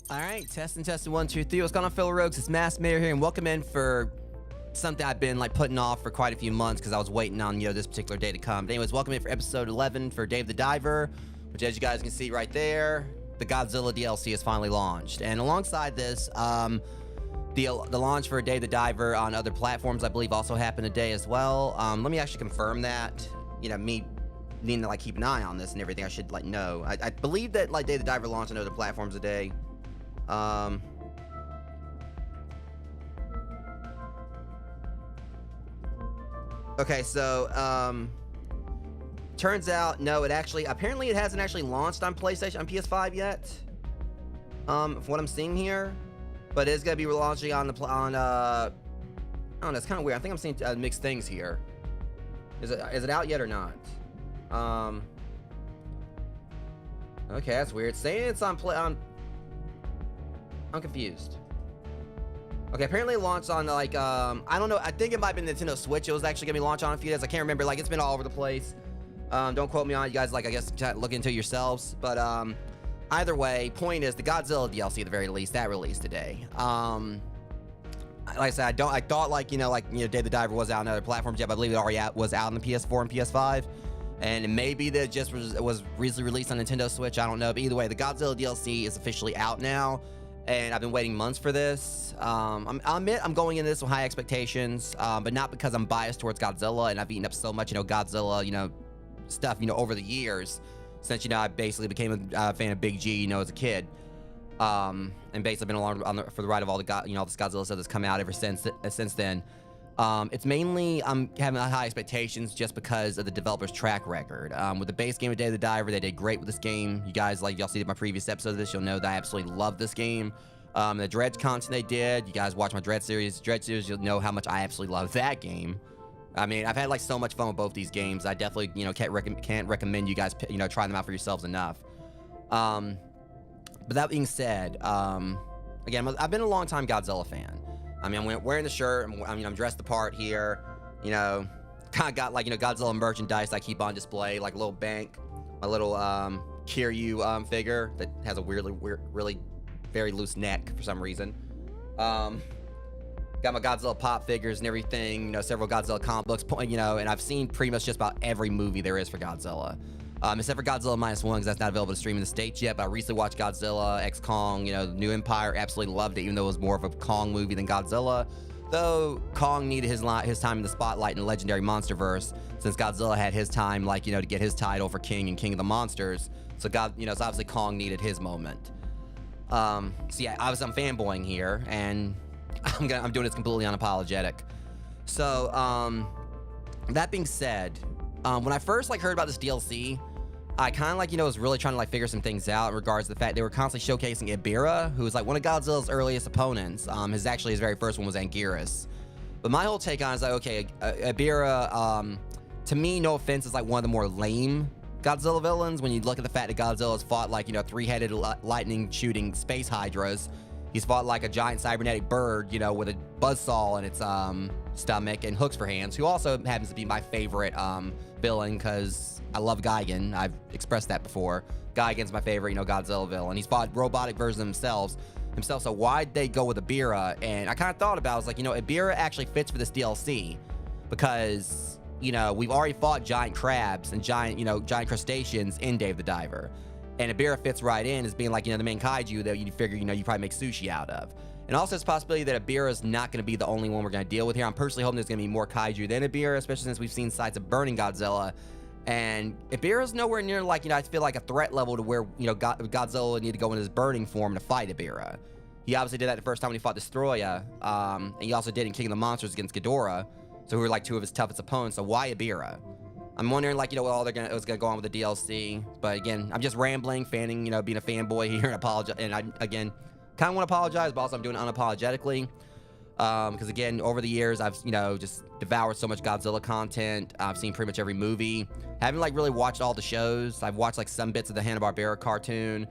Alright, testing, 1, 2, 3. What's going on, fellow rogues? It's Mass Mayor here, and welcome in for something I've been putting off for quite a few months because I was waiting on this particular day to come. But anyways, welcome in for episode 11 for Dave the Diver, which, as you guys can see right there, the Godzilla DLC is finally launched. And alongside this, the launch for Dave the Diver on other platforms, I believe, also happened today as well. Let me actually confirm that. Me needing to keep an eye on this and everything, I should know. I believe that Dave the Diver launched on other platforms today. Okay, so turns out no, apparently it hasn't actually launched on PlayStation, on PS5 yet. From what I'm seeing here, but it's gonna be launching on I don't know, it's kind of weird. I think I'm seeing mixed things here. Is it out yet or not? Okay, that's weird. Saying it's on I'm confused. Okay, apparently it launched on I don't know. I think it might have been Nintendo Switch. It was actually gonna be launched on a few days. I can't remember. It's been all over the place. Don't quote me on it. You guys I guess look into it yourselves. But either way, point is the Godzilla DLC at the very least that released today. Like I said, I thought Dave the Diver was out on other platforms yet, but I believe it already was out on the PS4 and PS5. And it may be that it just was recently released on Nintendo Switch. I don't know. But either way, the Godzilla DLC is officially out now. And I've been waiting months for this. I'll admit I'm going into this with high expectations, but not because I'm biased towards Godzilla and I've eaten up so much, Godzilla, stuff, over the years since, I basically became a fan of Big G, as a kid. And basically been along for the ride of all this Godzilla stuff that's come out ever since then. It's mainly I'm having high expectations just because of the developer's track record. With the base game of Day of the Diver, they did great with this game. You guys, y'all see my previous episode of this, you'll know that I absolutely love this game. The Dredge content they did, you guys watch my Dredge series, you'll know how much I absolutely love that game. I mean, I've had so much fun with both these games. I definitely, can't recommend you guys, try them out for yourselves enough. But that being said, again, I've been a long time Godzilla fan. I mean, I'm wearing the shirt. I'm dressed the part here. Kind of got Godzilla merchandise I keep on display, like a little bank, my little Kiryu figure that has a really very loose neck for some reason. Got my Godzilla pop figures and everything, you know, several Godzilla comic books, you know, and I've seen pretty much just about every movie there is for Godzilla. Except for Godzilla -1, because that's not available to stream in the States yet, but I recently watched Godzilla X Kong, you know, New Empire, absolutely loved it, even though it was more of a Kong movie than Godzilla. Though Kong needed his time in the spotlight in the legendary Monsterverse, since Godzilla had his time, like, you know, to get his title for King and King of the Monsters. So so obviously Kong needed his moment. So yeah, obviously I'm fanboying here, and I'm doing this completely unapologetic. So, that being said, when I first like heard about this DLC, I kind of like, you know, was really trying to like figure some things out in regards to the fact they were constantly showcasing Ibira, who was like one of Godzilla's earliest opponents. His very first one was Anguirus. But my whole take on it is like, okay, Ibira, to me, no offense, is like one of the more lame Godzilla villains. When you look at the fact that Godzilla's fought like, you know, three-headed lightning shooting space hydras. He's fought like a giant cybernetic bird, you know, with a buzzsaw in its stomach and hooks for hands, who also happens to be my favorite villain, because I love Gigan. I've expressed that before. Gigan's my favorite, you know, Godzilla villain. He's fought robotic versions of himself. So why'd they go with Ibira? And I kind of thought about it. I was like, you know, Ibira actually fits for this DLC, because, you know, we've already fought giant crabs and giant crustaceans in Dave the Diver. And Ibira fits right in as being like, you know, the main kaiju that you figure, you know, you probably make sushi out of. And also it's a possibility that Ibira is not going to be the only one we're going to deal with here. I'm personally hoping there's going to be more kaiju than Ibira, especially since we've seen sights of burning Godzilla. And Ibira's nowhere near, like, you know, I feel like a threat level to where, you know, Godzilla would need to go in his burning form to fight Ibira. He obviously did that the first time when he fought Destroya. And he also did in King of the Monsters against Ghidorah. So who were like two of his toughest opponents. So why Ibira? I'm wondering, like, you know, what all was gonna go on with the DLC. But again, I'm just rambling, fanning, you know, being a fanboy here, and apologize. And I, again, kind of want to apologize, but also I'm doing it unapologetically. Because again, over the years, I've, you know, just devoured so much Godzilla content. I've seen pretty much every movie. I haven't like really watched all the shows. I've watched like some bits of the Hanna-Barbera cartoon.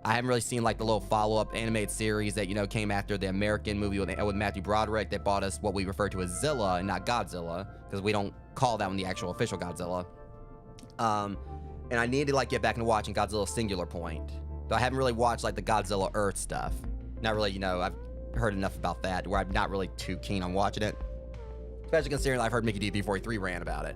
I haven't really seen like the little follow-up animated series that, you know, came after the American movie with Matthew Broderick that brought us what we refer to as Zilla and not Godzilla, because we don't call that one the actual official Godzilla. And I need to like get back into watching Godzilla Singular Point. Though I haven't really watched like the Godzilla Earth stuff. Not really, you know, I've heard enough about that where I'm not really too keen on watching it. Especially considering I've heard Mickey D343 rant about it.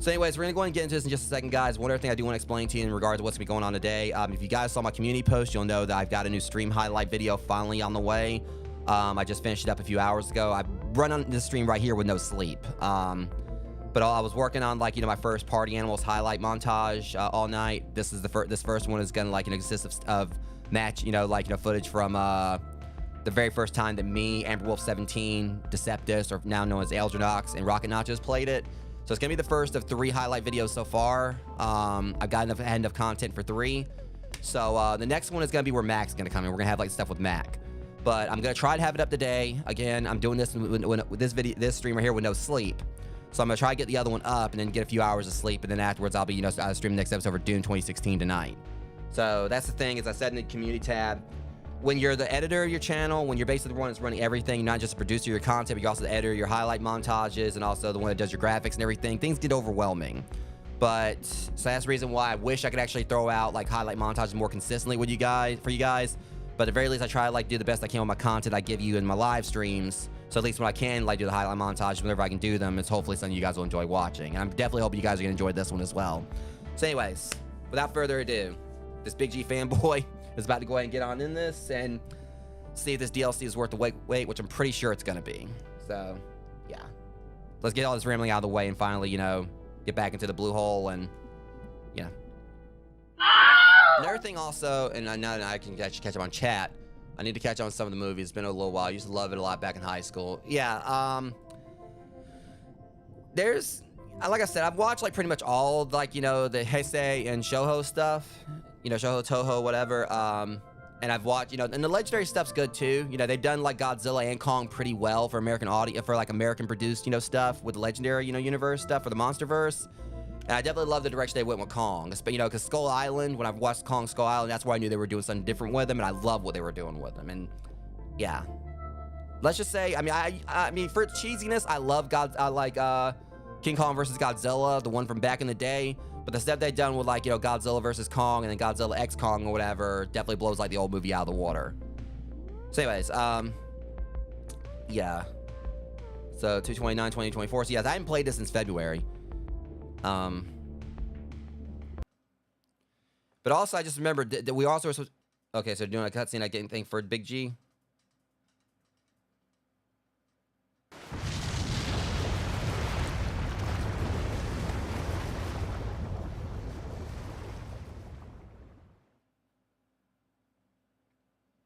So anyways, we're going to go ahead and get into this in just a second, guys. One other thing I do want to explain to you in regards to what's going to be going on today. If you guys saw my community post, you'll know that I've got a new stream highlight video finally on the way. I just finished it up a few hours ago. I run on this stream right here with no sleep. But I was working on, like, you know, my first Party Animals highlight montage all night. This is this first one is going to, like, you know, consist of match, you know, like, you know, footage from the very first time that me, Amber Wolf 17, Deceptus, or now known as Eldronox, and Rocket Nachos played it. So it's going to be the first of 3 highlight videos so far. I've got enough content for 3. So the next one is going to be where Mac's going to come in. We're going to have like stuff with Mac. But I'm going to try to have it up today. Again, I'm doing this with this stream right here with no sleep. So I'm going to try to get the other one up and then get a few hours of sleep. And then afterwards, I'll be, you know, streaming the next episode for Dune 2016 tonight. So that's the thing, as I said in the community tab. When you're the editor of your channel, when you're basically the one that's running everything, you're not just a producer of your content, but you're also the editor of your highlight montages and also the one that does your graphics and everything, things get overwhelming. But, so that's the reason why I wish I could actually throw out like highlight montages more consistently with you guys, for you guys. But at the very least, I try to like do the best I can with my content I give you in my live streams. So at least when I can like do the highlight montages, whenever I can do them, it's hopefully something you guys will enjoy watching. And I'm definitely hoping you guys are gonna enjoy this one as well. So anyways, without further ado, this Big G fanboy is about to go ahead and get on in this and see if this DLC is worth the wait, which I'm pretty sure it's gonna be. So, yeah. Let's get all this rambling out of the way and finally, you know, get back into the blue hole and, yeah. Another thing also, and I know that I can actually catch up on chat, I need to catch up on some of the movies. It's been a little while. I used to love it a lot back in high school. Yeah, there's, like I said, I've watched like pretty much all, like, you know, the Heisei and Shoujo stuff. You know, Shoujo, Toho, whatever. And I've watched, you know, and the legendary stuff's good too. You know, they've done like Godzilla and Kong pretty well for American audience, for like American produced, you know, stuff with the legendary, you know, universe stuff for the Monsterverse. And I definitely love the direction they went with Kong. You know, because Skull Island, when I've watched Kong Skull Island, that's where I knew they were doing something different with them, and I love what they were doing with them. And yeah, let's just say, I mean, for cheesiness, I love King Kong versus Godzilla, the one from back in the day. But the stuff they've done with like, you know, Godzilla versus Kong and then Godzilla X Kong or whatever definitely blows like the old movie out of the water. So anyways, yeah. So 2/29, 2024. So yes, I haven't played this since February. But also I just remembered that we also were supposed. Okay, so doing a cutscene, I didn't think for Big G.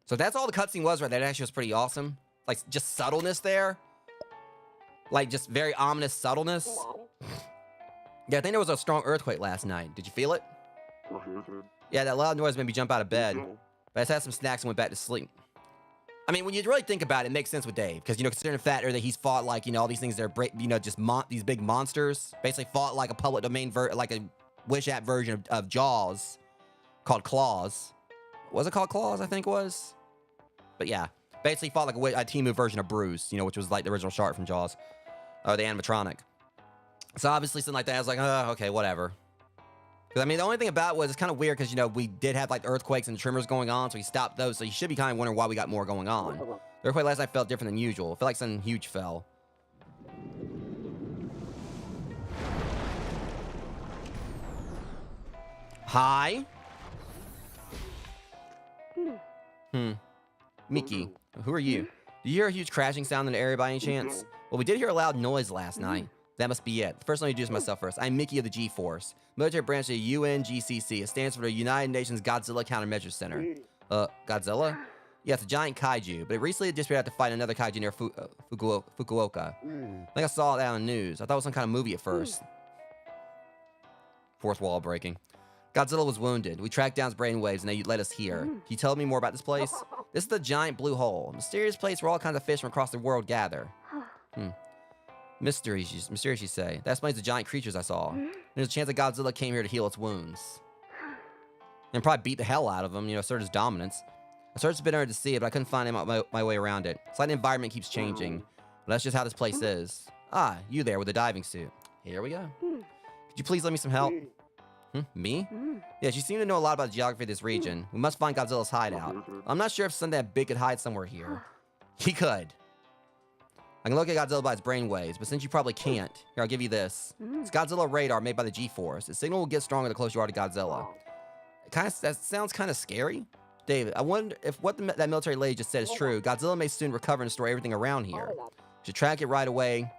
So that's all the cutscene was, right? That actually was pretty awesome. Like, just subtleness there. Like, just very ominous subtleness. Yeah, I think there was a strong earthquake last night. Did you feel it? Yeah, that loud noise made me jump out of bed. But I just had some snacks and went back to sleep. I mean, when you really think about it, it makes sense with Dave. Because, you know, considering the fact that he's fought, like, you know, all these things that are, you know, just these big monsters. Basically fought, like, a public domain, like a Wish app version of Jaws. Called Claws. Was it called Claws, I think it was? But yeah, basically fought like a Temu version of Bruce, you know, which was like the original shark from Jaws, or the animatronic. So obviously something like that, I was like, oh, okay, whatever. Because I mean, the only thing about it was it's kind of weird because, you know, we did have like earthquakes and tremors going on, so he stopped those. So you should be kind of wondering why we got more going on. The earthquake last night felt different than usual. It felt like something huge fell. Hi. Mickey, who are you? Do you hear a huge crashing sound in the area by any chance? Well, we did hear a loud noise last night. That must be it. First, let me introduce myself first. I'm Mickey of the G-Force, military branch of the UNGCC. It stands for the United Nations Godzilla Countermeasures Center. Godzilla? Yeah, it's a giant kaiju, but it recently disappeared after fighting another kaiju near Fukuoka. I think I saw that on the news. I thought it was some kind of movie at first. Fourth wall breaking. Godzilla was wounded. We tracked down his brainwaves and they led us here. Can you tell me more about this place? This is the giant blue hole, a mysterious place where all kinds of fish from across the world gather. Mysterious, you say. That explains the giant creatures I saw. There's a chance that Godzilla came here to heal its wounds. And probably beat the hell out of them, you know, assert his dominance. I searched a bit under to see it, but I couldn't find my way around it. It's like the environment keeps changing. But that's just how this place is. Ah, you there with a diving suit. Here we go. Could you please lend me some help? Me? Yes, you seem to know a lot about the geography of this region. We must find Godzilla's hideout. I'm not sure if something that big could hide somewhere here. He could. I can look at Godzilla by its brainwaves, but since you probably can't, here, I'll give you this. It's Godzilla radar made by the G-Force. The signal will get stronger the closer you are to Godzilla. That sounds kind of scary. David, I wonder if what that military lady just said is true. Godzilla may soon recover and destroy everything around here. You should track it right away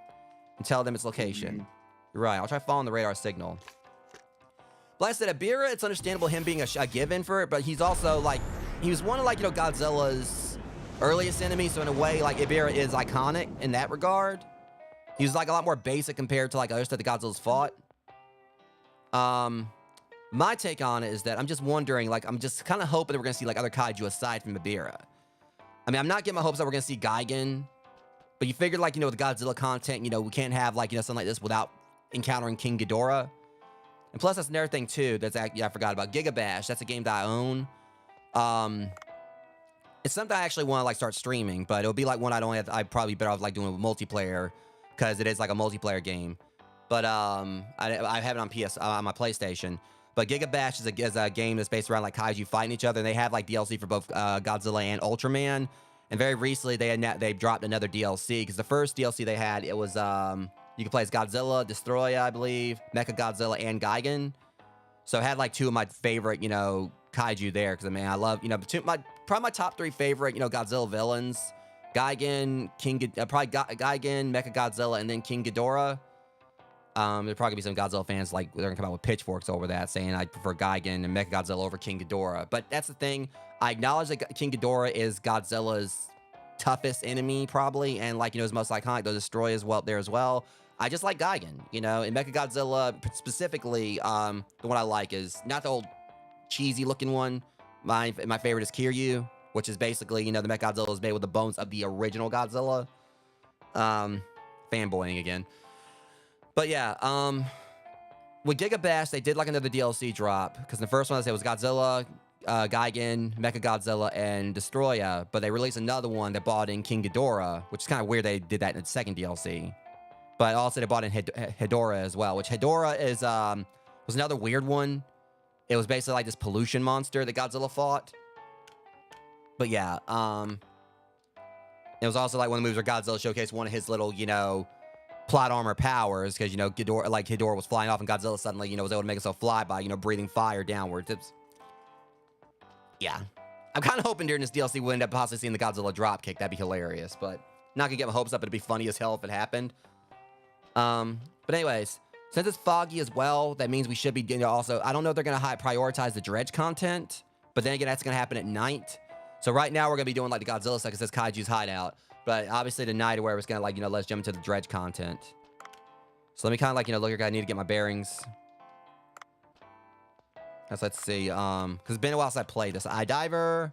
and tell them its location. You're right, I'll try following the radar signal. Like I said, Ibira, it's understandable him being a given for it, but he's also, like, he was one of, like, you know, Godzilla's earliest enemies, so in a way, like, Ibira is iconic in that regard. He was, like, a lot more basic compared to, like, other stuff that Godzilla's fought. My take on it is that I'm just wondering, like, I'm just kind of hoping that we're going to see, like, other kaiju aside from Ibira. I mean, I'm not getting my hopes that we're going to see Gigan, but you figured, like, you know, with Godzilla content, you know, we can't have, like, you know, something like this without encountering King Ghidorah. And plus, that's another thing, too, that's actually, I forgot about. Gigabash, that's a game that I own. It's something I actually want to, like, start streaming, but it'll be, like, one I'd probably better off, like, doing with multiplayer, because it is, like, a multiplayer game. But, I have it on on my PlayStation. But Gigabash is a game that's based around, like, kaiju fighting each other, and they have, like, DLC for both Godzilla and Ultraman. And very recently, they dropped another DLC, because the first DLC they had, it was, you could play as Godzilla, Destroya, I believe, Mechagodzilla, and Gigan. So I had, like, two of my favorite, you know, kaiju there. Because, I mean, I love, you know, probably my top three favorite, you know, Godzilla villains. Gigan, probably Gigan, Mechagodzilla, and then King Ghidorah. There'll probably be some Godzilla fans, like, they're going to come out with pitchforks over that, saying I prefer Gigan and Mechagodzilla over King Ghidorah. But that's the thing. I acknowledge that King Ghidorah is Godzilla's toughest enemy, probably. And, like, you know, his most iconic, the Destroy is well there as well. I just like Gigan, you know, and Mechagodzilla specifically, the one I like is not the old cheesy looking one. My favorite is Kiryu, which is basically, you know, the Mechagodzilla is made with the bones of the original Godzilla. Fanboying again. But yeah, with Gigabash, they did like another DLC drop, because the first one I said was Godzilla, Gigan, Mechagodzilla, and Destroya, but they released another one that brought in King Ghidorah, which is kind of weird they did that in the second DLC. But also they brought in Hedorah as well, which Hedorah is was another weird one. It was basically like this pollution monster that Godzilla fought. But yeah, it was also like one of the movies where Godzilla showcased one of his little, you know, plot armor powers, because, you know, Hedorah was flying off and Godzilla suddenly, you know, was able to make himself fly by, you know, breathing fire downwards. Yeah. I'm kind of hoping during this DLC we'll end up possibly seeing the Godzilla drop kick. That'd be hilarious, but not gonna get my hopes up. It'd be funny as hell if it happened. But anyways, since it's foggy as well, that means we should be, you know, also, I don't know if they're gonna prioritize the dredge content, but then again, that's gonna happen at night. So right now we're gonna be doing like the Godzilla stuff because it's Kaiju's hideout. But obviously tonight, where it's gonna, like, you know, let's jump into the dredge content. So let me kind of, like, you know, look here. I need to get my bearings. Let's see. Because it's been a while since I played this. iDiver.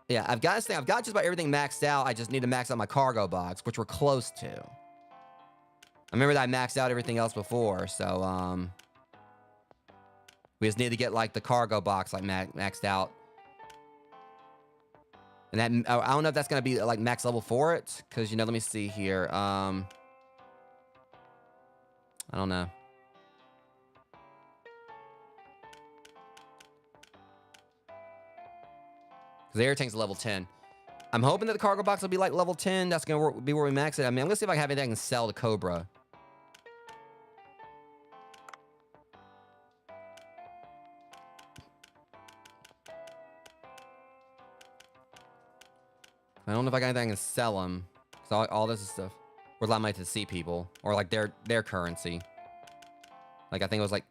Yeah, I've got this thing. I've got just about everything maxed out. I just need to max out my cargo box, which we're close to. I remember that I maxed out everything else before, so we just need to get, like, the cargo box, like, maxed out. And that, I don't know if that's going to be, like, max level for it. Because, you know, let me see here. I don't know. Because the air tank's level 10. I'm hoping that the cargo box will be, like, level 10. That's going to be where we max it. I mean, I'm going to see if I have anything I can sell to Cobra. I don't know if I got anything I can sell them. So all this is stuff worth a lot of money to sea people, or like their currency. Like I think it was like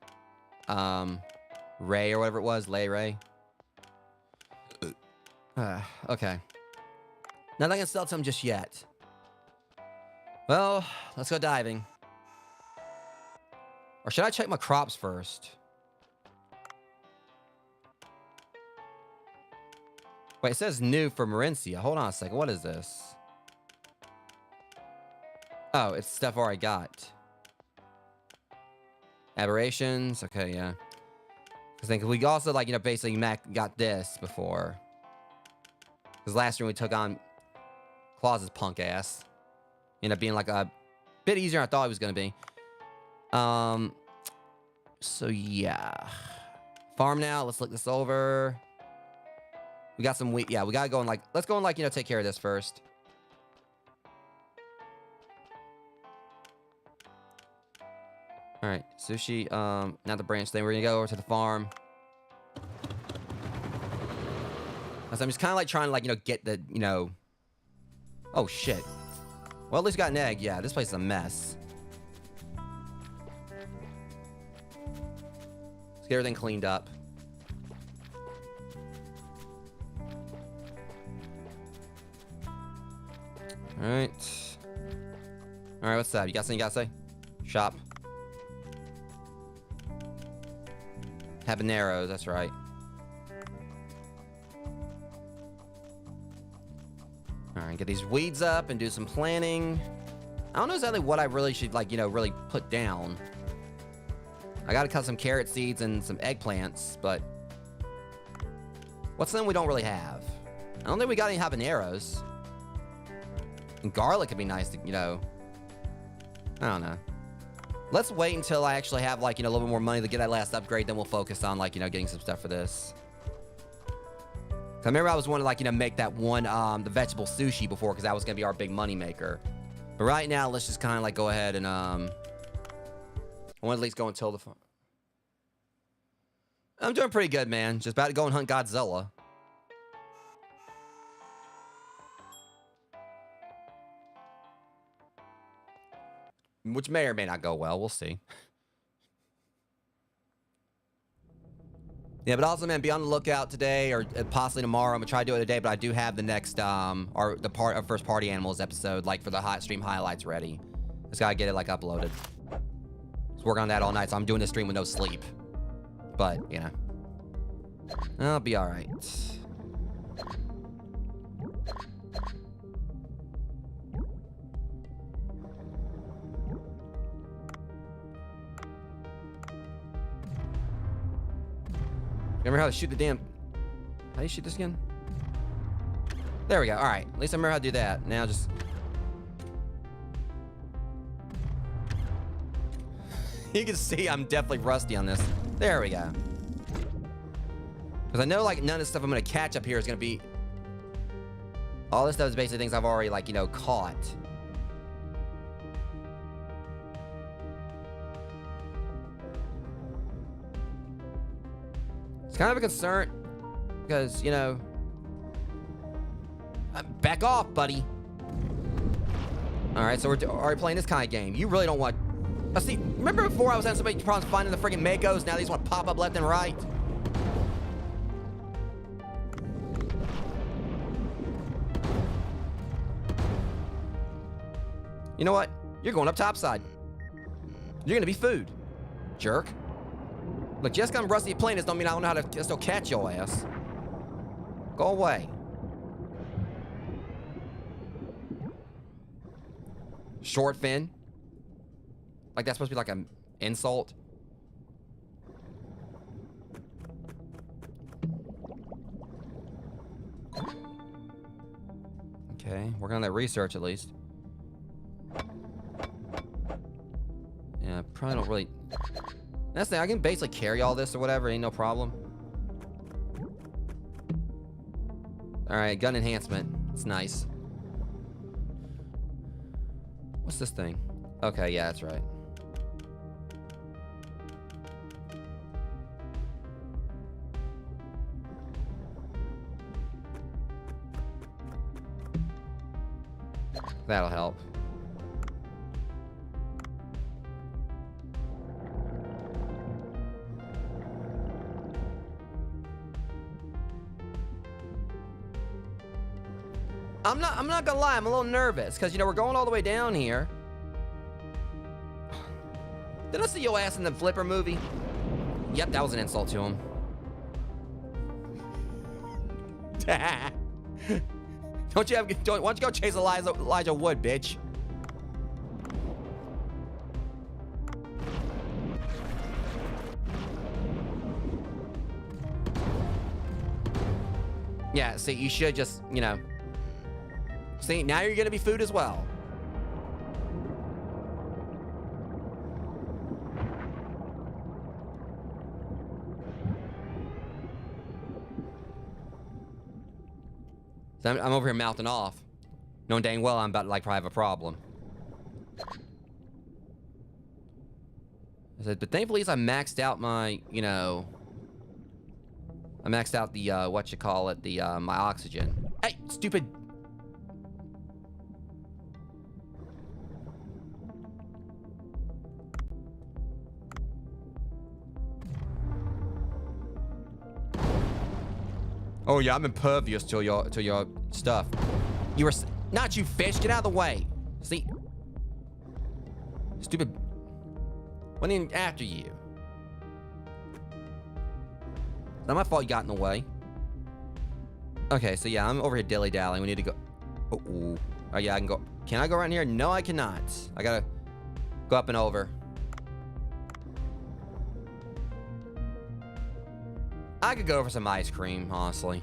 Ray or whatever it was, Ray. Okay. Not I can sell to them just yet. Well, let's go diving. Or should I check my crops first? Wait, it says new for Marincia. Hold on a second. What is this? Oh, it's stuff I already got. Aberrations. Okay, yeah. I think we also, like, you know, basically got this before. Because last year we took on Claus's punk ass. Ended up being, like, a bit easier than I thought it was going to be. So, yeah. Farm now. Let's look this over. We got some wheat. Yeah, we gotta go and, like, let's go and, like, you know, take care of this first. All right, sushi. Not the branch thing. We're gonna go over to the farm. So I'm just kind of like trying to, like, you know, get the, you know. Oh shit. Well, at least we got an egg. Yeah, this place is a mess. Let's get everything cleaned up. Alright. Alright, what's up? You got something you gotta say? Shop. Habaneros, that's right. Alright, get these weeds up and do some planting. I don't know exactly what I really should, like, you know, really put down. I gotta cut some carrot seeds and some eggplants, but what's something we don't really have? I don't think we got any habaneros. And garlic could be nice to, you know. I don't know. Let's wait until I actually have, like, you know, a little bit more money to get that last upgrade. Then we'll focus on, like, you know, getting some stuff for this. I remember I was wanting to, like, you know, make that one, the vegetable sushi before, because that was going to be our big money maker. But right now, let's just kind of, like, go ahead and, I want to at least go until the... I'm doing pretty good, man. Just about to go and hunt Godzilla. Which may or may not go well. We'll see. Yeah, but also, man, be on the lookout today or possibly tomorrow. I'm gonna try to do it today, but I do have the next our first party animals episode, like, for the hot stream highlights ready. Just gotta get it, like, uploaded. Just working on that all night, so I'm doing this stream with no sleep. But, you know, I'll be all right. Remember how to shoot the damn... How do you shoot this again? There we go. All right. At least I remember how to do that. Now just... You can see I'm definitely rusty on this. There we go. Because I know, like, none of the stuff I'm going to catch up here is going to be... All this stuff is basically things I've already, like, you know, caught. It's kind of a concern. Because, you know... Back off, buddy. Alright, so we're already playing this kind of game. You really don't want... See, remember before I was having so many problems finding the friggin' Makos? Now these want to pop up left and right. You know what? You're going up topside. You're gonna be food, jerk. Look, just 'cause I'm rusty at playing this don't mean I don't know how to still catch your ass. Go away. Short fin. Like that's supposed to be like an insult. Okay, working on that research at least. Yeah, probably don't really... That's the thing, I can basically carry all this or whatever, ain't no problem. Alright, gun enhancement. It's nice. What's this thing? Okay, yeah, that's right. That'll help. I'm not gonna lie, I'm a little nervous, because, you know, we're going all the way down here. Did I see your ass in the Flipper movie? Yep, that was an insult to him. Why don't you go chase Elijah Wood, bitch? Yeah, see, you should just, you know... See, now you're gonna be food as well. So I'm over here mouthing off, knowing dang well I'm about to, like, probably have a problem. I said, but thankfully I maxed out my, you know... I maxed out the, my oxygen. Hey, stupid... Oh yeah, I'm impervious to your stuff. You were not you, fish. Get out of the way. See, stupid. Went in after you. It's not my fault you got in the way. Okay, so yeah, I'm over here dilly dallying. We need to go. Oh yeah, I can go. Can I go around here? No, I cannot. I gotta go up and over. I could go for some ice cream, honestly.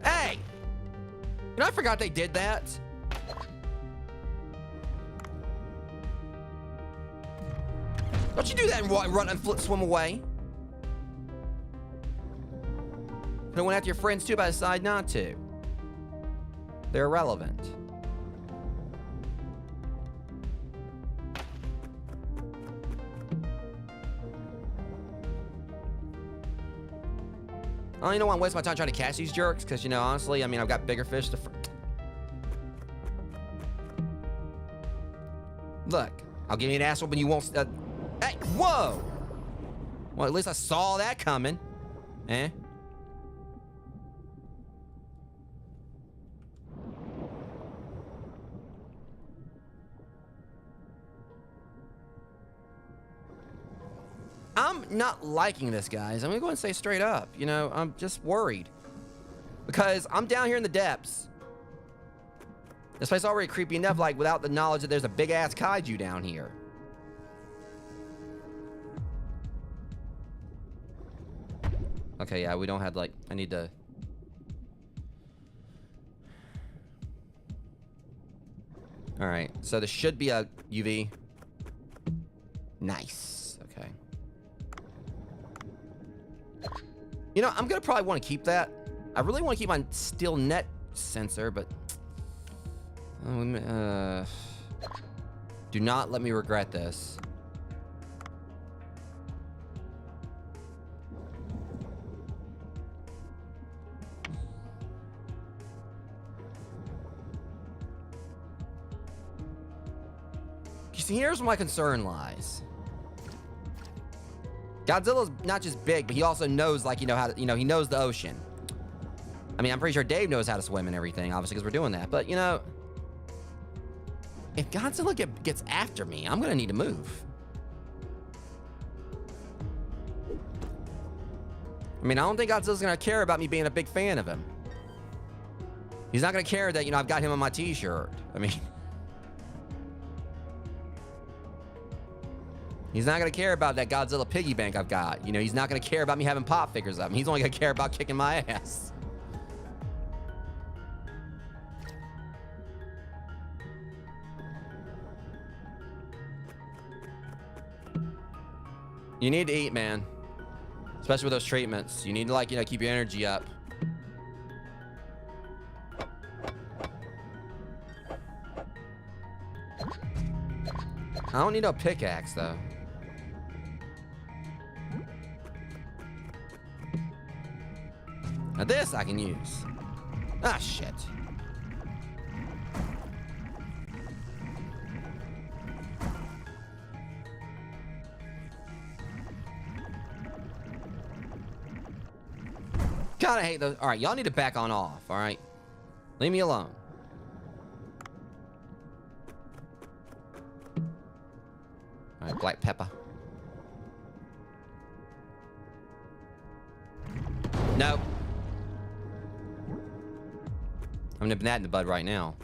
Hey! You know, I forgot they did that. Don't you do that and run and swim away. Could have went after your friends too, but I decided not to. They're irrelevant. I don't even want to waste my time trying to catch these jerks, because, you know, honestly, I mean, I've got bigger fish to... Look, I'll give you an ass whooping you won't... Hey, whoa! Well, at least I saw that coming. Eh? I'm not liking this, guys. I'm gonna go and say straight up. You know, I'm just worried. Because I'm down here in the depths. This place is already creepy enough, like, without the knowledge that there's a big-ass kaiju down here. Okay, yeah, we don't have, like, I need to... Alright, so there should be a UV. Nice. Okay. You know, I'm gonna probably want to keep that. I really want to keep my steel net sensor, but do not let me regret this. You see, here's where my concern lies. Godzilla's not just big, but he also knows, like, how to, he knows the ocean. I mean, I'm pretty sure Dave knows how to swim and everything, obviously, because we're doing that. But, if Godzilla gets after me, I'm going to need to move. I mean, I don't think Godzilla's going to care about me being a big fan of him. He's not going to care that, I've got him on my t-shirt. I mean... He's not going to care about that Godzilla piggy bank I've got. He's not going to care about me having pop figures of him. He's only going to care about kicking my ass. You need to eat, man. Especially with those treatments. You need to, keep your energy up. I don't need no pickaxe, though. Now this I can use. Ah, shit. God, I hate those. All right, y'all need to back on off, all right? Leave me alone. All right, black pepper. Nope. I'm nipping that in the bud right now.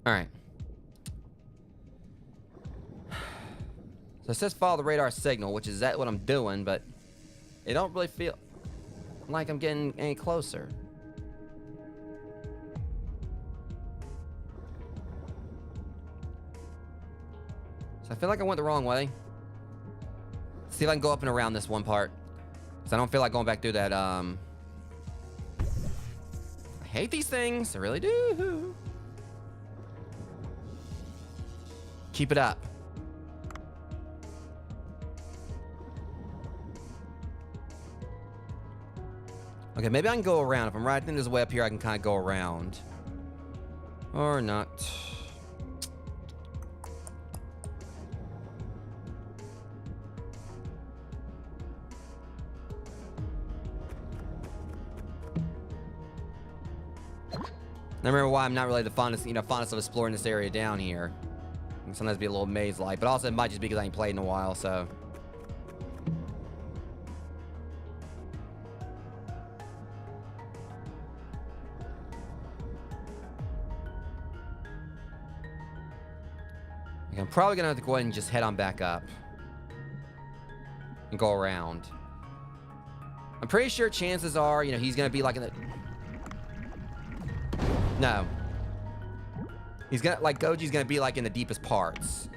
All right. So it says follow the radar signal, which is that what I'm doing, but it don't really feel like I'm getting any closer. So I feel like I went the wrong way. Let's see if I can go up and around this one part. Because I don't feel like going back through that, I hate these things. I really do. Keep it up. Okay, maybe I can go around. If I'm right, I think there's a way up here I can kind of go around. Or not. I remember why I'm not really the fondest of exploring this area down here. It can sometimes be a little maze-like, but also it might just be because I ain't played in a while, so. Okay, I'm probably gonna have to go ahead and just head on back up. And go around. I'm pretty sure chances are, he's gonna be like in the... No. He's gonna, Goji's gonna be like in the deepest parts.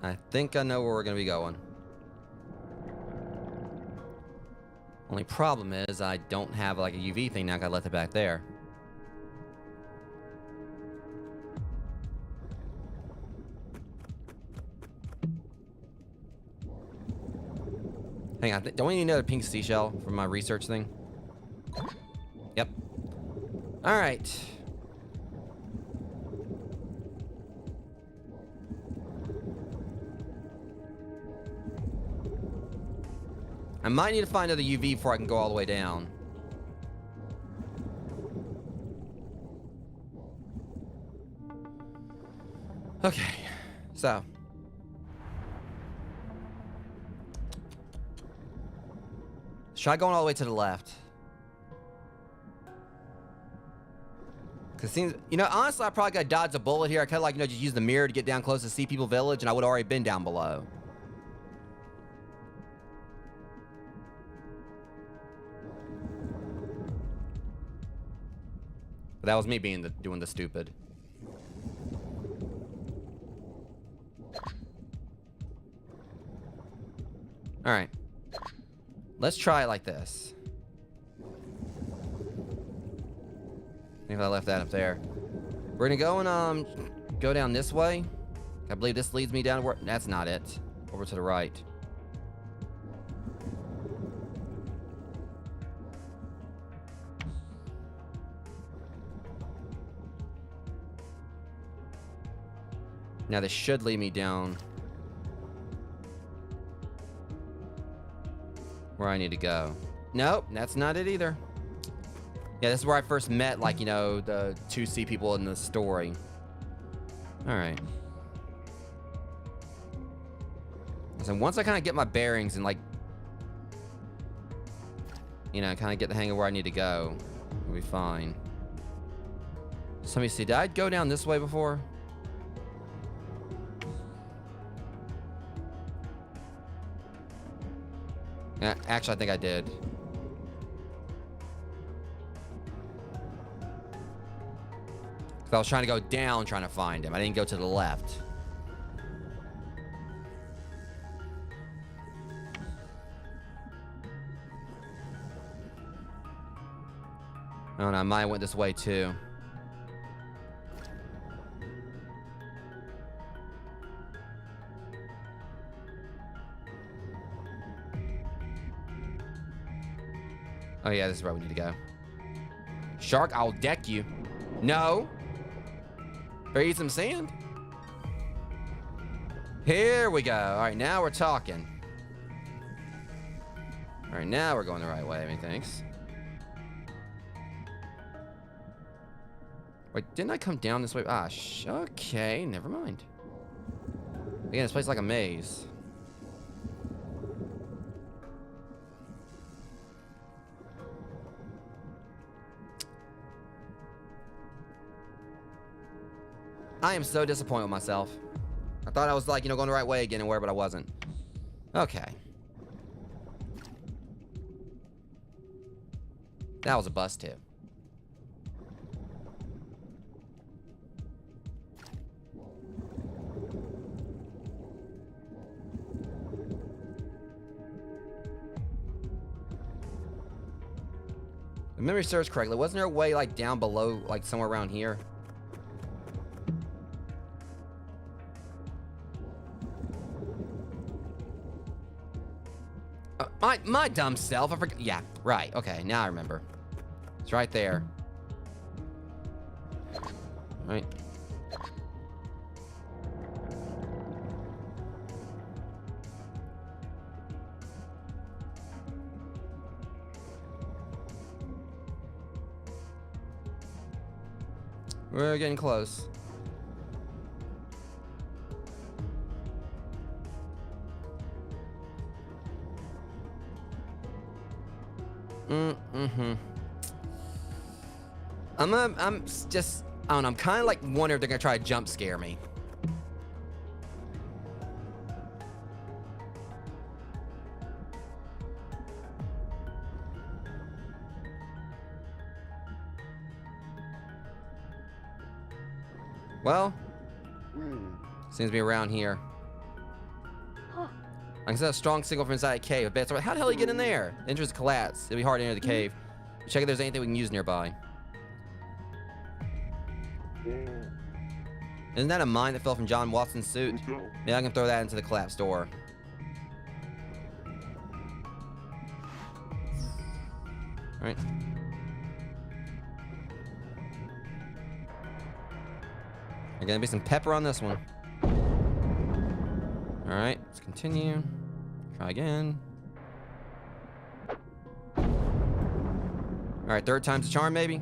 I think I know where we're gonna be going. Only problem is I don't have like a UV thing now. I gotta let it back there. Hang on, don't we need another pink seashell from my research thing? Yep. All right. I might need to find another UV before I can go all the way down. Okay, so. Try going all the way to the left. Cause it seems, you know, honestly, I probably gotta dodge a bullet here. I could like, you know, just use the mirror to get down close to Sea People Village, and I would have already been down below. But that was me being doing the stupid. All right. Let's try it like this. Maybe I left that up there. We're gonna go and go down this way. I believe this leads me down where that's not it. Over to the right. Now this should lead me down where I need to go. Nope, that's not it either. Yeah, this is where I first met, like, you know, the two Sea People in the story. All right. So once I kind of get my bearings and, like, you know, kind of get the hang of where I need to go, we'll be fine. So let me see. Did I go down this way before? Yeah, actually, I think I did. I was trying to go down, trying to find him. I didn't go to the left. Oh no, mine went this way too. Oh yeah, this is where we need to go. Shark, I'll deck you. No. Better eat some sand. Here we go. All right, now we're talking. All right, now we're going the right way, methinks. Wait, didn't I come down this way? Ah, okay, never mind. Again, this place is like a maze. I am so disappointed with myself. I thought I was like, you know, going the right way again and where, but I wasn't. Okay. That was a bust too. If memory serves correctly, wasn't there a way like down below, like somewhere around here? My dumb self, I forgot. Yeah, right. Okay, now I remember. It's right there. Right. We're getting close. I'm just, I don't know, I'm kind of like wondering if they're gonna try to jump scare me. Well, seems to be around here. I can set a strong signal from inside a cave. How the hell do you get in there? The entrance collapsed. It'll be hard to enter the cave. Check if there's anything we can use nearby. Isn't that a mine that fell from John Watson's suit? Yeah, I can throw that into the collapsed door. Alright. There's gonna be some pepper on this one. Alright, let's continue. Try again. Alright, third time's a charm, maybe?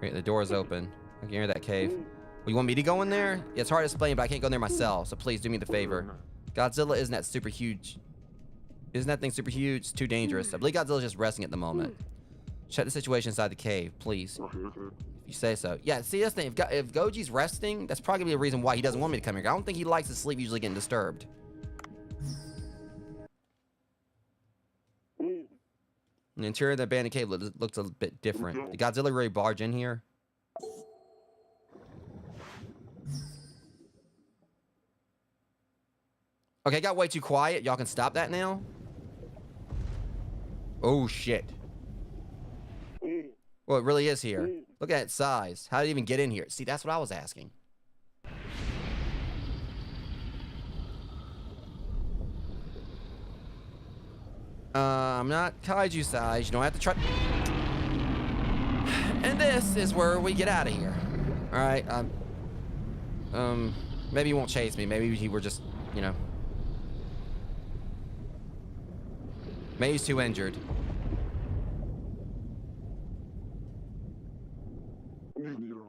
Okay, the door is open. I can hear that cave. Well, you want me to go in there? Yeah, it's hard to explain, but I can't go in there myself, so please do me the favor. Godzilla isn't that super huge. Isn't that thing super huge? It's too dangerous. I believe Godzilla's just resting at the moment. Check the situation inside the cave, please. If you say so. Yeah, see, that's the thing. If Goji's resting, that's probably a reason why he doesn't want me to come here. I don't think he likes his sleep usually getting disturbed. The interior of the abandoned cave looks a bit different. Did Godzilla really barge in here? Okay, it got way too quiet. Y'all can stop that now? Oh, shit. Well, it really is here. Look at its size. How did it even get in here? See, that's what I was asking. I'm not kaiju size. You don't have to try. And this is where we get out of here. All right. Maybe he won't chase me. Maybe he were just, you know. Maybe he's too injured.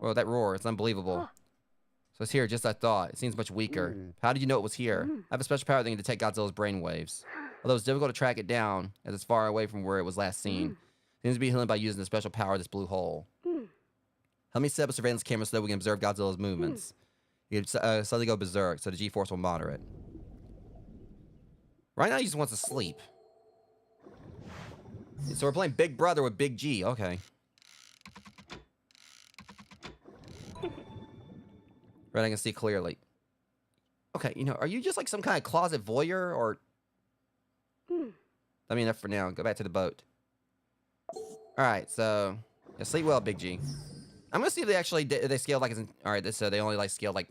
Well, that roar, it's unbelievable. So it's here, just as I thought. It seems much weaker. How did you know it was here? I have a special power that can detect Godzilla's brainwaves. Although it's difficult to track it down, as it's far away from where it was last seen. It seems to be healing by using the special power of this blue hole. Help me set up a surveillance camera so that we can observe Godzilla's movements. You can suddenly go berserk, so the G-force will moderate. Right now, he just wants to sleep. So we're playing Big Brother with Big G. Okay. Right, I can see clearly. Okay, you know, are you just like some kind of closet voyeur, or... I mean, enough for now. Go back to the boat. Alright, so... Yeah, sleep well, Big G. I'm gonna see if they actually... They scaled like... Alright, this they only like scaled like...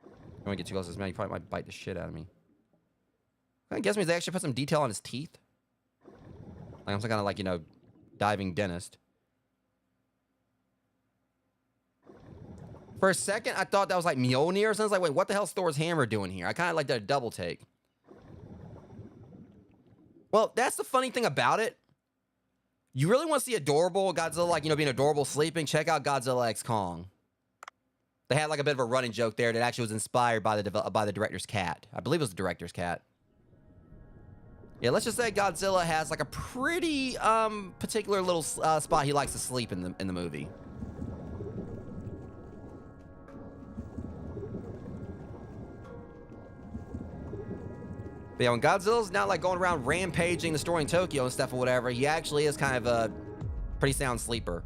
I don't want to get too close to this man. He probably might bite the shit out of me. I guess means they actually put some detail on his teeth. Like I'm some kind of like, you know, diving dentist. For a second, I thought that was like Mjolnir or something. I was like, wait, what the hell's Thor's hammer doing here? I kind of like did a double take. Well, that's the funny thing about it. You really want to see adorable Godzilla, like, you know, being adorable sleeping? Check out Godzilla X Kong. They had like a bit of a running joke there that actually was inspired by the director's cat. I believe it was the director's cat. Yeah, let's just say Godzilla has like a pretty particular little spot he likes to sleep in the movie. But yeah, when Godzilla's not like going around rampaging, destroying Tokyo and stuff or whatever, he actually is kind of a pretty sound sleeper.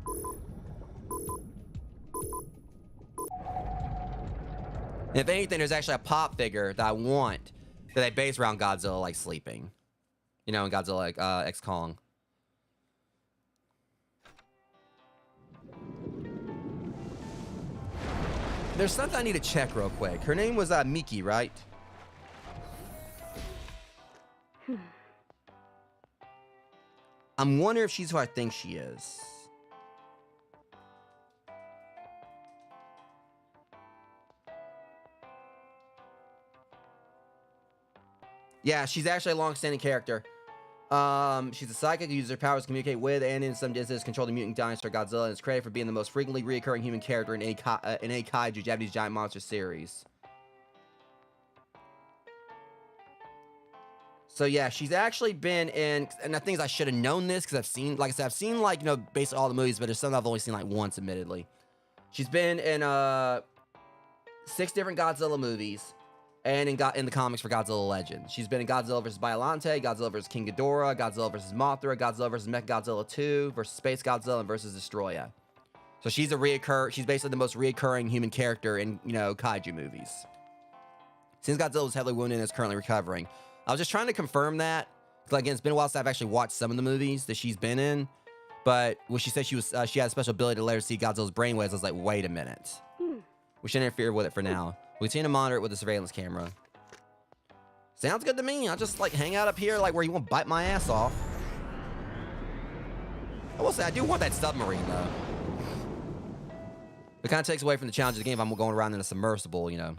And if anything, there's actually a pop figure that I want that they base around Godzilla like sleeping. You know, in Godzilla X Kong. There's something I need to check real quick. Her name was Miki, right? I'm wondering if she's who I think she is. Yeah, she's actually a long-standing character. She's a psychic who uses her powers to communicate with and in some instances control the mutant dinosaur Godzilla, and is credited for being the most frequently reoccurring human character in a kaiju Japanese giant monster series. So yeah, she's actually been in, and the thing is I should have known this because I've seen, like I said, I've seen like, you know, basically all the movies, but there's some I've only seen like once, admittedly. She's been in 6 different Godzilla movies. And in the comics for Godzilla Legends. She's been in Godzilla vs. Biollante, Godzilla vs. King Ghidorah, Godzilla vs. Mothra, Godzilla vs. Mechagodzilla 2, versus Space Godzilla, and versus Destroya. So she's she's basically the most reoccurring human character in, you know, kaiju movies. Since Godzilla was heavily wounded and is currently recovering. I was just trying to confirm that. Because again, it's been a while since I've actually watched some of the movies that she's been in. But when she said she had a special ability to let her see Godzilla's brainwaves, I was like, wait a minute. We shouldn't interfere with it for now. We continue to monitor it with the surveillance camera. Sounds good to me. I'll just like hang out up here like where you won't bite my ass off. I will say I do want that submarine though. It kind of takes away from the challenge of the game if I'm going around in a submersible, you know.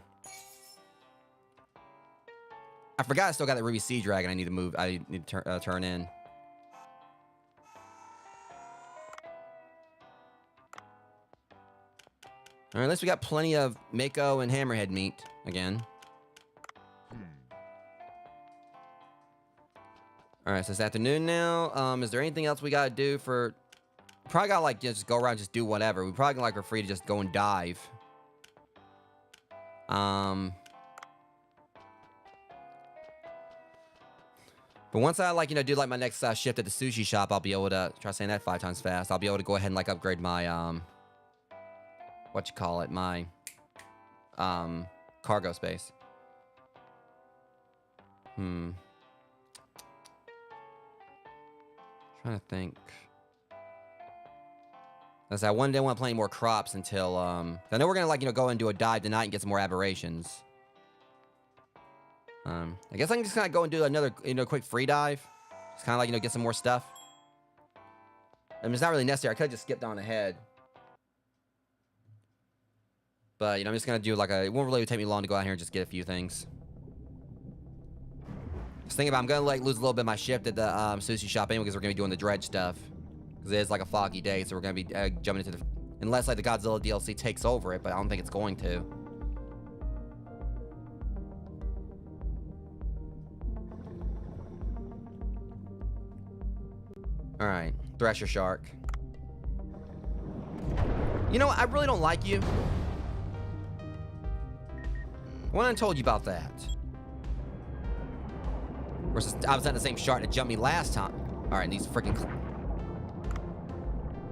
I forgot I still got that Ruby Sea Dragon I need to move. I need to turn in. Or at least we got plenty of Mako and Hammerhead meat again. All right, so it's afternoon now. Is there anything else we gotta do for? Probably gotta like just go around, just do whatever. We probably like are free to just go and dive. But once I like do like my next shift at the sushi shop, I'll be able to try saying that 5 times fast. I'll be able to go ahead and like upgrade my what you call it, my cargo space. Trying to think. I said I one day want to play more crops until I know we're gonna like go and do a dive tonight and get some more aberrations. I guess I can just kind of go and do another quick free dive. Just kind of like get some more stuff. I mean, it's not really necessary. I could have just skipped on ahead. But I'm just gonna do like it won't really take me long to go out here and just get a few things. Just thinking about I'm gonna like lose a little bit of my shift at the sushi shop anyway because we're gonna be doing the dredge stuff. Because it is like a foggy day, so we're gonna be jumping into the unless like the Godzilla DLC takes over it, but I don't think it's going to. All right, Thresher Shark. You know what? I really don't like you. When I told you about that. Versus, I was at the same shark that jumped me last time. All right, these freaking.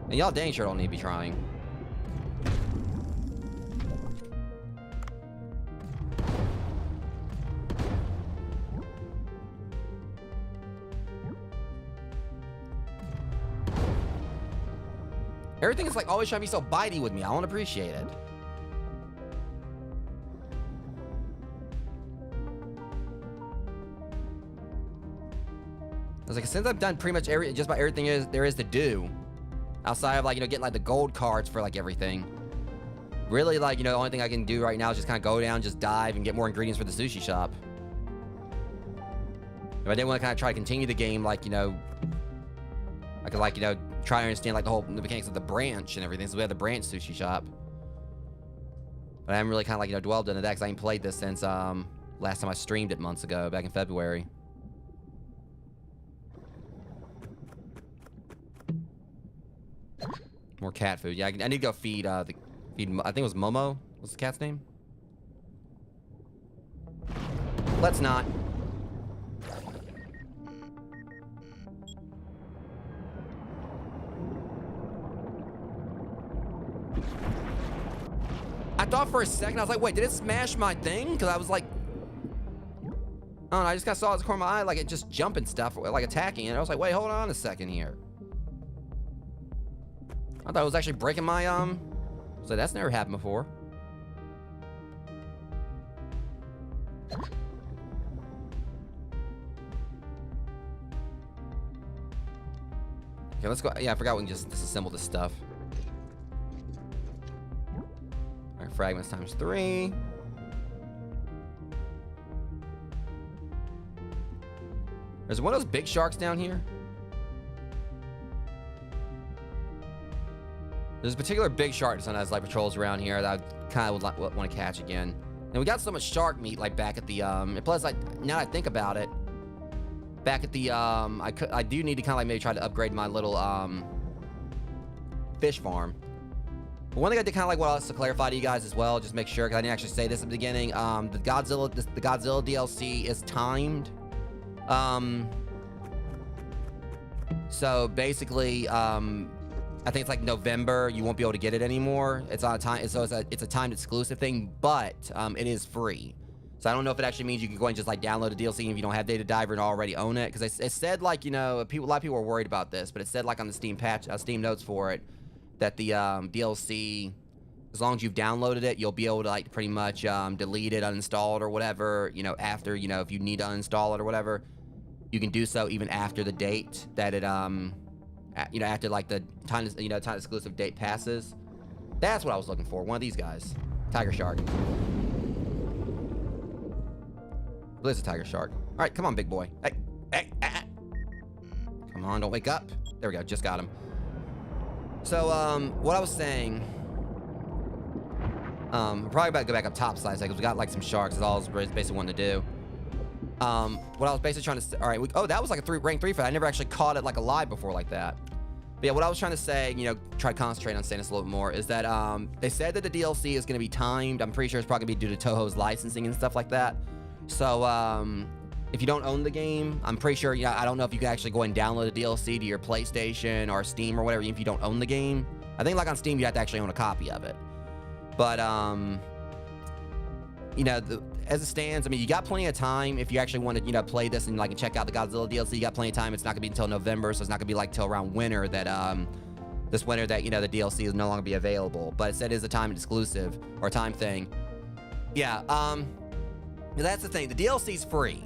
And y'all dang sure don't need to be trying. Everything is like always trying to be so bitey with me. I don't appreciate it. I was like, since I've done pretty much just about everything there is to do, outside of like getting like the gold cards for like everything, really like the only thing I can do right now is just kind of go down, just dive, and get more ingredients for the sushi shop. If I didn't want to kind of try to continue the game, like I could like try to understand like the mechanics of the branch and everything. So we have the branch sushi shop, but I haven't really kind of like dwelled into that because I ain't played this since last time I streamed it months ago, back in February. More cat food. Yeah, I need to go feed feed. I think it was Momo. What's the cat's name? Let's not. I thought for a second, I was like, wait, did it smash my thing? Because I was like, I don't know, I just kind of saw it as a corner of my eye, like it just jumping stuff, like attacking it. I was like, wait, hold on a second here. I thought it was actually breaking my, so that's never happened before. Okay, let's go. Yeah, I forgot we can just disassemble this stuff. All right, fragments times 3. There's one of those big sharks down here. There's a particular big shark that sometimes like patrols around here that I kind of would want to catch again. And we got so much shark meat like back at the and plus like now that I think about it, back at the I do need to kind of like maybe try to upgrade my little fish farm. But one thing I did kind of like what else to clarify to you guys as well, just make sure because I didn't actually say this at the beginning. The Godzilla DLC is timed. So basically I think it's like November. You won't be able to get it anymore. It's on a time, so it's a timed exclusive thing, but it is free. So I don't know if it actually means you can go and just like download a DLC if you don't have Data Diver and already own it. Because it said like a lot of people were worried about this, but it said like on the Steam patch, Steam notes for it, that the DLC, as long as you've downloaded it, you'll be able to like pretty much delete it, uninstall it, or whatever. After if you need to uninstall it or whatever, you can do so even after the date that it after like the time exclusive date passes. That's what I was looking for. One of these guys. Tiger shark. There's a tiger shark. All right, come on, big boy. Hey. Come on, don't wake up. There we go, just got him. So, what I was saying I'm probably about to go back up topside because we got like some sharks. That's all I was basically wanting to do. What I was basically trying to say, all right, oh, that was like a rank 3 fight. I never actually caught it like alive before like that. But yeah, what I was trying to say, you know, try to concentrate on saying this a little bit more, is that they said that the DLC is going to be timed. I'm pretty sure it's probably going to be due to Toho's licensing and stuff like that. So if you don't own the game, I'm pretty sure, you know, I don't know if you can actually go and download the DLC to your PlayStation or Steam or whatever, even if you don't own the game. I think like on Steam, you have to actually own a copy of it. But, you know, as it stands, I mean, you got plenty of time if you actually want to, you know, play this and like check out the Godzilla DLC. You got plenty of time. It's not gonna be until November, so it's not gonna be like till around winter that this winter that, you know, the DLC is no longer be available. But it said it is a time exclusive or time thing. Yeah, that's the thing. The DLC is free.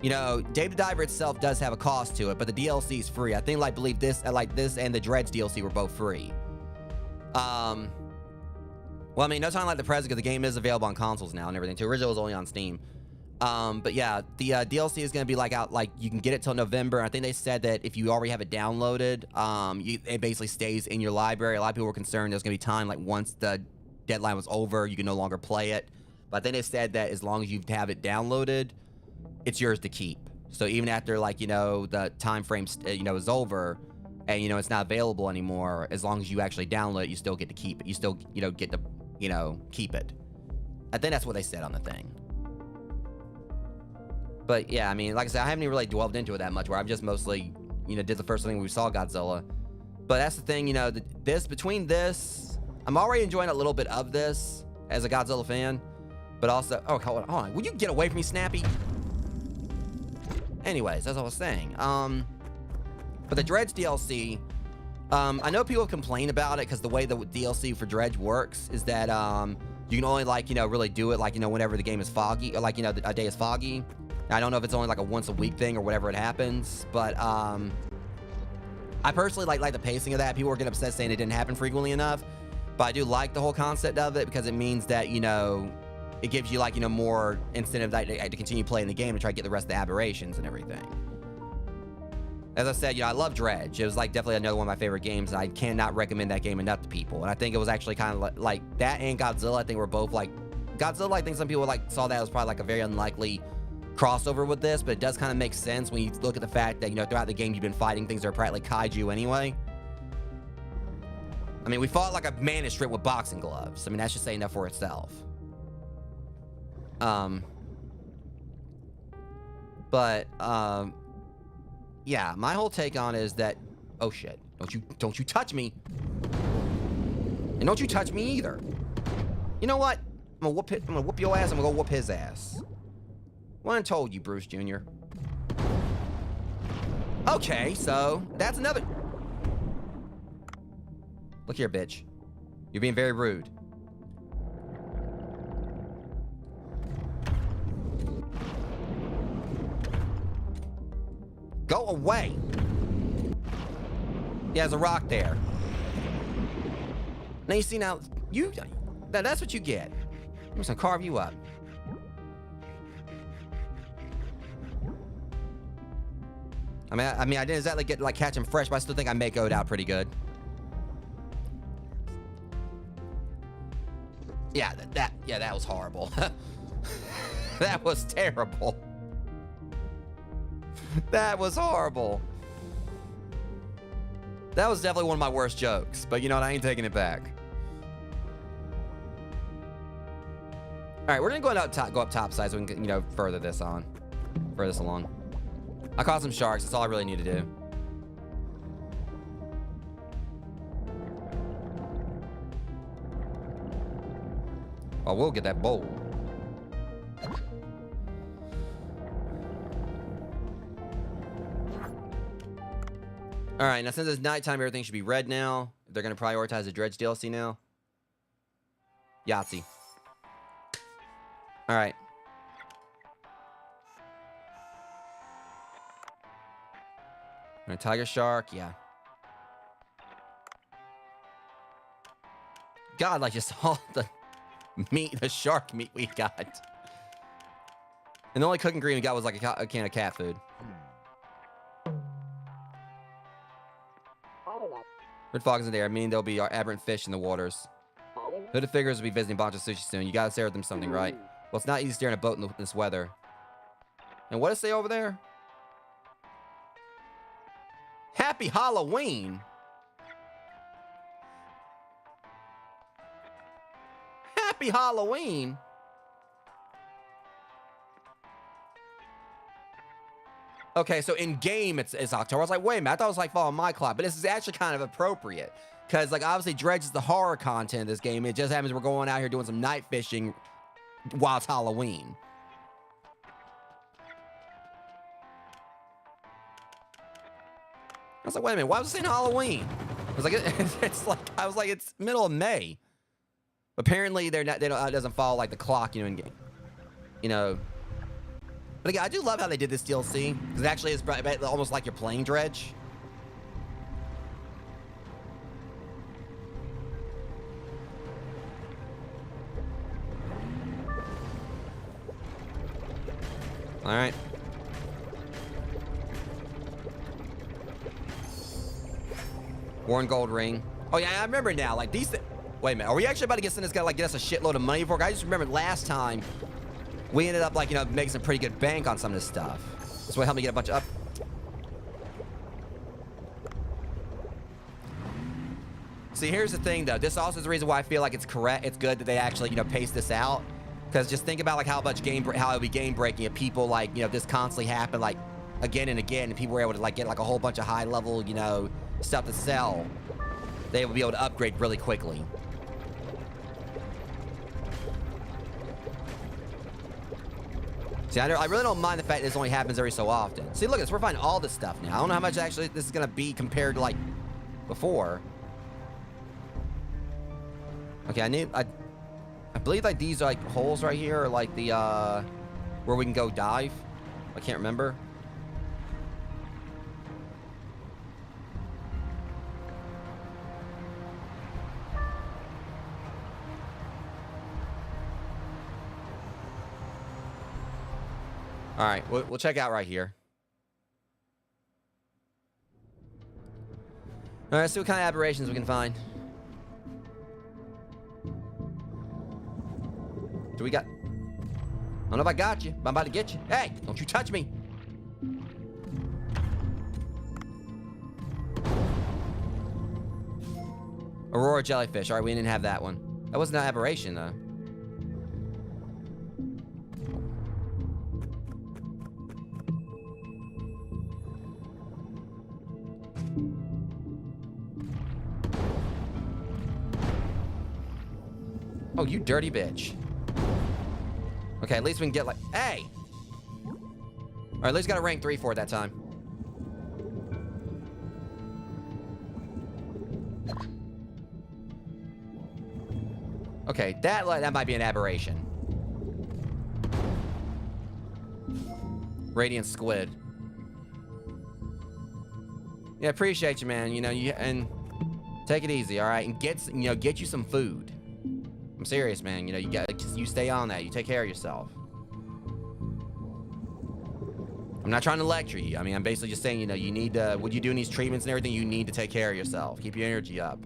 You know, Dave the Diver itself does have a cost to it, but the DLC is free. I think I believe this and the Dreads DLC were both free. Well, I mean, no time like the present, because the game is available on consoles now and everything too. Original was only on Steam. But yeah, the DLC is going to be like out, like you can get it till November. I think they said that if you already have it downloaded, it basically stays in your library. A lot of people were concerned there's going to be time like once the deadline was over, you can no longer play it. But then they said that as long as you have it downloaded, it's yours to keep. So even after like, you know, the time frame, you know, is over and, you know, it's not available anymore, as long as you actually download it, you still get to keep it. You still, you know, get to, you know, keep it. I think that's what they said on the thing. But yeah, I mean, like I said, I haven't even really delved into it that much, where I've just mostly, you know, did the first thing we saw Godzilla. But that's the thing, you know, between this, I'm already enjoying a little bit of this as a Godzilla fan, but also, oh, hold on, will you get away from me, Snappy? Anyways, as I was saying, but the Dredge DLC, I know people complain about it because the way the DLC for Dredge works is that you can only, like, you know, really do it like, you know, whenever the game is foggy, or like, you know, a day is foggy. I don't know if it's only like a once a week thing or whatever it happens, but I personally like the pacing of that. People were getting upset saying it didn't happen frequently enough, but I do like the whole concept of it because it means that, you know, it gives you, like, you know, more incentive to continue playing the game to try to get the rest of the aberrations and everything. As I said, you know, I love Dredge. It was like definitely another one of my favorite games, and I cannot recommend that game enough to people. And I think it was actually kind of like that and Godzilla. I think were both like Godzilla. I think some people like saw that as probably like a very unlikely crossover with this, but it does kind of make sense when you look at the fact that, you know, throughout the game you've been fighting things that are practically kaiju anyway. I mean, we fought like a man stripped with boxing gloves. I mean, that should say enough for itself. Yeah, my whole take on it is that, oh shit, don't you touch me. And don't you touch me either. You know what? I'm gonna whoop your ass, I'm gonna go whoop his ass. Well, I told you, Bruce Jr. Okay, so that's another. Look here, bitch. You're being very rude. Go away. Yeah, there's a rock there. Now you see, that's what you get. I'm just gonna carve you up. I mean, I didn't exactly get like catch him fresh, but I still think I mako'd out pretty good. Yeah, that was horrible. That was terrible. That was horrible. That was definitely one of my worst jokes, but you know what? I ain't taking it back. All right, we're gonna go up top side so we can, you know, further this along. I caught some sharks. That's all I really need to do. Oh, we'll get that bowl. All right, now since it's nighttime, everything should be red now. They're going to prioritize the Dredge DLC now. Yahtzee. All right. All right, tiger shark, yeah. God, like just all the meat, the shark meat we got. And the only cooking ingredient we got was like a can of cat food. Red fog is in there. I mean, there'll be aberrant fish in the waters. Hooded figures will be visiting Bancho Sushi soon. You gotta share with them something, right? Well, it's not easy steering a boat in this weather. And what does it say over there? Happy Halloween! Happy Halloween! Okay, so in game it's October. I was like, wait a minute, I thought it was like fall on my clock, but this is actually kind of appropriate. Because, like, obviously Dredge is the horror content of this game. It just happens we're going out here doing some night fishing while it's Halloween. I was like, wait a minute, why was it saying Halloween? I was like, I was like, it's middle of May. Apparently, they're not. It doesn't follow like the clock, you know, in game. You know. But again, I do love how they did this DLC because it actually is almost like you're playing Dredge. All right. Worn gold ring. Oh yeah, I remember now. Like these. Wait a minute. Are we actually about to get this guy like get us a shitload of money for it? I just remember last time we ended up like making some pretty good bank on some of this stuff. This will help me get a bunch of up. See, here's the thing though. This also is the reason why I feel like it's correct. It's good that they actually pace this out. Because just think about like how it would be game breaking if people like this constantly happen like again and again, and people were able to like get like a whole bunch of high level stuff to sell. They would be able to upgrade really quickly. See, I really don't mind the fact that this only happens every so often. See, look at this. We're finding all this stuff now. I don't know how much actually this is going to be compared to, like, before. Okay, I believe, like, these are, like, holes right here are, like, the, where we can go dive. I can't remember. All right, we'll check out right here. All right, let's see what kind of aberrations we can find. Do we got... I don't know if I got you, but I'm about to get you. Hey, don't you touch me. Aurora jellyfish. All right, we didn't have that one. That wasn't an aberration, though. Oh, you dirty bitch. Okay, at least we can get like... Hey! Alright, at least got a rank 3 for it that time. Okay, that might be an aberration. Radiant squid. Yeah, appreciate you, man. And take it easy, all right? And get you some food. I'm serious, man. You stay on that. You take care of yourself. I'm not trying to lecture you. I mean, I'm basically just saying, you need to, what you do in these treatments and everything, you need to take care of yourself. Keep your energy up.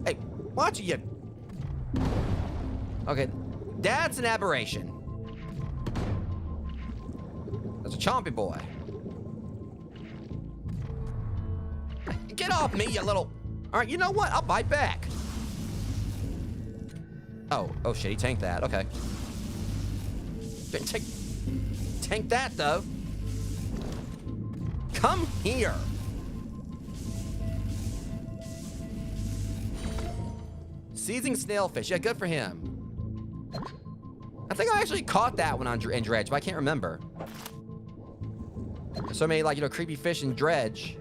Hey, watch you. Okay, that's an aberration. That's a chompy boy. Get off me, you little... All right, you know what? I'll bite back. Oh shit, he tanked that. Okay. Tank that, though. Come here. Seizing snailfish. Yeah, good for him. I think I actually caught that one in Dredge, but I can't remember. So many, like, creepy fish in Dredge.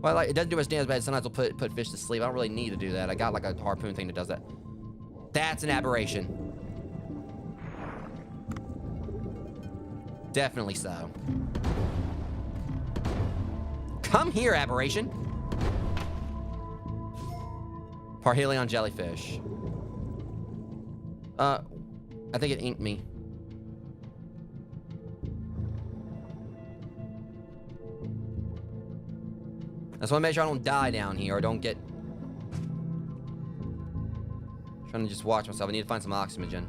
Well, like, it doesn't do much damage, but sometimes we'll put fish to sleep. I don't really need to do that. I got, like, a harpoon thing that does that. That's an aberration. Definitely so. Come here, aberration. Parhelion jellyfish. I think it inked me. just want to make sure I don't die down here or don't get... Trying to just watch myself. I need to find some oxygen.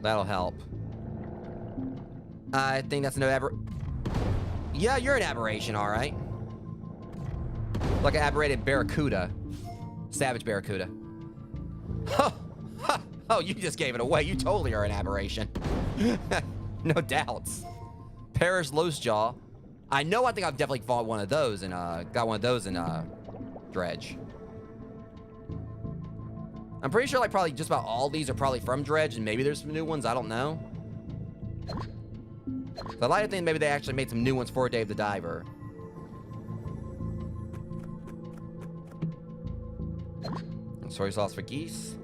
That'll help. I think that's no Yeah, you're an aberration, all right. Like an aberrated barracuda. Savage barracuda. Oh, you just gave it away. You totally are an aberration. No doubts. Perish Losejaw. I think I've definitely fought one of those and got one of those in Dredge. I'm pretty sure like probably just about all these are probably from Dredge and maybe there's some new ones. I don't know. So I like to think maybe they actually made some new ones for Dave the Diver. And soy sauce for geese.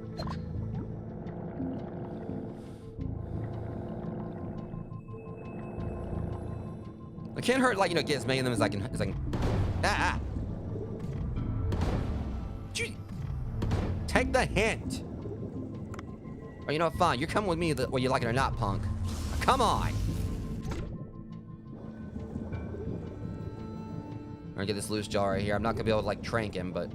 It can't hurt, like, you know, get as many of them as I can. Ah! Take the hint. Or, you know, fine. You're coming with me whether you like it or not, punk. Come on. I'm gonna get this loose jaw right here. I'm not gonna be able to, like, trank him, but...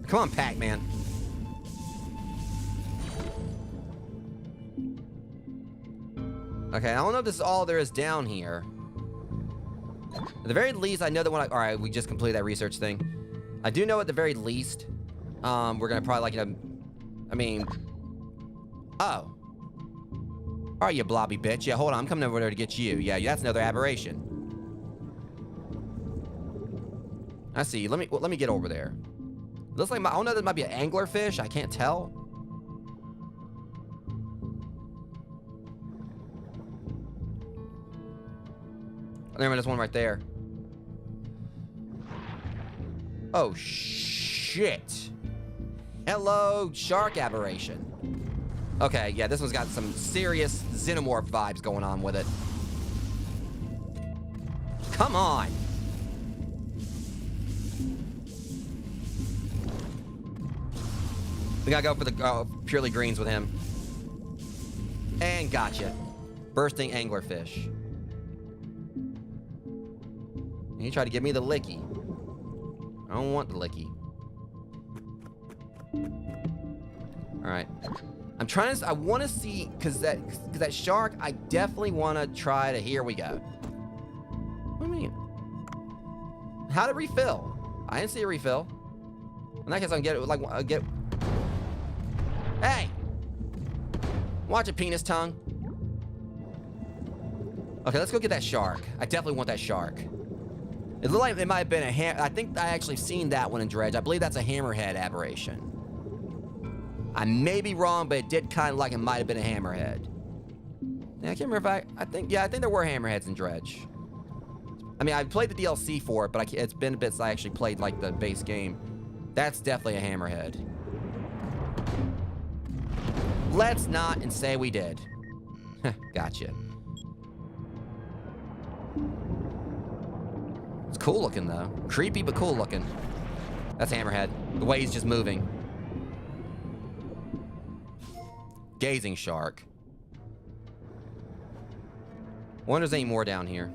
Come on, Pac-Man. Okay, I don't know if this is all there is down here. At the very least, I know that when I... Alright, we just completed that research thing. I do know at the very least, we're gonna probably, like, you know... I mean... Oh. Alright, you blobby bitch. Yeah, hold on. I'm coming over there to get you. Yeah, that's another aberration. I see. Let me get over there. Looks like I don't know, that might be an anglerfish. I can't tell. There's one right there. Oh, shit. Hello, shark aberration. Okay, yeah, this one's got some serious xenomorph vibes going on with it. Come on. We gotta go for the purely greens with him. And gotcha. Bursting anglerfish. He tried to give me the licky. I don't want the licky. Alright. I'm trying to... I want to see... Because that shark, I definitely want to try to... Here we go. What do you mean? How to refill? I didn't see a refill. In that case, I can get it... Like, get... Hey! Watch it, penis tongue. Okay, let's go get that shark. I definitely want that shark. It looked like it might have been a I think I actually seen that one in Dredge. I believe that's a hammerhead aberration. I may be wrong, but it did kind of like it might have been a hammerhead. Yeah, I can't remember if I think there were hammerheads in Dredge. I mean, I played the DLC for it, but it's been a bit since I actually played like the base game. That's definitely a hammerhead. Let's not and say we did. Gotcha. It's cool looking though. Creepy but cool looking. That's hammerhead. The way he's just moving. Gazing shark. Wonder if there's any more down here.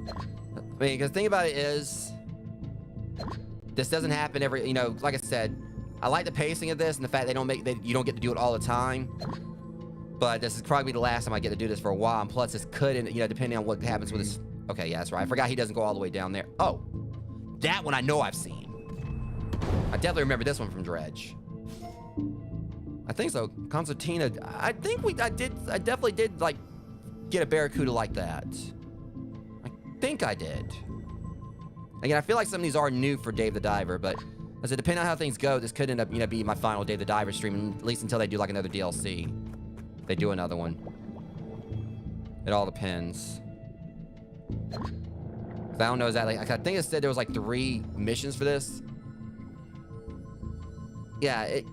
I mean, because the thing about it is, this doesn't happen every, you know, like I said, I like the pacing of this and the fact you don't get to do it all the time. But this is probably the last time I get to do this for a while. And plus, this could, you know, depending on what happens with this. Okay, yeah, that's right. I forgot he doesn't go all the way down there. Oh, that one I know I've seen. I definitely remember this one from Dredge. I think so. Concertina. I definitely did, like, get a barracuda like that. I think I did. Again, I feel like some of these are new for Dave the Diver, but as it depending on how things go, this could end up, you know, be my final Dave the Diver stream, at least until they do, like, another DLC. They do another one. It all depends. I don't know exactly. I think it said there was like 3 missions for this. Yeah, it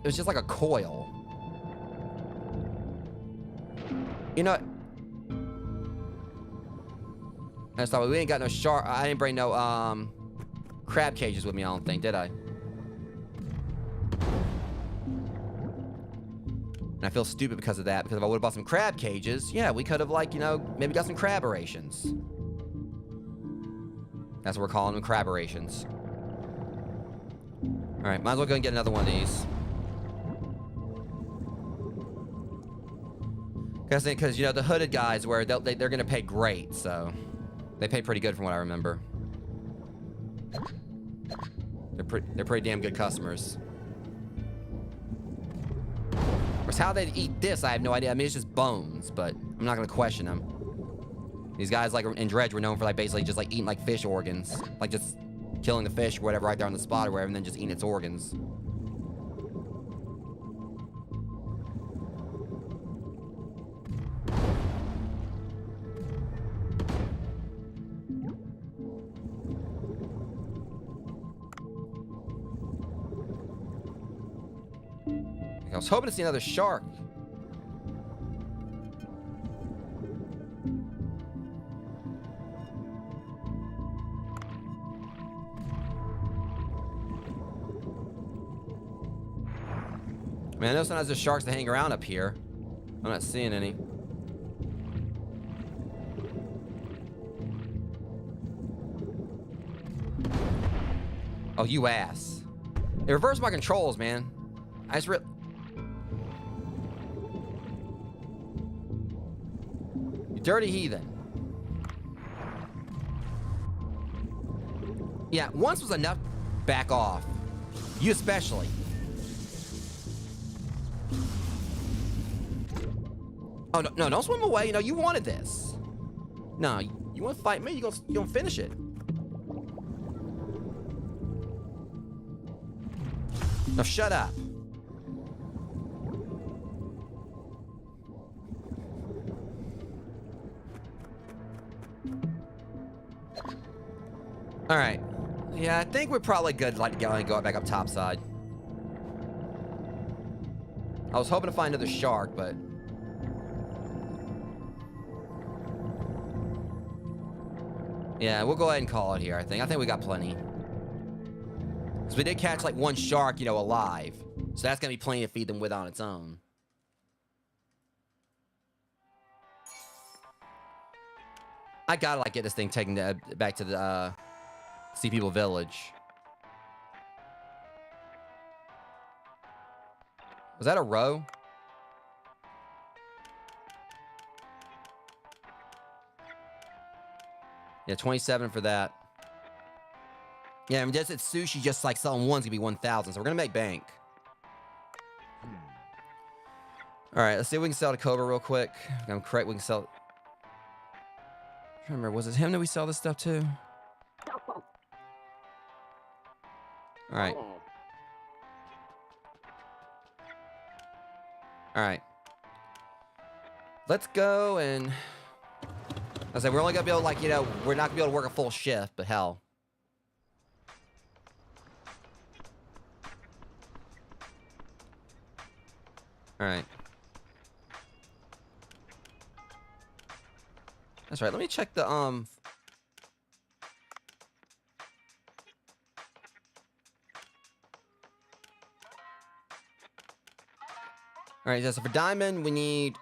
was just like a coil. You know, I thought we ain't got no shark. I didn't bring no crab cages with me. I don't think, did I? And I feel stupid because of that. Because if I would have bought some crab cages, yeah, we could have, like, you know, maybe got some craberations. That's what we're calling them, craberations. All right, might as well go and get another one of these. Because you know, the hooded guys, where they're gonna pay great, so they pay pretty good from what I remember. They're pretty damn good customers. Of course, how they eat this, I have no idea. I mean, it's just bones, but I'm not gonna question them. These guys, like in Dredge, were known for like basically just like eating like fish organs, like just killing the fish or whatever right there on the spot or whatever, and then just eating its organs. I was hoping to see another shark. Man, I know sometimes there's sharks that hang around up here. I'm not seeing any. Oh, you ass. It reversed my controls, man. I just You dirty heathen. Yeah, once was enough. Back off. You especially. Oh, no, don't swim away. You know, you wanted this. No, you want to fight me, you gonna finish it. No, shut up. All right. Yeah, I think we're probably good, like, to go back up topside. I was hoping to find another shark, but... yeah, we'll go ahead and call it here, I think. I think we got plenty. Because we did catch, like, one shark, you know, alive. So that's going to be plenty to feed them with on its own. I gotta, like, get this thing taken back to the, Sea People Village. Was that a row? Yeah, 27 for that. Yeah, I mean, just it's sushi, just like selling one's gonna be 1,000, so we're gonna make bank. All right, let's see if we can sell to Cobra real quick. If I'm correct, we can sell. I remember, was it him that we sell this stuff to? All right. All right. Let's go and... I said we're only gonna be able to, like, you know, we're not gonna be able to work a full shift, but hell. All right. That's right. Let me check the All right, so for diamond, we need...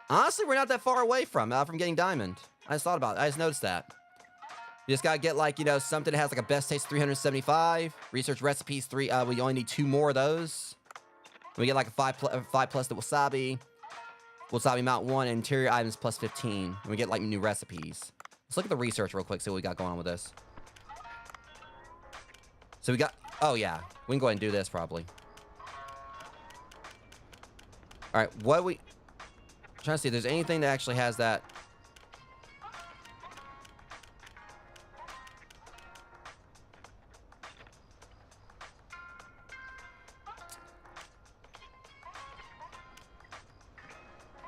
honestly, we're not that far away from getting diamond. I just thought about it. I just noticed that. You just gotta get, like, you know, something that has, like, a best taste 375. Research recipes 3. We only need 2 more of those. We get, like, a 5 plus the wasabi. Wasabi Mount 1 and interior items plus 15. And we get, like, new recipes. Let's look at the research real quick, see what we got going on with this. So we got... oh, yeah. We can go ahead and do this, probably. All right, what do we... I'm trying to see if there's anything that actually has that.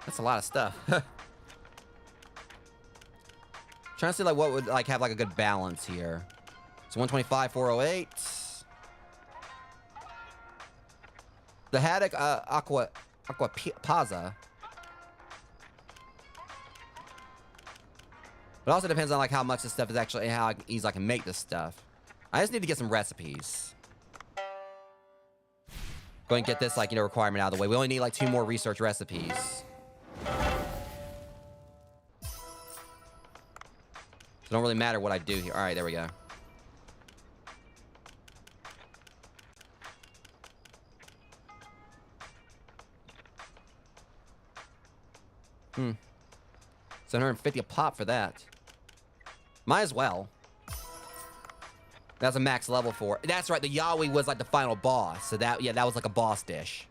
That's a lot of stuff. Trying to see, like, what would, like, have, like, a good balance here. So 125, 408. The haddock aqua pazza. But it also depends on like how much this stuff is actually, how easy I can make this stuff. I just need to get some recipes. Go and get this like, you know, requirement out of the way. We only need like 2 more research recipes. So it don't really matter what I do here. All right, there we go. Hmm. 750 a pop for that. Might as well. That's a max level for it. That's right, the Yaoi was like the final boss. So that, yeah, that was like a boss dish.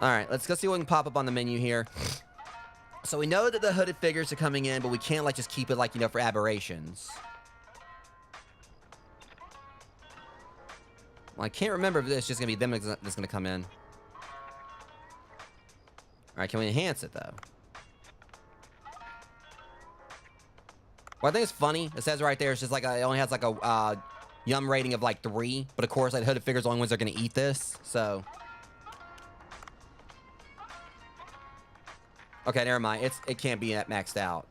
Alright, let's go see what we can pop up on the menu here. So we know that the hooded figures are coming in, but we can't like just keep it like, you know, for aberrations. Well, I can't remember if it's just gonna be them that's gonna come in. Alright, can we enhance it though? Well, I think it's funny. It says right there, it's just like it only has like a yum rating of like 3, but of course, like hooded figures are the only ones that are gonna eat this. So, okay, never mind. It can't be maxed out.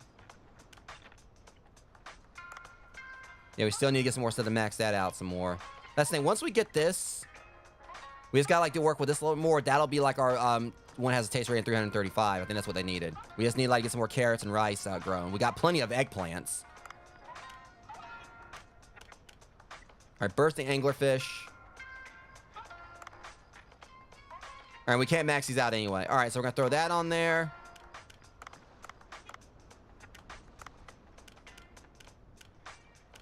Yeah, we still need to get some more stuff to max that out some more. That's the thing. Once we get this, we just gotta like to work with this a little more. That'll be like our one has a taste rating of 335. I think that's what they needed. We just need like get some more carrots and rice grown. We got plenty of eggplants. All right, bursting anglerfish. All right, we can't max these out anyway. All right, so we're gonna throw that on there.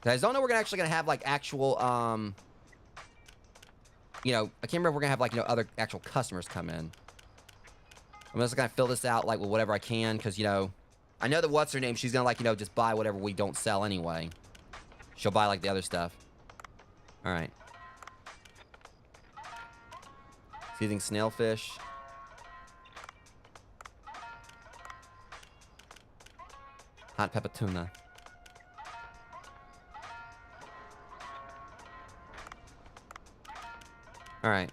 I don't know we're actually gonna have like actual you know, I can't remember if we're gonna have like, you know, other actual customers come in. I'm just gonna fill this out like with whatever I can, because, you know, I know that what's her name, she's gonna like, you know, just buy whatever we don't sell anyway. She'll buy like the other stuff. All right. Seething snailfish. Hot pepper tuna. All right.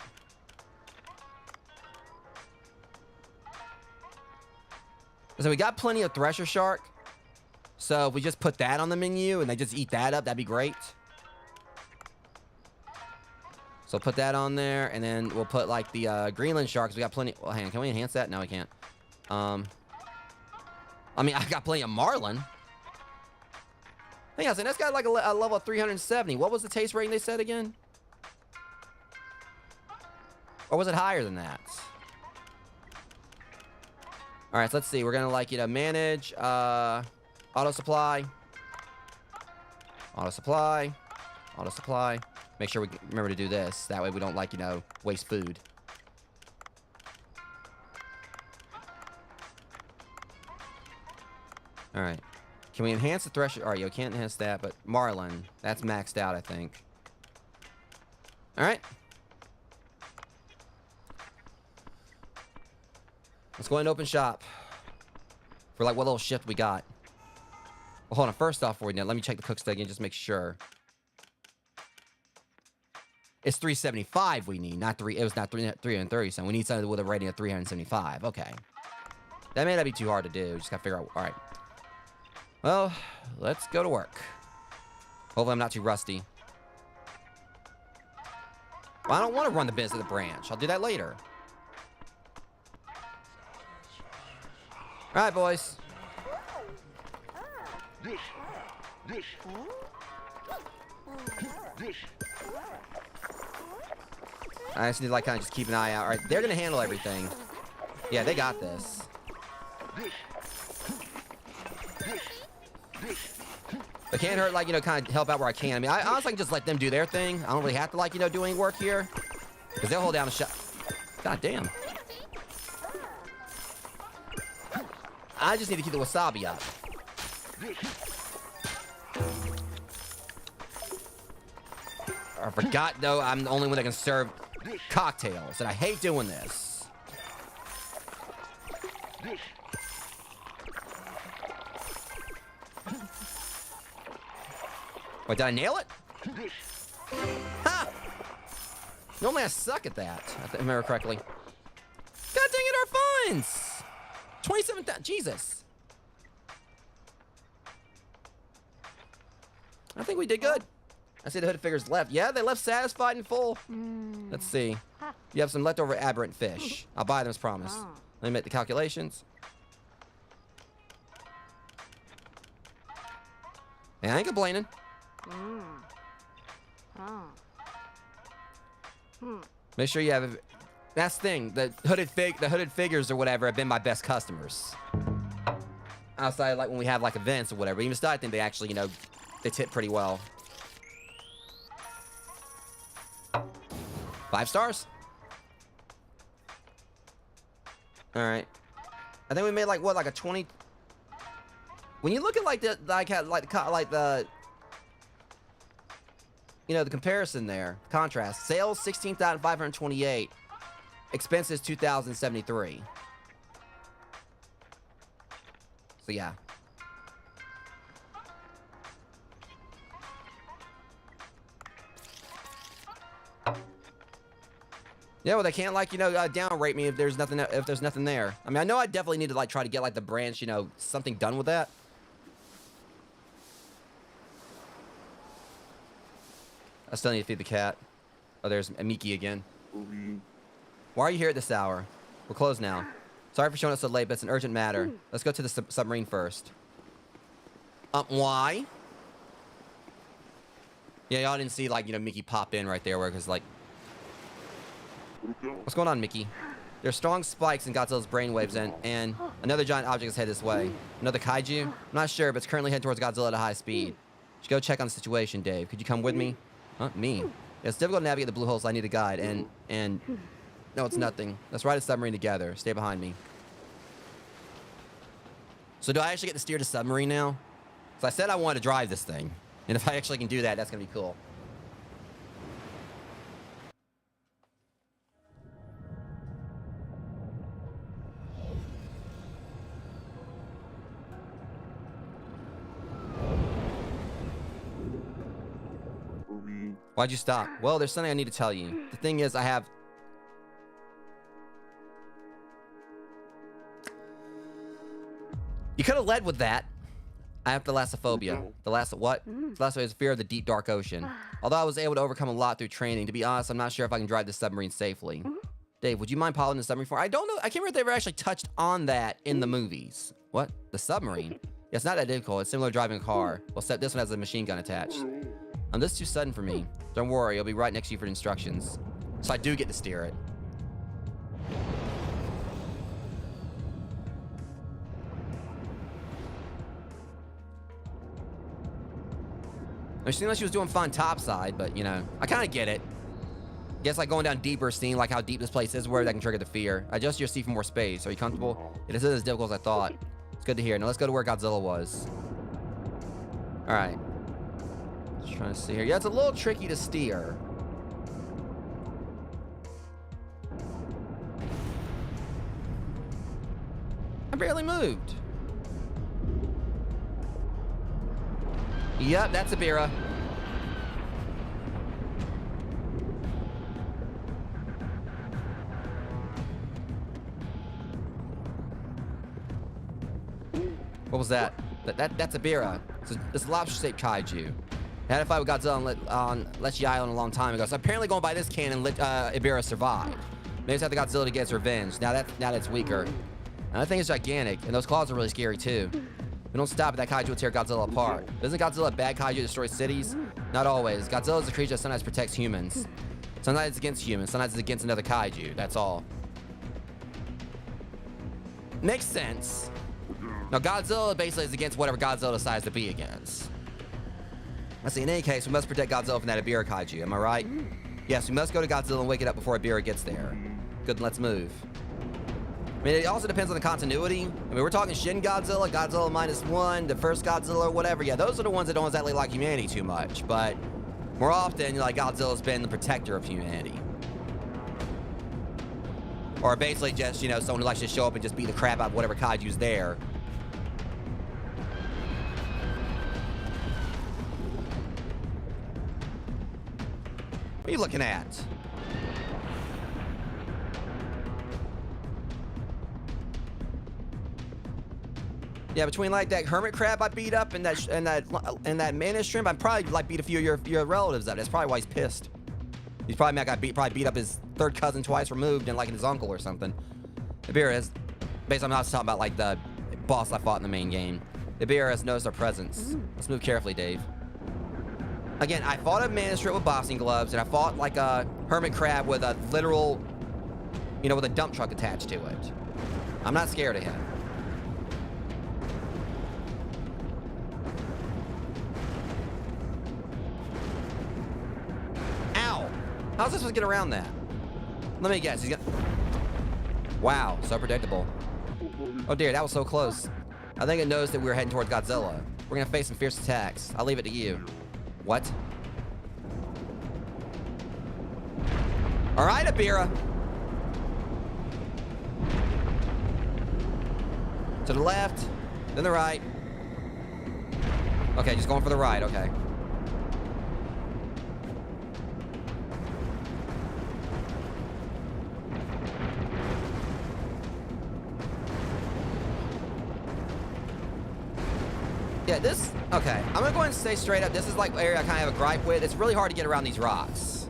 So we got plenty of thresher shark. So if we just put that on the menu and they just eat that up, that'd be great. So put that on there, and then we'll put like the Greenland sharks. We got plenty. Well, hang on, can we enhance that? No, we can't. I mean, I got plenty of marlin. Hang on, so that's got like a level of 370. What was the taste rating they said again? Or was it higher than that? All right, so let's see. We're gonna like, you know, manage auto supply. Make sure we remember to do this. That way we don't like, you know, waste food. All right. Can we enhance the thresher? All right, you can't enhance that, but marlin, that's maxed out, I think. All right. Let's go ahead and open shop. For like what little shift we got. Well, hold on. First off, let me check the cook stick again, just make sure. It's 375 we need, not 3. It was not 330, so we need something with a rating of 375. Okay. That may not be too hard to do. Just gotta figure out. All right. Well, let's go to work. Hopefully I'm not too rusty. Well, I don't want to run the business of the branch. I'll do that later. All right, boys. I just need to like kind of just keep an eye out. All right, they're gonna handle everything. Yeah, they got this. It can't hurt, like, you know, kind of help out where I can. I mean, I honestly can just let them do their thing. I don't really have to, like, you know, do any work here. Because they'll hold down the shot. God damn. I just need to keep the wasabi up. I forgot, though, I'm the only one that can serve cocktails. And I hate doing this. Wait, did I nail it? Ha! Normally I suck at that, if I remember correctly. God dang it, our funds! 27,000, Jesus. I think we did good. I see the hooded figures left. Yeah, they left satisfied and full. Let's see. You have some leftover aberrant fish. I'll buy them as promised. Let me make the calculations. Yeah, I ain't complaining. Make sure you have. That's the thing. The hooded figures or whatever have been my best customers. Outside, like when we have like events or whatever. Even still, I think they actually, you know, they tip pretty well. 5 stars. All right. I think we made like what, like a 20. When you look at like the you know, the comparison there, contrast. Sales 16,528. Expenses 2,073. So yeah. Yeah, well, they can't like, you know, downrate me if there's nothing there. I mean, I know I definitely need to like try to get like the branch, you know, something done with that. I still need to feed the cat. Oh, there's Miki again. Why are you here at this hour? We're closed now. Sorry for showing us so late, but it's an urgent matter. Let's go to the submarine first. Why? Yeah, y'all didn't see like, you know, Mickey pop in right there where it was like. What's going on, Mickey? There's strong spikes in Godzilla's brainwaves and another giant object is headed this way. Another kaiju? I'm not sure, but it's currently heading towards Godzilla at a high speed. Should go check on the situation, Dave. Could you come with me? Huh? Me? It's difficult to navigate the blue holes, so I need a guide, and... No, it's nothing. Let's ride a submarine together. Stay behind me. So do I actually get to steer the submarine now? So I said I wanted to drive this thing. And if I actually can do that, that's going to be cool. Why'd you stop? Well, there's something I need to tell you. The thing is, I have... You could have led with that. I have thalassophobia. What? Thalassophobia is fear of the deep, dark ocean. Although I was able to overcome a lot through training, to be honest, I'm not sure if I can drive this submarine safely. Dave, would you mind piloting the submarine for me? I don't know. I can't remember if they ever actually touched on that in the movies. What? The submarine? Yeah, it's not that difficult. It's similar to driving a car. Well, except this one has a machine gun attached. This is too sudden for me. Don't worry, I'll be right next to you for instructions. So I do get to steer it. It seemed like she was doing fine topside, but, you know, I kind of get it. Guess like going down deeper, seeing like how deep this place is, where that can trigger the fear. Adjust your seat for more space. Are you comfortable? It isn't as difficult as I thought. It's good to hear. Now let's go to where Godzilla was. All right. Just trying to see here. Yeah, it's a little tricky to steer. I barely moved. Yep, that's a Bira. What was that? That's a Bira. It's a lobster-shaped kaiju. I had a fight with Godzilla on Lecce Island a long time ago. So apparently going by this canon, Ibira survived. Maybe it's after Godzilla to get its revenge. Now that it's weaker. And that thing is gigantic, and those claws are really scary too. We don't stop at that kaiju will tear Godzilla apart. Isn't Godzilla a bad kaiju that destroys cities? Not always. Godzilla is a creature that sometimes protects humans. Sometimes it's against humans, sometimes it's against another kaiju. That's all. Makes sense. Now Godzilla basically is against whatever Godzilla decides to be against. Let's see, in any case, we must protect Godzilla from that Ibira kaiju, am I right? Yes, we must go to Godzilla and wake it up before Ibira gets there. Good, let's move. I mean, it also depends on the continuity. I mean, we're talking Shin Godzilla, Godzilla -1, the first Godzilla or whatever. Yeah, those are the ones that don't exactly like humanity too much. But more often, like, Godzilla's been the protector of humanity. Or basically just, you know, someone who likes to show up and just beat the crap out of whatever kaiju's there. What are you looking at? Yeah, between like that hermit crab I beat up and that mana shrimp, I probably like beat a few of your relatives up. That's probably why he's pissed. He's probably mad I probably beat up his third cousin twice removed and like his uncle or something. Ibira has, based on what I was talking about, like the boss I fought in the main game. Ibira has noticed our presence. Let's move carefully, Dave. Again, I fought a mana shrimp with boxing gloves, and I fought like a hermit crab with a literal, you know, with a dump truck attached to it. I'm not scared of him. How's this supposed to get around that? Let me guess. He's got. Wow, so predictable. Oh dear, that was so close. I think it knows that we were heading towards Godzilla. We're gonna face some fierce attacks. I'll leave it to you. What? All right, Ibira. To the left, then the right. Okay, just going for the right. Okay. Yeah, this, okay. I'm gonna go ahead and say straight up, this is like an area I kind of have a gripe with. It's really hard to get around these rocks.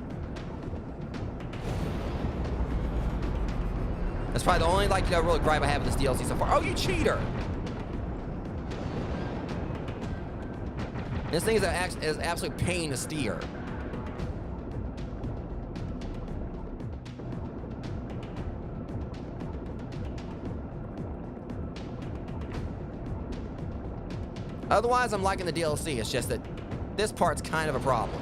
That's probably the only, like, you know, real gripe I have with this DLC so far. Oh, you cheater! This thing is an absolute pain to steer. Otherwise, I'm liking the DLC. It's just that this part's kind of a problem.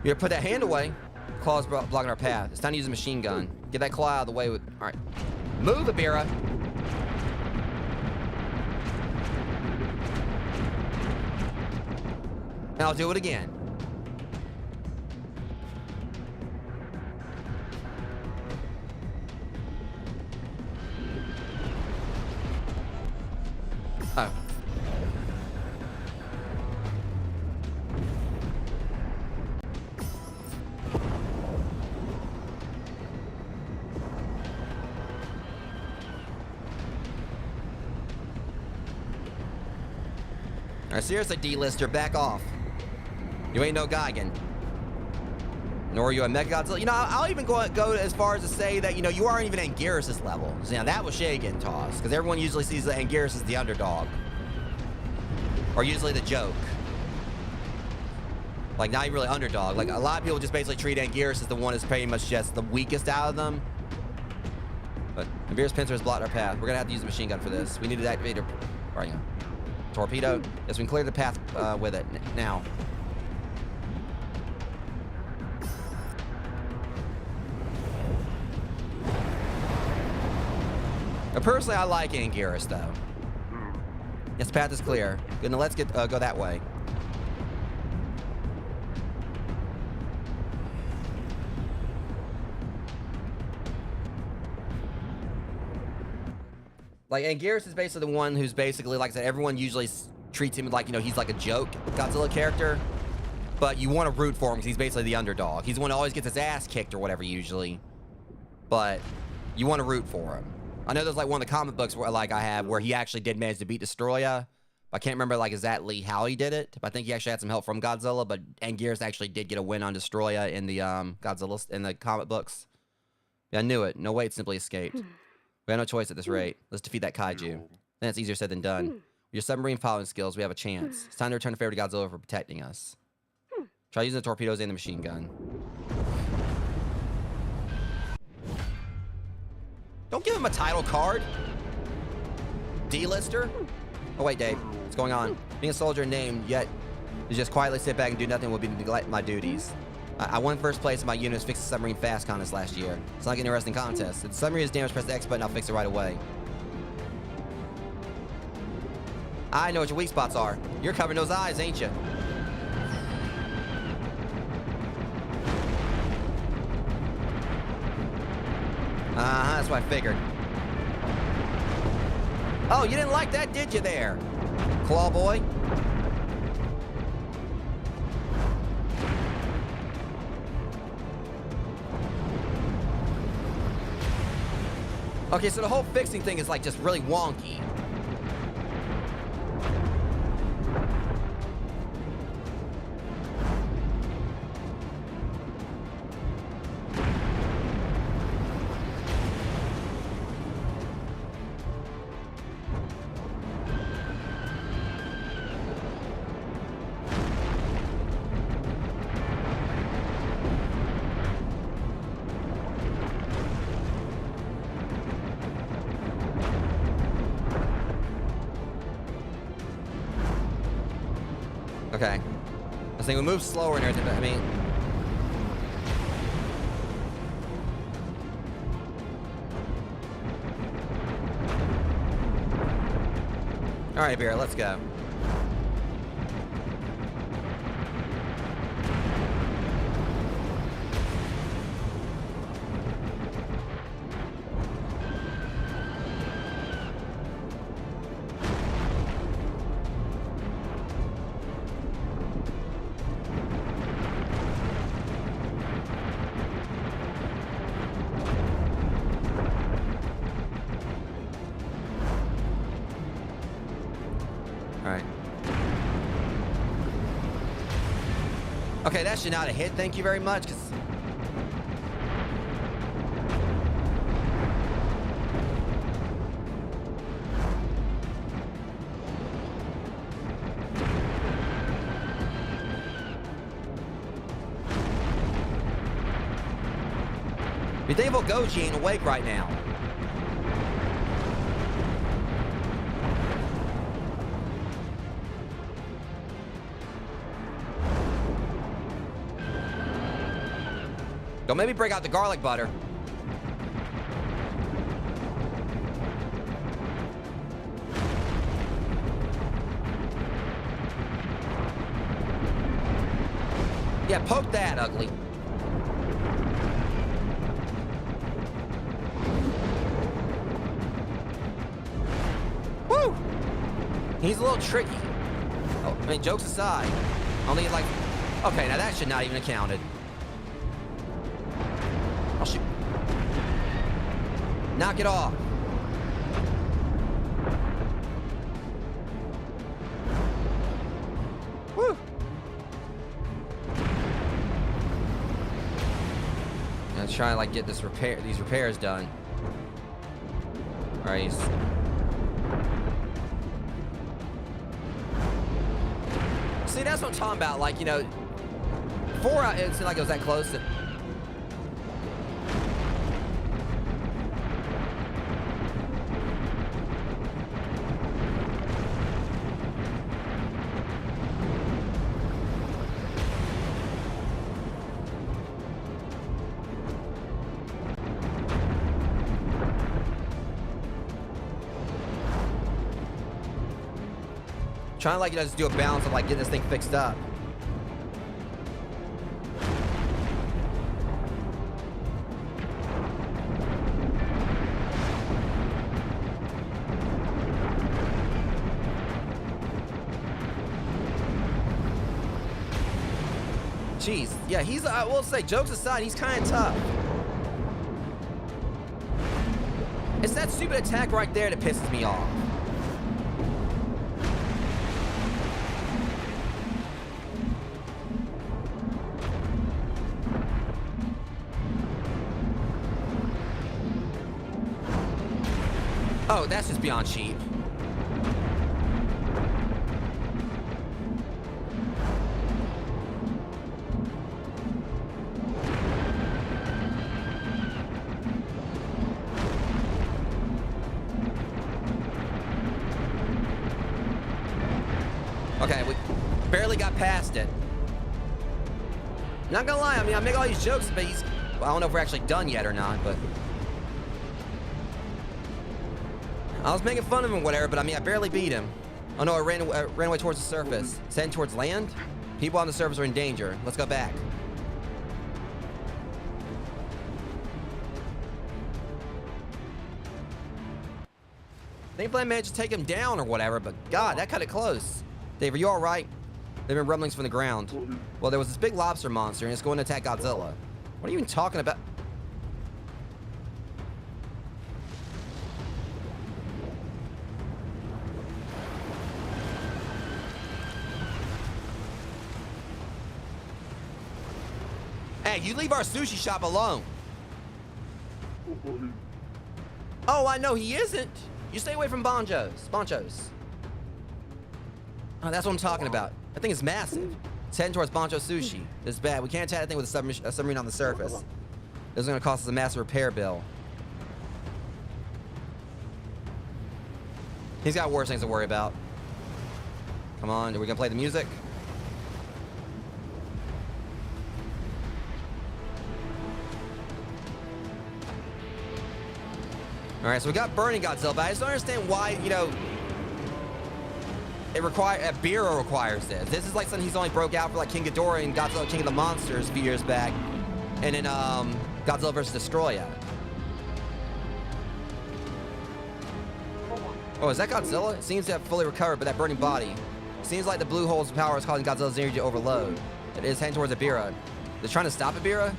You put that hand away. Claw's blocking our path. It's time to use a machine gun. Get that claw out of the way with... All right. Move, Ibira. And I'll do it again. Oh. Alright, seriously, D-lister, back off. You ain't no Gigan. Nor are you a Mega Godzilla. You know, I'll even go as far as to say that, you know, you aren't even Anguirus' level. So, now, that was Shay getting tossed. Because everyone usually sees the Anguirus as the underdog. Or usually the joke. Like, not even really underdog. Like, a lot of people just basically treat Anguirus as the one who's pretty much just the weakest out of them. But Anguirus' pincer has blocked our path. We're going to have to use a machine gun for this. We need to activate our... Right, yeah. Torpedo. Yes, we can clear the path with it. Now. Personally, I like Anguirus, though. Yes, the path is clear. Good, now let's go that way. Like, Anguirus is basically the one who's basically, like I said, everyone usually treats him like, you know, he's like a joke Godzilla character. But you want to root for him because he's basically the underdog. He's the one who always gets his ass kicked or whatever, usually. But you want to root for him. I know there's like one of the comic books where like I have where he actually did manage to beat Destroya. I can't remember like exactly how he did it, but I think he actually had some help from Godzilla. But Anguirus actually did get a win on Destroya in the Godzilla in the comic books. Yeah, I knew it. No way it simply escaped. We have no choice at this rate. Let's defeat that kaiju. Then it's easier said than done. With your submarine piloting skills, we have a chance. It's time to return the favor to Godzilla for protecting us. Try using the torpedoes and the machine gun. Don't give him a title card. D-lister? Oh, wait, Dave. What's going on? Being a soldier named, yet to just quietly sit back and do nothing would be to neglect my duties. I won first place in my unit's Fix the Submarine Fast contest last year. It's like an interesting contest. If the submarine is damaged, press the X button, I'll fix it right away. I know what your weak spots are. You're covering those eyes, ain't you? Uh-huh, that's what I figured. Oh, you didn't like that, did you there? Claw boy? Okay, so the whole fixing thing is like just really wonky. Okay. I was thinking we move slower and everything, but I mean... Alright, Bear, let's go. Alright. Okay, that should not have hit. Thank you very much, because... Be thankful Goji ain't awake right now. Don't maybe break out the garlic butter. Yeah, poke that, ugly. Woo! He's a little tricky. Oh, I mean, jokes aside. Only like... Okay, now that should not even have counted. I'll shoot. Knock it off. Woo! Let's try and like get these repairs done. All right. See, that's what I'm talking about. Like, you know, before it seemed like it was that close. Trying to like, you know, just do a balance of like getting this thing fixed up. Jeez, yeah, he's, I will say, jokes aside, he's kind of tough. It's that stupid attack right there that pisses me off. Oh, that's just beyond cheap. Okay, we barely got past it. Not gonna lie, I mean, I make all these jokes, but he's... Well, I don't know if we're actually done yet or not, but... I was making fun of him or whatever, but I mean, I barely beat him. Oh no, I ran away towards the surface. It's heading towards land? People on the surface are in danger. Let's go back. Thankfully, I managed to take him down or whatever, but God, that cut it close. Dave, are you all right? There have been rumblings from the ground. Well, there was this big lobster monster, and it's going to attack Godzilla. What are you even talking about? Hey, you leave our sushi shop alone. Oh, I know he isn't. You stay away from Bonchos. Oh, that's what I'm talking about. That thing is massive. It's heading towards Boncho Sushi. It's bad. We can't attack that thing with a submarine on the surface. This is going to cost us a massive repair bill. He's got worse things to worry about. Come on, are we going to play the music? All right, so we got Burning Godzilla, but I just don't understand why, you know, Bira requires this. This is like something he's only broke out for like King Ghidorah and Godzilla King of the Monsters a few years back. And then Godzilla vs. Destroya. Oh, is that Godzilla? It seems to have fully recovered, but that burning body. Seems like the blue hole's power is causing Godzilla's energy to overload. It is heading towards Bira. They're trying to stop Bira?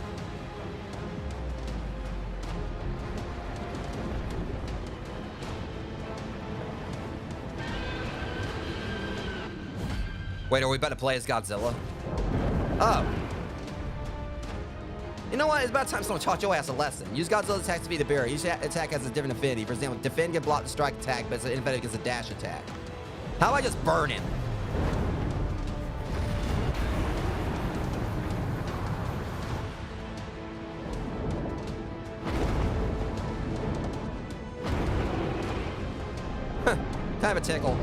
Wait, are we about to play as Godzilla? Oh. You know what? It's about time someone taught your ass a lesson. Use Godzilla's attack to beat the barrier. Each attack has a different affinity. For example, defend can block the strike attack, but it's ineffective against a dash attack. How do I just burn him? Huh. Kind of a tickle.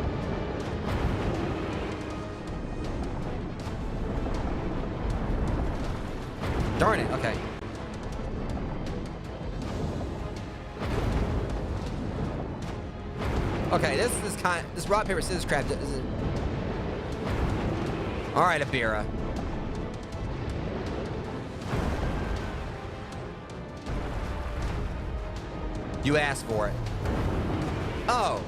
Darn it, okay. Okay, this rock, paper, scissors crap isn't... Alright, Abira. You asked for it. Oh.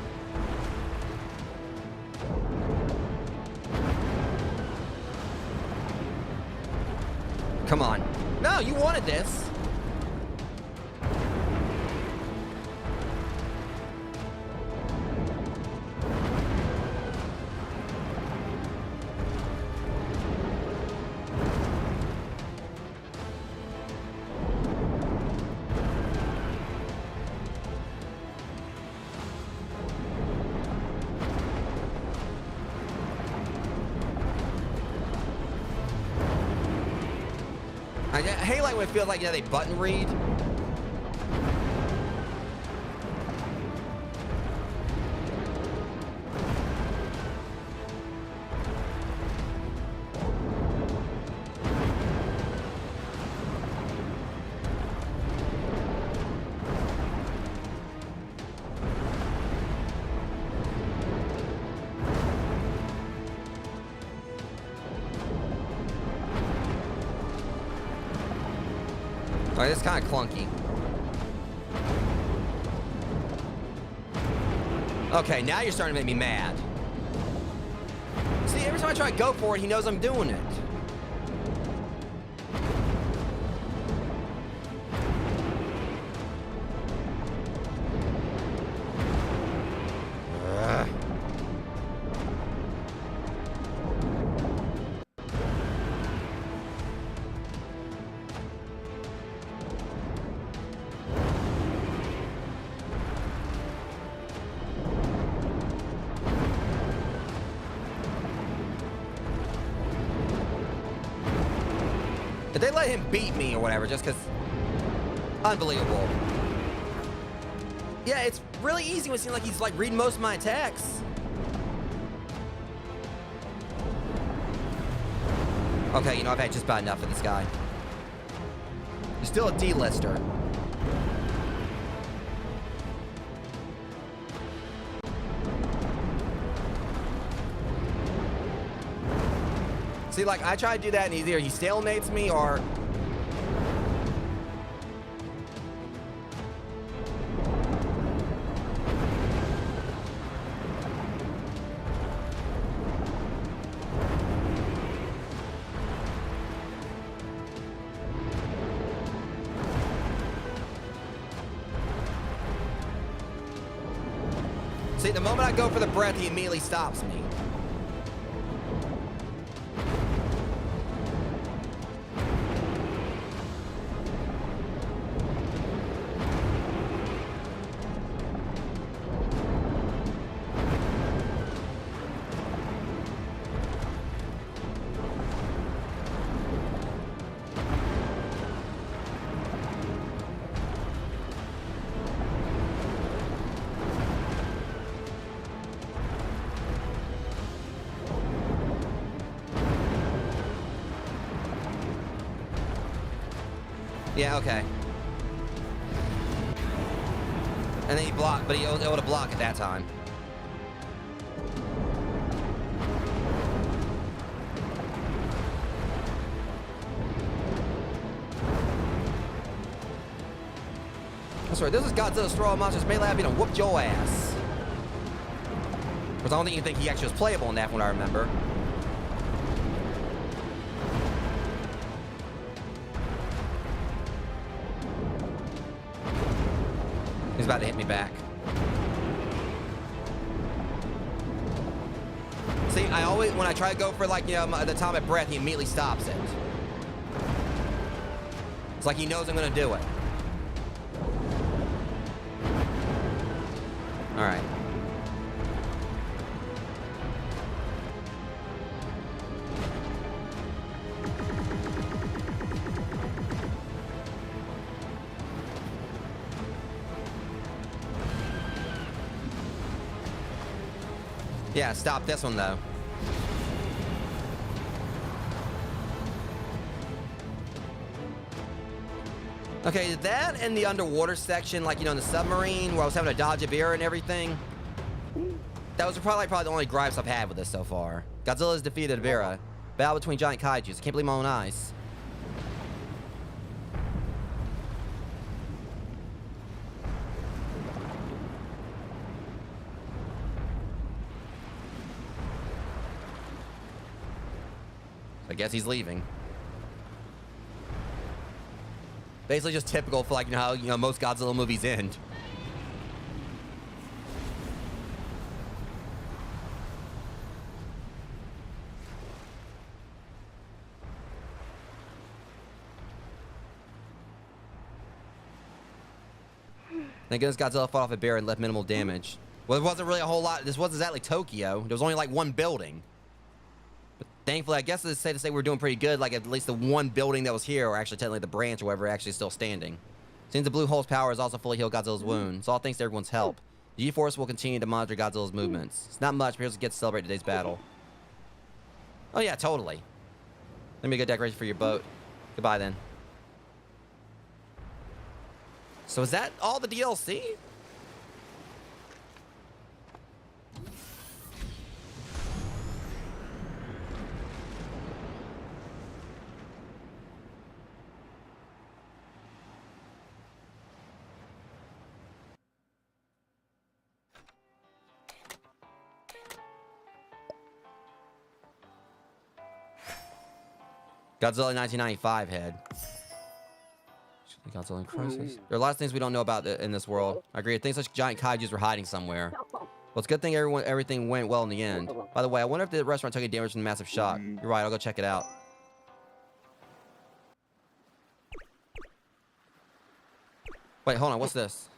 Come on. No, you wanted this. I hate like when it feels like, you know, they button read. Alright, it's kind of clunky. Okay, now you're starting to make me mad. See, every time I try to go for it, he knows I'm doing it. Did they let him beat me or whatever just because... Unbelievable. Yeah, it's really easy when it seems like he's like reading most of my attacks. Okay, you know, I've had just about enough of this guy. He's still a D-lister. See, like, I try to do that and either he stalemates me or... See, the moment I go for the breath, he immediately stops me. Yeah, okay. And then he blocked, but he was able to block at that time. That's right, this is Godzilla's Straw Monsters Melee. I've been whooped your ass. Because I don't even think he actually was playable in that, from what I remember. He's about to hit me back. See, I always, when I try to go for, like, you know, the atomic breath, he immediately stops it. It's like he knows I'm gonna do it. All right. Yeah, stop this one, though. Okay, that and the underwater section, like, you know, in the submarine, where I was having to dodge a beer and everything. That was probably the only gripes I've had with this so far. Godzilla's defeated Ibira. Battle between giant kaijus. I can't believe my own eyes. I guess he's leaving. Basically just typical for, like, you know, how, you know, most Godzilla movies end. Thank goodness Godzilla fought off a bear and left minimal damage. Well, there wasn't really a whole lot. This wasn't exactly Tokyo. There was only like one building. But thankfully, I guess it's safe to say we're doing pretty good. Like, at least the one building that was here, or actually technically the branch or whatever, actually still standing. Seems the blue hole's power has also fully healed Godzilla's wounds. All thanks to everyone's help. The G-Force will continue to monitor Godzilla's movements. It's not much, but here's a get to celebrate today's battle. Oh yeah, totally. Let me get decoration for your boat. Goodbye then. So is that all the DLC? Godzilla 1995 head. Godzilla in crisis. There are lots of things we don't know about in this world. I agree. Things like giant kaijus were hiding somewhere. Well, it's a good thing everything went well in the end. By the way, I wonder if the restaurant took any damage from the massive shock. You're right. I'll go check it out. Wait, hold on. What's this?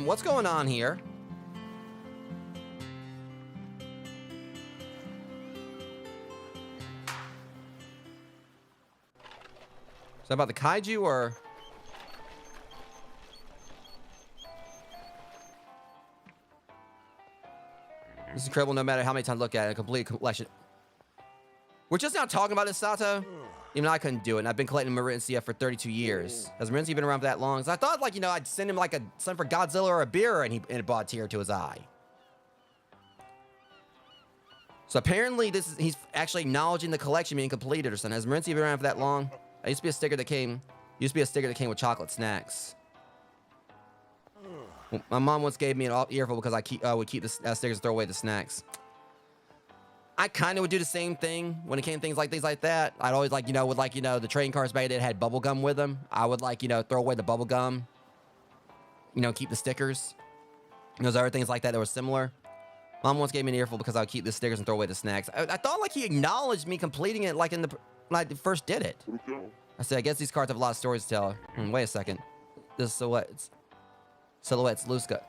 What's going on here? Is that about the kaiju or? This is incredible no matter how many times I look at it. A complete collection. We're just not talking about this, Sato. Even though I couldn't do it, and I've been collecting Marincia for 32 years. Has Marincia been around for that long? So I thought, like, you know, I'd send him like something for Godzilla or a beer, and it brought a tear to his eye. So apparently he's actually acknowledging the collection being completed or something. Has Marincia been around for that long? I used to be a sticker that came with chocolate snacks. My mom once gave me an earful because I would keep the stickers and throw away the snacks. I kind of would do the same thing when it came to things like that. I'd always like, with like, the trading cards back that had bubble gum with them. I would like, throw away the bubble gum, keep the stickers. Those other things like that were similar. Mom once gave me an earful because I would keep the stickers and throw away the snacks. I thought like he acknowledged me completing it like when I first did it. I said, I guess these cards have a lot of stories to tell. Wait a second. This is Silhouette's Luska.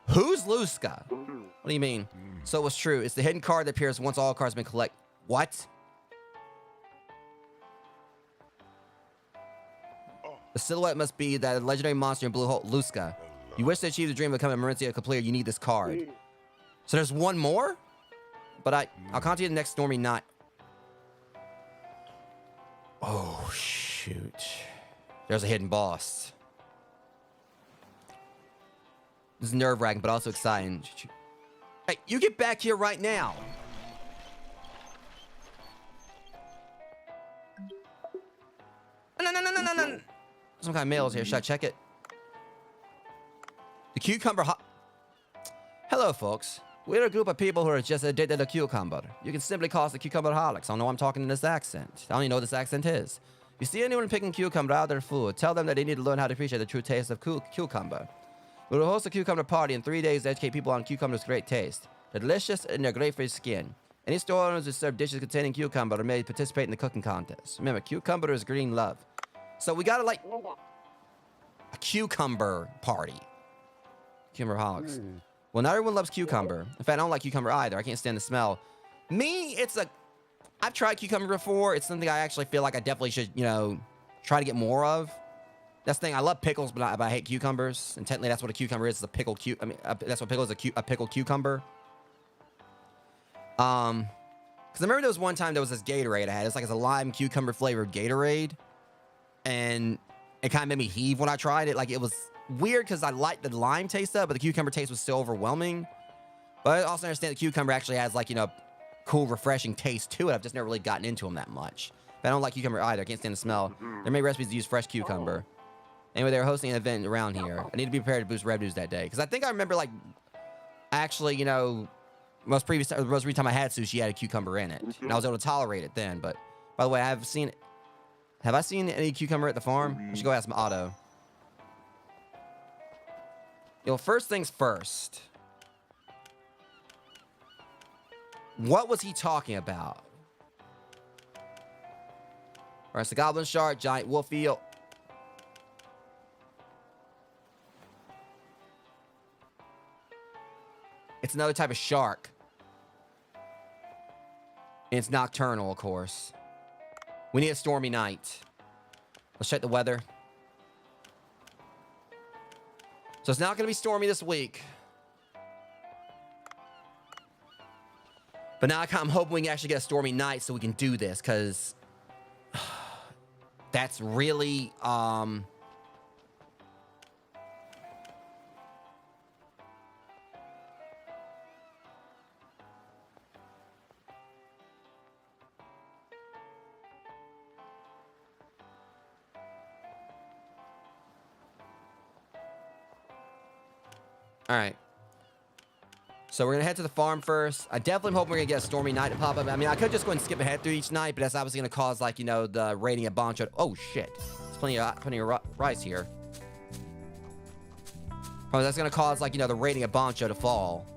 Who's Luska? What do you mean? So it was true. It's the hidden card that appears once all cards have been collected. What? The silhouette must be that legendary monster in Blue Hole, Luska. You wish to achieve the dream of becoming a Marincia completer, you need this card. So there's one more? But I'll contact you the next stormy night. Oh, shoot. There's a hidden boss. This is nerve-wracking, but also exciting. Hey, you get back here right now. No. Some kind of mail is here. Should I check it? The cucumber Hello, folks. We're a group of people who are just addicted to cucumber. You can simply call us the cucumber holics. I don't know why I'm talking in this accent. I don't even know what this accent is. You see anyone picking cucumber out of their food, tell them that they need to learn how to appreciate the true taste of cucumber. We will host a cucumber party in 3 days to educate people on cucumber's great taste. They're delicious and they're great for your skin. Any store owners who serve dishes containing cucumber are made to participate in the cooking contest. Remember, cucumber is green love. So we gotta like a cucumber party. Cucumber holics. Well, not everyone loves cucumber. In fact, I don't like cucumber either. I can't stand the smell. Me, I've tried cucumber before. It's something I actually feel like I definitely should, try to get more of. That's the thing. I love pickles, but I hate cucumbers. And technically, that's what a cucumber is. It's a pickled that's what pickle is, a pickled cucumber. Because I remember there was one time there was this Gatorade I had. It's like a lime cucumber flavored Gatorade. And it kind of made me heave when I tried it. Like, it was weird because I liked the lime taste of it, but the cucumber taste was still overwhelming. But I also understand the cucumber actually has, like, cool, refreshing taste to it. I've just never really gotten into them that much. But I don't like cucumber either. I can't stand the smell. There are many recipes to use fresh cucumber. Anyway, they were hosting an event around here. I need to be prepared to boost revenues that day. Because I think I remember, like, actually, most recent time I had sushi had a cucumber in it. And I was able to tolerate it then. But, by the way, have I seen any cucumber at the farm? I should go ask Otto. First things first. What was he talking about? Alright, it's a goblin shark, giant wolf eel. It's another type of shark. And it's nocturnal, of course. We need a stormy night. Let's check the weather. So it's not going to be stormy this week. But now I'm hoping we can actually get a stormy night so we can do this, because that's really all right. So we're going to head to the farm first. I definitely hope we're going to get a stormy night to pop up. I mean, I could just go and skip ahead through each night, but that's obviously going to cause, like, the rating of Boncho. Oh, shit. There's plenty of rice here. Probably that's going to cause, like, the rating of Boncho to fall.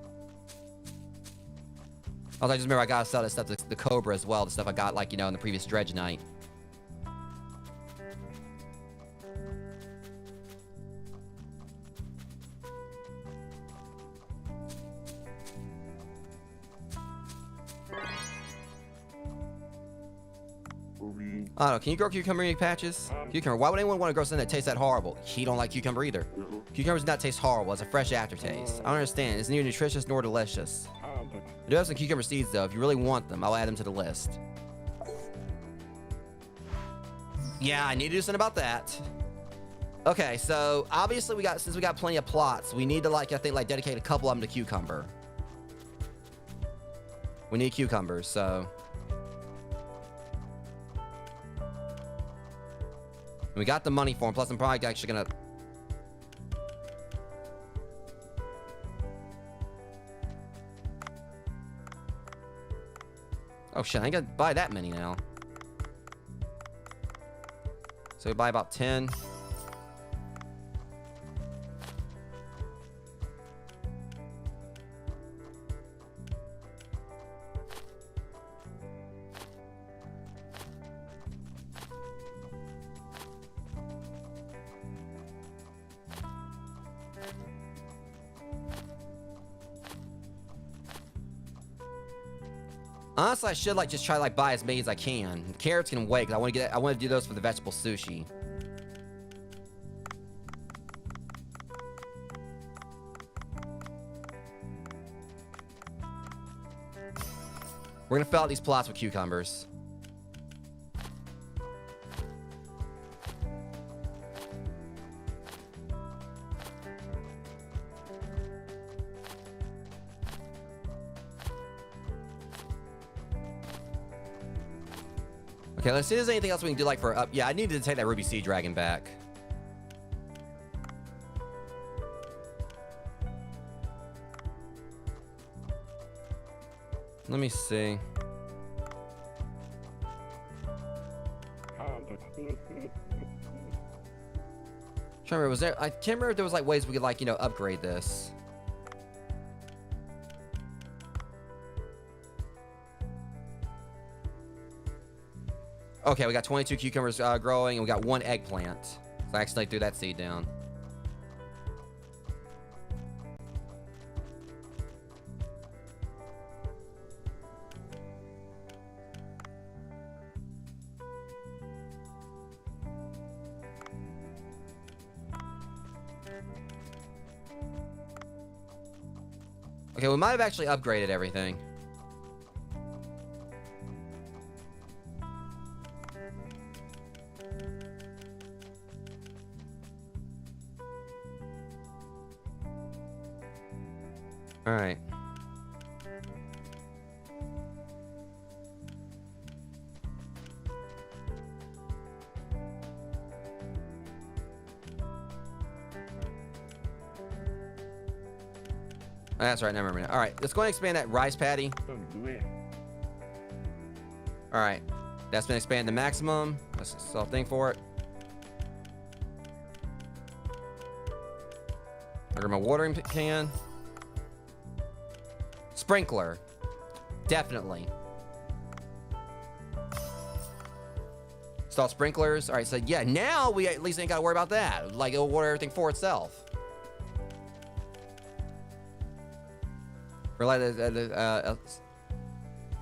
Also, I just remember I got to sell that stuff to the Cobra as well. The stuff I got, like, in the previous Dredge night. I don't know, can you grow cucumber in your patches? Cucumber, why would anyone want to grow something that tastes that horrible? He don't like cucumber either. Cucumber does not taste horrible, it's a fresh aftertaste. I don't understand, it's neither nutritious nor delicious. I do have some cucumber seeds though, if you really want them, I'll add them to the list. Yeah, I need to do something about that. Okay, so obviously since we got plenty of plots, we need to I think dedicate a couple of them to cucumber. We need cucumbers, so. We got the money for him, plus I'm probably actually gonna... Oh shit, I ain't gonna buy that many now. So we buy about 10. Honestly, I should like just try to like buy as many as I can. Carrots can wait, 'cause I want to do those for the vegetable sushi. We're gonna fill out these plots with cucumbers. Okay, let's see if there's anything else we can do like for up. Yeah, I needed to take that ruby sea dragon back. Let me see. Trying to remember, was there? I can't remember if there was like ways we could like, you know, upgrade this. Okay, we got 22 cucumbers growing, and we got 1 eggplant. So I accidentally threw that seed down. Okay, we might have actually upgraded everything. All right. Oh, that's right, never mind. All right, let's go and expand that rice paddy. All right, that's been expanded to maximum. Let's sell a thing for it. I got my watering can. Sprinkler. Definitely. Install sprinklers. All right, so yeah, now we at least ain't got to worry about that. Like, it'll water everything for itself. All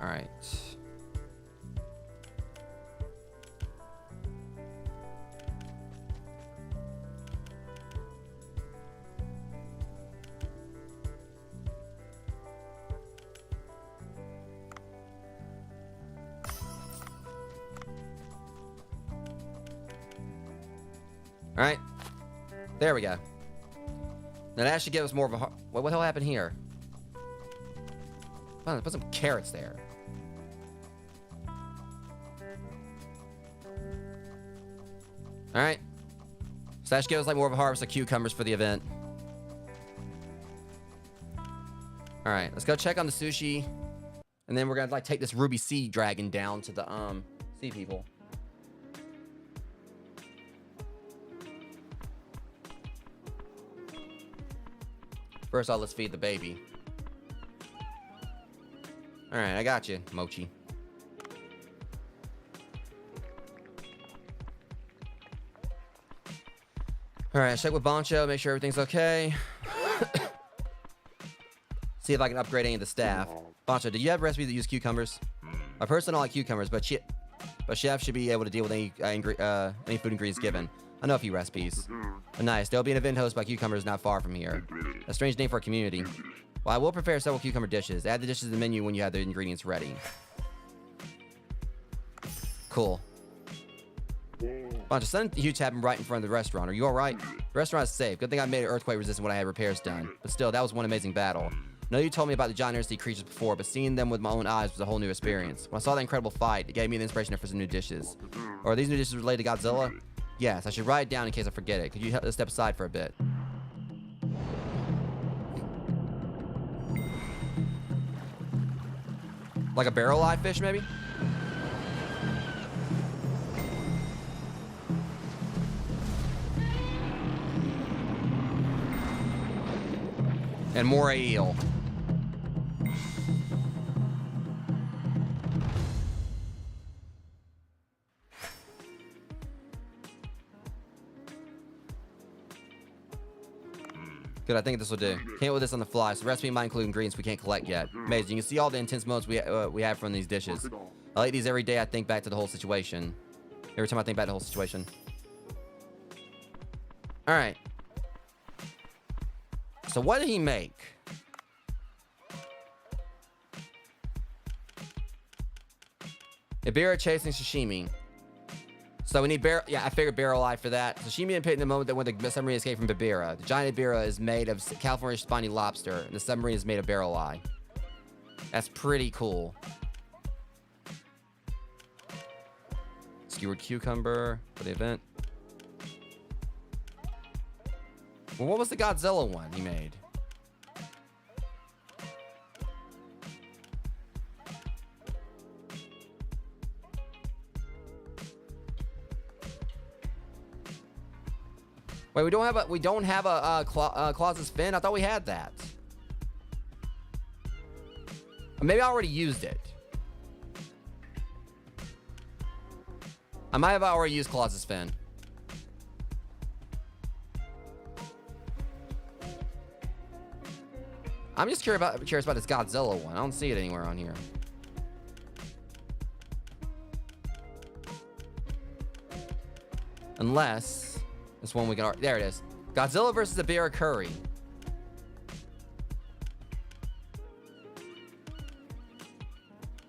right. All right. There we go. Now that should give us more of a... What the hell happened here? Oh, put some carrots there. All right. So that should give us like more of a harvest of cucumbers for the event. All right, let's go check on the sushi, and then we're gonna like take this ruby sea dragon down to the sea people. First off, let's feed the baby. All right, I got you, Mochi. All right, check with Boncho, make sure everything's okay. See if I can upgrade any of the staff. Boncho, do you have recipes that use cucumbers? My person don't like cucumbers, but chef should be able to deal with any food ingredients given. I know a few recipes. Oh, nice, there'll be an event hosted by cucumbers not far from here. A strange name for a community. Well, I will prepare several cucumber dishes. Add the dishes to the menu when you have the ingredients ready. Cool. Bunch of sudden huge happened right in front of the restaurant. Are you alright? The restaurant is safe. Good thing I made it earthquake resistant when I had repairs done. But still, that was one amazing battle. I know you told me about the giant earthly creatures before, but seeing them with my own eyes was a whole new experience. When I saw that incredible fight, it gave me the inspiration for some new dishes. Or are these new dishes related to Godzilla? Yes, I should write it down in case I forget it. Could you step aside for a bit? Like a barrel eye fish, maybe? And more eel. Good, I think this will do. Can't with this on the fly. So the recipe might include ingredients we can't collect yet. Amazing. You can see all the intense modes we have from these dishes. I eat these every day. I think back to the whole situation. Every time I think back to the whole situation. All right. So what did he make? Ibira chasing sashimi. So we need barrel. Yeah, I figured barrel eye for that. Sashimi and pit in the moment that when the submarine escaped from Ibira. The giant Ibira is made of California spiny lobster, and the submarine is made of barrel eye. That's pretty cool. Skewered cucumber for the event. Well, what was the Godzilla one he made? Wait, we don't have a Claus's fin. I thought we had that. Or maybe I already used it. I might have already used Claus's fin. I'm just curious about this Godzilla one. I don't see it anywhere on here. Unless this one we can. There it is. Godzilla versus Ibira curry.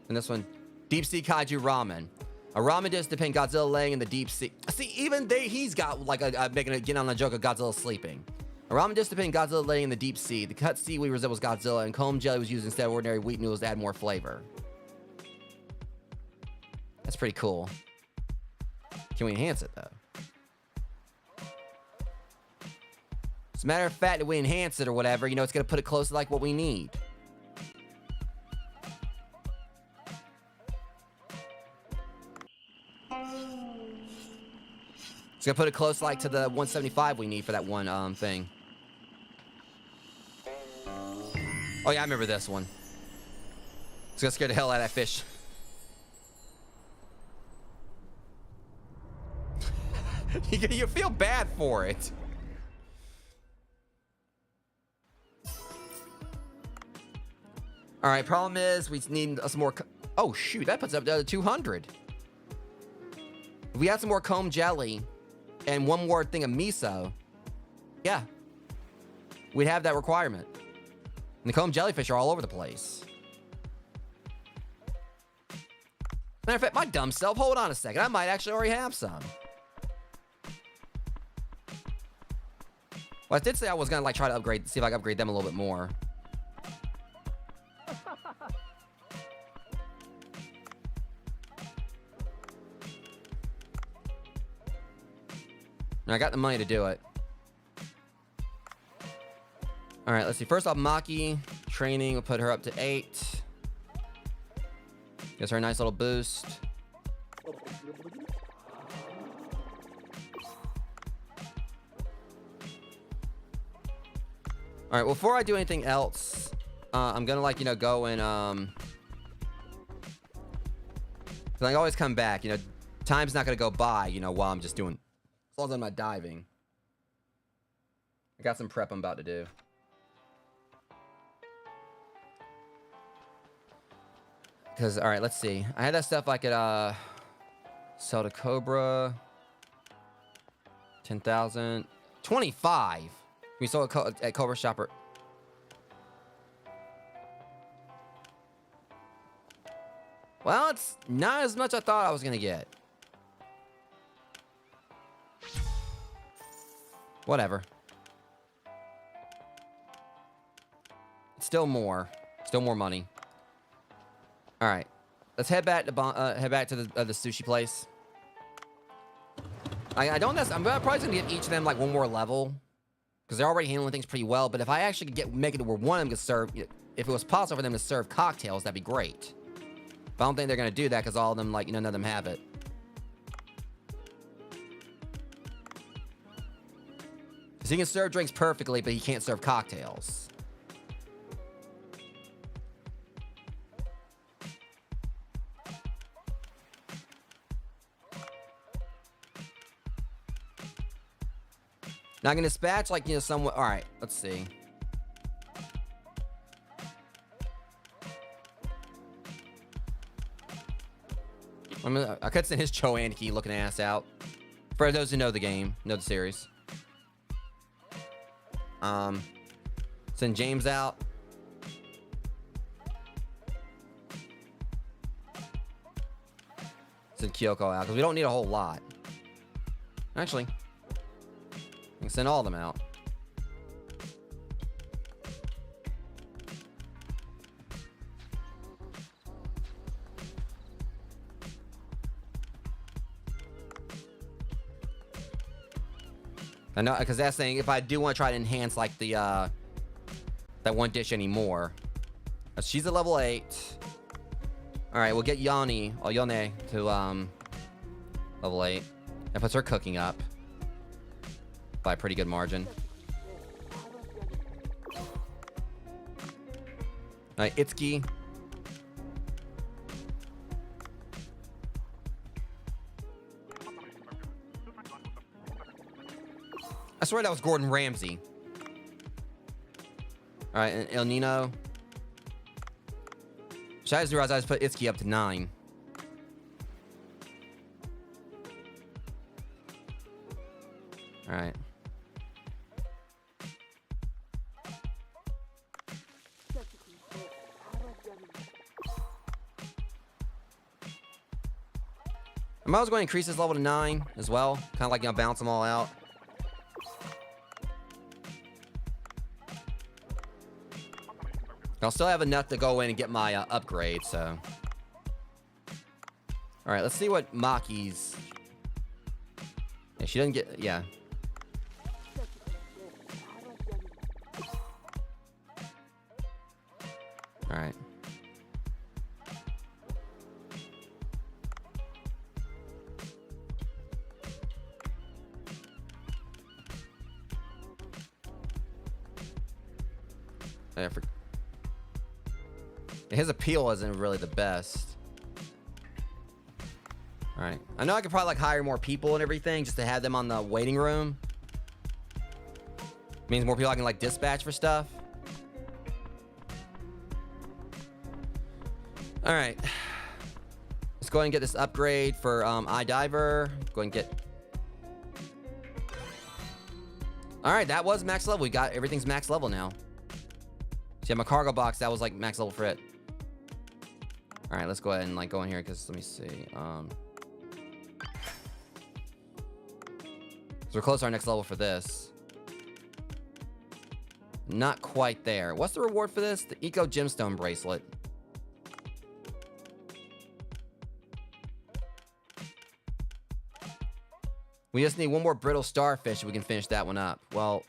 And this one, deep sea kaiju ramen. A ramen dish depicting Godzilla laying in the deep sea. See, even he's got like getting on a joke of Godzilla sleeping. A ramen dish depicting Godzilla laying in the deep sea. The cut seaweed resembles Godzilla, and comb jelly was used instead of ordinary wheat noodles to add more flavor. That's pretty cool. Can we enhance it though? As a matter of fact, if we enhance it or whatever, you know, it's gonna put it close to like what we need. It's gonna put it close like to the 175 we need for that one thing. Oh yeah, I remember this one. It's gonna scare the hell out of that fish. You feel bad for it. All right, problem is we need some more. Oh shoot, that puts up to 200. If we had some more comb jelly and one more thing of miso, yeah, we'd have that requirement. And the comb jellyfish are all over the place. Matter of fact, my dumb self, hold on a second. I might actually already have some. Well, I did say I was gonna like try to upgrade, see if I can upgrade them a little bit more. And I got the money to do it. All right, let's see. First off, Maki training. We'll put her up to 8. Gives her a nice little boost. All right, well, before I do anything else, I'm gonna like, you know, go and I always come back, you know, time's not gonna go by, you know, while I'm just doing, as long as I'm not diving. I got some prep I'm about to do. Because, all right, let's see. I had that stuff I could sell to Cobra. 10,000. 25. We sold at Cobra Shopper. Well, it's not as much I thought I was going to get. Whatever. Still more money. All right, let's head back to the sushi place. I'm probably gonna give each of them like one more level because they're already handling things pretty well. But if I actually could make it to where one of them could serve, if it was possible for them to serve cocktails, that'd be great. But I don't think they're gonna do that because all of them, like, none of them have it. Because he can serve drinks perfectly, but he can't serve cocktails. Now I can dispatch, like, somewhat. All right, let's see. I could send his Choaniki looking ass out. For those who know the game, know the series. Send James out. Send Kyoko out, because we don't need a whole lot. Actually, we can send all of them out. I know, because that's saying if I do want to try to enhance, like, the, that one dish anymore. She's at level 8. Alright, we'll get Yone to, level 8. That puts her cooking up. By a pretty good margin. Alright, Itsuki. I swear that was Gordon Ramsay. Alright, and El Nino. Should I just realize I just put Itsuki up to 9. Alright. I might as well go increase this level to 9 as well. Kind of like, balance them all out. I'll still have enough to go in and get my upgrade, so. Alright, let's see what Maki's. Yeah, she doesn't get. Yeah. Alright. His appeal isn't really the best. Alright. I know I could probably, like, hire more people and everything just to have them on the waiting room. Means more people I can, like, dispatch for stuff. Alright. Let's go ahead and get this upgrade for iDiver. Go ahead and get. Alright, that was max level. We got everything's max level now. So yeah, my cargo box, that was like max level for it. All right, let's go ahead and like go in here because let me see. So we're close to our next level for this. Not quite there. What's the reward for this? The Eco Gemstone Bracelet. We just need one more brittle starfish so we can finish that one up. Well,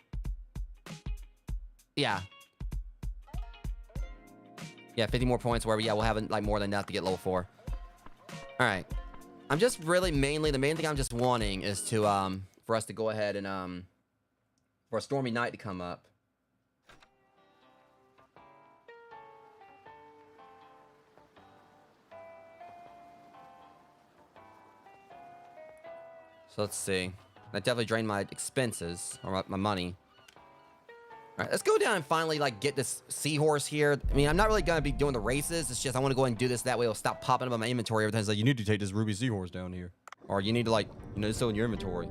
yeah. Yeah, 50 more points where we'll have like more than enough to get level 4. All right. I'm just really the main thing I'm just wanting is to for us to go ahead and for a stormy night to come up. So let's see. That definitely drained my expenses or my money. All right, let's go down and finally like get this seahorse here. I mean, I'm not really gonna be doing the races. It's just I want to go ahead and do this. That way it'll stop popping up on my inventory every time. It's like, you need to take this ruby seahorse down here. Or you need to like, it's still in your inventory.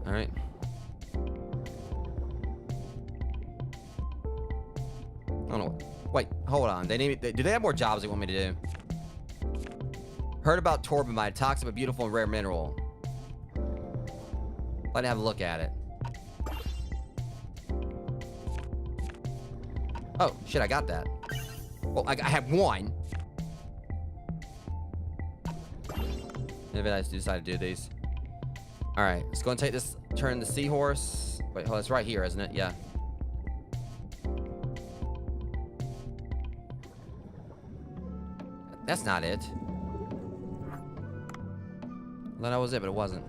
All right. I don't know. Wait, hold on. Do they have more jobs they want me to do? Heard about Torbenite, toxic but beautiful and rare mineral. Let me have a look at it. Oh, shit, I got that. Well, I have one. Maybe I just decide to do these. All right, let's go and take this turn the seahorse. Wait, hold on, it's right here, isn't it? Yeah. That's not it. Well, that was it, but it wasn't.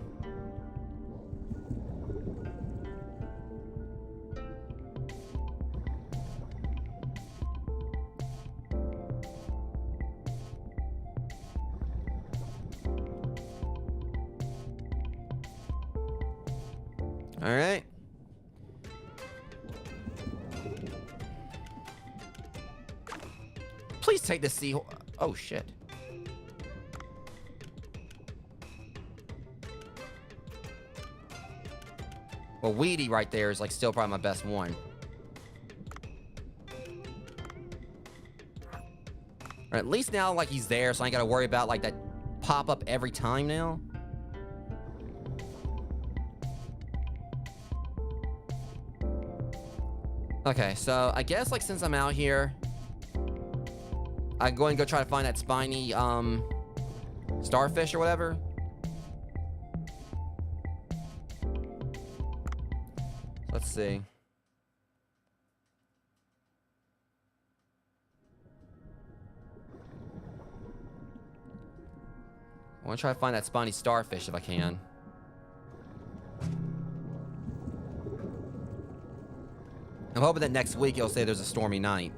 All right. Please take the seahorse. Oh, shit. Well, Weedy right there is like still probably my best one. Or at least now like he's there, so I ain't gotta worry about like that pop up every time now. Okay, so I guess like since I'm out here, I'm going to go try to find that spiny starfish or whatever. Let's see. I want to try to find that spiny starfish if I can. I'm hoping that next week it'll say there's a stormy night.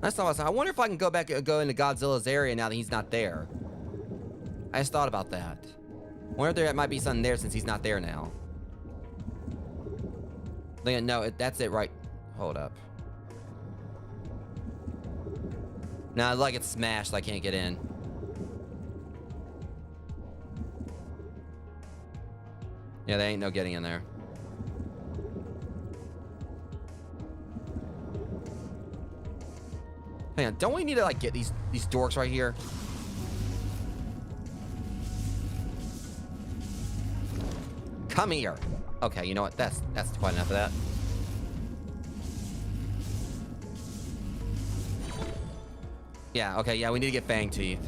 That's not what I was saying. I wonder if I can go back and go into Godzilla's area now that he's not there. I just thought about that. I wonder if there might be something there since he's not there now. No, that's it right. Hold up. Nah, like it's smashed, so I can't get in. Yeah, there ain't no getting in there. Hang on, don't we need to like get these dorks right here? Come here. Okay, you know what? That's quite enough of that. Yeah, okay, yeah, we need to get Fang Teeth.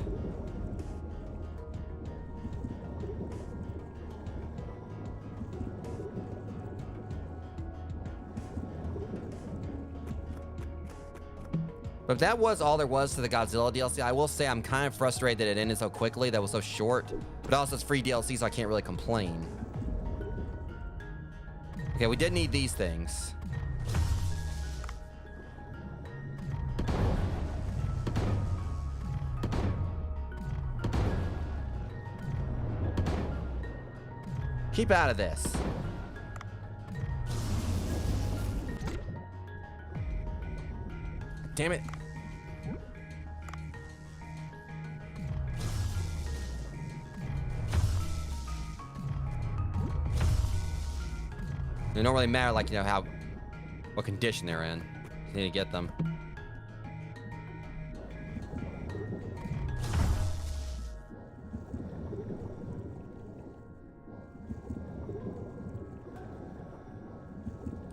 But if that was all there was to the Godzilla DLC, I will say I'm kind of frustrated that it ended so quickly, that was so short. But also it's free DLC, so I can't really complain. Okay, we did need these things. Keep out of this. Damn it. It don't really matter, like, you know, what condition they're in. You need to get them.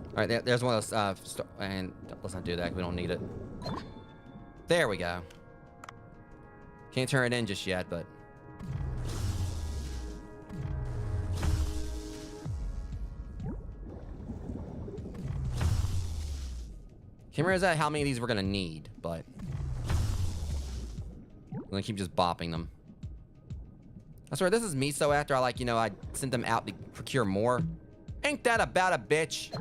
All right, there's one of those, and let's not do that. We don't need it. There we go. Can't turn it in just yet, but. Can't remember how many of these we're gonna need, but I'm gonna keep just bopping them. I swear, this is Miso after I sent them out to procure more. Ain't that about a bitch?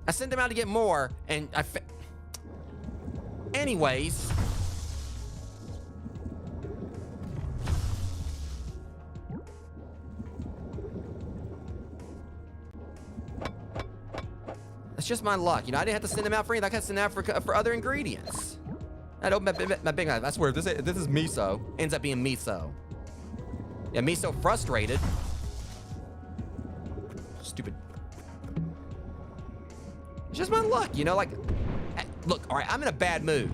I sent them out to get more, and anyways. It's just my luck. You know, I didn't have to send them out for anything. I could send them out for other ingredients. I'd open my big eye. I swear, this is Miso. Ends up being Miso. Yeah, Miso frustrated. Stupid. It's just my luck, you know, like, look, all right, I'm in a bad mood.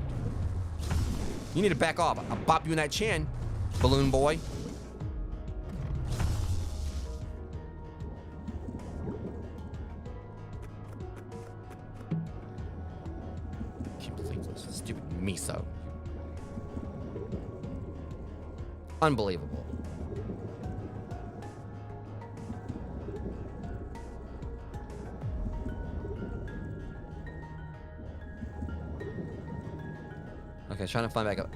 You need to back off. I'll bop you in that chin, balloon boy. Can't believe this stupid miso. Unbelievable. Okay, trying to find back up.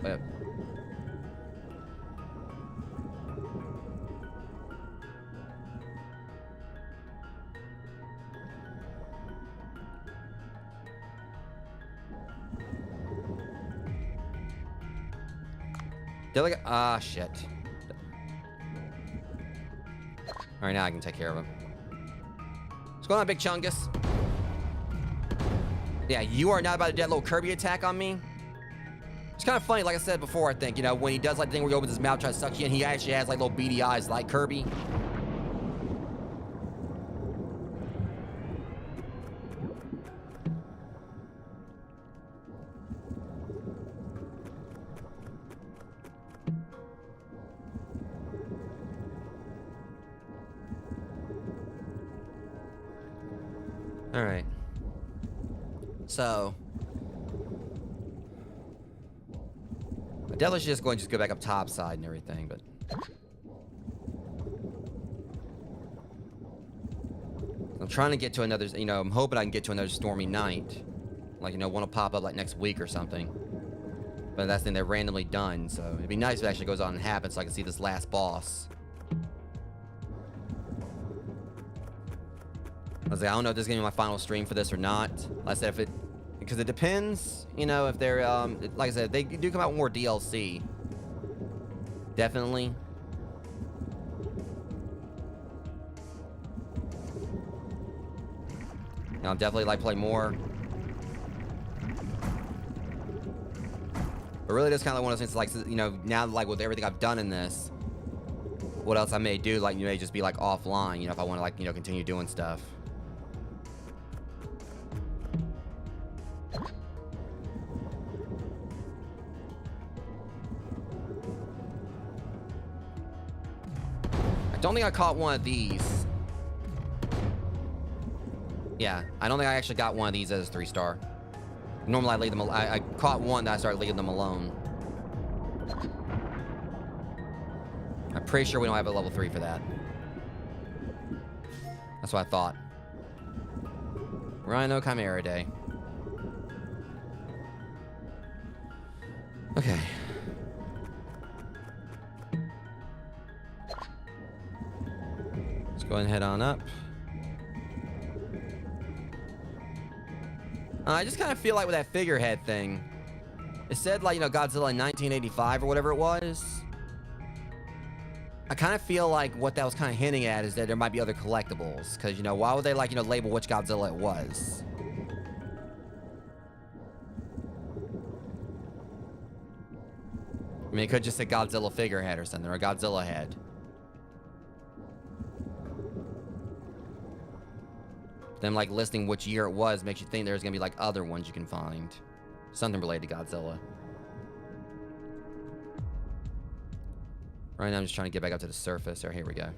Shit. All right, now I can take care of him. What's going on, Big Chungus? Yeah, you are not about to do that little Kirby attack on me. It's kind of funny, like I said before, I think, you know, when he does like the thing where he opens his mouth, tries to suck you in, he actually has like little beady eyes like Kirby. All right. So I definitely should just go back up top side and everything, but I'm trying to get to another, you know, I'm hoping I can get to another stormy night. Like, you know, one will pop up like next week or something. But that's the thing, they're randomly done, so it'd be nice if it actually goes on and happens so I can see this last boss. I was like, I don't know if this is gonna be my final stream for this or not. Like I said, because it depends, you know, if they're, like I said, they do come out with more DLC. Definitely. And I'll definitely, like, play more. But really, just kind of one of those things, like, you know, now, like, with everything I've done in this, what else I may do, like, you may just be, like, offline, you know, if I want to, like, you know, continue doing stuff. I don't think I caught one of these. Yeah, I don't think I actually got one of these as a 3-star. Normally I leave them. I caught one that I started leaving them alone. I'm pretty sure we don't have a level 3 for that. That's what I thought. Rhino Chimera Day. Okay. Let's go ahead and head on up. I just kind of feel like with that figurehead thing, it said, like, you know, Godzilla in 1985 or whatever it was. I kind of feel like what that was kind of hinting at is that there might be other collectibles. Because, you know, why would they, like, you know, label which Godzilla it was? I mean, it could just say Godzilla figurehead or something, or a Godzilla head. Them, like, listing which year it was makes you think there's gonna be, like, other ones you can find. Something related to Godzilla. Right now, I'm just trying to get back up to the surface. Or here we go.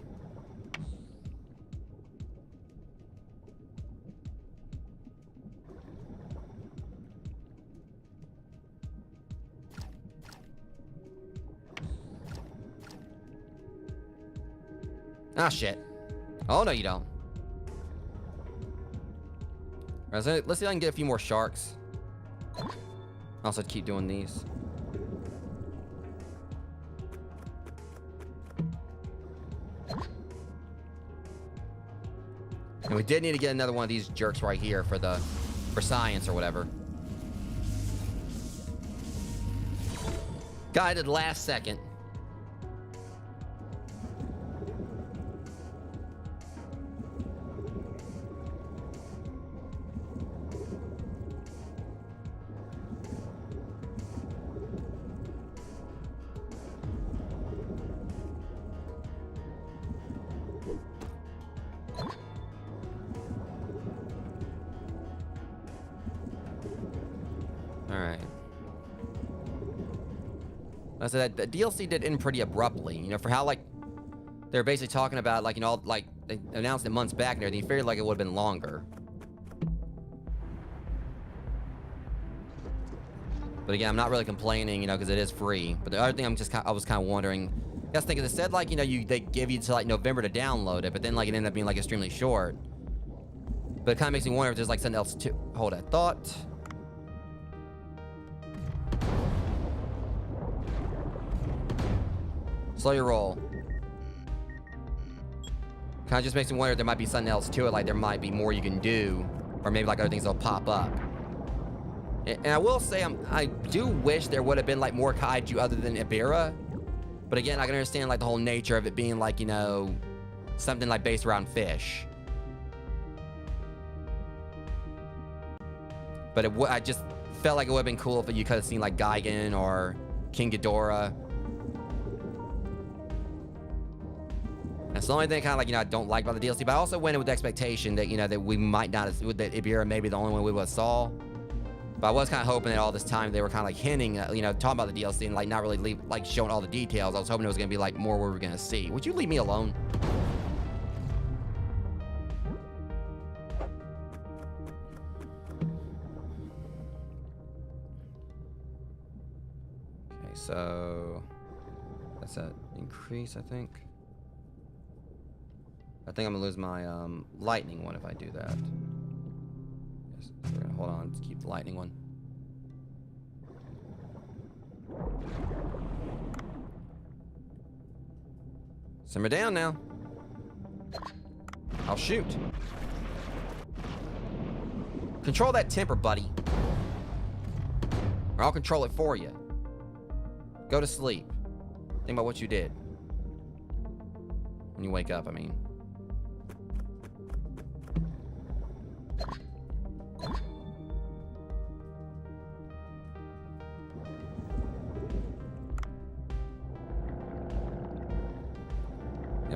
Ah, shit. Oh, no, you don't. All right, so let's see if I can get a few more sharks. Also, keep doing these. And we did need to get another one of these jerks right here for science or whatever. Got it last second. I said that the DLC did end pretty abruptly, you know, for how, like, they're basically talking about, like, you know, like, they announced it months back and everything. You figured, like, it would have been longer. But again, I'm not really complaining, you know, because it is free. But the other thing I was kind of wondering, I was thinking, it said, like, you know, they give you to, like, November to download it, but then, like, it ended up being, like, extremely short. But it kind of makes me wonder if there's, like, something else to hold that thought. Slow your roll. Kind of just makes me wonder if there might be something else to it, like there might be more you can do, or maybe like other things that'll pop up. And I will say, I do wish there would have been like more kaiju other than Ibira. But again, I can understand like the whole nature of it being like, you know, something like based around fish. But I just felt like it would have been cool if you could have seen like Gigan or King Ghidorah. That's the only thing kind of like, you know, I don't like about the DLC. But I also went in with the expectation that, you know, that we might not have, that Ibira may be the only one we would have saw. But I was kind of hoping that all this time they were kind of like hinting, you know, talking about the DLC and like not really like showing all the details. I was hoping it was going to be like more where we're going to see. Would you leave me alone? Okay, so that's an increase, I think. I think I'm gonna lose my lightning one if I do that. Yes, so we're gonna hold on to keep the lightning one. Simmer down now. I'll shoot. Control that temper, buddy. Or I'll control it for you. Go to sleep. Think about what you did. When you wake up, I mean.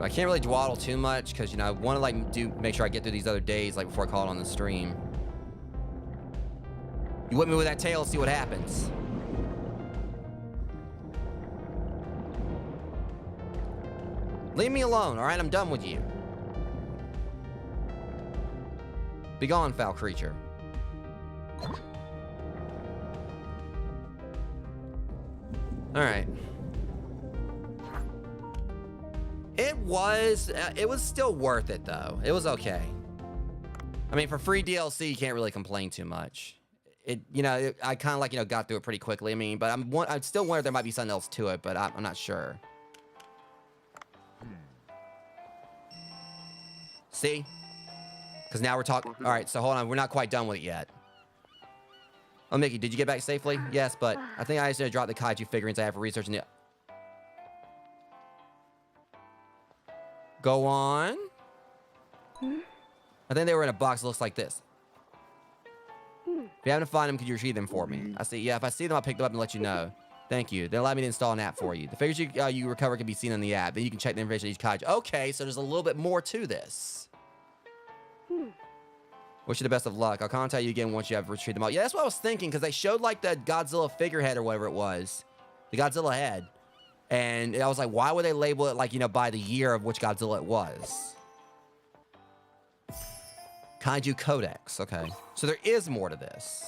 I can't really dwaddle too much because, you know, I want to like make sure I get through these other days like before I call it on the stream. You whip me with that tail, see what happens. Leave me alone, all right? I'm done with you. Be gone, foul creature. All right. It was still worth it though. It was okay. I mean, for free DLC, you can't really complain too much. I kind of like, you know, got through it pretty quickly. I mean, but I still wonder if there might be something else to it, but I'm not sure. See? Because now we're talking. All right, so hold on. We're not quite done with it yet. Oh, Mickey, did you get back safely? Yes, but I think I just dropped the kaiju figurines I have for researching it. Go on. I think they were in a box that looks like this. If you happen to find them, could you retrieve them for me? I see. Yeah, if I see them, I'll pick them up and let you know. Thank you. They allow me to install an app for you. The figures you recover can be seen on the app. Then you can check the information of each kaiju. Okay, so there's a little bit more to this. Wish you the best of luck. I'll contact you again once you have retrieved them all. Yeah, that's what I was thinking, because they showed like the Godzilla figurehead or whatever it was. The Godzilla head. And I was like, why would they label it like, you know, by the year of which Godzilla it was? Kaiju Codex. Okay. So there is more to this.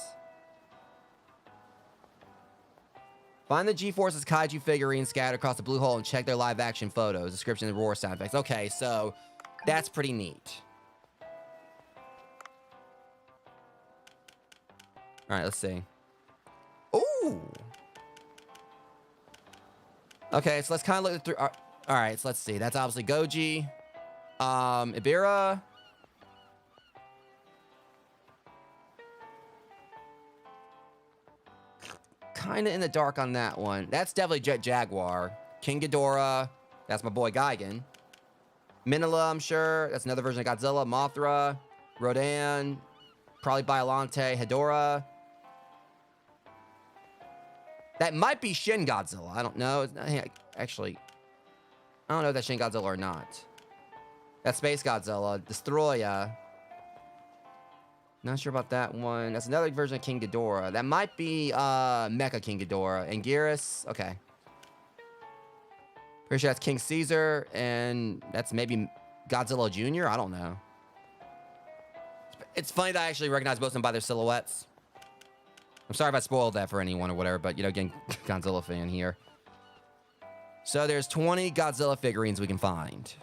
Find the G-Force's Kaiju figurines scattered across the blue hole and check their live action photos, description, and roar sound effects. Okay, so that's pretty neat. All right, let's see. Ooh. Okay, so let's kind of look through. All right, so let's see. That's obviously Goji. Ibira. Kind of in the dark on that one. That's definitely Jet Jaguar. King Ghidorah. That's my boy Gigan. Minilla, I'm sure. That's another version of Godzilla. Mothra. Rodan. Probably Biollante. Hedorah. That might be Shin Godzilla. I don't know. Actually, I don't know if that's Shin Godzilla or not. That's Space Godzilla. Destroya. Not sure about that one. That's another version of King Ghidorah. That might be Mecha King Ghidorah. Anguirus. Okay. Pretty sure that's King Caesar, and that's maybe Godzilla Jr.? I don't know. It's funny that I actually recognize most of them by their silhouettes. I'm sorry if I spoiled that for anyone or whatever, but, you know, again, Godzilla fan here. So there's 20 Godzilla figurines we can find.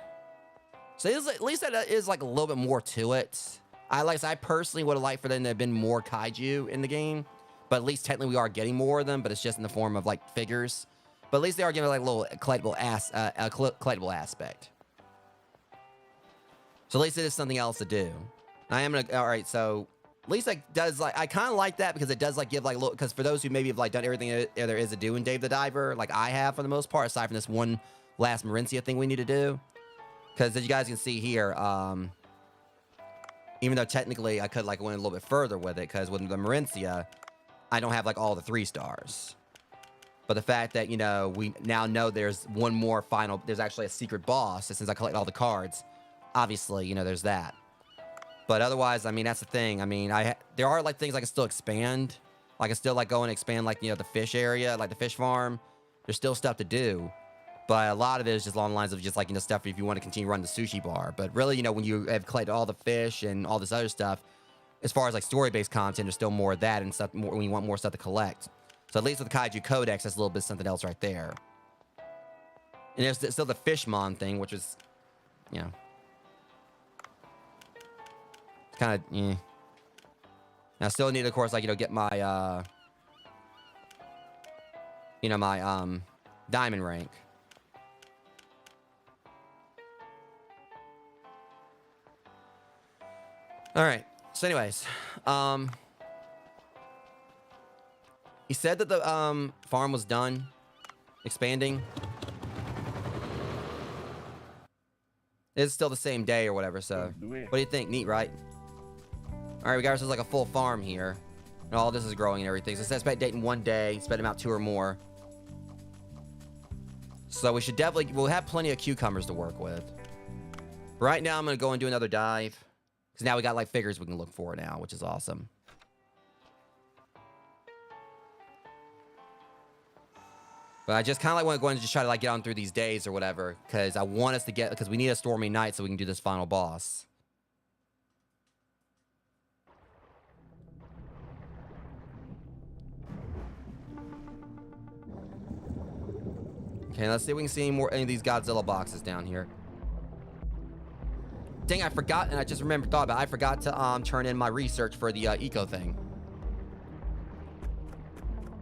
So at least that is, like, a little bit more to it. I personally would have liked for them to have been more kaiju in the game. But at least technically we are getting more of them, but it's just in the form of, like, figures. But at least they are giving, like, a little collectible aspect. So at least it is something else to do. I am gonna, all right, so at least like does like, I kind of like that because it does like give like, look, because for those who maybe have like done everything there is to do in Dave the Diver, like I have for the most part, aside from this one last Marincia thing we need to do. Because as you guys can see here, even though technically I could like went a little bit further with it, because with the Marincia, I don't have like all the 3 stars. But the fact that, you know, we now know there's one more final, there's actually a secret boss, since I collect all the cards, obviously, you know, there's that. But otherwise, I mean, that's the thing. I mean, there are, like, things I can still expand. I can still, like, go and expand, like, you know, the fish area, like the fish farm. There's still stuff to do. But a lot of it is just along the lines of just, like, you know, stuff if you want to continue running the sushi bar. But really, you know, when you have collected all the fish and all this other stuff, as far as, like, story-based content, there's still more of that and stuff more when you want more stuff to collect. So at least with the Kaiju Codex, that's a little bit something else right there. And there's still the Fishmon thing, which is, you know, kind of, eh. I still need, of course, like, you know, get my, you know, my, diamond rank. All right. So anyways, he said that the, farm was done expanding. It's still the same day or whatever, so what do you think? Neat, right? All right, we got ourselves like a full farm here. And all this is growing and everything. So it says expect date in 1 day. Expect them out 2 or more. So we should definitely, we'll have plenty of cucumbers to work with. Right now, I'm going to go and do another dive. Because now we got like figures we can look for now, which is awesome. But I just kind of like want to go and just try to like get on through these days or whatever. Because I want us to get, because we need a stormy night so we can do this final boss. Okay, let's see if we can see any of these Godzilla boxes down here. Dang, I forgot, and I just thought about it. I forgot to turn in my research for the eco thing.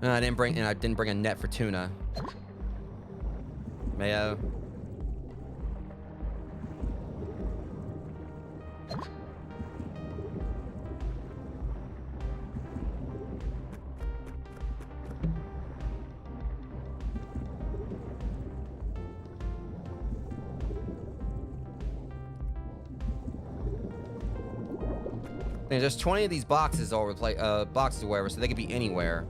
And I didn't bring a net for tuna. Mayo. And there's 20 of these boxes all over the place, boxes or whatever, so they could be anywhere.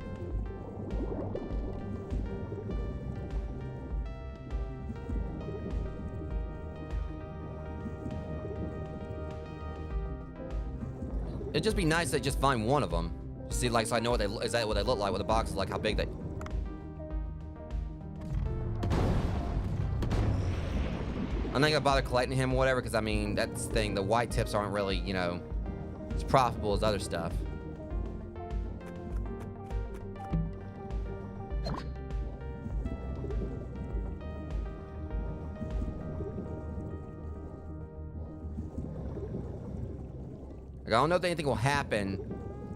It'd just be nice to just find one of them. See, like, so I know what they look like, what the box is like, how big they. I'm not gonna bother collecting him or whatever, because I mean, that's the thing. The white tips aren't really, you know, as profitable as other stuff. Like, I don't know if anything will happen,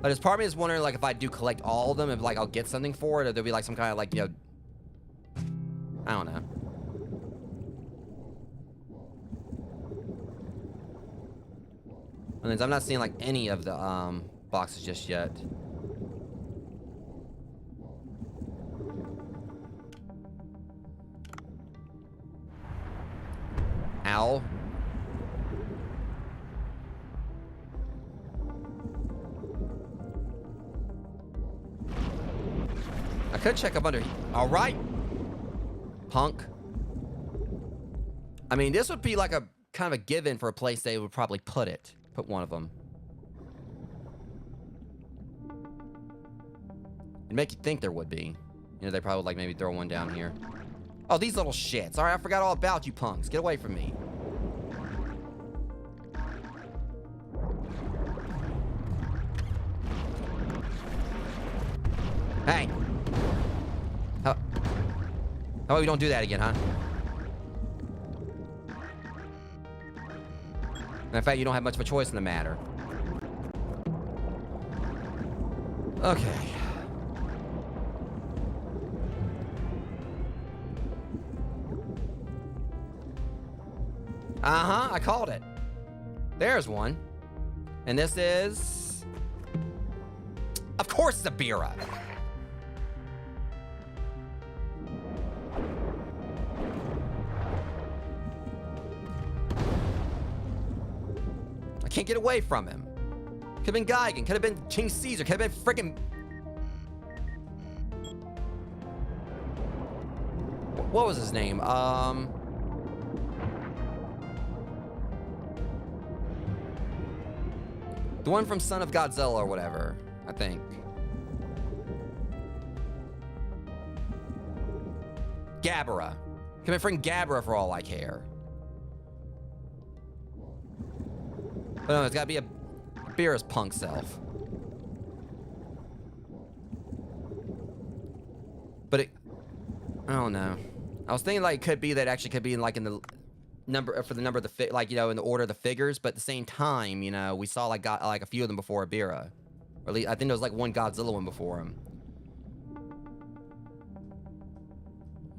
but as part of me is wondering, like, if I do collect all of them, if, like, I'll get something for it, or there'll be, like, some kind of, like, you know, I don't know. And I'm not seeing, like, any of the, boxes just yet. Ow. I could check up under. All right, punk. I mean, this would be like a kind of a given for a place they would probably put it. Put one of them. It'd make you think there would be. You know, they probably would, like, maybe throw one down here. Oh, these little shits. All right, I forgot all about you punks. Get away from me. Hey. How about we don't do that again, huh? Matter of fact, you don't have much of a choice in the matter. Okay. Uh-huh, I called it. There's one. And this is... Of course it's a Bira. I can't get away from him. Could have been Gigan, could have been King Caesar, could have been freaking... What was his name? The one from Son of Godzilla or whatever, I think. Gabara. Could have been freaking Gabara for all I care. But no, it's gotta be a Bira's punk self. But it... I don't know. I was thinking like it could be that actually could be in like in the number for the number of the like, you know, in the order of the figures, but at the same time, you know, we saw like a few of them before Bira. Or at least I think there was like one Godzilla one before him.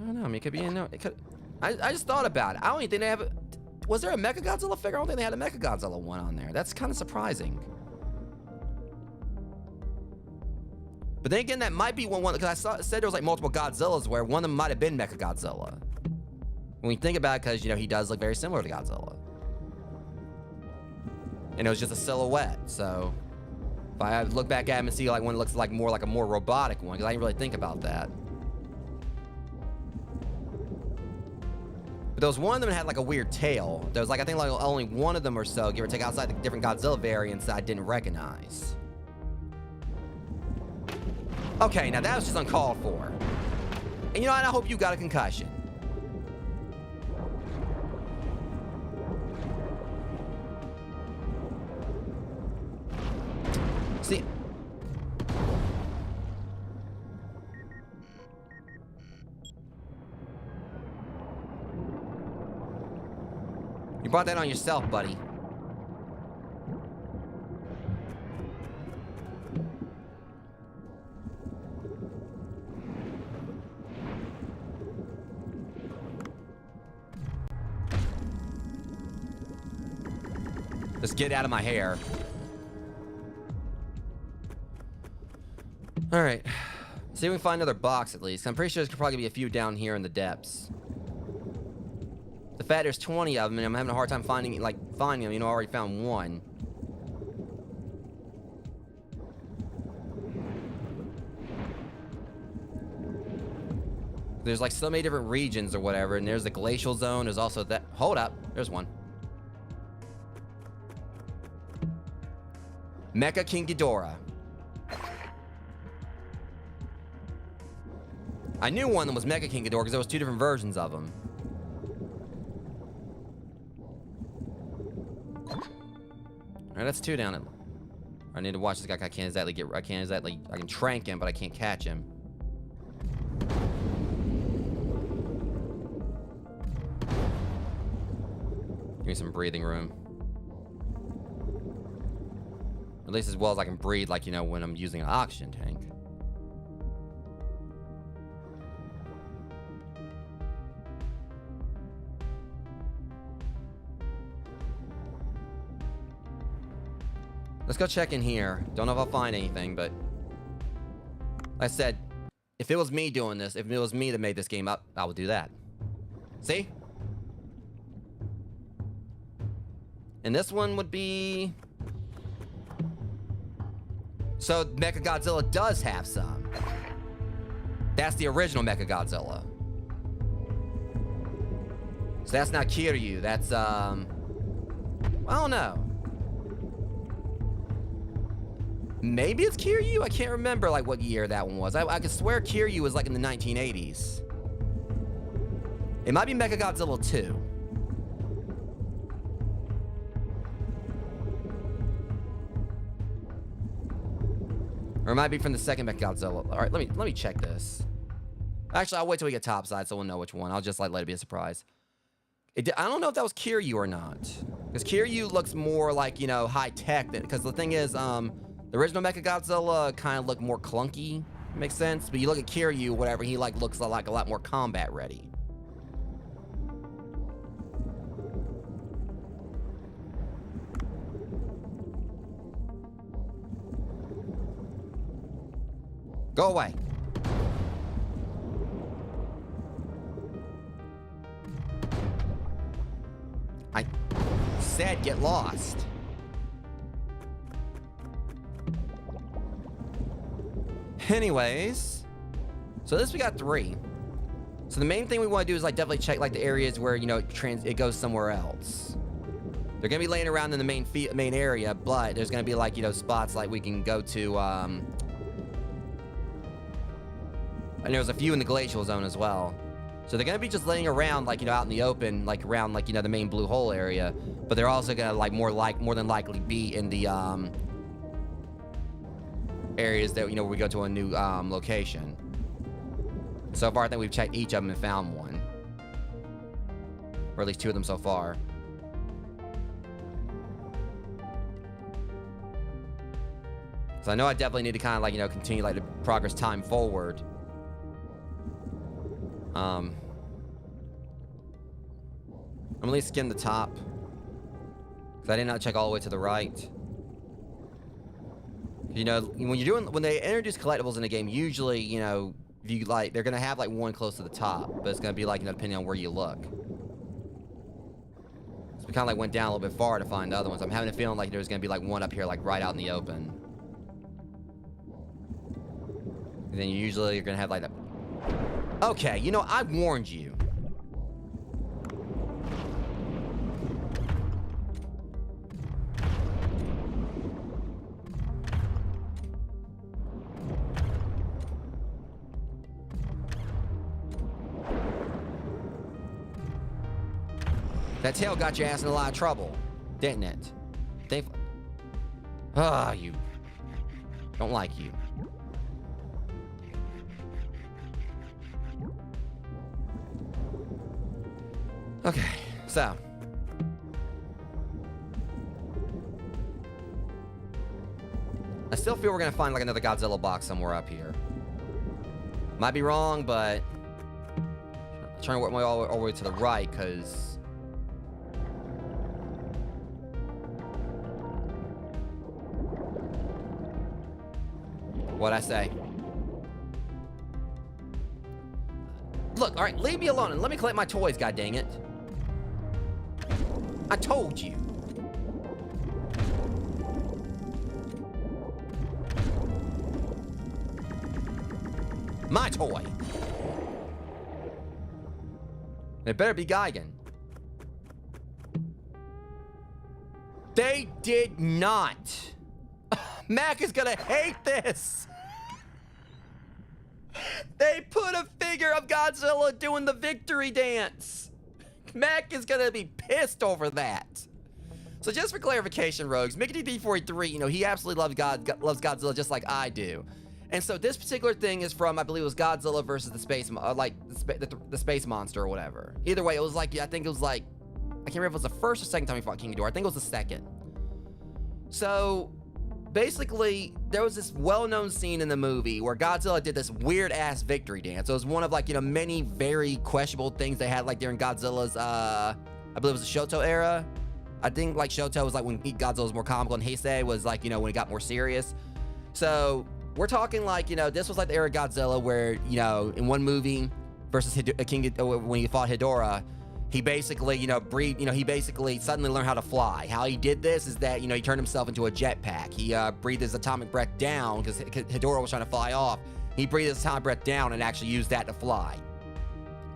I don't know. I mean, it could be in. It could. I just thought about it. I don't even think they have. Was there a Mecha Godzilla figure? I don't think they had a Mecha Godzilla one on there. That's kind of surprising. But then again, that might be one because said there was like multiple Godzillas where one of them might have been Mecha Godzilla. When you think about it, because you know he does look very similar to Godzilla, and it was just a silhouette. So if I look back at him and see like one looks like more like a more robotic one, because I didn't really think about that. But there was one of them that had like a weird tail. There was like I think like only one of them or so, give or take, outside the different Godzilla variants that I didn't recognize. Okay, now that was just uncalled for. And you know what? I hope you got a concussion. See? You brought that on yourself, buddy. Just get out of my hair. All right. See if we can find another box at least. I'm pretty sure there's probably be a few down here in the depths. The fact there's 20 of them, and I'm having a hard time finding them. You know, I already found one. There's like so many different regions or whatever, and there's the glacial zone. There's also that. Hold up. There's one. Mecha King Ghidorah. I knew one of them was Mecha King Ghidorah because there was two different versions of him. Alright, that's two down. I need to watch this guy. I can't exactly I can trank him, but I can't catch him. Give me some breathing room. At least as well as I can breathe, like, you know, when I'm using an oxygen tank. Let's go check in here. Don't know if I'll find anything, but... Like I said, if it was me doing this, if it was me that made this game up, I would do that. See? And this one would be... So, Mechagodzilla does have some. That's the original Mechagodzilla. So that's not Kiryu, that's, I don't know. Maybe it's Kiryu? I can't remember, like, what year that one was. I could swear Kiryu was, like, in the 1980s. It might be Mechagodzilla 2. Or it might be from the second Mechagodzilla. All right, let me check this. Actually, I'll wait till we get topside so we'll know which one. I'll just like let it be a surprise. I don't know if that was Kiryu or not. Because Kiryu looks more like, you know, high tech. Because the thing is, the original Mechagodzilla kind of looked more clunky. Makes sense. But you look at Kiryu, whatever, he like looks like a lot more combat ready. Go away. I said get lost. Anyways, so this we got 3. So the main thing we want to do is like definitely check like the areas where, you know, it goes somewhere else. They're gonna be laying around in the main area, but there's gonna be like, you know, spots like we can go to. And there's a few in the glacial zone as well. So they're gonna be just laying around, like, you know, out in the open, like around, like, you know, the main blue hole area. But they're also gonna like more than likely be in the areas that, you know, where we go to a new location. So far, I think we've checked each of them and found one, or at least 2 of them so far. So I know I definitely need to kind of like, you know, continue like the progress time forward. I'm at least skim the top, because I did not check all the way to the right. You know, when they introduce collectibles in a game, usually, you know, if you like, they're gonna have like one close to the top, but it's gonna be like, you know, depending on where you look. So we kind of like went down a little bit far to find the other ones. I'm having a feeling like there's gonna be like one up here, like right out in the open. And then usually you're gonna have like that. Okay, you know, I warned you. That tail got your ass in a lot of trouble, didn't it? You. Don't like you. Okay, so. I still feel we're gonna find like another Godzilla box somewhere up here. Might be wrong, but I'm trying to work my way all the way to the right, because what'd I say? Look, all right, leave me alone and let me collect my toys, god dang it. I told you. My toy. It better be Gigan. They did not. Mac is gonna hate this. They put a figure of Godzilla doing the victory dance. Mac is gonna be pissed over that. So just for clarification, Rogues, Mickey D43, you know, he absolutely loves Godzilla just like I do. And so this particular thing is from, I believe it was Godzilla versus the space, the space monster or whatever. Either way, it was like, I think it was like, I can't remember if it was the first or second time he fought King Ghidorah. I think it was the second. So basically, there was this well-known scene in the movie where Godzilla did this weird-ass victory dance. It was one of, like, you know, many very questionable things they had, like, during Godzilla's, I believe it was the Shoto era. I think, like, Shoto was, like, when Godzilla was more comical, and Heisei was, like, you know, when it got more serious. So we're talking, like, you know, this was, like, the era of Godzilla where, you know, in one movie versus when he fought Ghidorah, he basically, you know, he basically suddenly learned how to fly. How he did this is that, you know, he turned himself into a jetpack. He breathed his atomic breath down because Ghidorah was trying to fly off. He breathed his atomic breath down and actually used that to fly.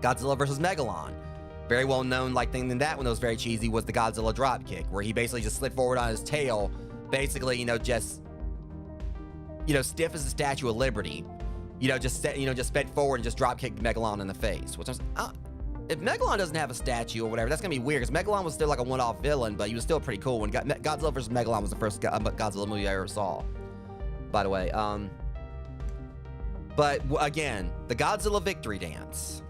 Godzilla versus Megalon. Very well known, like, thing in that one that was very cheesy was the Godzilla drop kick, where he basically just slid forward on his tail, basically, you know, just, you know, stiff as the Statue of Liberty. You know, just sped forward and just drop kicked Megalon in the face. Which I was, if Megalon doesn't have a statue or whatever, that's gonna be weird, because Megalon was still like a one-off villain, but he was still pretty cool. When Godzilla vs. Megalon was the first Godzilla movie I ever saw, by the way. But again, the Godzilla victory dance.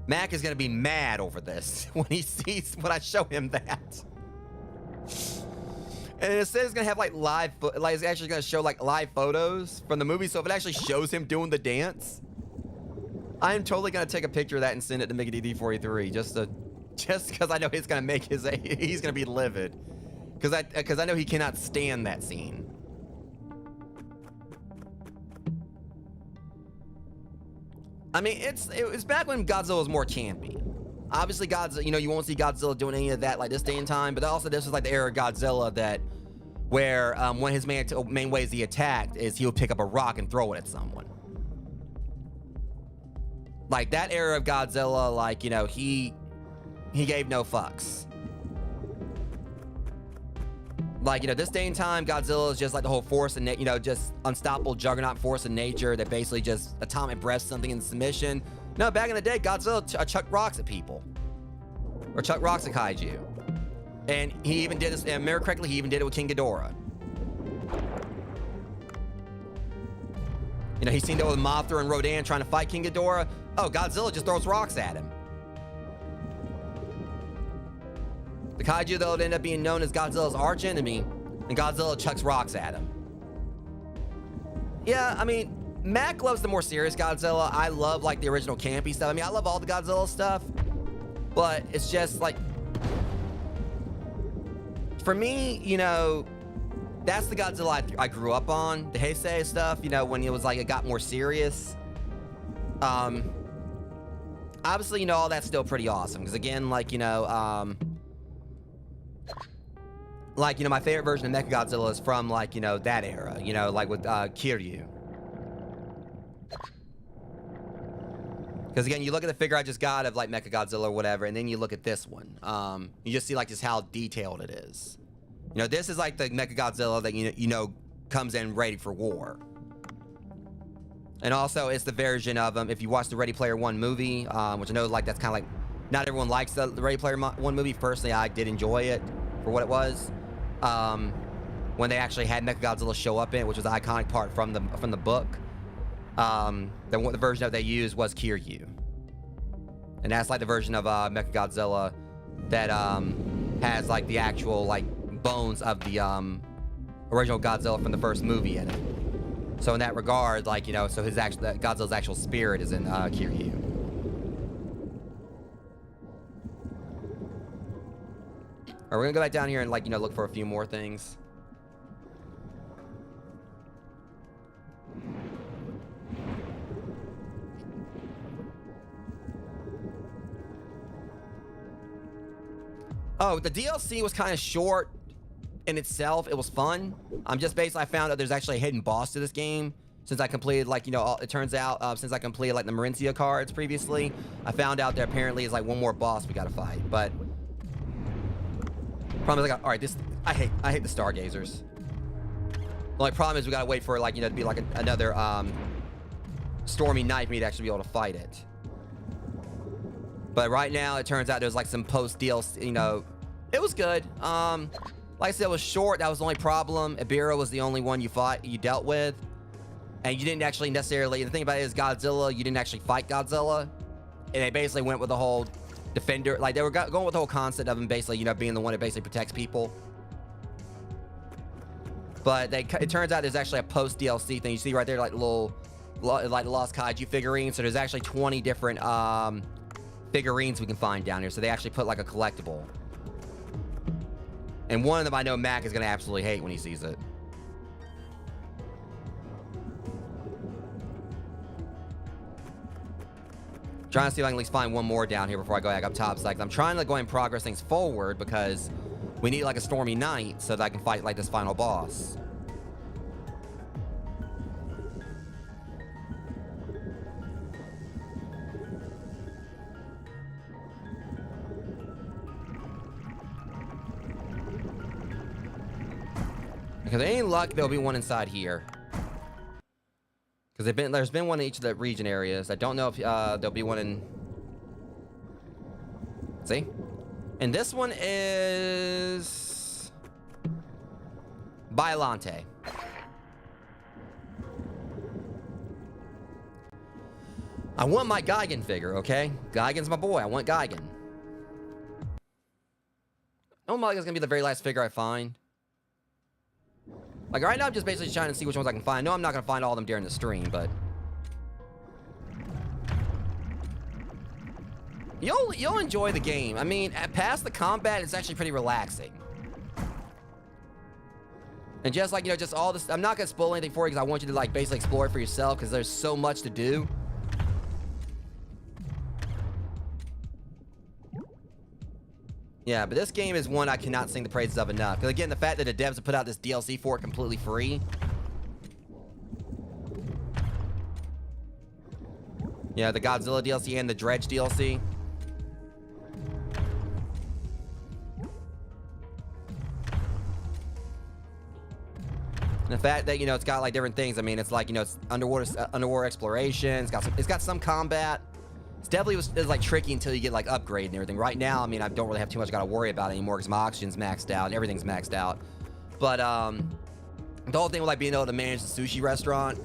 Mac is gonna be mad over this when he sees when I show him that. And it says it's gonna have like it's actually gonna show like live photos from the movie. So if it actually shows him doing the dance, I am totally gonna take a picture of that and send it to Mickey D43 just because I know he's gonna make he's gonna be livid, because I know he cannot stand that scene. I mean, it was back when Godzilla was more campy. Obviously, Godzilla, you won't see Godzilla doing any of that like this day and time, but also this was like the era of Godzilla where one of his main ways he attacked is he would pick up a rock and throw it at someone. Like that era of Godzilla, like, he gave no fucks. Like, this day and time, Godzilla is just like the whole force and, just unstoppable juggernaut force of nature that basically just atomic breaths something in submission. No, back in the day, Godzilla chucked rocks at people. Or chucked rocks at kaiju. And he even did this, if I remember correctly, he even did it with King Ghidorah. He's seen that with Mothra and Rodan trying to fight King Ghidorah. Oh, Godzilla just throws rocks at him. The kaiju, though, would end up being known as Godzilla's arch enemy, and Godzilla chucks rocks at him. Yeah, I mean, Mac loves the more serious Godzilla. I love, like, the original campy stuff. I mean, I love all the Godzilla stuff, but it's just, like, for me, that's the Godzilla I grew up on. The Heisei stuff, when it was, like, it got more serious. Obviously, all that's still pretty awesome, because, again, like, my favorite version of Mechagodzilla is from, like, that era, like with Kiryu. Because, again, you look at the figure I just got of, like, Mechagodzilla or whatever, and then you look at this one. You just see, like, just how detailed it is. This is, like, the Mechagodzilla that, comes in ready for war. And also, it's the version of, if you watch the Ready Player One movie, which I know, like, that's kind of like, not everyone likes the Ready Player One movie. Personally, I did enjoy it for what it was. When they actually had Mechagodzilla show up in it, which was the iconic part from the book. The version that they used was Kiryu. And that's like the version of Mechagodzilla that has like the actual like bones of the original Godzilla from the first movie in it. So in that regard, like, so Godzilla's actual spirit is in Kiryu. Alright, we're gonna go back down here and, like, look for a few more things. Oh, the DLC was kind of short in itself. It was fun. Just basically, I found out there's actually a hidden boss to this game. Since I completed, like, it turns out, since I completed, like, the Marincia cards previously, I found out there apparently is, like, one more boss we gotta fight. But problem is, like, all right, I hate the Stargazers. The only problem is we gotta wait for, like, to be like another stormy night for me to actually be able to fight it. But right now, it turns out there's like some post DLC. It was good. Like I said, it was short. That was the only problem. Ibira was the only one you dealt with, and you didn't actually necessarily. The thing about it is Godzilla. You didn't actually fight Godzilla, and they basically went with the whole defender. Like, they were going with the whole concept of him basically, being the one that basically protects people. But it turns out there's actually a post DLC thing. You see right there, like like the Lost Kaiju figurines. So there's actually 20 different figurines we can find down here. So they actually put like a collectible. And one of them I know Mac is gonna absolutely hate when he sees it. Trying to see if I can at least find one more down here before I go back up top. So, like, I'm trying to go and progress things forward because we need like a stormy night so that I can fight like this final boss. Because there ain't luck, there'll be one inside here. Because there's been one in each of the region areas. I don't know if there'll be one in See? And this one is Biolante. I want my Gigan figure, okay? Gigan's my boy. I want Gigan. Oh my, it's gonna be the very last figure I find. Like right now, I'm just basically trying to see which ones I can find. No, I'm not gonna find all of them during the stream, but you'll enjoy the game. I mean, past the combat, it's actually pretty relaxing. And just like, you know, just all this, I'm not gonna spoil anything for you because I want you to like basically explore it for yourself because there's so much to do. Yeah, but this game is one I cannot sing the praises of enough. Because again, the fact that the devs have put out this DLC for it completely free. Yeah, the Godzilla DLC and the Dredge DLC. And the fact that, you know, it's got like different things. I mean, it's like, you know, it's underwater exploration. It's got some combat. It's definitely was like tricky until you get like upgrade and everything. Right now, I mean, I don't really have too much got to worry about anymore because my oxygen's maxed out and everything's maxed out. But the whole thing with like being able to manage the sushi restaurant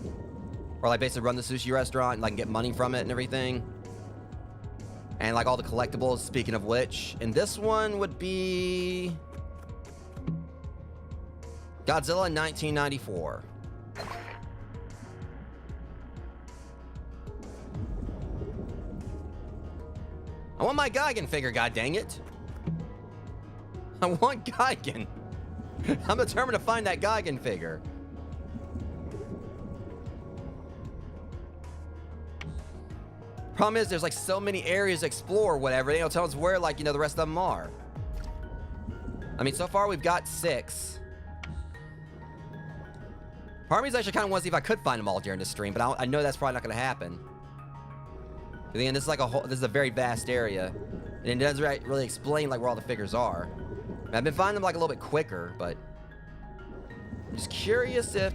or like basically run the sushi restaurant and like get money from it and everything. And like all the collectibles, speaking of which. And this one would be Godzilla 1994. I want my Gigan figure, god dang it. I want Gigan. I'm determined to find that Gigan figure. Problem is, there's like so many areas to explore or whatever. They don't tell us where, like, you know, the rest of them are. I mean, so far we've got 6. Part of me is actually kind of want to see if I could find them all during this stream, but I know that's probably not going to happen. Again, this is like this is a very vast area, and it doesn't really explain like where all the figures are. I've been finding them like a little bit quicker, but I'm just curious if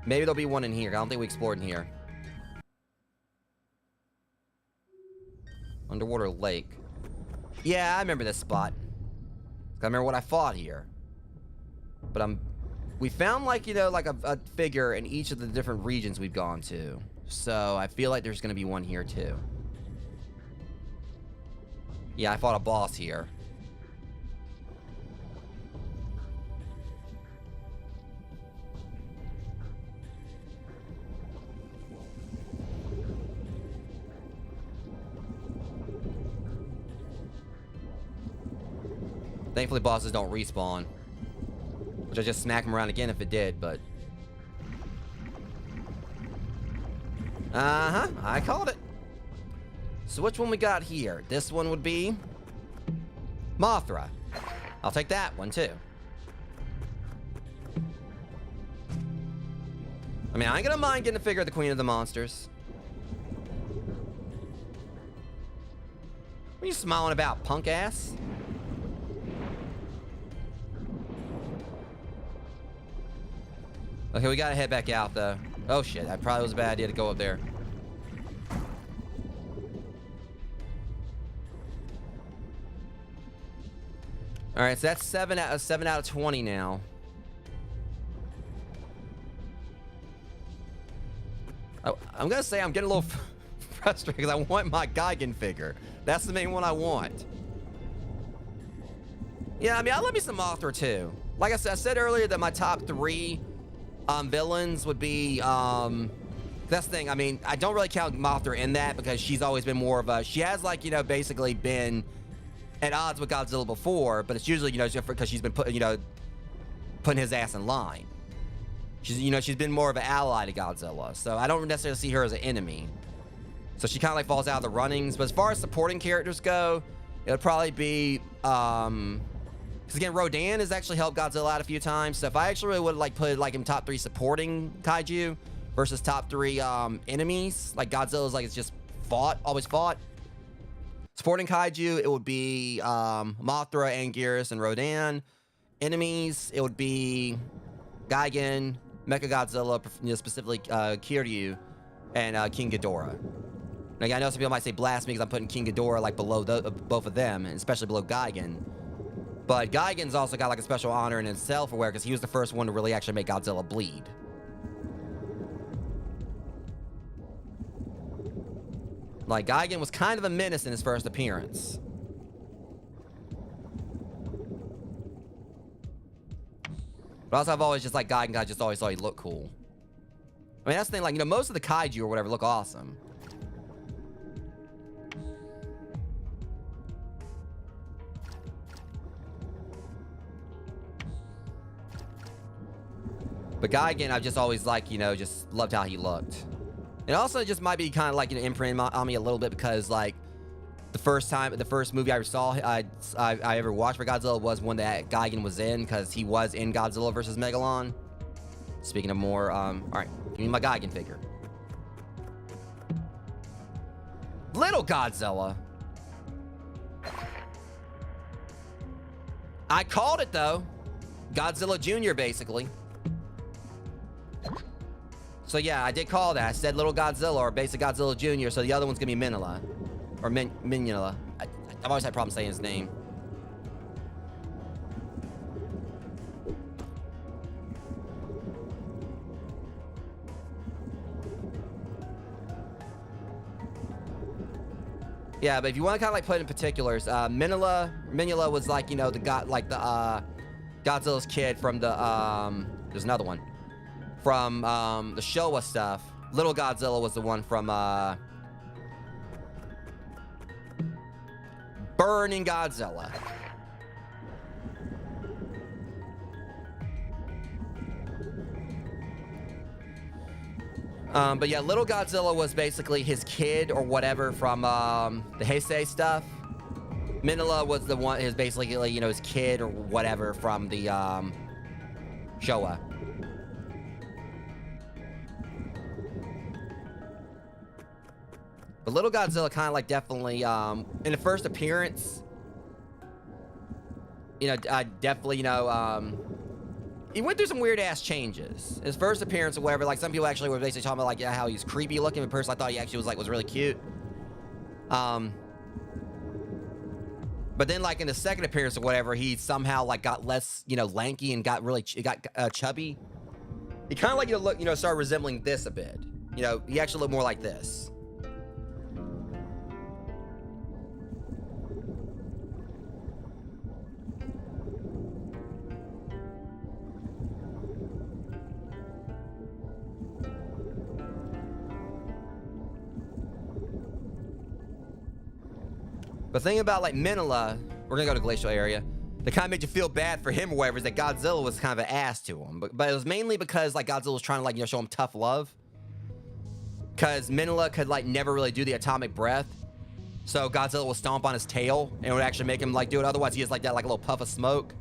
maybe there'll be one in here. I don't think we explored in here. Underwater lake. Yeah, I remember this spot. I remember what I fought here. But we found like, you know, like a figure in each of the different regions we've gone to. So I feel like there's going to be one here too. Yeah, I fought a boss here. Thankfully, bosses don't respawn. Which I just smack him around again if it did, but... Uh-huh, I called it. So which one we got here? This one would be... Mothra. I'll take that one, too. I mean, I ain't gonna mind getting a figure of the Queen of the Monsters. What are you smiling about, punk ass? Okay, we gotta head back out, though. Oh, shit. That probably was a bad idea to go up there. Alright, so that's 7 out of 20 now. I'm gonna say I'm getting a little frustrated because I want my Gigan figure. That's the main one I want. Yeah, I mean, I love me some Mothra, too. Like I said earlier that my top 3... villains would be, that's the thing, I mean, I don't really count Mothra in that because she's always been more of a, she has like, you know, basically been at odds with Godzilla before, but it's usually, you know, just because she's been putting, you know, putting his ass in line. She's, you know, she's been more of an ally to Godzilla, so I don't necessarily see her as an enemy. So she kind of like falls out of the runnings, but as far as supporting characters go, it would probably be, because again, Rodan has actually helped Godzilla out a few times. So if I actually really would like put like in top 3 supporting kaiju versus top 3 enemies, like Godzilla's like it's just always fought. Supporting kaiju, it would be Mothra, Anguirus, and Rodan. Enemies, it would be Gigan, Mechagodzilla, you know, specifically Kiryu, and King Ghidorah. Like, I know some people might say blasphemy because I'm putting King Ghidorah like below both of them, and especially below Gigan. But Gigan's also got like a special honor in itself, where because he was the first one to really actually make Godzilla bleed. Like, Gigan was kind of a menace in his first appearance. But also, I've always just like Gigan, I just always thought he looked cool. I mean, that's the thing, like, you know, most of the kaiju or whatever look awesome. But Gigan, I've just always, like, you know, just loved how he looked. And also, it just might be kind of like, you know, imprinting on me a little bit because, like, the first movie I ever saw, I ever watched for Godzilla was one that Gigan was in, because he was in Godzilla vs. Megalon. Speaking of more, all right, give me my Gigan figure. Little Godzilla. I called it, though. Godzilla Jr., basically. So yeah, I did call that. I said Little Godzilla or Basic Godzilla Jr., so the other one's gonna be Minilla. Or Minula. I've always had problems saying his name. Yeah, but if you want to kind of like put it in particulars, Minula was like, you know, the Godzilla's kid from the there's another one from the Showa stuff. Little Godzilla was the one from Burning Godzilla. But yeah, Little Godzilla was basically his kid or whatever from the Heisei stuff. Minilla was the one, his basically, you know, his kid or whatever from the Showa. But Little Godzilla kind of like definitely, in the first appearance, you know, definitely, you know, he went through some weird ass changes. His first appearance or whatever, like some people actually were basically talking about like how he's creepy looking. But personally, I thought he actually was really cute. But then like in the second appearance or whatever, he somehow like got less, you know, lanky and got really chubby. He kind of like, you know, started resembling this a bit. You know, he actually looked more like this. The thing about like Minilla, we're gonna go to Glacial area. That kind of made you feel bad for him or whatever is that Godzilla was kind of an ass to him. But it was mainly because like Godzilla was trying to like, you know, show him tough love. Because Minilla could like never really do the atomic breath. So Godzilla would stomp on his tail and it would actually make him like do it. Otherwise he has like that like a little puff of smoke.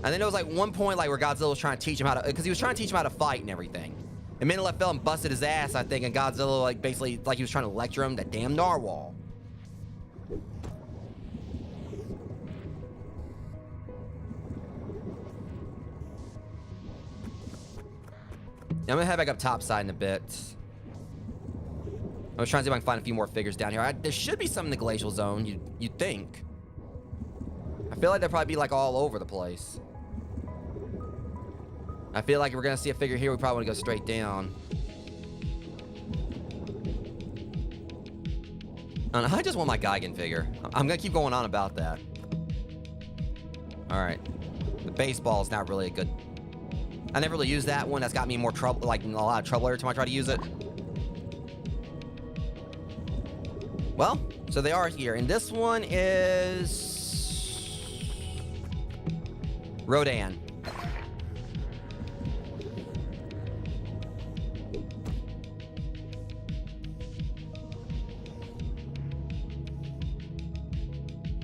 And then there was like one point like where Godzilla was trying to teach him how to, because he was trying to teach him how to fight and everything. And Minilla fell and busted his ass, I think, and Godzilla like basically like he was trying to lecture him, that damn narwhal. I'm gonna head back up topside in a bit. I was trying to see if I can find a few more figures down here. There should be some in the glacial zone, you'd think. I feel like they'll probably be like all over the place. I feel like if we're gonna see a figure here, we probably wanna go straight down. I just want my Gigan figure. I'm gonna keep going on about that. All right. The baseball is not really a good... I never really used that one. That's got me more trouble, like a lot of trouble every time I try to use it. Well, so they are here. And this one is... Rodan.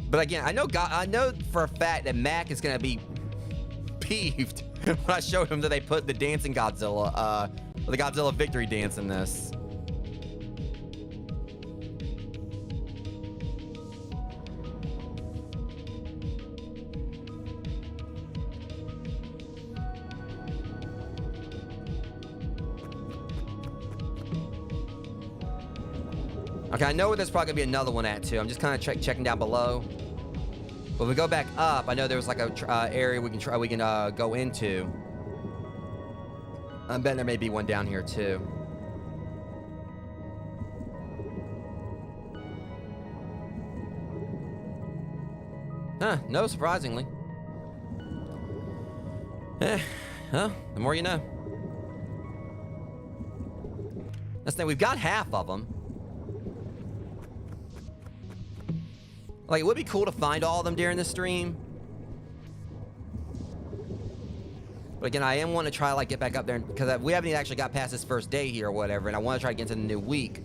But again, I know for a fact that Mac is gonna be peeved when I show him that they put the dancing Godzilla, the Godzilla victory dance in this. Okay, I know where there's probably gonna be another one at too. I'm just kind of checking down below. But if we go back up, I know there was like a area we can go into. I bet there may be one down here too. Huh, no, surprisingly. Well, the more you know. That's the thing, we've got half of them. Like, it would be cool to find all of them during the stream. But again, I am wanting to try to, like, get back up there, because we haven't even actually got past this first day here or whatever, and I want to try to get into the new week.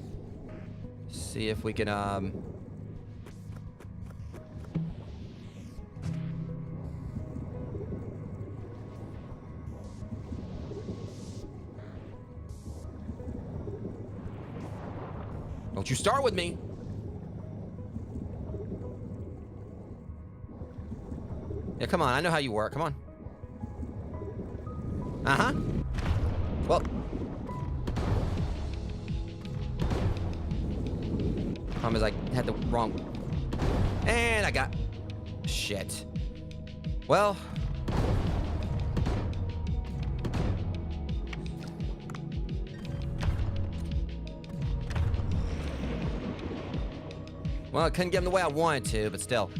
See if we can, Don't you start with me. Yeah, come on. I know how you work. Come on. Uh-huh. Well. Problem is I had the wrong... And I got... Shit. Well... Well, I couldn't get him the way I wanted to, but still.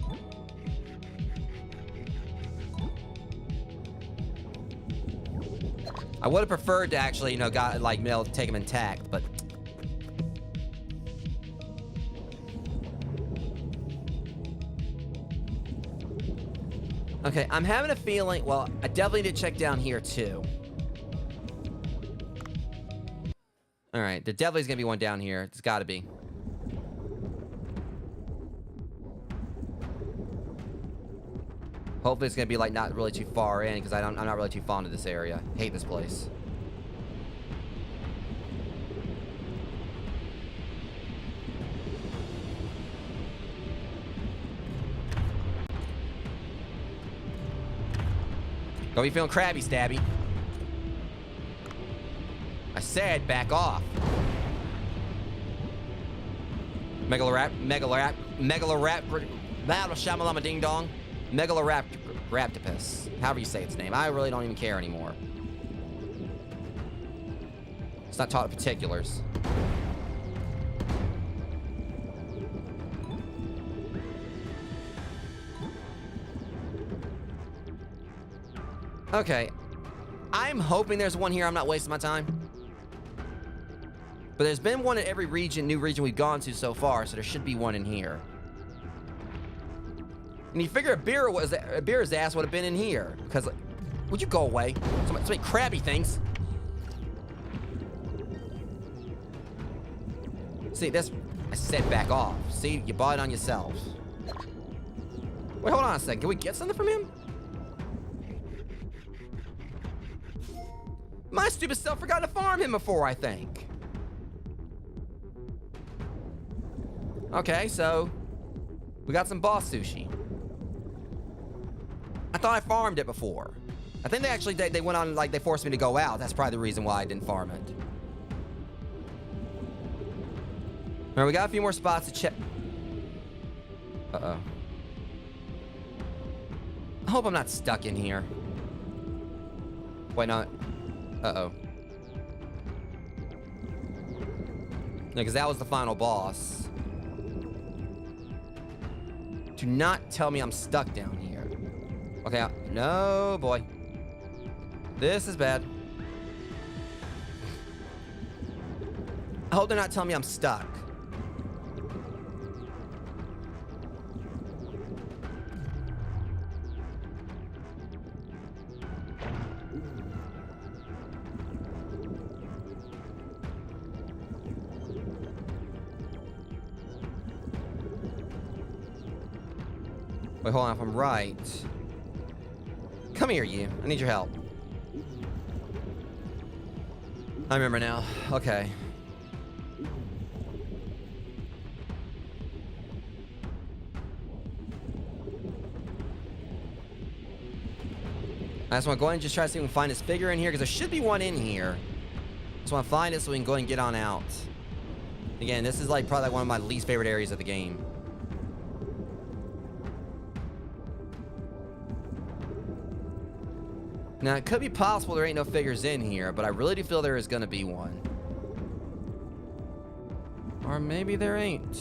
I would have preferred to actually, be able to take him intact, but... Okay, I'm having a feeling... Well, I definitely need to check down here, too. Alright, there definitely is going to be one down here. It's got to be. Hopefully it's going to be, like, not really too far in, because I'm not really too fond of this area. Hate this place. Don't be feeling crabby, Stabby. I said back off. Battle Shamalama Ding Dong. Megaloraptopus. However you say its name. I really don't even care anymore. It's not taught particulars. Okay. I'm hoping there's one here. I'm not wasting my time. But there's been one in every new region we've gone to so far, so there should be one in here. And you figure a beer's ass would have been in here. Because, like, would you go away? So many crabby things. See, I said back off. See, you bought it on yourself. Wait, hold on a second. Can we get something from him? My stupid self forgot to farm him before, I think. Okay, so we got some boss sushi. I thought I farmed it before. I think they actually, they went on, like, they forced me to go out. That's probably the reason why I didn't farm it. All right, we got a few more spots to check. Uh-oh. I hope I'm not stuck in here. Why not? Uh-oh. No, because that was the final boss. Do not tell me I'm stuck down here. Okay, no, boy. This is bad. I hope they're not telling me I'm stuck. Wait, hold on, if I'm right. Come here, you. I need your help. I remember now. Okay. I just want to go ahead and just try to see if we can find this figure in here, because there should be one in here. Just want to find it so we can go ahead and get on out. Again, this is like probably like one of my least favorite areas of the game. Now, it could be possible there ain't no figures in here, but I really do feel there is gonna be one. Or maybe there ain't.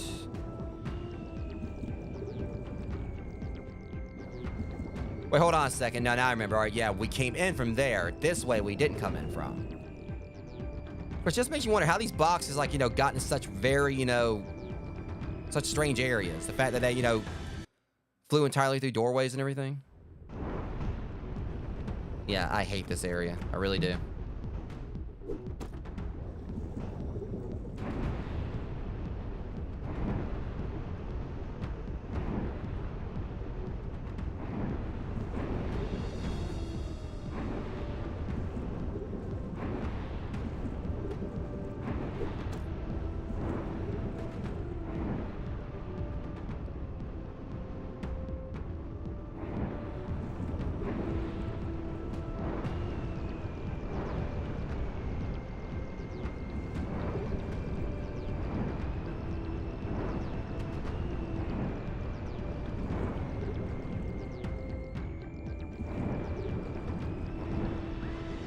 Wait, hold on a second. Now I remember. All right, yeah, we came in from there. This way we didn't come in from. Which just makes you wonder how these boxes, like, you know, got in such very, you know, such strange areas. The fact that they, you know, flew entirely through doorways and everything. Yeah, I hate this area. I really do.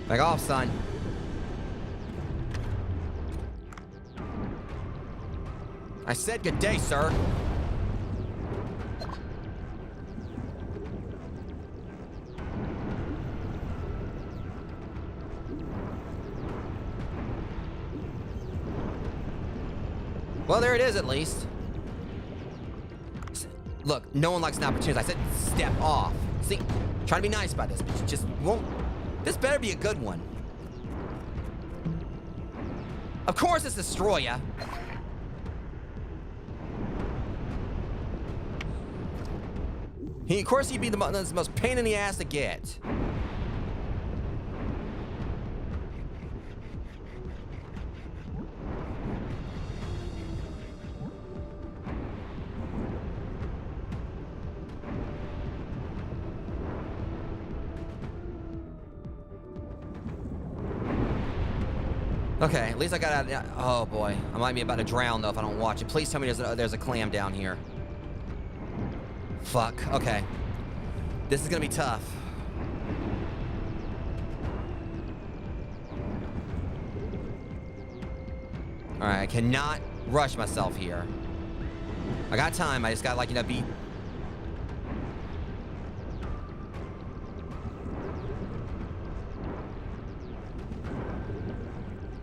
Back off, son. I said good day, sir. Well, there it is at least. Look, no one likes an opportunity. I said step off. See, trying to be nice about this, but you just won't. This better be a good one. Of course it's Destroya. Of course he'd be the most pain in the ass to get. Okay, at least I got out. Oh boy, I might be about to drown though if I don't watch it. Please tell me there's a clam down here. Fuck. Okay, this is gonna be tough. All right, I cannot rush myself here. I got time. I just got, like, you know, be.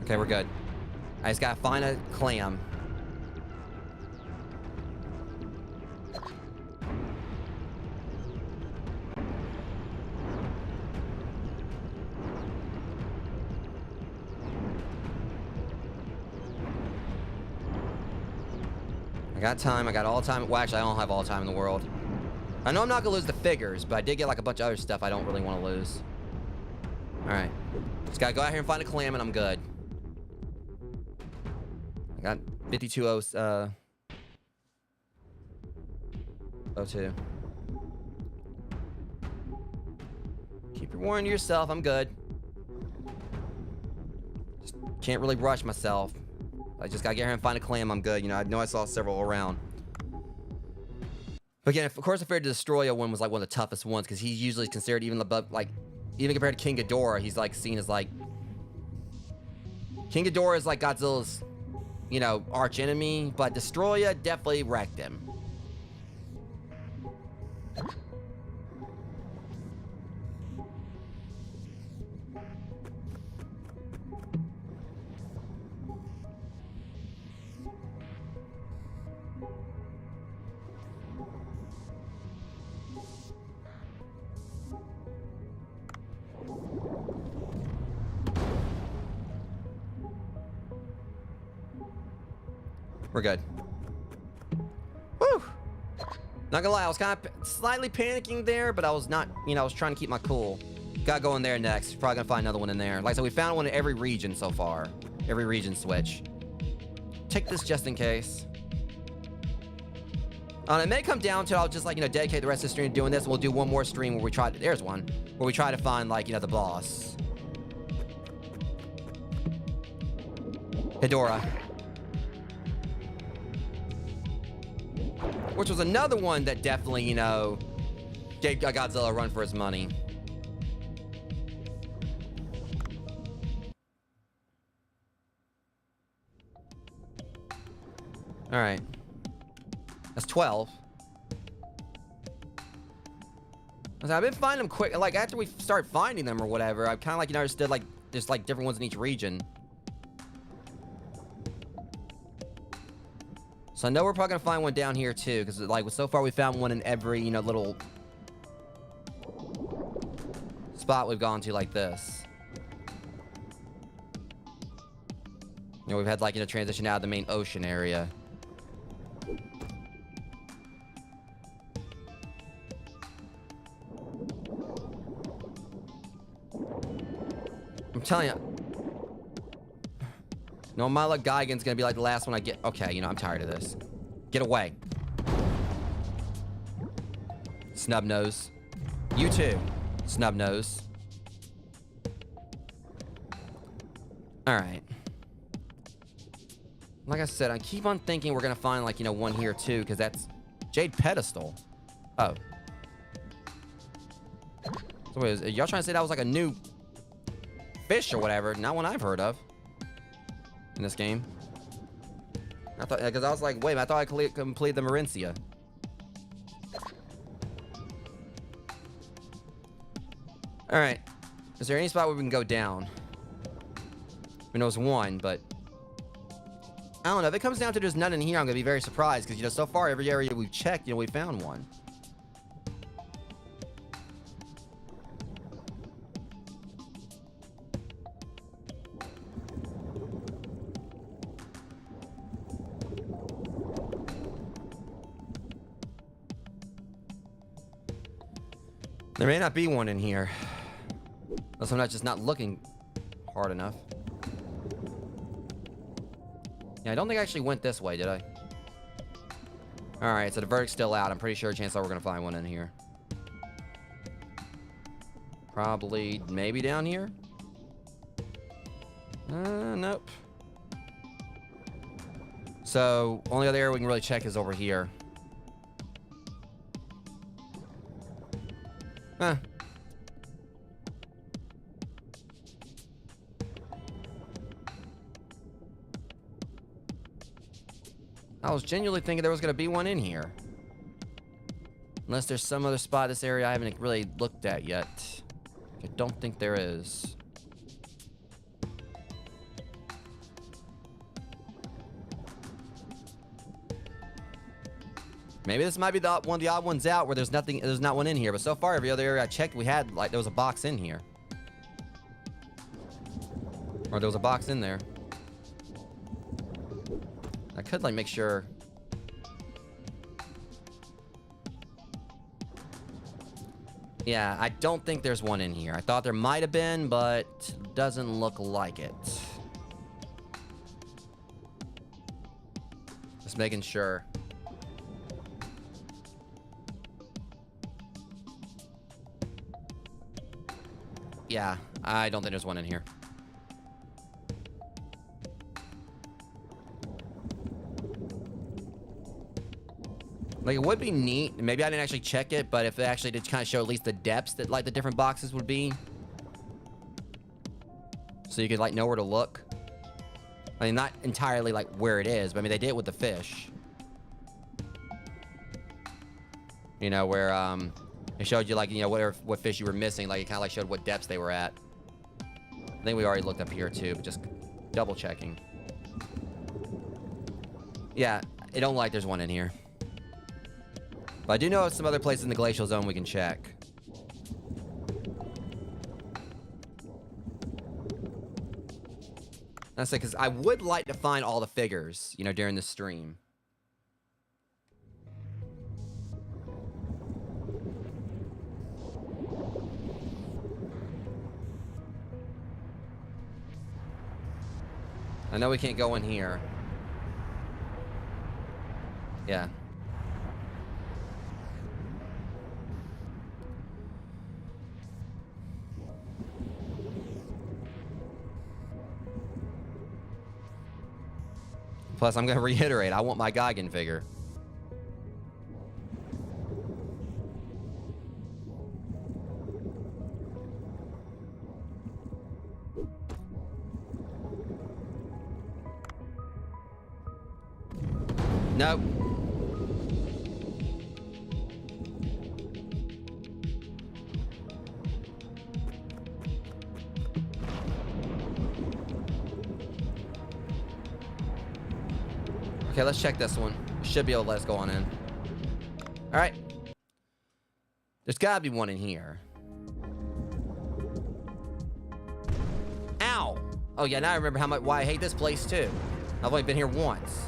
Okay, we're good. I just gotta find a clam. I got time. I got all time. Well, actually, I don't have all time in the world. I know I'm not gonna lose the figures, but I did get like a bunch of other stuff I don't really want to lose. All right. Just gotta go out here and find a clam and I'm good. I got 5202. Keep your warning to yourself. I'm good. Just can't really rush myself. I just gotta get here and find a clam. I'm good. You know I saw several around. But again, of course, I figured the Destroya one was like one of the toughest ones because he's usually considered even above, like, even compared to King Ghidorah, he's like seen as like. King Ghidorah is like Godzilla's, you know, arch enemy, but Destroya definitely wrecked him. We're good. Woo! Not gonna lie, I was kind of slightly panicking there, but I was not, you know, I was trying to keep my cool. Gotta go in there next. Probably gonna find another one in there. Like I said, we found one in every region so far. Every region switch. Take this just in case. It may come down to I'll just, like, you know, dedicate the rest of the stream to doing this. We'll do one more stream where we try. There's one where we try to find, like, you know, the boss. Ghidorah. which was another one that definitely, you know, gave Godzilla a run for his money. All right. That's 12. I've been finding them quick. Like, after we start finding them or whatever, I've kind of like, you know, understood, like, there's, like, different ones in each region. So I know we're probably going to find one down here, too. Because, like, so far we found one in every, you know, little spot we've gone to like this. You know, we've had, like, you know, transition out of the main ocean area. I'm telling you. No, my luck, Geigen's gonna be like the last one I get. Okay, you know, I'm tired of this. Get away. Snub nose. You too, snub nose. Alright. Like I said, I keep on thinking we're gonna find, like, you know, one here too, because that's Jade Pedestal. Oh. So wait, y'all trying to say that was like a new fish or whatever? Not one I've heard of in this game. I thought, because I was like, wait, I thought I completed the Marincia. All right. Is there any spot where we can go down? I mean, there was one, but I don't know. If it comes down to there's none in here, I'm gonna be very surprised because, you know, so far every area we've checked, you know, we found one. There may not be one in here. Unless I'm not just not looking hard enough. Yeah, I don't think I actually went this way, did I? Alright, so the verdict's still out. I'm pretty sure chances are we're gonna find one in here. Probably, maybe down here? Nope. So, only other area we can really check is over here. Huh. I was genuinely thinking there was going to be one in here. Unless there's some other spot in this area I haven't really looked at yet. I don't think there is. Maybe this might be one of the odd ones out where there's not one in here. But so far, every other area I checked, we had, like, there was a box in here. Or there was a box in there. I could, like, make sure. Yeah, I don't think there's one in here. I thought there might have been, but doesn't look like it. Just making sure. Yeah, I don't think there's one in here. Like, it would be neat. Maybe I didn't actually check it, but if they actually did kind of show at least the depths that, like, the different boxes would be. So you could, like, know where to look. I mean, not entirely, like, where it is, but I mean, they did it with the fish. You know, where, it showed you, like, you know, what fish you were missing. Like, it kind of, like, showed what depths they were at. I think we already looked up here, too, but just double checking. Yeah, it don't like there's one in here. But I do know some other places in the glacial zone we can check. That's it, because I would like to find all the figures, you know, during the stream. I know we can't go in here. Yeah. Plus, I'm going to reiterate, I want my Geigen figure. Nope. Okay, let's check this one. Should be able to let us go on in. All right. There's gotta be one in here. Ow! Oh yeah, now I remember why I hate this place too. I've only been here once.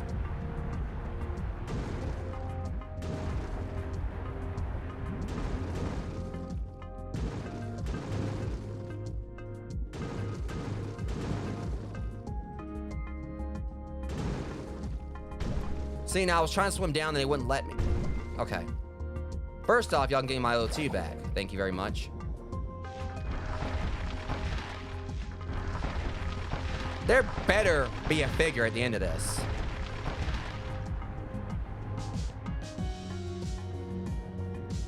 See, now I was trying to swim down and they wouldn't let me. Okay. First off, y'all can get my O2 back. Thank you very much. There better be a figure at the end of this.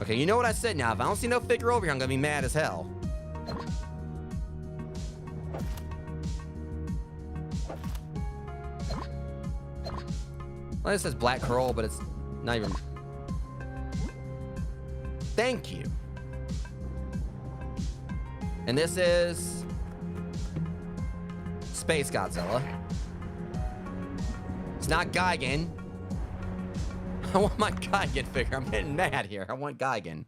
Okay, you know what I said now. If I don't see no figure over here, I'm gonna be mad as hell. Well, it says black curl, but it's not even... Thank you. And this is... Space Godzilla. It's not Gigan. I want my Gigan figure. I'm getting mad here. I want Gigan.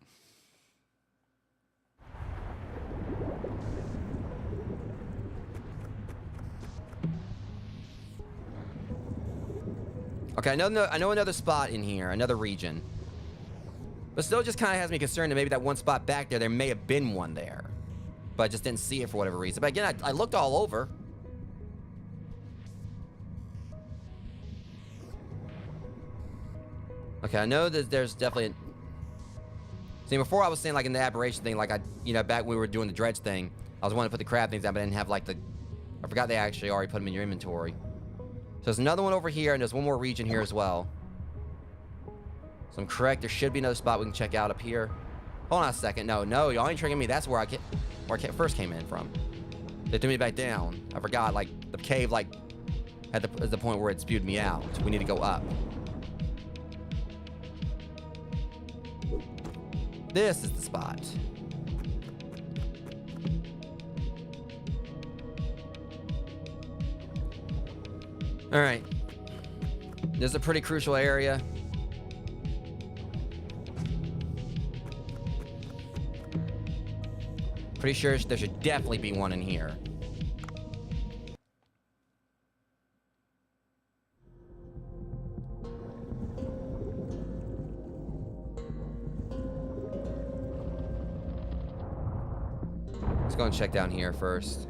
Okay, I know another spot in here, another region. But still just kind of has me concerned that maybe that one spot back there may have been one there. But I just didn't see it for whatever reason. But again, I looked all over. Okay, I know that there's definitely... See, before I was saying, like, in the aberration thing, like, back when we were doing the dredge thing, I was wanting to put the crab things down, but I didn't have, like, I forgot they actually already put them in your inventory. So there's another one over here, and there's one more region here as well. So I'm correct. There should be another spot we can check out up here. Hold on a second. No, y'all ain't tricking me. That's where I first came in from. They threw me back down. I forgot, like, the cave, like, at the point where it spewed me out. We need to go up. This is the spot. All right. This is a pretty crucial area. Pretty sure there should definitely be one in here. Let's go and check down here first.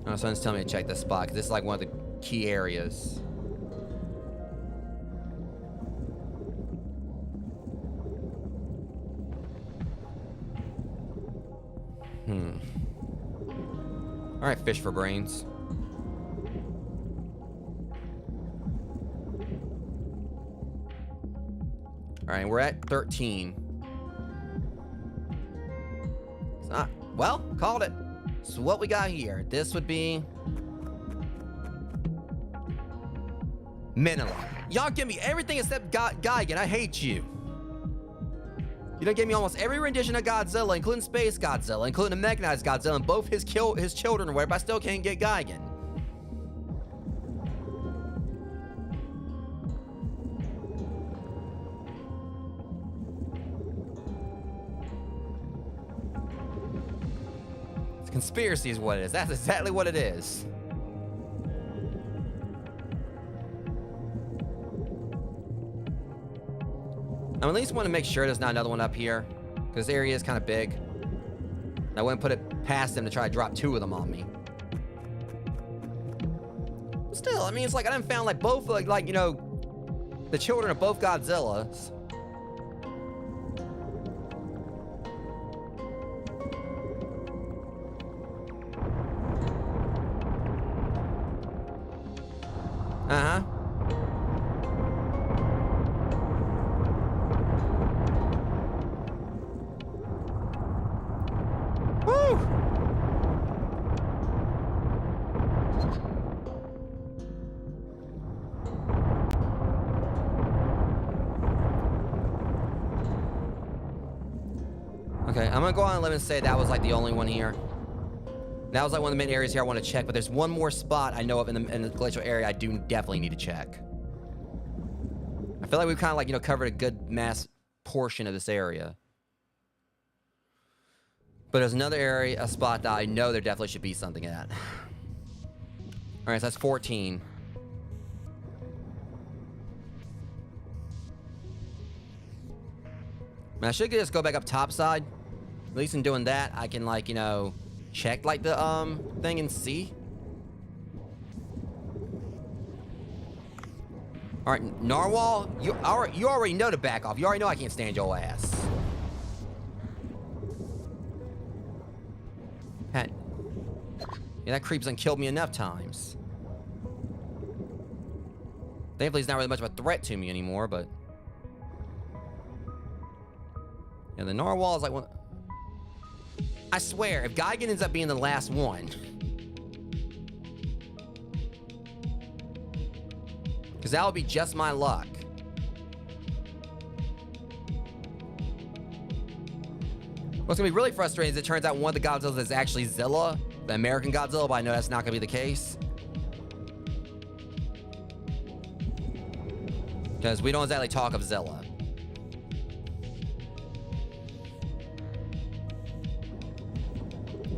Oh, someone's telling me to check this spot, because this is like one of the key areas. Alright, fish for brains. Alright, we're at 13. It's not... Well, called it. So what we got here, this would be... Menela. Y'all give me everything except Gigan. I hate you. You done gave me almost every rendition of Godzilla, including Space Godzilla, including the mechanized Godzilla, and both his children or whatever, but I still can't get Gigan. It's a conspiracy is what it is. That's exactly what it is. I at least want to make sure there's not another one up here, because this area is kind of big. I wouldn't put it past them to try to drop two of them on me. But still, I mean, it's like I done found like both, like you know, the children of both Godzillas. Uh-huh. Okay, I'm gonna go on a limb and say that was like the only one here. That was like one of the main areas here I want to check, but there's one more spot I know of in the glacial area I do definitely need to check. I feel like we've kind of like, you know, covered a good mass portion of this area. But there's another area, a spot that I know there definitely should be something at. All right, so that's 14. Man, I should just go back up top side. At least in doing that, I can like, you know, check like the thing and see. All right, Narwhal, you already know to back off. You already know I can't stand your ass. Yeah, that creep's done killed me enough times. Thankfully, he's not really much of a threat to me anymore, but... Yeah, the Narwhal is like one... I swear, if Gigan ends up being the last one... Because that would be just my luck. What's going to be really frustrating is it turns out one of the Godzillas is actually Zilla, the American Godzilla, but I know that's not going to be the case. Because we don't exactly talk of Zilla.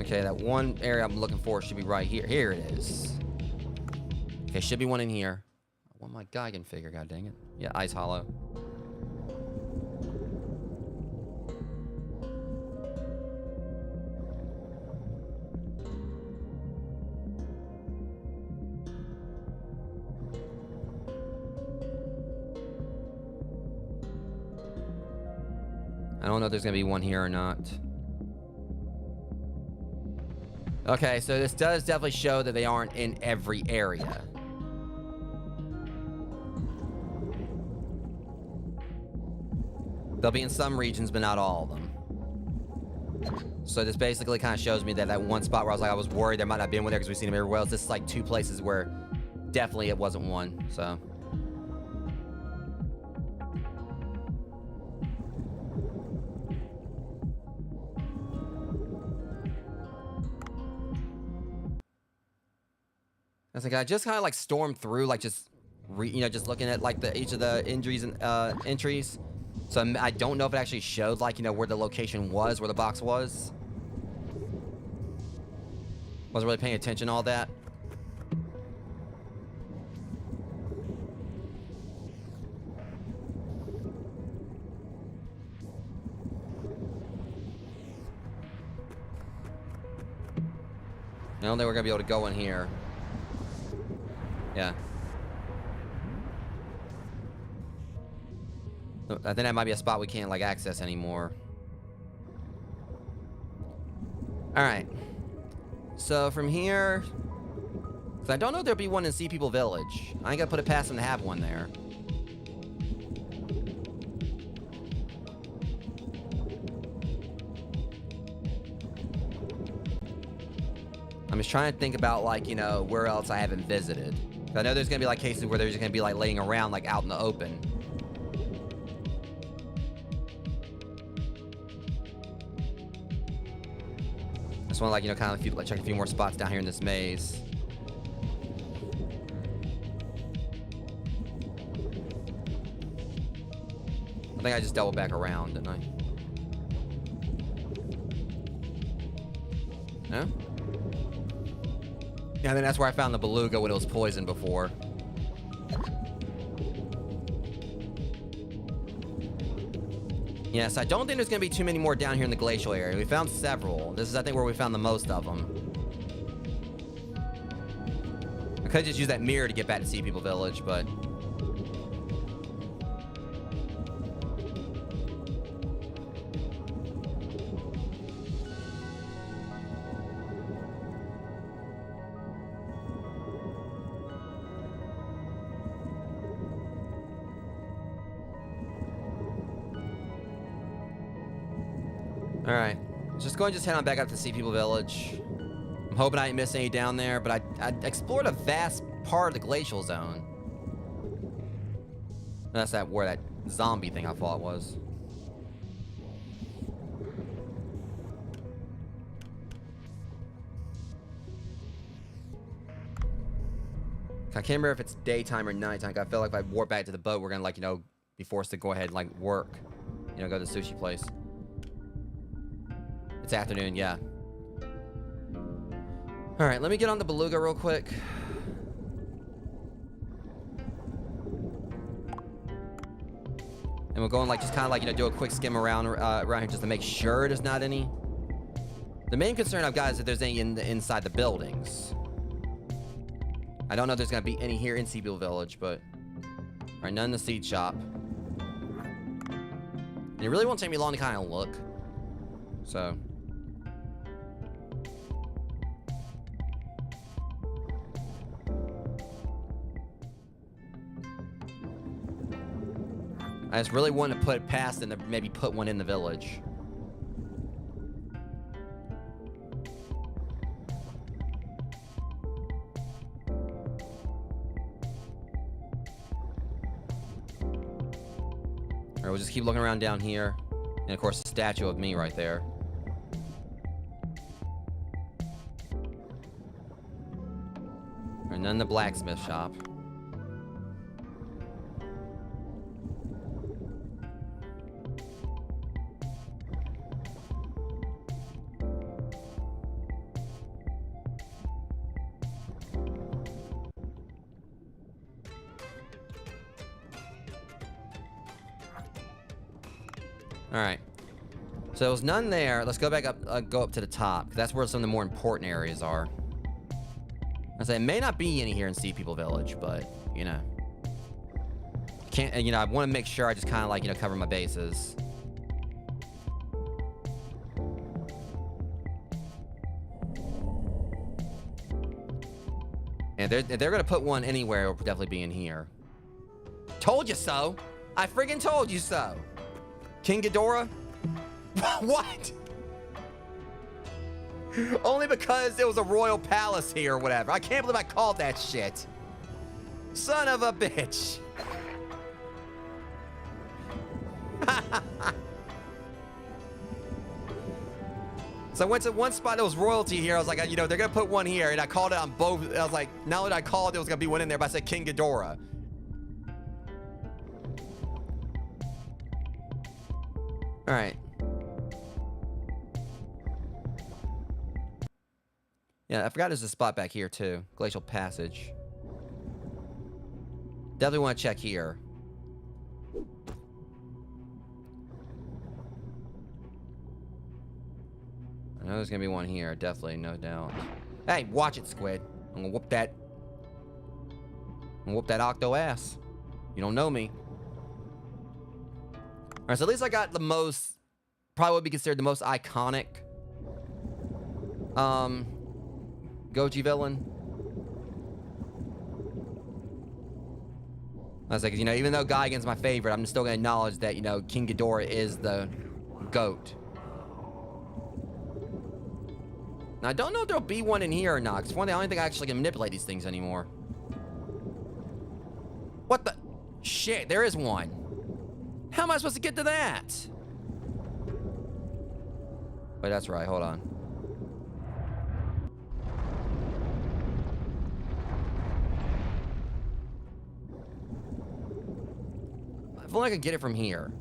Okay, that one area I'm looking for should be right here. Here it is. Okay, should be one in here. I want my Gigan figure, god dang it. Yeah, Ice Hollow. I don't know if there's gonna be one here or not. Okay, so this does definitely show that they aren't in every area. They'll be in some regions, but not all of them. So this basically kind of shows me that that one spot where I was worried there might not be one there because we've seen them everywhere else. This is like two places where definitely it wasn't one, so. I think I just kind of like stormed through, like just, just looking at like each of the injuries and entries. So I don't know if it actually showed like, where the location was, where the box was. Wasn't really paying attention to all that. I don't think we're gonna be able to go in here. Yeah. I think that might be a spot we can't like access anymore. All right. So from here, so I don't know if there'll be one in Sea People Village. I ain't gonna put it past them to have one there. I'm just trying to think about like, where else I haven't visited. I know there's gonna be like cases where they're just gonna be like laying around like out in the open. I just want to like, kind of check a few more spots down here in this maze. I think I just doubled back around, didn't I? No? Yeah, I think that's where I found the beluga when it was poisoned before. Yes, I don't think there's going to be too many more down here in the glacial area. We found several. This is, I think, where we found the most of them. I could just use that mirror to get back to Sea People Village, but... Alright, just go and just head on back up to Sea People Village. I'm hoping I didn't miss any down there, but I explored a vast part of the glacial zone. That's where that zombie thing I thought was. I can't remember if it's daytime or nighttime. I feel like if I warp back to the boat, we're gonna like, you know, be forced to go ahead and like work. You know, go to the sushi place. It's afternoon, yeah. All right, let me get on the beluga real quick. And we'll go and like just kind of like, you know, do a quick skim around here just to make sure there's not any. The main concern I've got is if there's any inside the buildings. I don't know if there's gonna be any here in Seabill Village, but all right, none in the seed shop. And it really won't take me long to kind of look. So. I just really want to put it past and maybe put one in the village. Alright, we'll just keep looking around down here. And of course, the statue of me right there. And then the blacksmith shop. All right, so there was none there. Let's go back up, go up to the top, because that's where some of the more important areas are. I say it may not be any here in Sea People Village, but you know, can't. You know, I want to make sure I just kind of like, you know, cover my bases. And if they're gonna put one anywhere, it'll definitely be in here. Told you so. I friggin' told you so. King Ghidorah? What? Only because it was a royal palace here or whatever. I can't believe I called that shit. Son of a bitch. So I went to one spot that was royalty here. I was like, you know, they're going to put one here. And I called it on both. I was like, now that I called, there was going to be one in there, but I said King Ghidorah. All right. Yeah, I forgot there's a spot back here too. Glacial Passage. Definitely want to check here. I know there's gonna be one here, definitely, no doubt. Hey, watch it, Squid. I'm gonna whoop that. I'm gonna whoop that octo ass. You don't know me. Alright, so at least I got the most, probably would be considered the most iconic Goji villain. I was like, you know, even though Gaigan's my favorite, I'm still gonna acknowledge that, you know, King Ghidorah is the GOAT. Now, I don't know if there'll be one in here or not, because one day I don't think I actually can manipulate these things anymore. What the? Shit, there is one. How am I supposed to get to that? Wait, that's right, hold on. If only I could get it from here.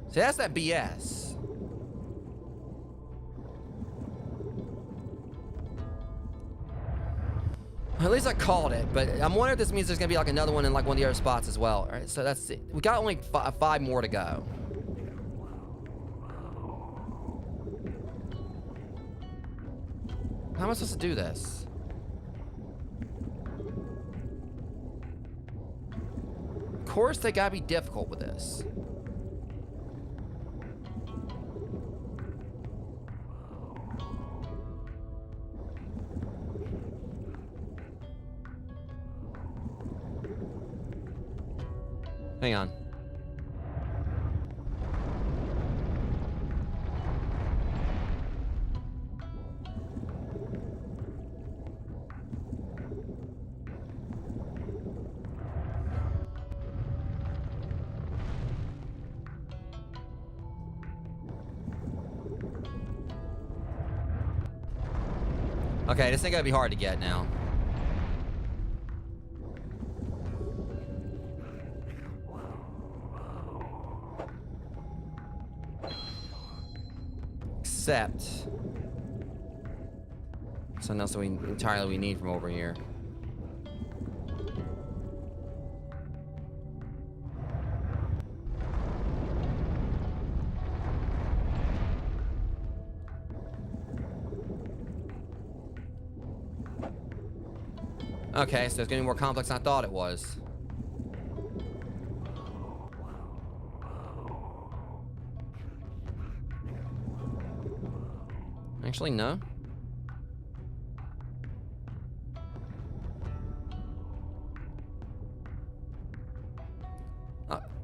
See, that's that BS. At least I called it, but I'm wondering if this means there's gonna be like another one in like one of the other spots as well. All right, so that's it. We got only five more to go. How am I supposed to do this? Of course, they gotta be difficult with this. Hang on. Okay, this ain't gonna be hard to get now. Except something else that we entirely need from over here. Okay, so it's getting more complex than I thought it was. Actually, no.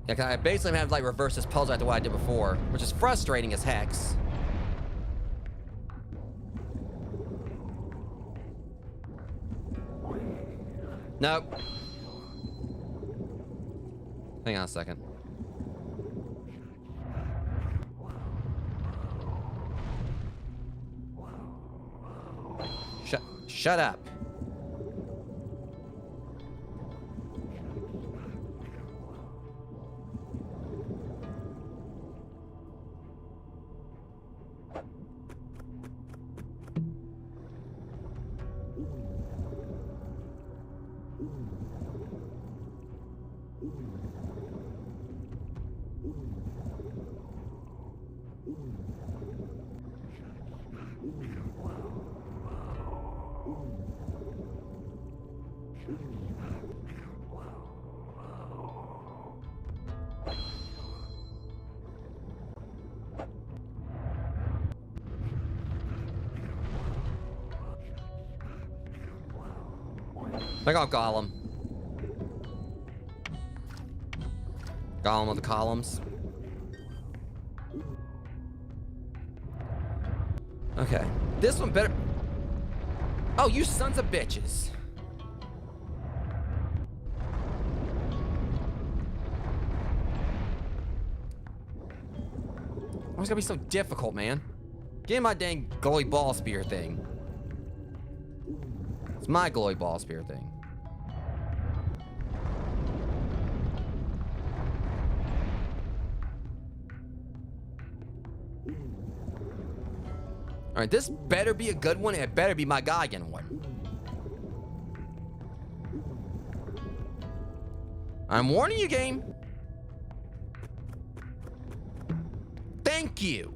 Yeah, 'cause I basically have to like reverse this puzzle after what I did before, which is frustrating as heck. Nope. Hang on a second. Shut up. Look out, Gollum. Gollum of the columns. Okay. This one better... Oh, you sons of bitches. Why is it gonna be so difficult, man? Get in my dang glowy ball spear thing. It's my glowy ball spear thing. Alright, this better be a good one. It better be my Geigen one. I'm warning you, game. Thank you.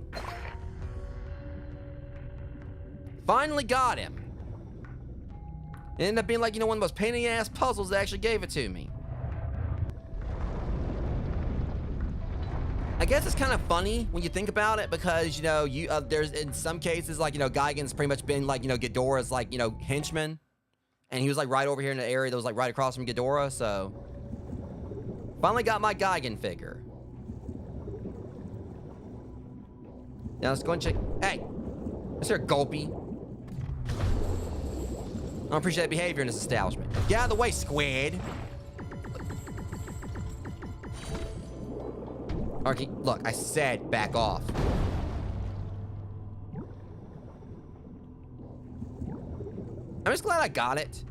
Finally got him. It ended up being like, you know, one of the most pain in the ass puzzles that actually gave it to me. I guess it's kind of funny when you think about it because, you know, there's in some cases, like, you know, Geigen's pretty much been like, you know, Ghidorah's like, you know, henchman. And he was like right over here in the area that was like right across from Ghidorah, so. Finally got my Geigen figure. Now let's go and check. Hey, is there a Gulpy? I don't appreciate that behavior in this establishment. Get out of the way, squid. Arky, look, I said back off. I'm just glad I got it.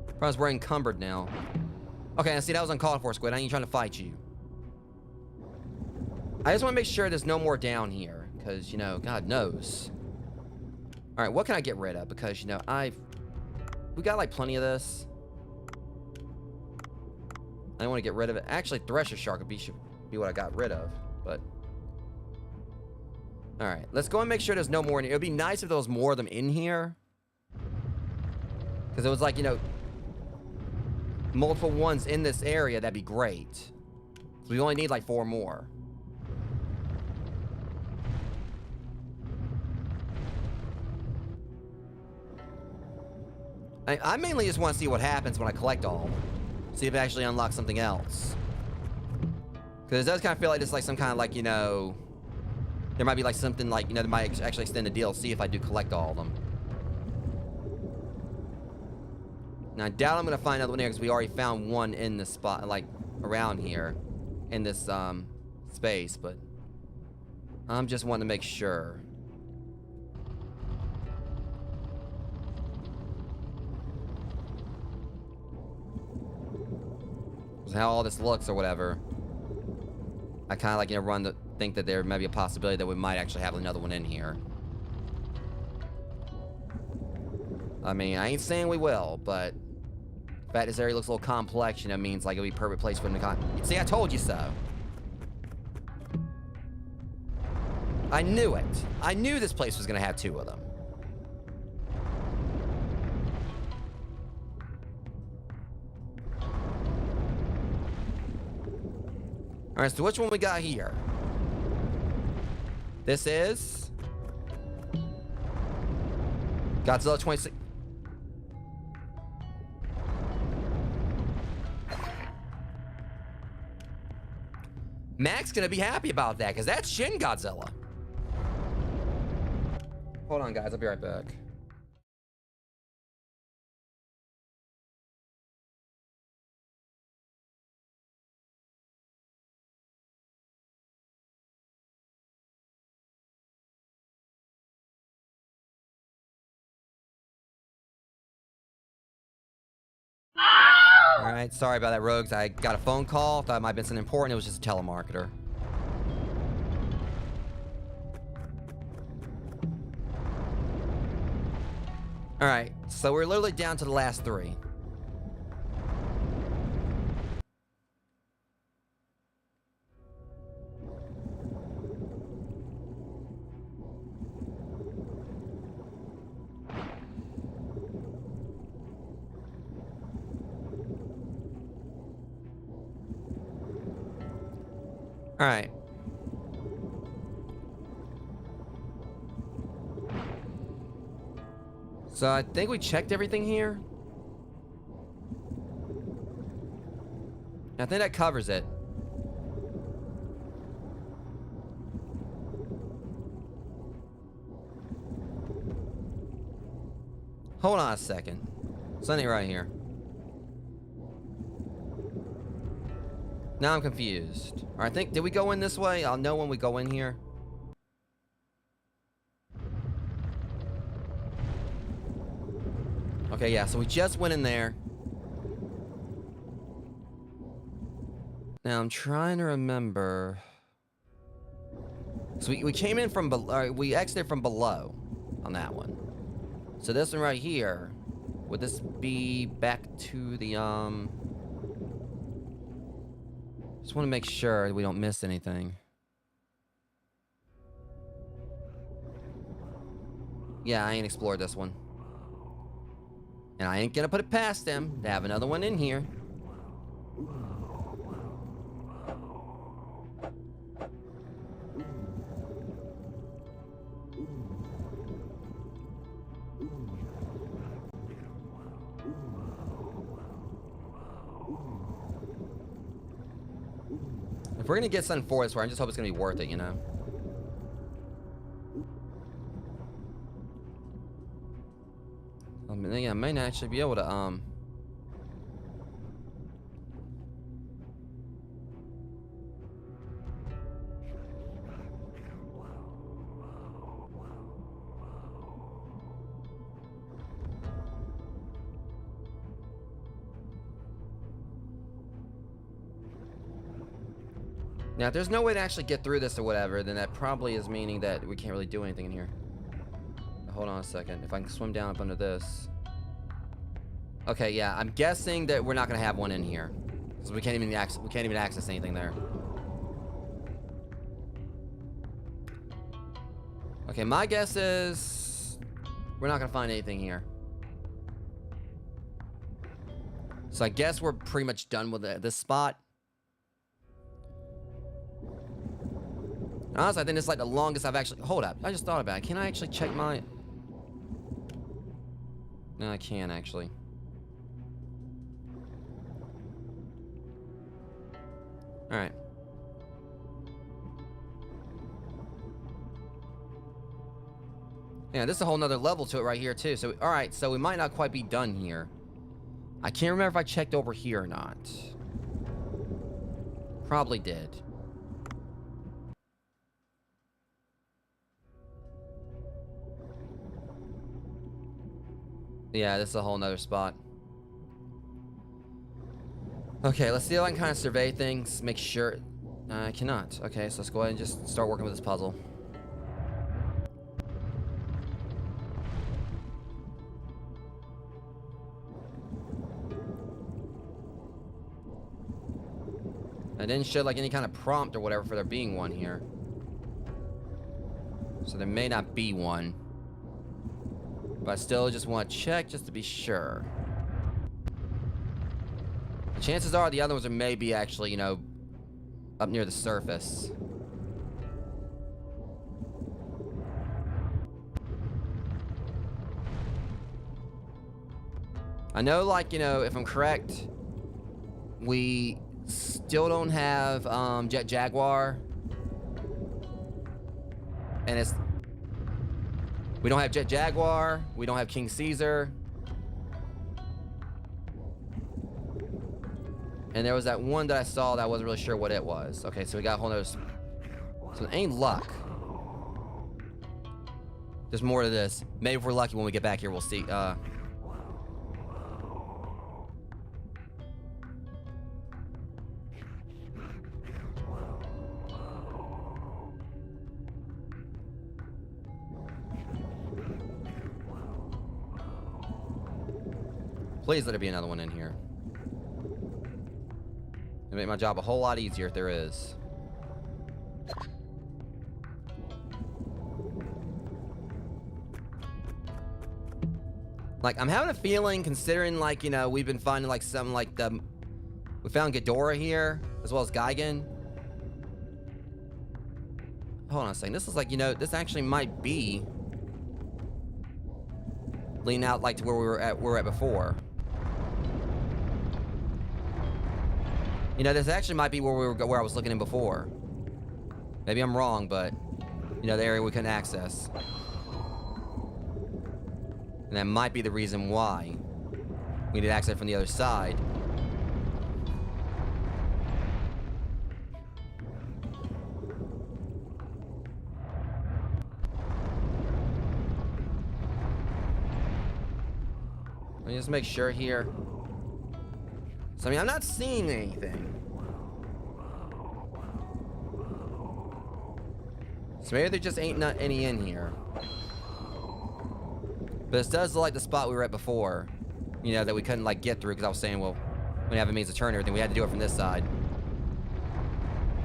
Because we're encumbered now. Okay, now see, that was uncalled for, squid. I ain't trying to fight you. I just want to make sure there's no more down here. Because, you know, God knows. Alright, what can I get rid of? Because, you know, we got, like, plenty of this. I don't want to get rid of it. Actually, Thresher Shark would be what I got rid of, but... Alright, let's go and make sure there's no more in here. It would be nice if there was more of them in here. Because it was like, you know... multiple ones in this area, that'd be great. So we only need like 4 more. I mainly just want to see what happens when I collect all of them. See if it actually unlocks something else. Because it does kind of feel like it's like some kind of like, you know... there might be like something like, you know, that might actually extend the DLC if I do collect all of them. Now, I doubt I'm going to find another one here because we already found one in this spot, like, around here. In this, space, but... I'm just wanting to make sure. How all this looks or whatever. I kind of like, run to think that there may be a possibility that we might actually have another one in here. I mean, I ain't saying we will, but the fact this area looks a little complex, that means like it'll be a perfect place for them to see, I told you so. I knew it. I knew this place was gonna have two of them. All right, so which one we got here? This is Godzilla 26. Mac's gonna be happy about that, because that's Shin Godzilla. Hold on, guys. I'll be right back. All right, sorry about that, Rogues. I got a phone call. Thought it might have been something important. It was just a telemarketer. All right, so we're literally down to the last three. All right. So I think we checked everything here. I think that covers it. Hold on a second. Something right here. Now I'm confused. All right, did we go in this way? I'll know when we go in here. Okay, yeah, so we just went in there. Now I'm trying to remember. So we came in from below, we exited from below on that one. So this one right here, would this be back to the, just want to make sure we don't miss anything. Yeah, I ain't explored this one. And I ain't gonna put it past them to have another one in here. If we're gonna get something for this, I just hope it's gonna be worth it, I mean, yeah, I may not actually be able to, Now, if there's no way to actually get through this or whatever, then that probably is meaning that we can't really do anything in here. Hold on a second. If I can swim down up under this. Okay, yeah, I'm guessing that we're not gonna have one in here, because we can't even access anything there. Okay, my guess is we're not gonna find anything here. So I guess we're pretty much done with this spot. Honestly, I think it's like the longest I've actually... Hold up. I just thought about it. Can I actually check my... No, I can't, actually. Alright. Yeah, this is a whole nother level to it right here, too. So, alright, so we might not quite be done here. I can't remember if I checked over here or not. Probably did. Yeah, this is a whole nother spot. Okay, let's see if I can kind of survey things, make sure. I cannot. Okay, so let's go ahead and just start working with this puzzle. I didn't show like any kind of prompt or whatever for there being one here. So there may not be one. But I still just want to check just to be sure. The chances are the other ones are maybe actually, you know, up near the surface. I know, like, you know, if I'm correct, we still don't have Jet Jaguar. And it's... We don't have Jet Jaguar. We don't have King Caesar. And there was that one that I saw that I wasn't really sure what it was. Okay, so we got a whole nother... So it ain't luck. There's more to this. Maybe if we're lucky when we get back here, we'll see. Please let there be another one in here. It'll make my job a whole lot easier if there is. Like, I'm having a feeling, considering, like, you know, we've been finding, like, some, like, the... We found Ghidorah here, as well as Gigan. Hold on a second. This is like, you know, this actually might be... lean out, like, to where we were at before. You know, this actually might be where I was looking in before. Maybe I'm wrong, but you know, the area we couldn't access. And that might be the reason why we need access from the other side. Let me just make sure here. So, I mean, I'm not seeing anything. So maybe there just ain't any in here. But this does look like the spot we were at before. You know, that we couldn't, like, get through because I was saying, well, we didn't have a means to turn everything. We had to do it from this side.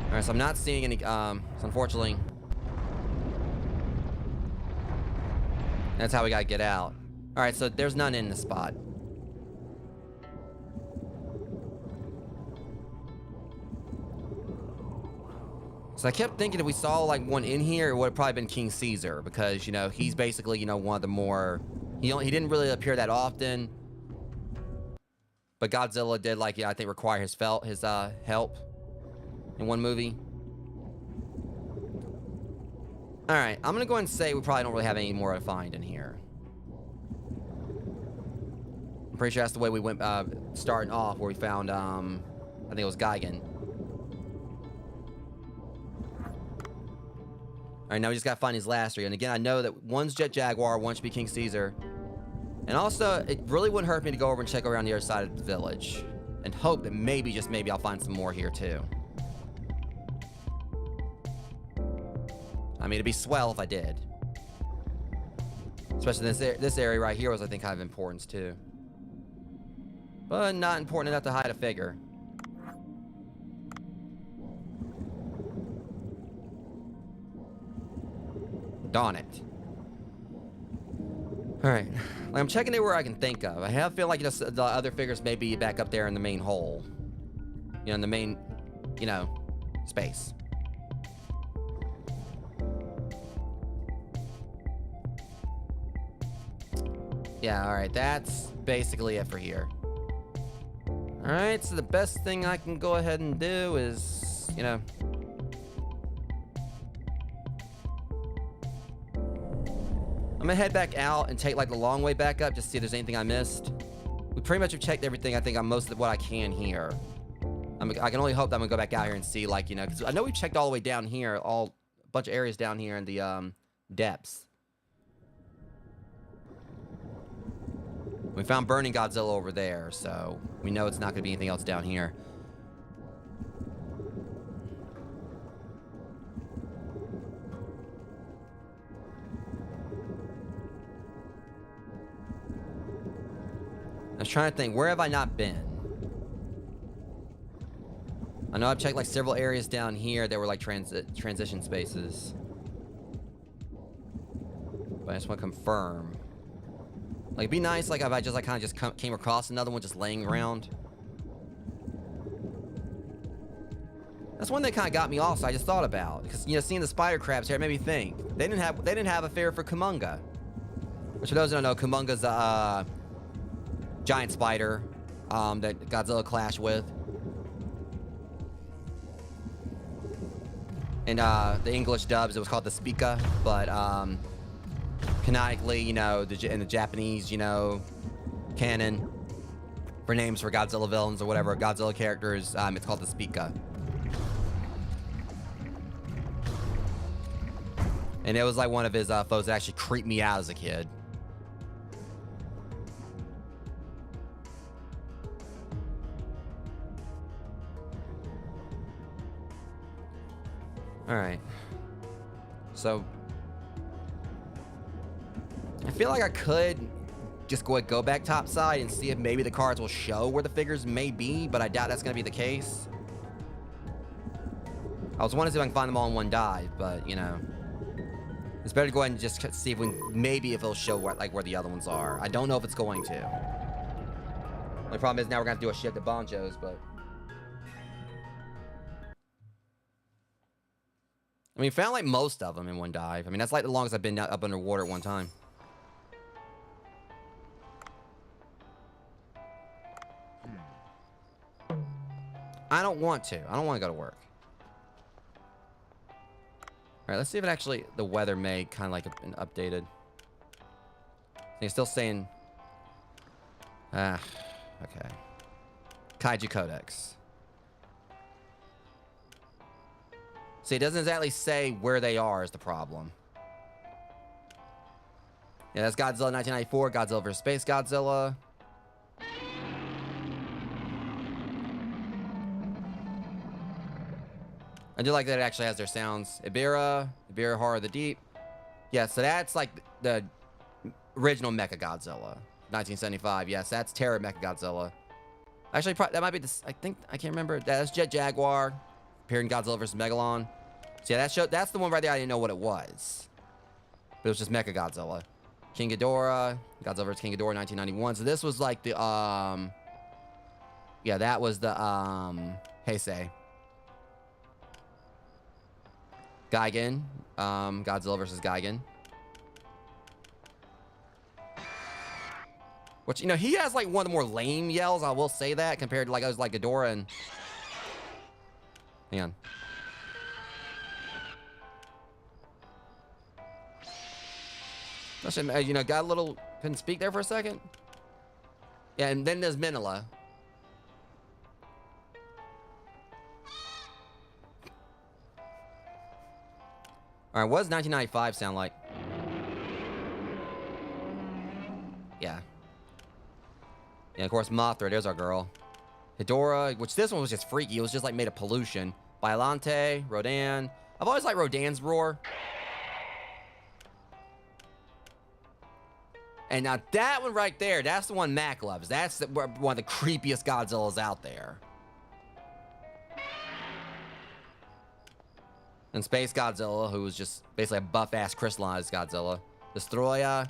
Alright, so I'm not seeing any, so unfortunately... That's how we gotta get out. Alright, so there's none in the spot. So I kept thinking if we saw, like, one in here, it would have probably been King Caesar. Because, you know, he's basically, you know, one of the more... He didn't really appear that often. But Godzilla did, like, yeah, I think require his help in one movie. Alright, I'm gonna go ahead and say we probably don't really have any more to find in here. I'm pretty sure that's the way we went, starting off, where we found, I think it was Gigan. Alright, now we just gotta find his last three. And again, I know that one's Jet Jaguar, one should be King Caesar. And also, it really wouldn't hurt me to go over and check around the other side of the village. And hope that maybe, just maybe, I'll find some more here, too. I mean, it'd be swell if I did. Especially this area right here was, I think, kind of importance, too. But not important enough to hide a figure. Darn it. Alright. Like, I'm checking everywhere I can think of. I have a feel like, you know, the other figures may be back up there in the main hole. You know, in the main, you know, space. Yeah, alright. That's basically it for here. Alright, so the best thing I can go ahead and do is, you know... I'm gonna head back out and take, like, the long way back up just to see if there's anything I missed. We pretty much have checked everything, I think, on most of what I can here. I can only hope that I'm gonna go back out here and see, like, you know, because I know we've checked all the way down here, a bunch of areas down here in the depths. We found Burning Godzilla over there, so we know it's not gonna be anything else down here. trying to think, where have I not been? I know I've checked like several areas down here that were like transition spaces. But I just want to confirm. Like, it'd be nice like if I just like kind of just came across another one just laying around. That's one that kind of got me also. I just thought about, because you know, seeing the spider crabs here, it made me think they didn't have a fare for Kumonga. Which, for those who don't know, Kumonga's a giant spider that Godzilla clashed with. In the English dubs, it was called the Spica, but canonically, you know, in the Japanese, you know, canon for names for Godzilla villains or whatever, Godzilla characters, it's called the Spica. And it was like one of his foes that actually creeped me out as a kid. Alright. So I feel like I could just go back topside and see if maybe the cards will show where the figures may be, but I doubt that's going to be the case. I was wanting to see if I can find them all in one dive, but, you know, it's better to go ahead and just see if maybe if it'll show where the other ones are. I don't know if it's going to. The problem is now we're going to have to do a shift at Bonjo's, but... I mean, found like most of them in one dive. I mean, that's like the longest I've been up underwater at one time. I don't want to. I don't want to go to work. Alright, let's see if it actually... The weather may kind of like been updated. It's still saying... okay. Kaiju Codex. See, it doesn't exactly say where they are is the problem. Yeah, that's Godzilla 1994, Godzilla vs. Space Godzilla. I do like that it actually has their sounds. Ibira Horror of the Deep. Yeah, so that's like the original Mechagodzilla. 1975, yes, that's Terror Mechagodzilla. Actually, that might be this, I can't remember. That's Jet Jaguar. Appeared in Godzilla vs. Megalon. So yeah, that's the one right there. I didn't know what it was. But it was just Mechagodzilla. King Ghidorah. Godzilla vs. King Ghidorah, 1991. So this was like the, yeah, that was the, Heisei. Gigan. Godzilla vs. Gigan. Which, you know, he has like one of the more lame yells, I will say that, compared to like, I was like Ghidorah and... Hang on. You know, got a little... Couldn't speak there for a second. Yeah, and then there's Minilla. Alright, what does 1995 sound like? Yeah. Yeah, of course, Mothra, there's our girl. Hedorah, which this one was just freaky. It was just like made of pollution. Violante, Rodan. I've always liked Rodan's roar. And now that one right there, that's the one Mac loves. That's one of the creepiest Godzillas out there. And Space Godzilla, who was just basically a buff-ass crystallized Godzilla. Destroya.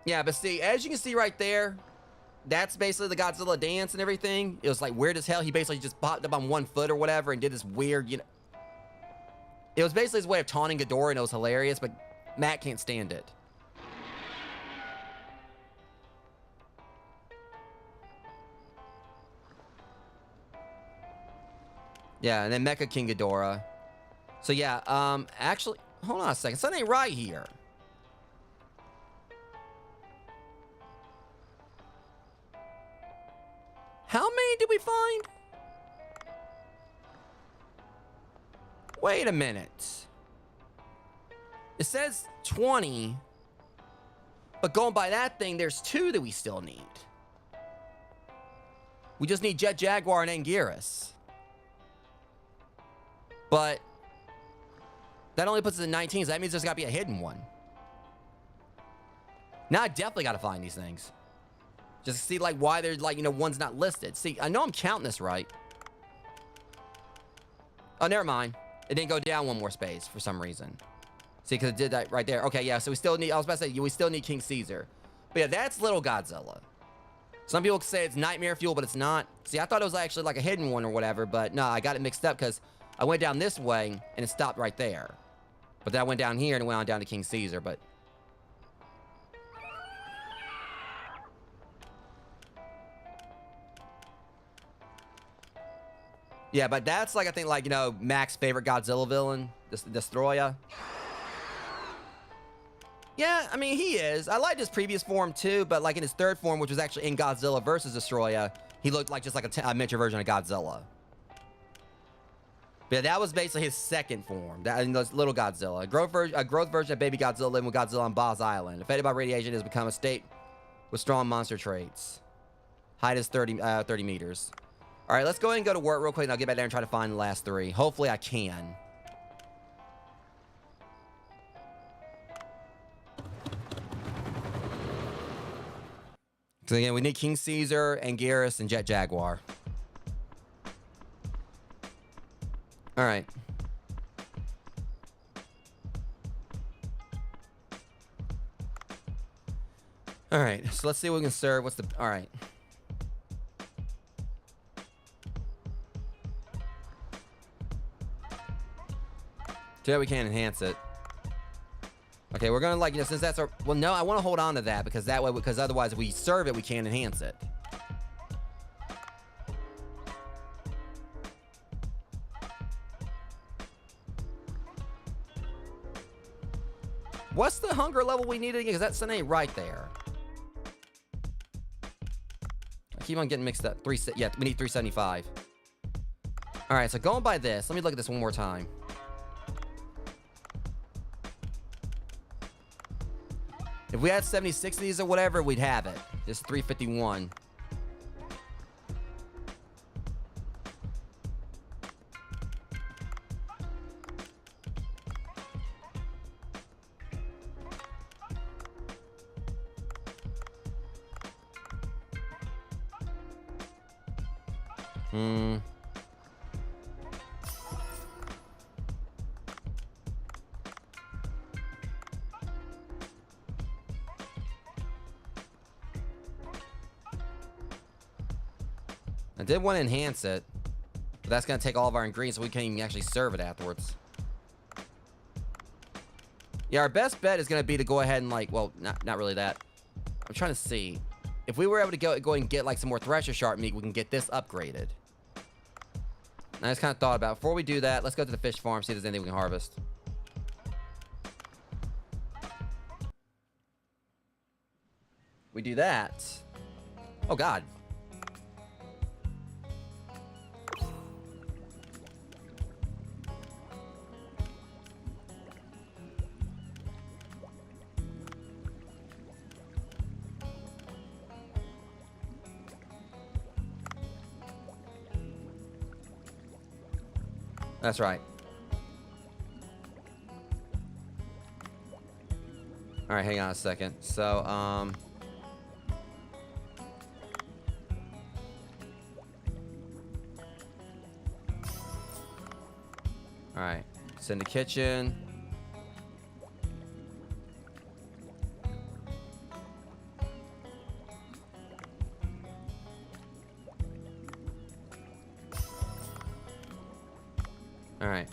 Yeah, but see, as you can see right there, that's basically the Godzilla dance and everything. It was like weird as hell. He basically just popped up on 1 foot or whatever and did this weird, you know. It was basically his way of taunting Ghidorah, and it was hilarious, but Matt can't stand it. Yeah, and then Mecha King Ghidorah. So yeah, actually, hold on a second. Something ain't right here. How many did we find? Wait a minute. It says 20. But going by that thing, there's 2 that we still need. We just need Jet Jaguar and Anguirus. But that only puts us at 19, so that means there's got to be a hidden one. Now I definitely got to find these things. Just to see, like, why there's, like, you know, one's not listed. See, I know I'm counting this right. Oh, never mind. It didn't go down one more space for some reason. See, because it did that right there. Okay, yeah, so we still need, I was about to say, we still need King Caesar. But yeah, that's little Godzilla. Some people say it's nightmare fuel, but it's not. See, I thought it was actually like a hidden one or whatever, but no, I got it mixed up because I went down this way and it stopped right there. But then I went down here and it went on down to King Caesar, but... Yeah, but that's like, I think, like, you know, Mac's favorite Godzilla villain, Destroyer. Yeah, I mean, he is. I liked his previous form, too, but, like, in his third form, which was actually in Godzilla versus Destroyer, he looked like just like a miniature version of Godzilla. But yeah, that was basically his second form. That little Godzilla. A growth version of baby Godzilla living with Godzilla on Boz Island. Affected by radiation, has become a state with strong monster traits. Height is 30 meters. All right, let's go ahead and go to work real quick, and I'll get back there and try to find the last three. Hopefully, I can. So again, we need King Caesar, and Garrus, and Jet Jaguar. All right. All right, so let's see what we can serve. What's the... All right. Yeah, we can enhance it. Okay, we're gonna, like, you know, since that's our... Well, no, I want to hold on to that because that way, because otherwise if we serve it, we can't enhance it. What's the hunger level we need again? Because that sun ain't right there. I keep on getting mixed up. Yeah, we need 375. All right, so going by this, let me look at this one more time. If we had 76 of these or whatever, we'd have it. Just 351. I did want to enhance it, but that's going to take all of our ingredients so we can't even actually serve it afterwards. Yeah, our best bet is going to be to go ahead and, like, well, not really that. I'm trying to see. If we were able to go and get, like, some more Thresher Shark meat, we can get this upgraded. And I just kind of thought about it. Before we do that, let's go to the fish farm, see if there's anything we can harvest. We do that. Oh, God. That's right. All right, hang on a second. So, all right, it's in the kitchen. All right.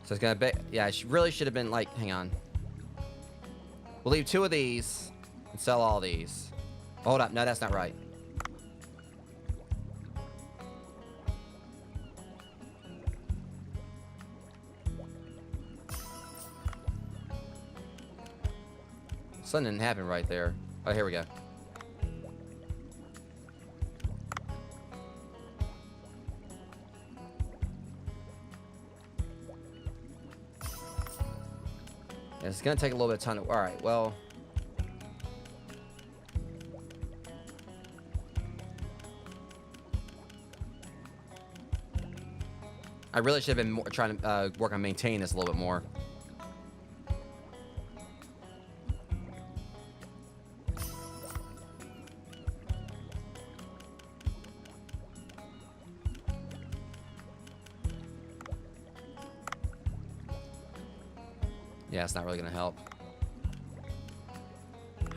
So it's gonna be, yeah, I really should have been like, hang on. We'll leave 2 of these and sell all these. Hold up, no, that's not right. Something didn't happen right there. Oh, here we go. It's gonna take a little bit of time to... All right, well... I really should have been trying to work on maintaining this a little bit more. Yeah, it's not really gonna help.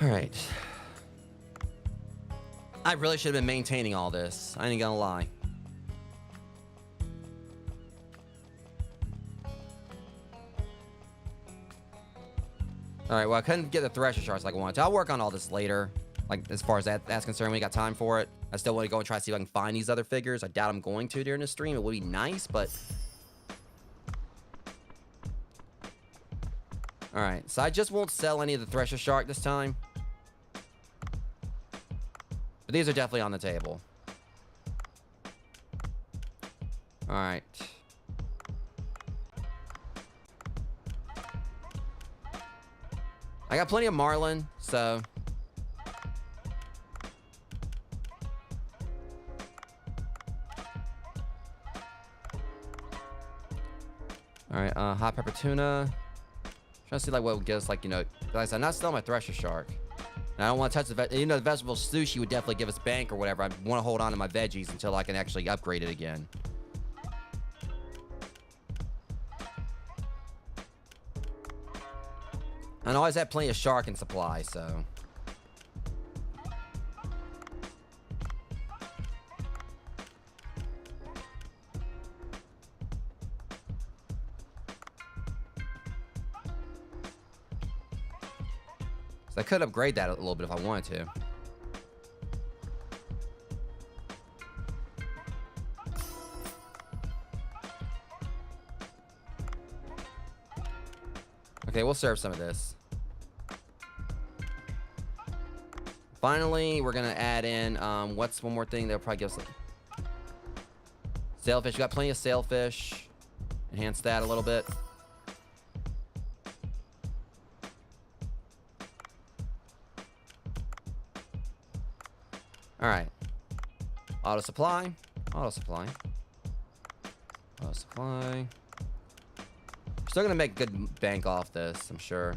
All right. I really should have been maintaining all this. I ain't gonna lie. All right, well, I couldn't get the thresher shards like I wanted to. I'll work on all this later. Like, as far as that's concerned, we got time for it. I still want to go and try to see if I can find these other figures. I doubt I'm going to during the stream. It would be nice, but... All right, so I just won't sell any of the thresher shark this time. But these are definitely on the table. All right. I got plenty of marlin, so... All right, hot pepper tuna. Trying to see like what would get us, like, you know, like I said, I'm not selling my thresher shark. And I don't want to touch the you know, the vegetable sushi would definitely give us bank or whatever. I want to hold on to my veggies until I can actually upgrade it again. And I always have plenty of shark in supply, so. I could upgrade that a little bit if I wanted to. Okay, we'll serve some of this. Finally, we're gonna add in, what's one more thing that'll probably give us sailfish. We got plenty of sailfish. Enhance that a little bit. All right. Auto supply. Auto supply. Auto supply. Still gonna make good bank off this, I'm sure.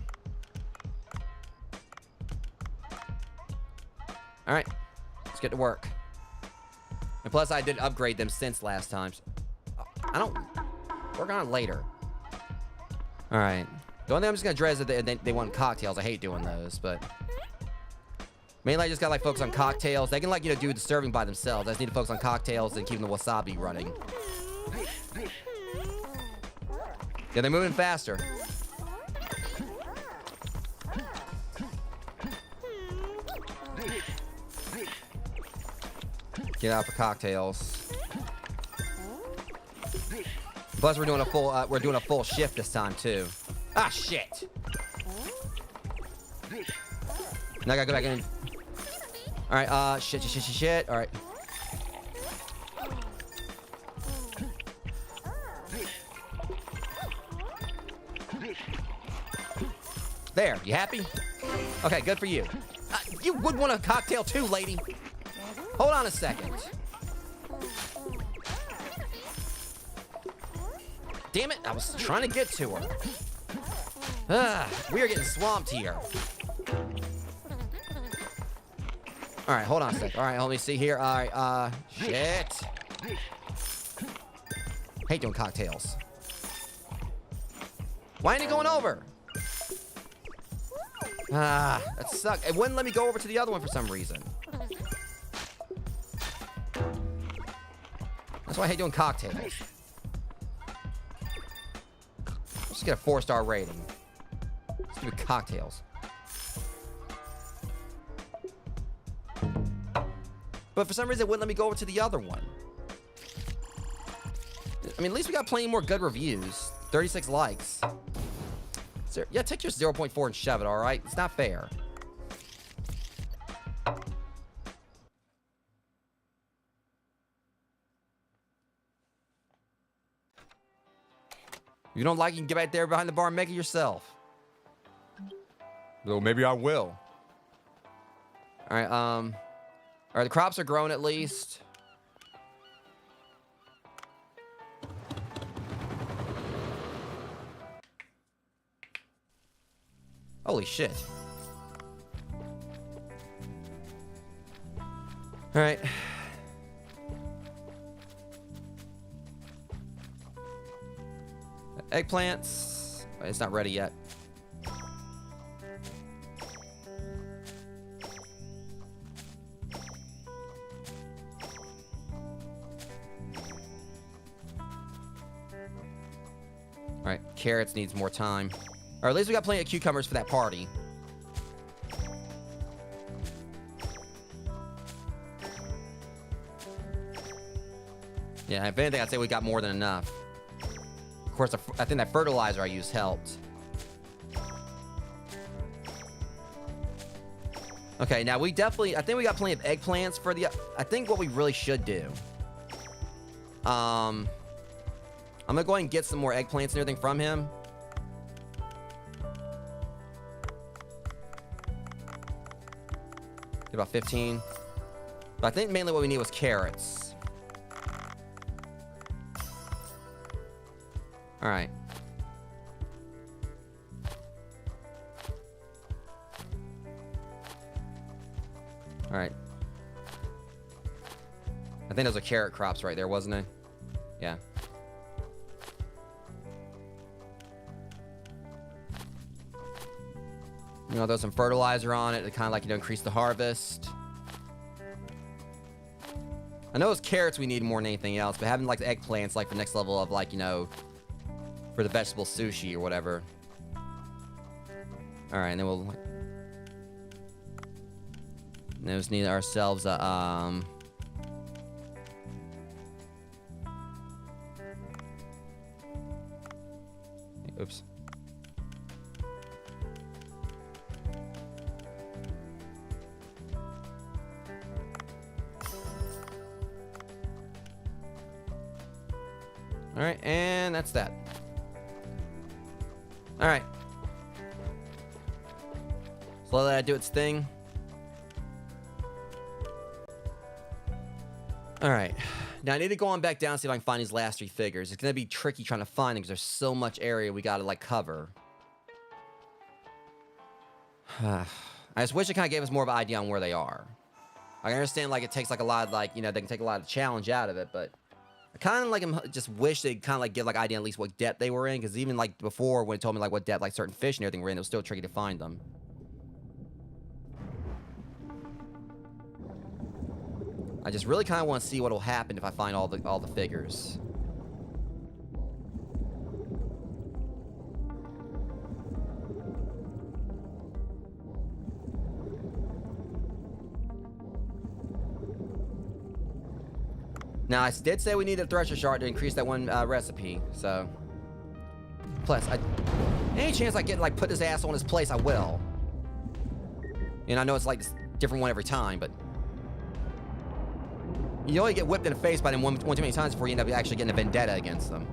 All right. Let's get to work. And plus, I did upgrade them since last time. So I don't... Work on it later. All right. The only thing I'm just gonna address is that they want cocktails. I hate doing those, but... Mainly, I just gotta like focus on cocktails. They can like, you know, do the serving by themselves. I just need to focus on cocktails and keeping the wasabi running. Yeah, they're moving faster. Get out for cocktails. Plus, we're doing a full shift this time too. Ah, shit. Now I gotta go back in. All right, shit. All right. There, you happy? Okay, good for you. You would want a cocktail too, lady. Hold on a second. Damn it, I was trying to get to her. We are getting swamped here. All right, hold on a sec. All right, let me see here. All right, shit. Hate doing cocktails. Why ain't it going over? That sucked. It wouldn't let me go over to the other one for some reason. That's why I hate doing cocktails. Let's get a 4-star rating. Let's do cocktails. But for some reason, it wouldn't let me go over to the other one. I mean, at least we got plenty more good reviews. 36 likes. Yeah, take your 0.4 and shove it, all right? It's not fair. If you don't like it, you can get back there behind the bar and make it yourself. Well, maybe I will. All right, all right, the crops are growing at least. Holy shit. All right. Eggplants. It's not ready yet. All right, carrots needs more time. Or at least we got plenty of cucumbers for that party. Yeah, if anything, I'd say we got more than enough. Of course, I think that fertilizer I used helped. Okay, now we definitely... I think we got plenty of eggplants for the... I think what we really should do... I'm gonna go ahead and get some more eggplants and everything from him. Get about 15. But I think mainly what we need was carrots. All right. All right. I think those are carrot crops right there, wasn't it? Yeah. You know, throw some fertilizer on it to kind of like, you know, increase the harvest. I know it's carrots we need more than anything else, but having like the eggplants like the next level of like, you know, for the vegetable sushi or whatever. All right, and then we'll... Then we just need ourselves a, Oops. All right, and that's that. All right. So let that do its thing. All right. Now I need to go on back down and see if I can find these last 3 figures. It's gonna be tricky trying to find them because there's so much area we gotta like cover. I just wish it kind of gave us more of an idea on where they are. I understand like it takes like a lot of like, you know, they can take a lot of challenge out of it, but I kind of like just wish they'd kind of like give like idea at least what depth they were in, because even like before when it told me like what depth like certain fish and everything were in, it was still tricky to find them. I just really kind of want to see what will happen if I find all the figures. Now, I did say we need a thresher shard to increase that one recipe, so... Plus, any chance I get like put this ass on his place, I will. And I know it's like this different one every time, but... You only get whipped in the face by them one too many times before you end up actually getting a vendetta against them.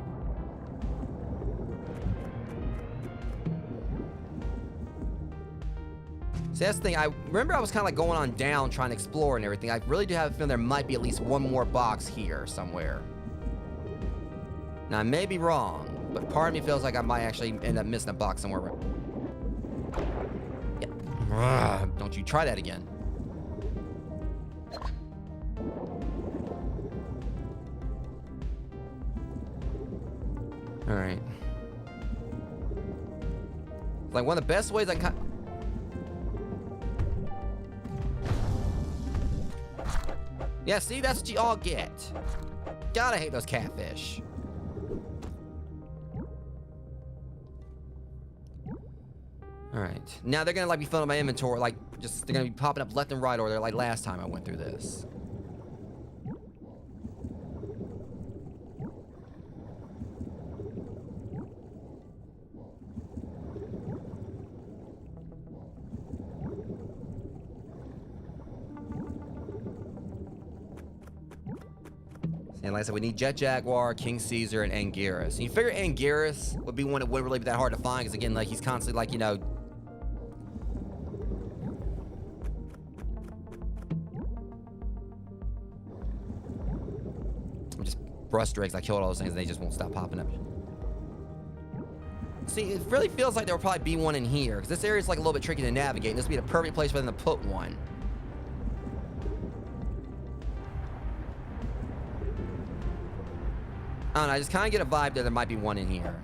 See, that's the thing. I remember I was kind of like going on down trying to explore and everything. I really do have a feeling there might be at least one more box here somewhere. Now, I may be wrong, but part of me feels like I might actually end up missing a box somewhere. Yeah. Don't you try that again. All right. Like one of the best ways I can. Yeah, see, that's what you all get. Gotta hate those catfish. All right. Now they're gonna like be filling my inventory, like just they're gonna be popping up left and right over there, like last time I went through this. And like I said, we need Jet Jaguar, King Caesar, and Anguirus. And you figure Anguirus would be one that wouldn't really be that hard to find, because again, like he's constantly like, you know... I'm just brush drakes. I killed all those things and they just won't stop popping up. See, it really feels like there will probably be one in here, because this area is like a little bit tricky to navigate, and this would be the perfect place for them to put one. I don't know, I just kind of get a vibe that there might be one in here.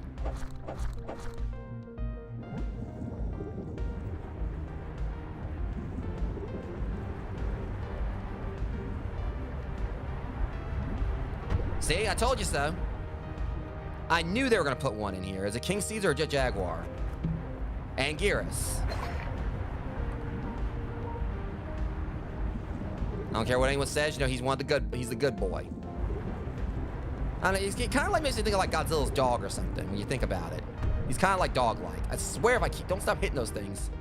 See, I told you so. I knew they were gonna put one in here. Is it King Caesar or Jet Jaguar? Anguirus. I don't care what anyone says. You know, he's one of the good. He's the good boy. I don't know. He kind of like makes me think of like Godzilla's dog or something when you think about it. He's kind of like dog-like. I swear if I don't stop hitting those things.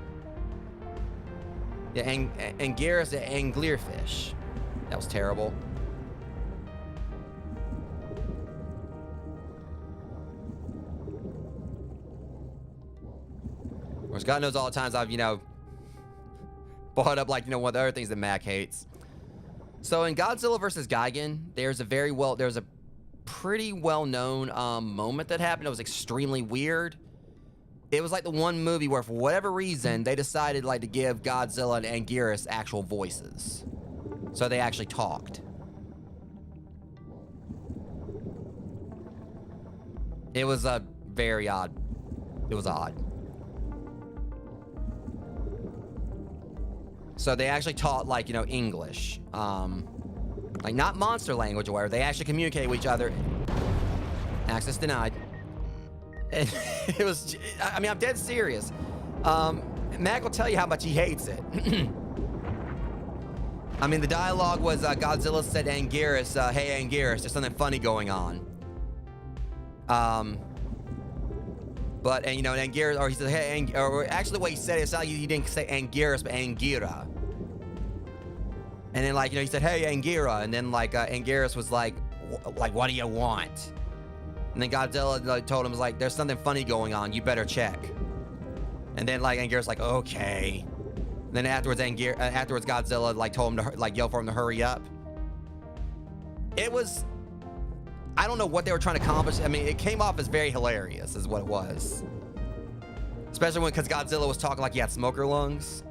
Yeah, Anguirus, the anglerfish. That was terrible. Of course, God knows all the times I've, you know, brought up like, you know, one of the other things that Mac hates. So in Godzilla versus Gigan, there's a pretty well-known moment that happened. It was extremely weird. It was like the one movie where, for whatever reason, they decided like to give Godzilla and Anguirus actual voices, so they actually talked. It was a very odd. It was odd. So they actually taught like, you know, English. Like not monster language or whatever. They actually communicate with each other. Access denied. And it was, I mean, I'm dead serious. Mac will tell you how much he hates it. I mean, the dialogue was Godzilla said to Anguirus, hey Anguirus, there's something funny going on. But, and you know, Anguirus, or he said, hey, or actually what he said, it's not like he didn't say Anguirus, but Anguira. And then, like, you know, he said, hey, Anguira. And then, like, Anguirus was like, what do you want? And then Godzilla like, told him, like, there's something funny going on. You better check. And then, like, Anguirus like, okay. And then afterwards, Godzilla, like, told him to, like, yell for him to hurry up. It was, I don't know what they were trying to accomplish. I mean, it came off as very hilarious, is what it was. Especially because Godzilla was talking like he had smoker lungs.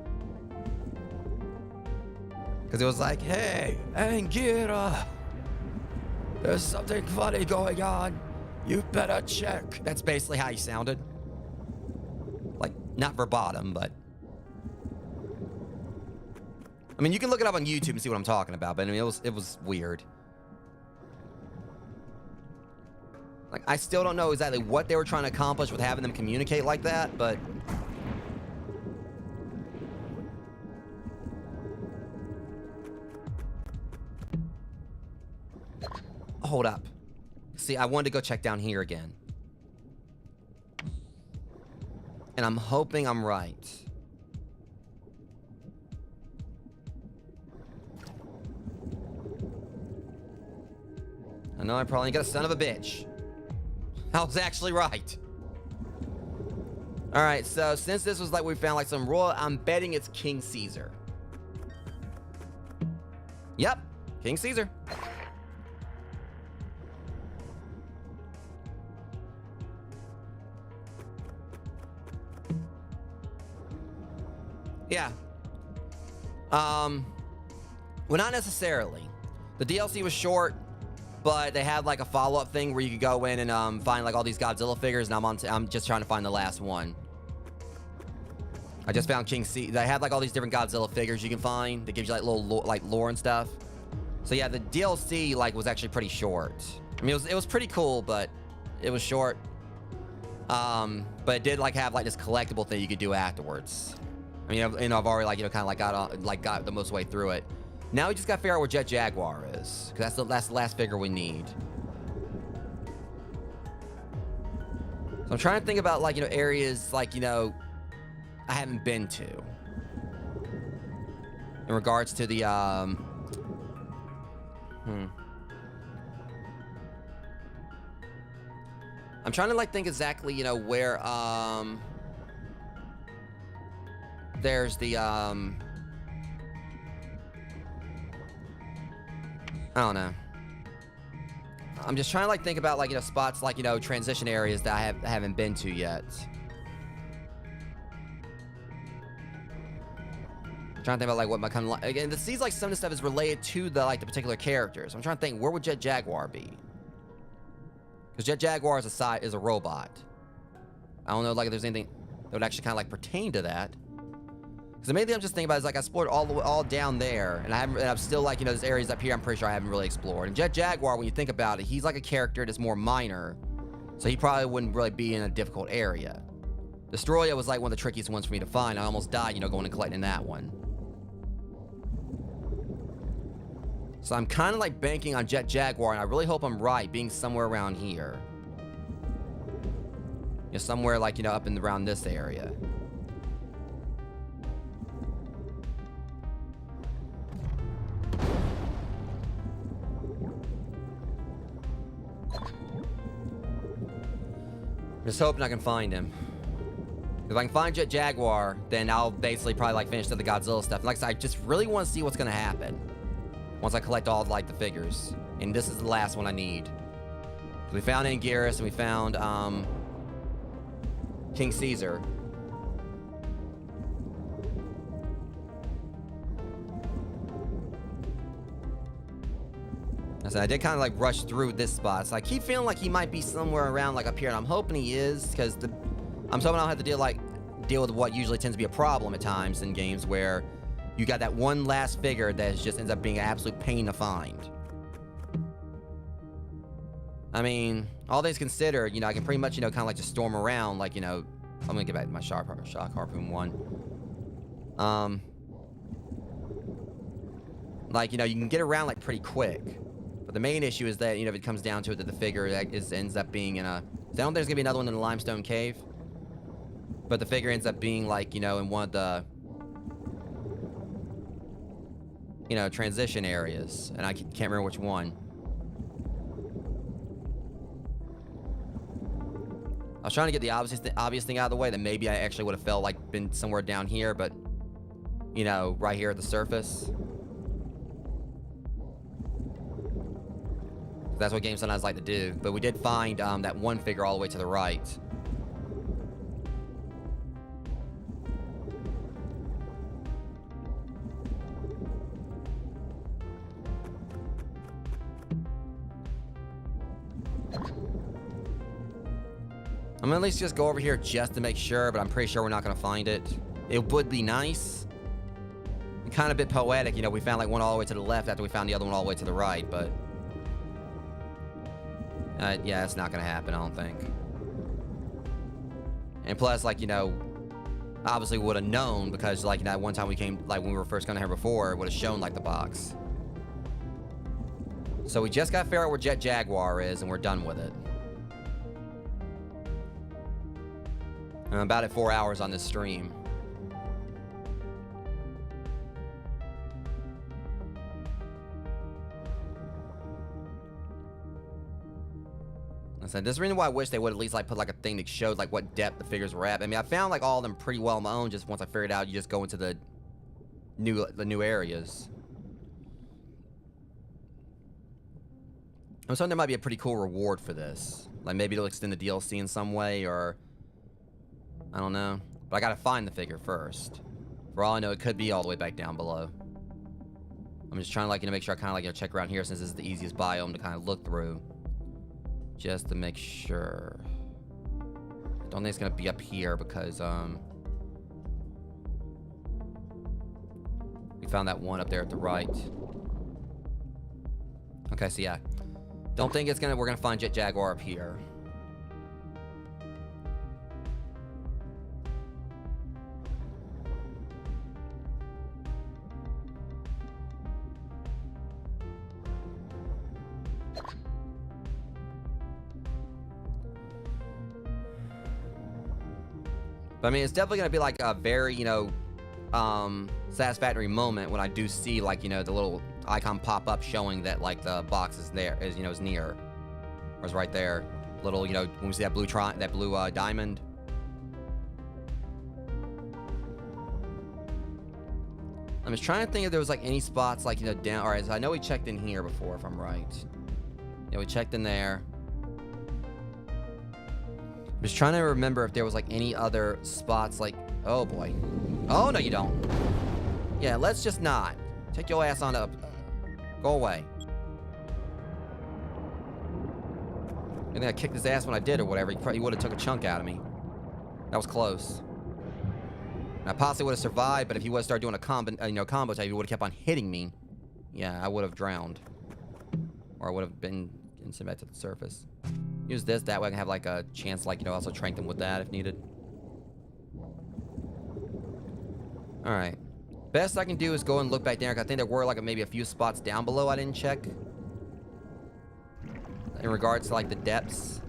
Because it was like, hey, Anguira, there's something funny going on. You better check. That's basically how he sounded. Like, not verbatim, but... I mean, you can look it up on YouTube and see what I'm talking about, but I mean, it was weird. Like, I still don't know exactly what they were trying to accomplish with having them communicate like that, but... Hold up. See, I wanted to go check down here again. And I'm hoping I'm right. I know I probably got a son of a bitch. I was actually right. Alright, so since this was like we found like some royal, I'm betting it's King Caesar. Yep, King Caesar. Yeah. Well, not necessarily. The DLC was short, but they had like a follow-up thing where you could go in and find like all these Godzilla figures, and I'm just trying to find the last one. I just found King C. They had like all these different Godzilla figures you can find that gives you like little lore and stuff. So yeah, the DLC like was actually pretty short. I mean, it was pretty cool, but it was short. But it did like have like this collectible thing you could do afterwards. I mean, you know, I've already like, you know, kind of like got the most way through it. Now we just got to figure out where Jet Jaguar is, because that's the last figure we need. So I'm trying to think about like, you know, areas like, you know, I haven't been to in regards to the I'm trying to like think exactly, you know, where there's the I don't know. I'm just trying to like think about like, you know, spots like, you know, transition areas that I haven't been to yet. I'm trying to think about like what my kind of like, again, this seems like some of the stuff is related to the like the particular characters. I'm trying to think, where would Jet Jaguar be? Because Jet Jaguar is a robot. I don't know like if there's anything that would actually kind of like pertain to that. Because the main thing I'm just thinking about is like I explored all down there, and I'm still like, you know, there's areas up here I'm pretty sure I haven't really explored. And Jet Jaguar, when you think about it, he's like a character that's more minor, So he probably wouldn't really be in a difficult area. Destroya was like one of the trickiest ones for me to find. I almost died, you know, going and collecting that one. So I'm kind of like banking on Jet Jaguar, and I really hope I'm right, being somewhere around here. You know, somewhere like, you know, up and around this area. Just hoping I can find him. If I can find Jet Jaguar, then I'll basically probably like finish the Godzilla stuff. And like I said, I just really want to see what's gonna happen once I collect all like the figures. And this is the last one I need. We found Anguirus and we found King Caesar. I said I did kind of like rush through this spot, so I keep feeling like he might be somewhere around like up here, and I'm hoping he is, because I'm hoping I don't have to deal with what usually tends to be a problem at times in games where you got that one last figure that just ends up being an absolute pain to find. I mean, all things considered, you know, I can pretty much, you know, kind of like just storm around, like, you know, I'm gonna get back to my shock harpoon one. Like, you know, you can get around like pretty quick. But the main issue is that, you know, if it comes down to it, that the figure ends up being in a... I don't think there's going to be another one in the limestone cave. But the figure ends up being, like, you know, in one of the... you know, transition areas. And I can't remember which one. I was trying to get the obvious thing out of the way, that maybe I actually would have felt like been somewhere down here, but, you know, right here at the surface. That's what games sometimes like to do. But we did find that one figure all the way to the right. I'm gonna at least just go over here just to make sure, but I'm pretty sure we're not gonna find it. It would be nice. And kind of a bit poetic, you know, we found like one all the way to the left after we found the other one all the way to the right, but... yeah, it's not gonna happen, I don't think. And plus, like, you know, obviously would have known, because, like, that one time we came, like, when we were first coming here before, it would have shown, like, the box. So we just gotta figure out where Jet Jaguar is, and we're done with it. I'm about at 4 hours on this stream. I said, this is the reason why I wish they would at least like put like a thing that showed like what depth the figures were at. I mean, I found like all of them pretty well on my own. Just once I figured out, you just go into the new areas. I'm assuming there might be a pretty cool reward for this. Like maybe it'll extend the DLC in some way, or I don't know. But I gotta find the figure first. For all I know, it could be all the way back down below. I'm just trying to like, you know, make sure I kind of like, you know, check around here since this is the easiest biome to kind of look through. Just to make sure. I don't think it's gonna be up here because we found that one up there at the right. Okay, so yeah. Don't think we're gonna find Jet Jaguar up here. But I mean, it's definitely gonna be like a very, you know, satisfactory moment when I do see like, you know, the little icon pop up showing that like the box is there, you know, is near, or is right there. Little, you know, when we see that blue diamond. I'm just trying to think if there was like any spots like, you know, down. All right, so I know we checked in here before, if I'm right. Yeah, we checked in there. I'm just trying to remember if there was like any other spots like, oh boy. Oh, no, you don't. Yeah, let's just not. Take your ass on up. Go away. I think I kicked his ass when I did or whatever. He probably would have took a chunk out of me. That was close. And I possibly would have survived, but if he would have started doing a combo type, he would have kept on hitting me. Yeah, I would have drowned. Or I would have been sent back to the surface. Use this, that way I can have like a chance, like, you know, also trank them with that if needed. Alright. Best I can do is go and look back there, 'cause I think there were like maybe a few spots down below I didn't check. In regards to like the depths.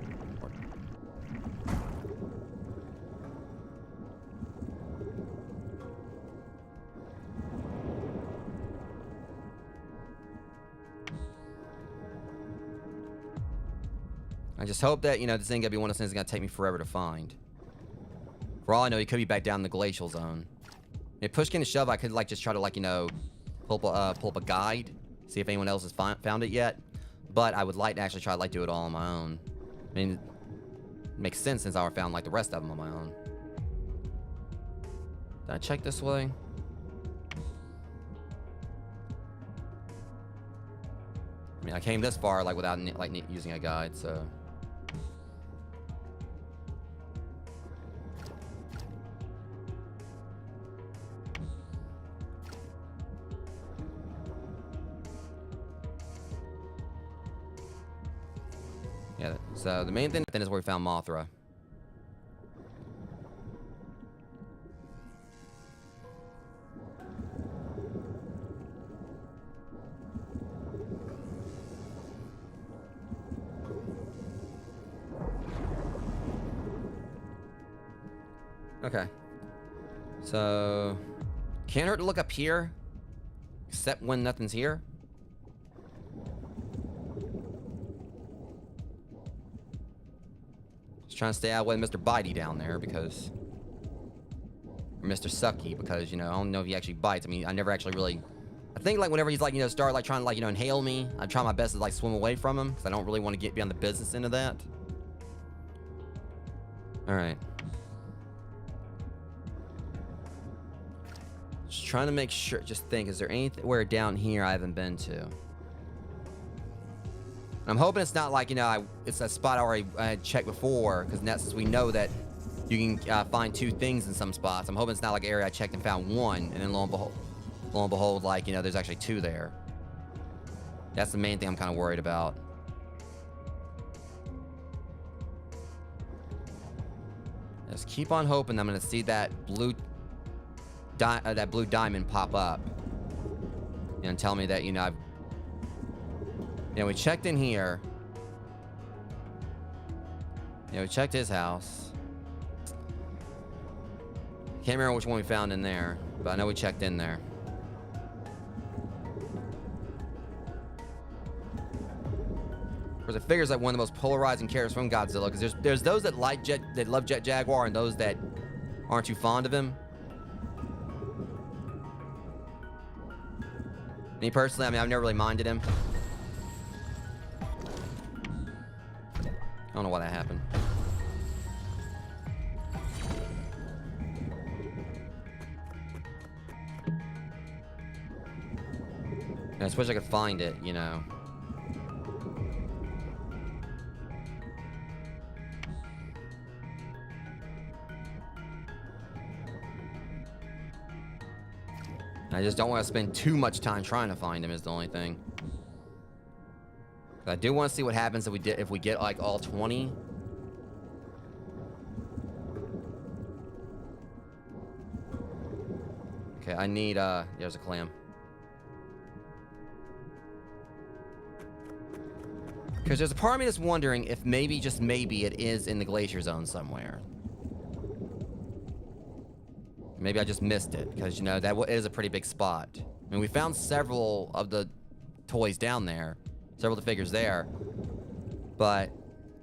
I just hope that, you know, this ain't gonna be one of those things that's gonna take me forever to find. For all I know, he could be back down in the glacial zone. If push came to shove, I could like just try to like, you know, pull up a guide, see if anyone else has found it yet. But I would like to actually try to like do it all on my own. I mean, it makes sense since I found like the rest of them on my own. Did I check this way? I mean, I came this far like without like using a guide, so. Yeah, so the main thing then is where we found Mothra. Okay. So, can't hurt to look up here, except when nothing's here. Just trying to stay out of the way of Mr. Bitey down there because, or Mr. Sucky, because, you know, I don't know if he actually bites. I mean, I never actually really, I think like whenever he's like, you know, start like trying to like, you know, inhale me, I try my best to like swim away from him because I don't really want to be on the business end of that. All right. Just trying to make sure, just think, is there anywhere down here I haven't been to? I'm hoping it's not like, you know, it's a spot I already had checked before, because since we know that you can find two things in some spots, I'm hoping it's not like an area I checked and found one, and then lo and behold, like, you know, there's actually two there. That's the main thing I'm kind of worried about. Just keep on hoping I'm going to see that blue diamond pop up and tell me that, you know, we checked in here. Yeah, we checked his house. Can't remember which one we found in there, but I know we checked in there. Of course, it figures like one of the most polarizing characters from Godzilla, because there's those that love Jet Jaguar and those that aren't too fond of him. Me personally, I mean, I've never really minded him. I don't know why that happened. I just wish I could find it, you know. I just don't want to spend too much time trying to find him is the only thing. I do want to see what happens if we get like all 20. Okay, I need there's a clam. Because there's a part of me that's wondering if maybe, just maybe, it is in the glacier zone somewhere. Maybe I just missed it, because, you know, that is a pretty big spot. I mean, we found several of the toys down there. Several of the figures there. But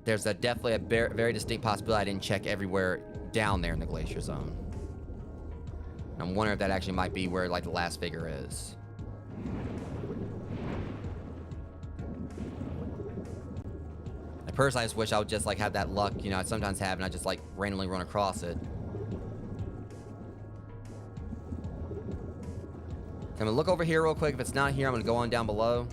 there's definitely a very distinct possibility I didn't check everywhere down there in the glacier zone. I'm wondering if that actually might be where, like, the last figure is. And personally, I just wish I would just, like, have that luck, you know, I sometimes have, and I just, like, randomly run across it. I'm gonna look over here real quick. If it's not here, I'm gonna go on down below.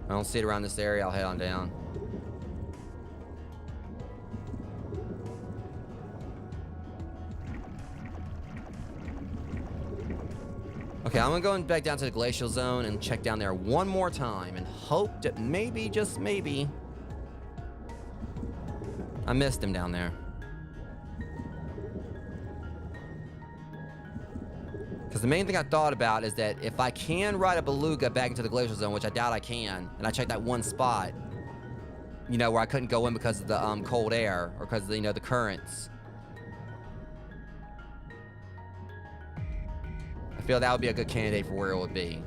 I don't see it around this area. I'll head on down. Okay, I'm gonna go back down to the glacial zone and check down there one more time and hope that maybe, just maybe, I missed him down there. Because the main thing I thought about is that if I can ride a beluga back into the glacial zone, which I doubt I can, and I checked that one spot, you know, where I couldn't go in because of the cold air or because of the, you know, the currents. I feel that would be a good candidate for where it would be.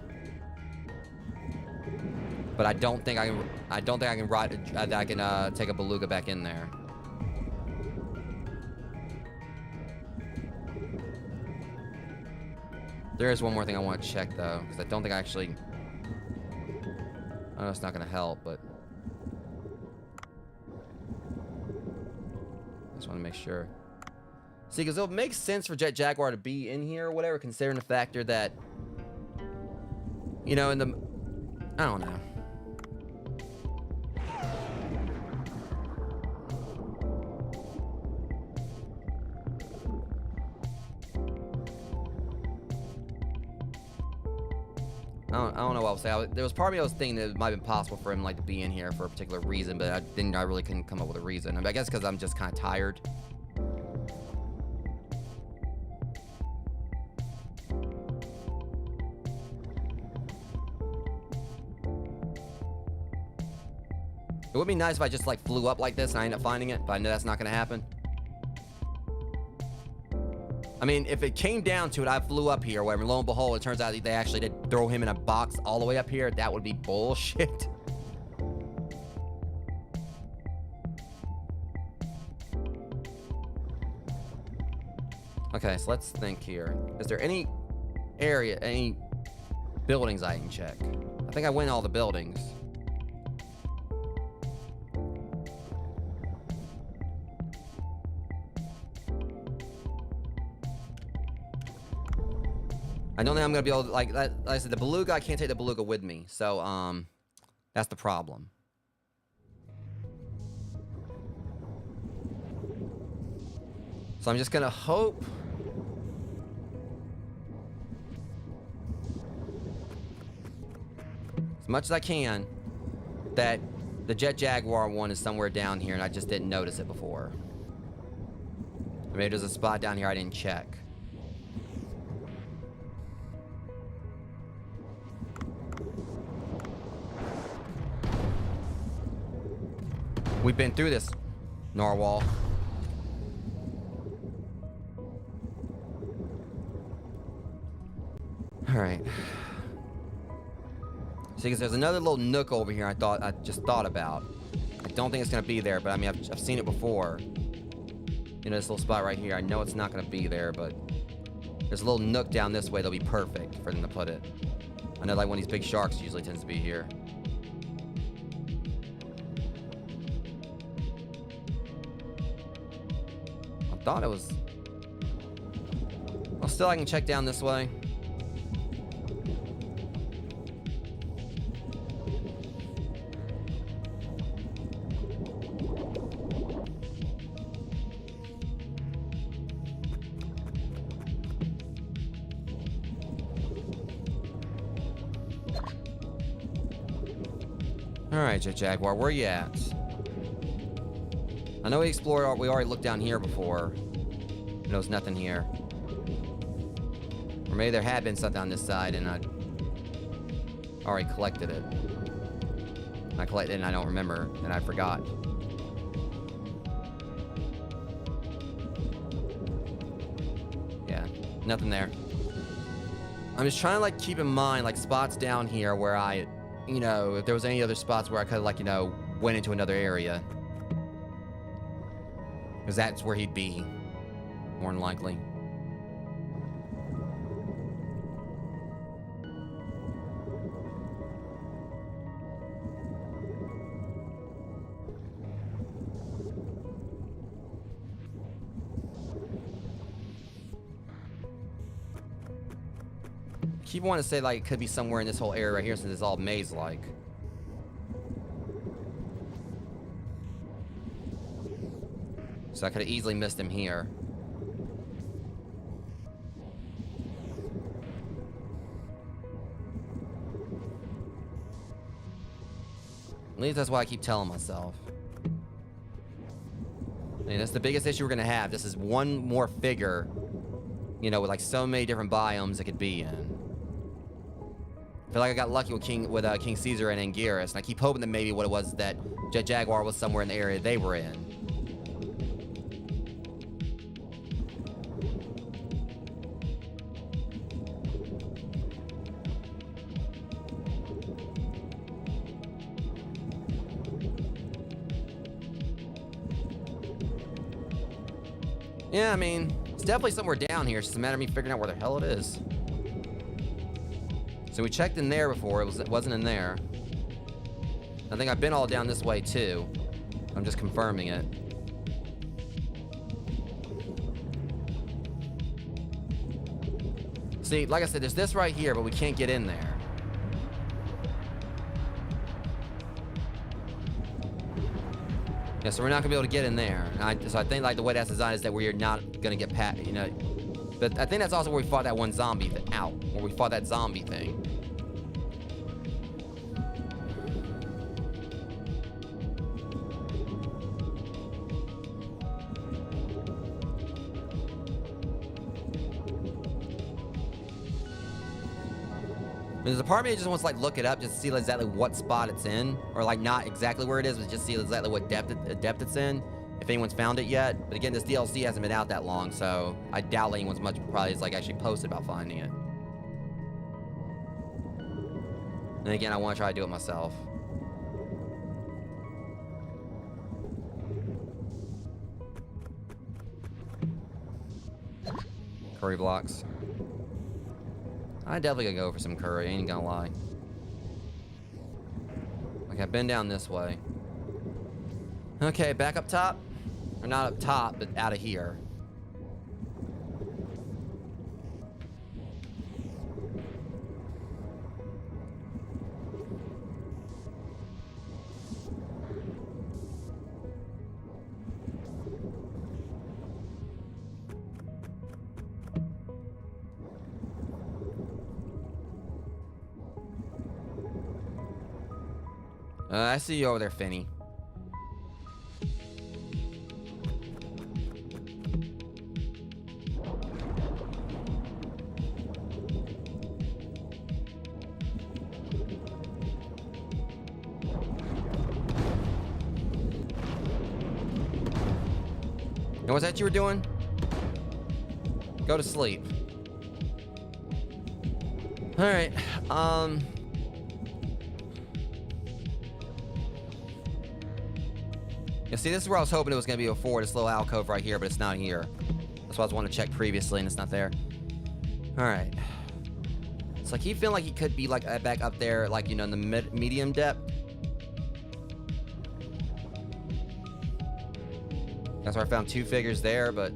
But I don't think I can. I don't think I can ride. That I can take a beluga back in there. There is one more thing I want to check though, because I don't think I actually. I know it's not going to help, but I just want to make sure. See, because it makes sense for Jet Jaguar to be in here or whatever, considering the factor that, you know, in the, I don't know. I don't know what I was saying. There was part of me I was thinking that it might have been possible for him like to be in here for a particular reason, but I really couldn't come up with a reason. I mean, I guess because I'm just kind of tired. It would be nice if I just like flew up like this and I end up finding it, but I know that's not going to happen. I mean, if it came down to it, I flew up here, whatever, lo and behold, it turns out they actually did throw him in a box all the way up here. That would be bullshit. Okay, so let's think here. Is there any area, any buildings I can check? I think I went all the buildings. I don't think I'm gonna be able to, like I said, the beluga, I can't take the beluga with me, so that's the problem. So I'm just gonna hope as much as I can that the Jet Jaguar one is somewhere down here and I just didn't notice it before. Maybe there's a spot down here I didn't check. We've been through this, Narwhal. All right. See, because there's another little nook over here I just thought about. I don't think it's going to be there, but I mean, I've seen it before. You know, this little spot right here. I know it's not going to be there, but there's a little nook down this way that'll be perfect for them to put it. I know, like, one of these big sharks usually tends to be here. I thought it was... Well, still I can check down this way. Alright, Jet Jaguar, where you at? I know we explored, we already looked down here before. And there was nothing here. Or maybe there had been something on this side and I already collected it. I collected it and I don't remember, and I forgot. Yeah, nothing there. I'm just trying to like keep in mind like spots down here where I, you know, if there was any other spots where I could have like, you know, went into another area. Because that's where he'd be, more than likely. Keep wanting to say like it could be somewhere in this whole area right here since it's all maze-like. So I could have easily missed him here. At least that's what I keep telling myself. I mean, that's the biggest issue we're gonna have. This is one more figure, you know, with like so many different biomes it could be in. I feel like I got lucky with King Caesar and Anguirus, and I keep hoping that maybe what it was that Jet Jaguar was somewhere in the area they were in. Yeah, I mean, it's definitely somewhere down here. It's just a matter of me figuring out where the hell it is. So we checked in there before. It wasn't in there. I think I've been all down this way too. I'm just confirming it. See, like I said, there's this right here, but we can't get in there. Yeah, so we're not gonna be able to get in there. So I think like the way that's designed is that we're not gonna get past, you know. But I think that's also where we fought that one zombie where we fought that zombie thing. There's a part of me that just wants to like look it up just to see exactly what spot it's in, or like not exactly where it is, but just see exactly what depth it's in, if anyone's found it yet. But again, this DLC hasn't been out that long, so I doubt anyone's probably is like actually posted about finding it. And again, I want to try to do it myself. Curry blocks. I definitely gotta go for some curry, I ain't gonna lie. Like, I've been down this way. Okay, back up top. Or not up top, but out of here. I see you over there, Finny. And what's that you were doing? Go to sleep. All right. Yeah, see, this is where I was hoping it was going to be before, this little alcove right here, but it's not here. That's why I was wanting to check previously, and it's not there. All right. So I keep feeling like he could be like back up there, like, you know, in the medium depth. That's where I found two figures there, but...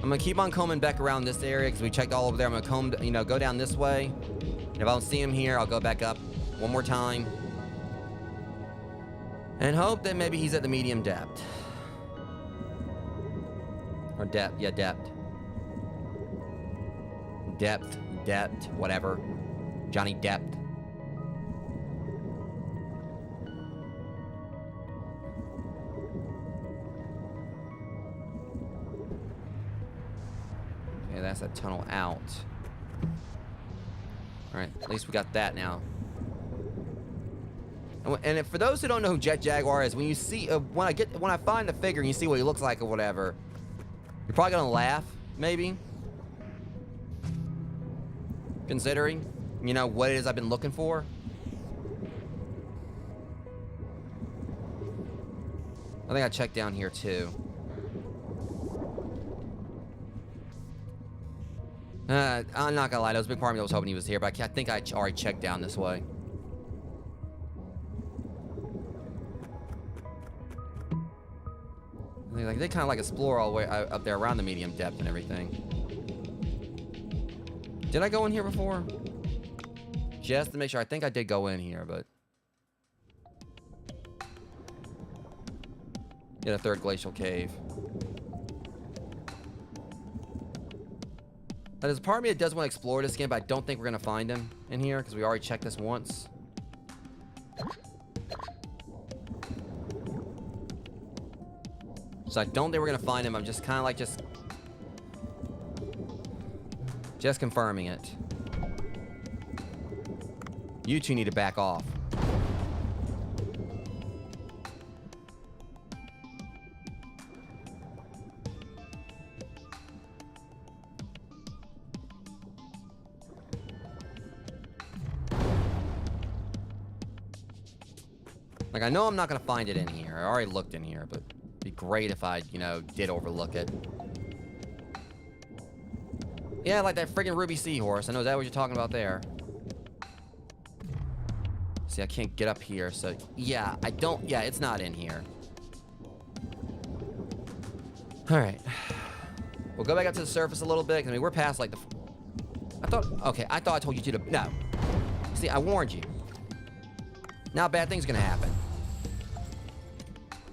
I'm gonna keep on combing back around this area because we checked all over there. I'm gonna comb, you know, go down this way. And if I don't see him here, I'll go back up one more time. And hope that maybe he's at the medium depth. Or depth, yeah, depth. Depth, whatever. Johnny Depp. Okay, that's that tunnel out. Alright, at least we got that now. And for those who don't know who Jet Jaguar is, when you see, when I find the figure and you see what he looks like or whatever, you're probably gonna laugh, maybe. Considering, you know, what it is I've been looking for. I think I checked down here too. I'm not gonna lie, there was a big part of me that was hoping he was here, but I think I already checked down this way. They kind of like explore all the way up there around the medium depth and everything. Did I go in here before? Just to make sure. I think I did go in here, but... Yeah, the third glacial cave. Now, there's a part of me that does want to explore this again, but I don't think we're going to find him in here, because we already checked this once. So I don't think we're going to find him. I'm just kind of like just confirming it. You two need to back off. Like, I know I'm not going to find it in here. I already looked in here, but it'd be great if I, you know, did overlook it. Yeah, like that friggin' ruby seahorse. I know, is that what you're talking about there? See, I can't get up here, so... Yeah, yeah, it's not in here. Alright. We'll go back up to the surface a little bit. I mean, we're past, like, the... Okay, I thought I told you to... No. See, I warned you. Now bad things are gonna happen.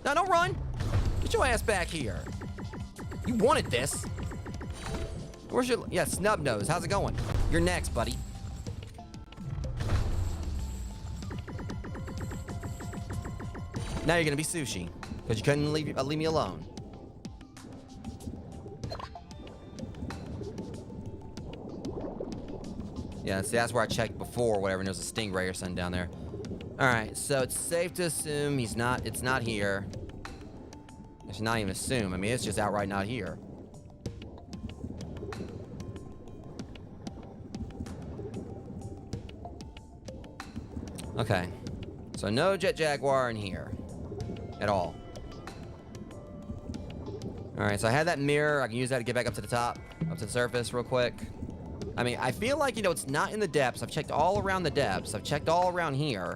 No, don't run. Get your ass back here. You wanted this. Where's your... Yeah, snub nose. How's it going? You're next, buddy. Now you're gonna be sushi. Because you couldn't leave me alone. Yeah, see, that's where I checked before, whatever, and there's a stingray or something down there. Alright, so it's safe to assume it's not here. It's not even assume. I mean, it's just outright not here. Okay. So no jet jaguar in here. At all. Alright, so I had that mirror. I can use that to get back up to the top. Up to the surface real quick. I mean, I feel like, you know, it's not in the depths. I've checked all around the depths. I've checked all around here.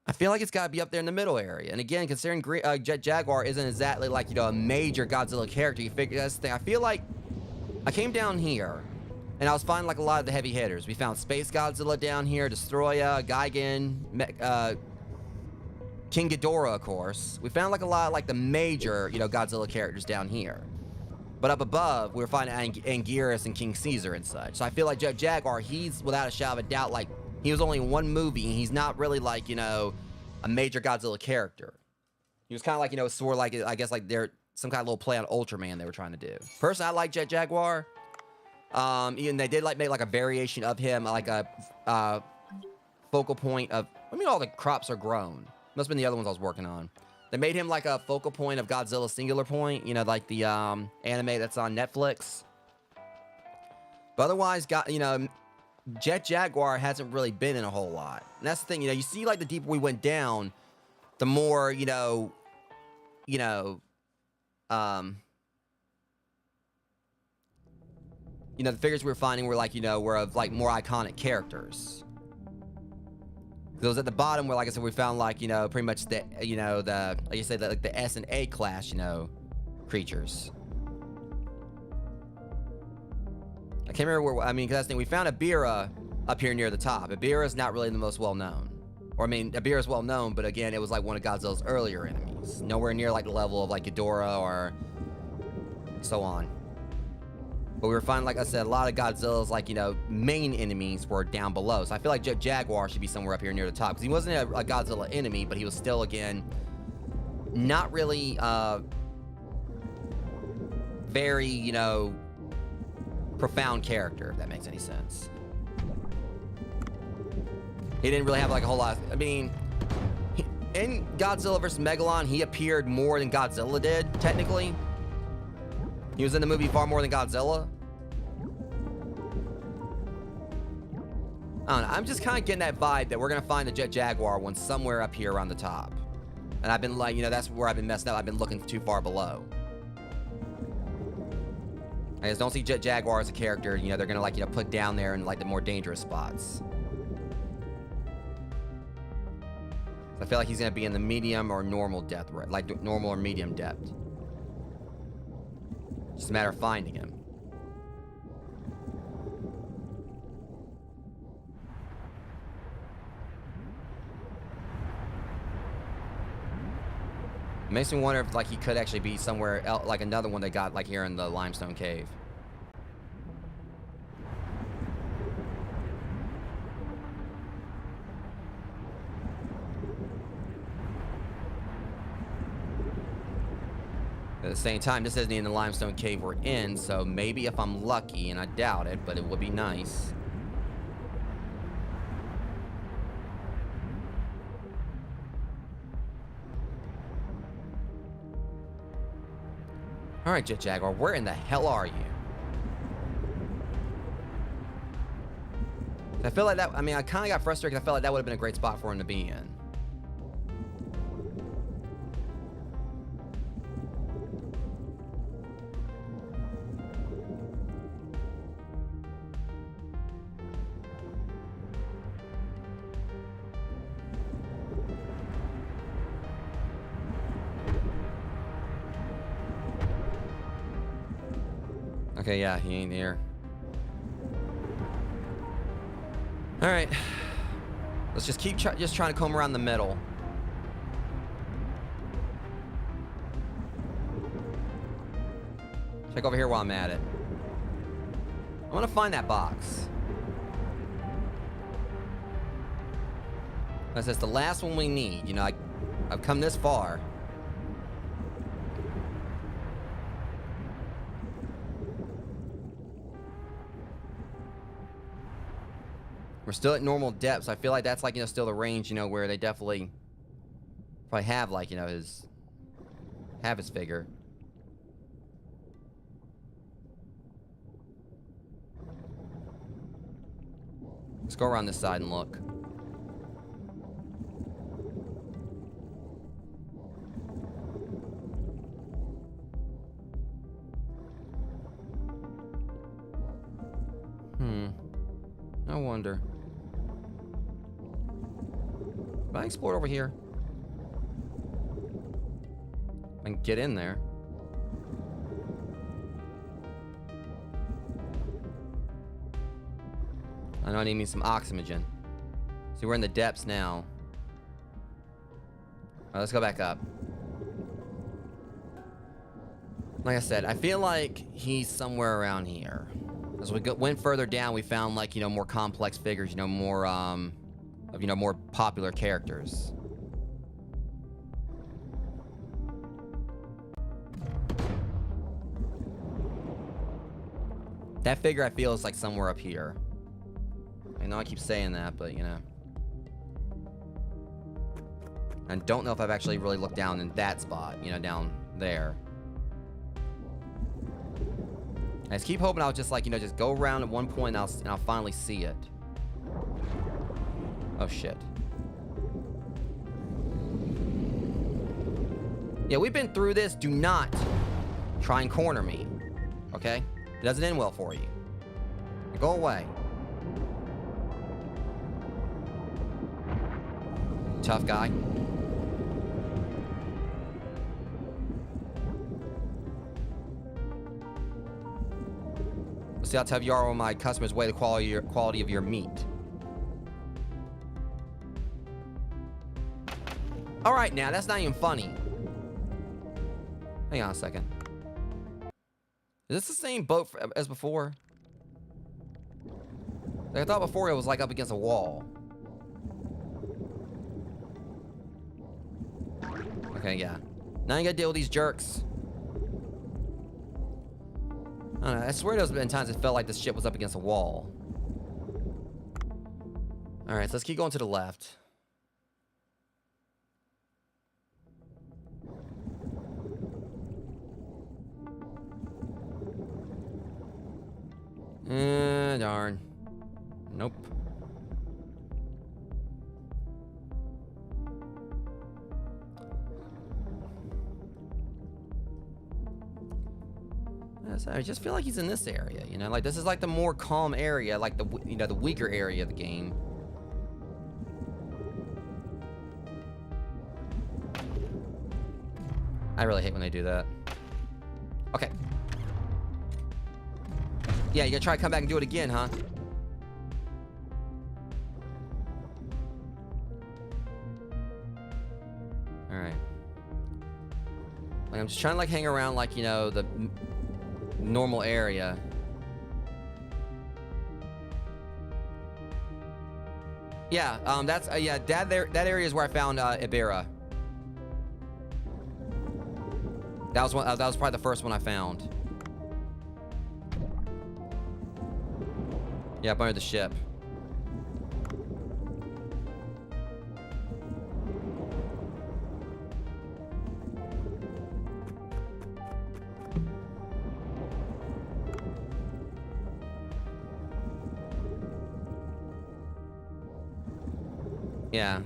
I feel like it's got to be up there in the middle area. And again, considering Jet Jaguar isn't exactly like, you know, a major Godzilla character, you figure that's the thing. I feel like I came down here and I was finding like a lot of the heavy hitters. We found Space Godzilla down here, Destroya, Gigan, King Ghidorah, of course. We found like a lot of like the major, you know, Godzilla characters down here. But up above, we were finding Anguirus and King Caesar and such. So I feel like Jet Jaguar, he's without a shadow of a doubt, like, he was only in one movie, and he's not really, like, you know, a major Godzilla character. He was kind of like, you know, sort of like, I guess, like, they're some kind of little play on Ultraman they were trying to do. Personally, I like Jet Jaguar. Even they did, like, make, like, a variation of him, like a focal point of... I mean, all the crops are grown. Must have been the other ones I was working on. They made him, like, a focal point of Godzilla Singular Point. You know, like the anime that's on Netflix. But otherwise, you know... Jet Jaguar hasn't really been in a whole lot. And that's the thing, you know, you see, like, the deeper we went down, the more, the figures we were finding were, like, you know, were of, like, more iconic characters. Those at the bottom were, like I said, we found, like, you know, pretty much the, you know, like you said, like, the S and A class, you know, creatures. I can't remember where, I mean, because that's the thing, we found Ibira up here near the top. Ibira is not really the most well-known. Or, I mean, Ibira is well-known, but again, it was like one of Godzilla's earlier enemies. Nowhere near, like, the level of, like, Ghidorah or so on. But we were finding, like I said, a lot of Godzilla's, like, you know, main enemies were down below. So I feel like Jet Jaguar should be somewhere up here near the top. Because he wasn't a Godzilla enemy, but he was still, again, not really, very, you know... profound character, if that makes any sense. He didn't really have like a whole lot. I mean, in Godzilla vs. Megalon, he appeared more than Godzilla did, technically. He was in the movie far more than Godzilla. I don't know, I'm just kind of getting that vibe that we're going to find the Jet Jaguar one somewhere up here around the top. And I've been like, you know, that's where I've been messing up. I've been looking too far below. I just don't see Jet Jaguar as a character, you know, they're gonna, like, you know, put down there in, like, the more dangerous spots. I feel like he's gonna be in the medium or normal depth, right? Like normal or medium depth. Just a matter of finding him. It makes me wonder if like he could actually be somewhere else, like another one they got like here in the limestone cave. At the same time, this isn't in the limestone cave we're in, so maybe if I'm lucky, and I doubt it, but it would be nice. Alright, Jet Jaguar, where in the hell are you? I feel like that, I mean, I kind of got frustrated because I felt like that would have been a great spot for him to be in. Okay, yeah, he ain't here. All right, let's just keep trying to comb around the middle. Check over here while I'm at it. I want to find that box. Because it's the last one we need. You know, I've come this far. We're still at normal depth, so I feel like that's like, you know, still the range, you know, where they definitely probably have like, you know, his figure. Let's go around this side and look. I wonder. Can I explore over here? I can get in there. I know I need me some oxygen. See, we're in the depths now. Alright, let's go back up. Like I said, I feel like he's somewhere around here. As we went further down, we found like, you know, more complex figures, you know, more of, you know, more popular characters. That figure I feel is like somewhere up here. I know I keep saying that, but you know. I don't know if I've actually really looked down in that spot, you know, down there. I just keep hoping I'll just like, you know, just go around at one point and I'll finally see it. Oh shit. Yeah, we've been through this. Do not try and corner me. Okay? It doesn't end well for you. Go away. Tough guy. Let's see how tough you are when my customers weigh the quality of your meat. All right, now that's not even funny. Hang on a second. Is this the same boat as before? Like I thought before it was like up against a wall. Okay, yeah. Now you gotta deal with these jerks. I don't know, I swear there's been times it felt like this ship was up against a wall. Alright, so let's keep going to the left. Darn. Nope. I just feel like he's in this area, you know, like this is like the more calm area, like the, you know, the weaker area of the game. I really hate when they do that. Okay. Yeah, you gonna try to come back and do it again, huh? Alright. Like, I'm just trying to, like, hang around, like, you know, the normal area. Yeah, that's, yeah, that area is where I found, Ibera. That was one, that was probably the first one I found. Yeah, up under the ship. Yeah,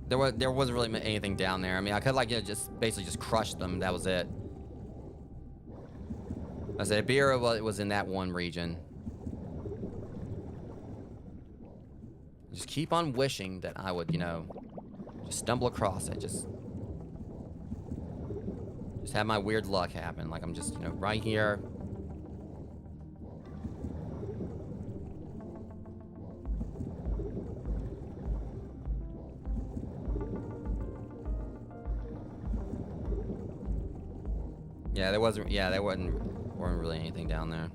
there wasn't really anything down there. I mean, I could, like, you know, just basically just crush them. That was it. I said Ibera, well, it was in that one region. Just keep on wishing that I would, you know, just stumble across it. Just have my weird luck happen. Like, I'm just, you know, right here. Yeah, there wasn't really anything down there.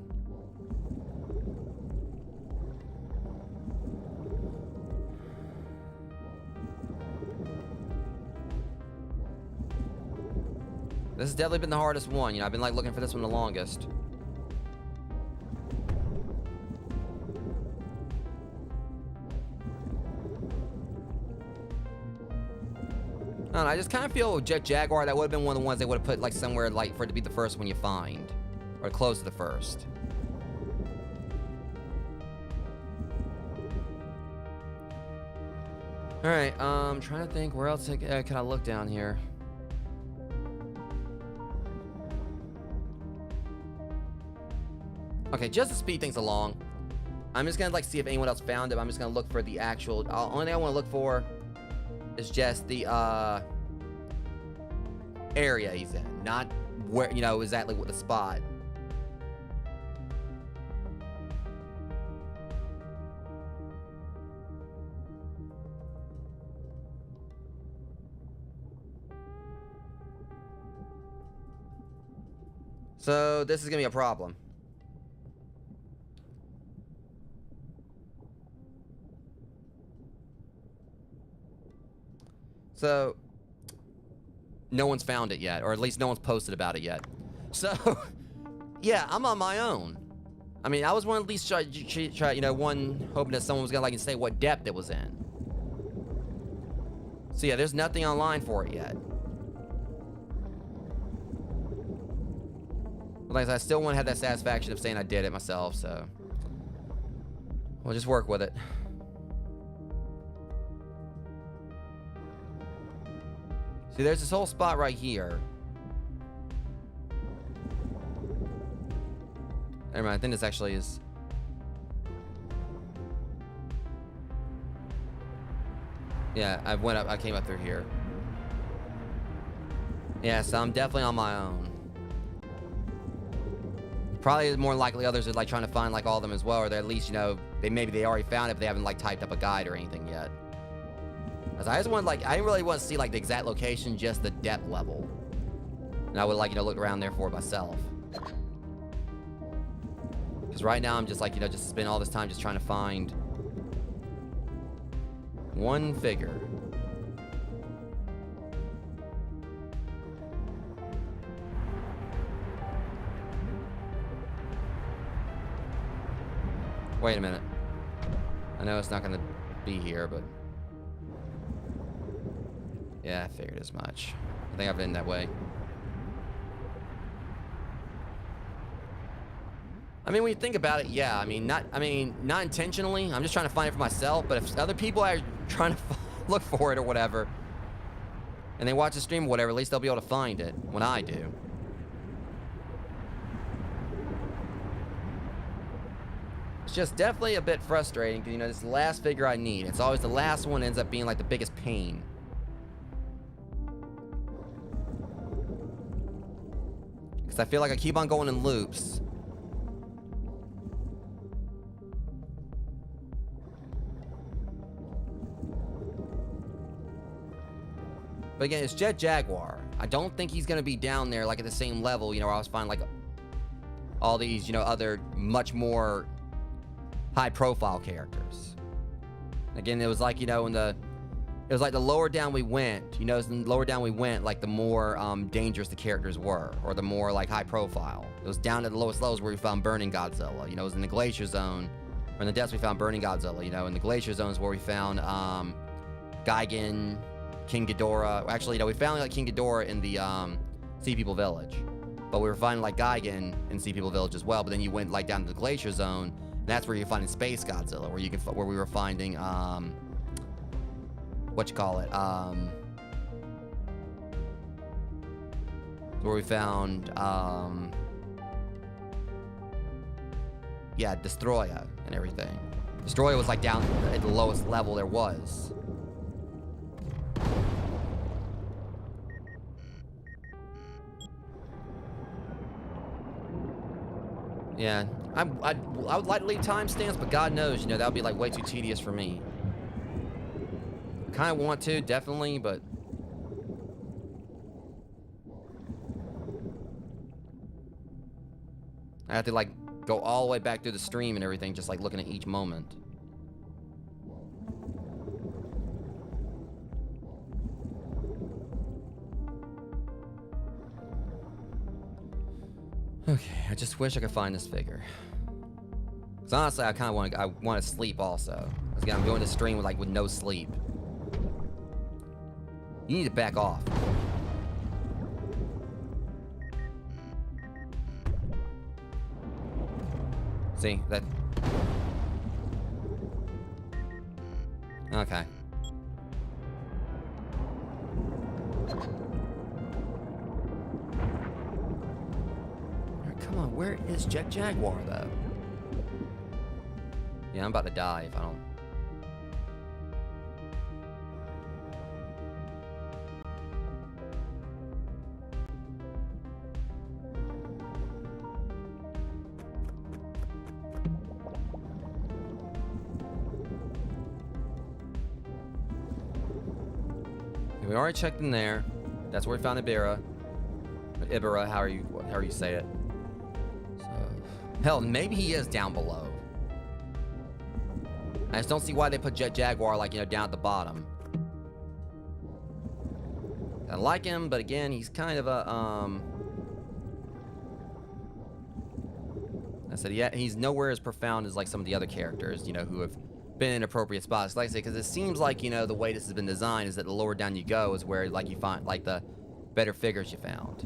This has definitely been the hardest one. You know, I've been, like, looking for this one the longest. I don't know, I just kind of feel with Jet Jaguar, that would have been one of the ones they would have put, like, somewhere, like, for it to be the first one you find. Or close to the first. Alright, trying to think where else can I look down here. Okay, just to speed things along, I'm just gonna, like, see if anyone else found it. I'm just gonna look for the actual, only thing I want to look for is just the area he's in, not where, you know, exactly what the spot. So this is gonna be a problem. So, no one's found it yet, or at least no one's posted about it yet. So, yeah, I'm on my own. I mean, I was one at least try, you know, one hoping that someone was gonna, like, say what depth it was in. So yeah, there's nothing online for it yet. But like I said, I still want to have that satisfaction of saying I did it myself, so we'll just work with it. See, there's this whole spot right here. Never mind, I think this actually is... Yeah, I came up through here. Yeah, so I'm definitely on my own. Probably more likely others are, like, trying to find, like, all of them as well, or they're at least, you know, maybe they already found it, but they haven't, like, typed up a guide or anything yet. I just want, like, I didn't really want to see, like, the exact location, just the depth level. And I would, like, you know, look around there for it myself. Because right now I'm just, like, you know, just spending all this time just trying to find one figure. Wait a minute. I know it's not gonna be here, but... Yeah, I figured as much. I think I've been that way. I mean, when you think about it, yeah. I mean, not intentionally. I'm just trying to find it for myself. But if other people are trying to look for it or whatever, and they watch the stream or whatever, at least they'll be able to find it when I do. It's just definitely a bit frustrating because, you know, this is the last figure I need. It's always the last one ends up being, like, the biggest pain. Because I feel like I keep on going in loops. But again, it's Jet Jaguar. I don't think he's going to be down there, like, at the same level, you know, where I was finding, like, all these, you know, other much more high-profile characters. Again, it was like, you know, it was like the lower down we went, you know, the lower down we went, like, the more dangerous the characters were, or the more, like, high-profile. It was down to the lowest levels where we found Burning Godzilla. You know, it was in the Glacier Zone, or in the depths we found Burning Godzilla. You know, in the Glacier Zones where we found Gigan, King Ghidorah. Actually, you know, we found like King Ghidorah in the Sea People Village, but we were finding like Gigan in Sea People Village as well. But then you went like down to the Glacier Zone, and that's where you're finding Space Godzilla, where we were finding what you call it, where we found yeah, Destroya and everything. Destroya was like down at the lowest level there was. Yeah, I would like to leave timestamps, but God knows, you know, that would be like way too tedious for me. Kind of want to, definitely, but I have to like go all the way back through the stream and everything, just like looking at each moment. Okay, I just wish I could find this figure. Cause honestly, I kind of want to sleep also. Cause again, I'm doing this stream with no sleep. You need to back off. See that? Okay. Come on, where is Jet Jaguar, though? Yeah, I'm about to die if I don't... We already checked in there. That's where we found Ibera. Ibera, however you say it. So, hell, maybe he is down below. I just don't see why they put Jet Jaguar, like, you know, down at the bottom. I like him, but again, he's kind of a, I said, yeah, he's nowhere as profound as, like, some of the other characters, you know, who have been in appropriate spots. Like I say, because it seems like, you know, the way this has been designed is that the lower down you go is where, like, you find, like, the better figures you found.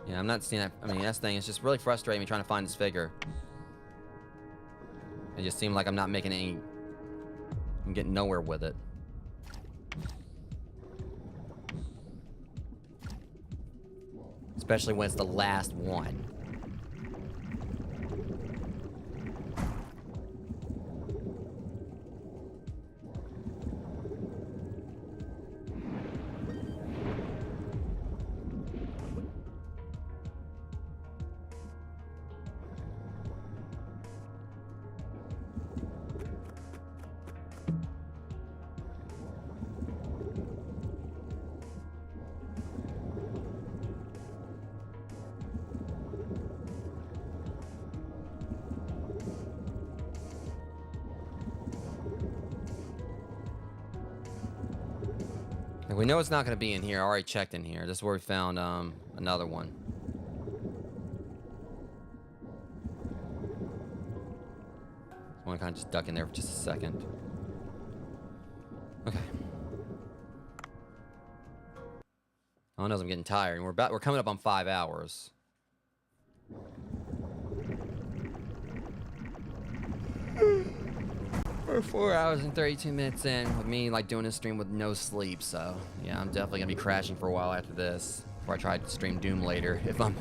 Yeah, I'm not seeing that. I mean, that's the thing. It's just really frustrating me trying to find this figure. It just seems like I'm not making any... I'm getting nowhere with it. Especially when it's the last one. We know it's not going to be in here. I already checked in here. This is where we found another one. I want to kind of just duck in there for just a second. Okay. All I know is I'm getting tired, and we're coming up on 5 hours. We're 4 hours and 32 minutes in with me like doing this stream with no sleep, so yeah, I'm definitely gonna be crashing for a while after this before I try to stream Doom later if I'm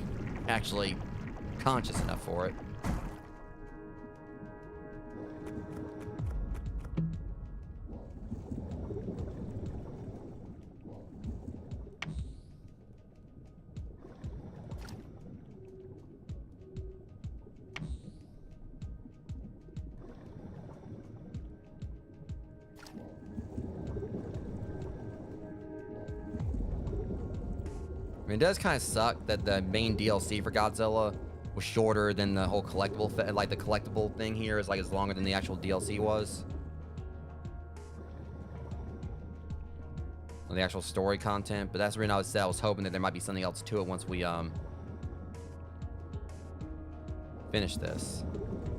actually conscious enough for it. I mean, it does kind of suck that the main DLC for Godzilla was shorter than the whole collectible, like the collectible thing here is like as longer than the actual DLC was. Or the actual story content, but that's the reason I was hoping that there might be something else to it once we finish this,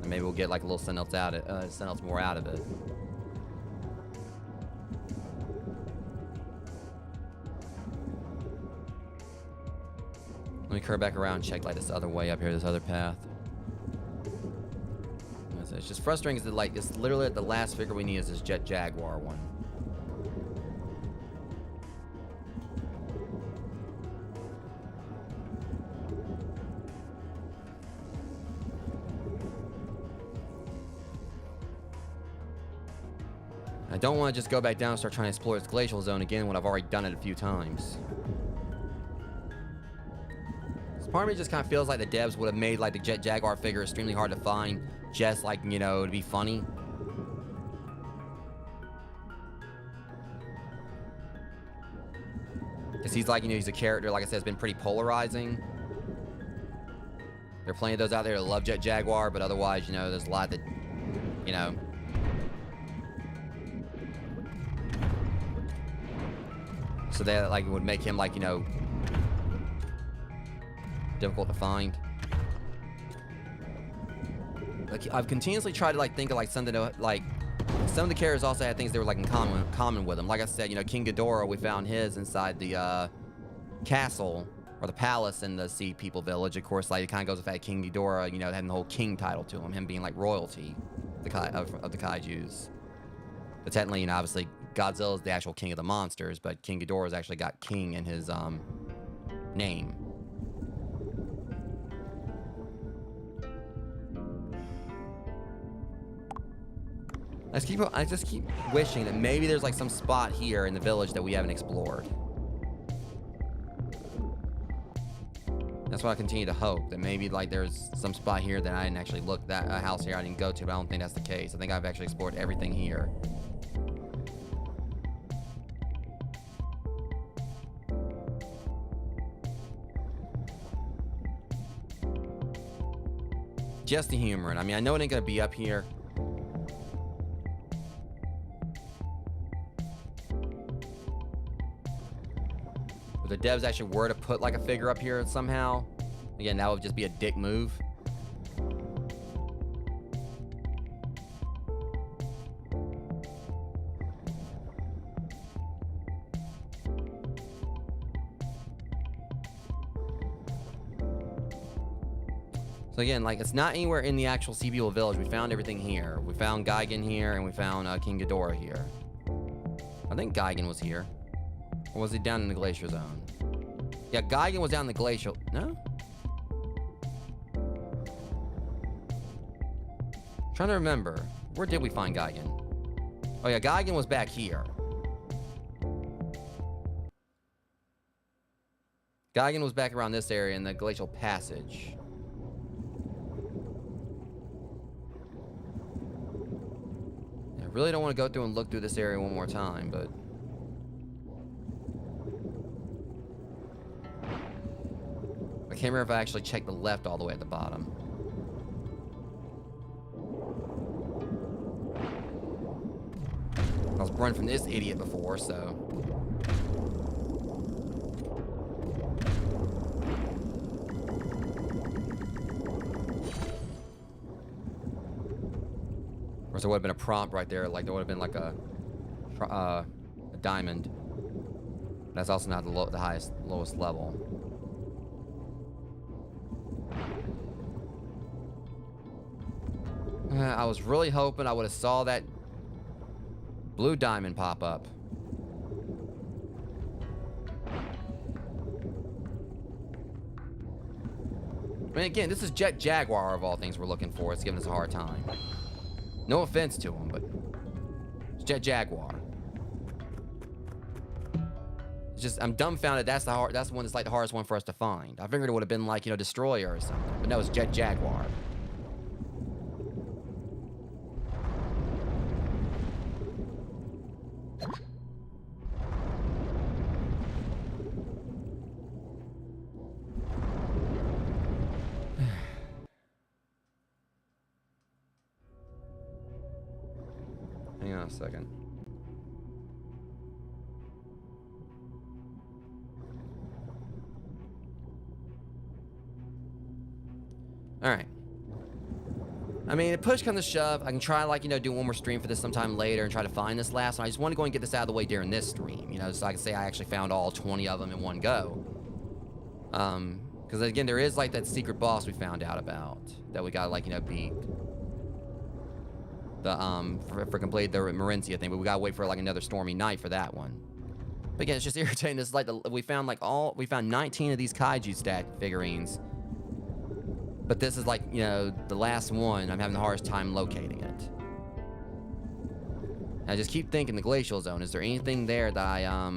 and maybe we'll get like a little something else more out of it. Let me curve back around and check like this other way up here, this other path. It's just frustrating because like it's literally the last figure we need is this Jet Jaguar one. I don't want to just go back down and start trying to explore this glacial zone again when I've already done it a few times. Part of me just kind of feels like the devs would have made like the Jet Jaguar figure extremely hard to find, just like, you know, to be funny. Because he's like, you know, he's a character, like I said, has been pretty polarizing. There are plenty of those out there that love Jet Jaguar, but otherwise, you know, there's a lot that, you know. So that like would make him like, you know, difficult to find. Like I've continuously tried to like think of like something to like. Some of the characters also had things they were like in common with them. Like I said, you know, King Ghidorah, we found his inside the castle or the palace in the Sea People Village. Of course, like it kind of goes with that King Ghidorah, you know, having the whole king title to him being like royalty of the kaijus. But technically, you know, obviously Godzilla is the actual king of the monsters, but King Ghidorah's actually got king in his name. I just keep wishing that maybe there's like some spot here in the village that we haven't explored. That's what I continue to hope, that maybe like there's some spot here that I didn't actually look, that a house here I didn't go to, but I don't think that's the case. I think I've actually explored everything here. Just the humor, and I mean, I know it ain't gonna be up here. If the devs actually were to put like a figure up here somehow, again, that would just be a dick move. So again, like it's not anywhere in the actual Sea People Village. We found everything here. We found Gigan here, and we found King Ghidorah here. I think Gigan was here. Or was he down in the glacier zone? Yeah, Gigan was down in the glacial. No? Trying to remember. Where did we find Gigan? Oh yeah, Gigan was back here. Gigan was back around this area in the glacial passage. I really don't want to go through and look through this area one more time, but I can't remember if I actually checked the left all the way at the bottom. I was running from this idiot before, so. Of course, there would have been a prompt right there, like there would have been like a diamond. That's also not the lowest level. I was really hoping I would have saw that blue diamond pop up. I mean, again, this is Jet Jaguar of all things we're looking for. It's giving us a hard time. No offense to him, but it's Jet Jaguar. It's just, I'm dumbfounded. That's the one that's like the hardest one for us to find. I figured it would have been like, you know, Destroyer or something, but no, it's Jet Jaguar. Hang on a second. All right. I mean, if push comes to shove, I can try, like, you know, do one more stream for this sometime later and try to find this last one. I just want to go and get this out of the way during this stream, you know, so I can say I actually found all 20 of them in one go. Because again, there is like that secret boss we found out about that we gotta, like, you know, beat. The for complete the Marincia thing, but we gotta wait for like another stormy night for that one. But again, it's just irritating. It's like we found 19 of these kaiju stat figurines. But this is like, you know, the last one. I'm having the hardest time locating it. And I just keep thinking the glacial zone. Is there anything there that I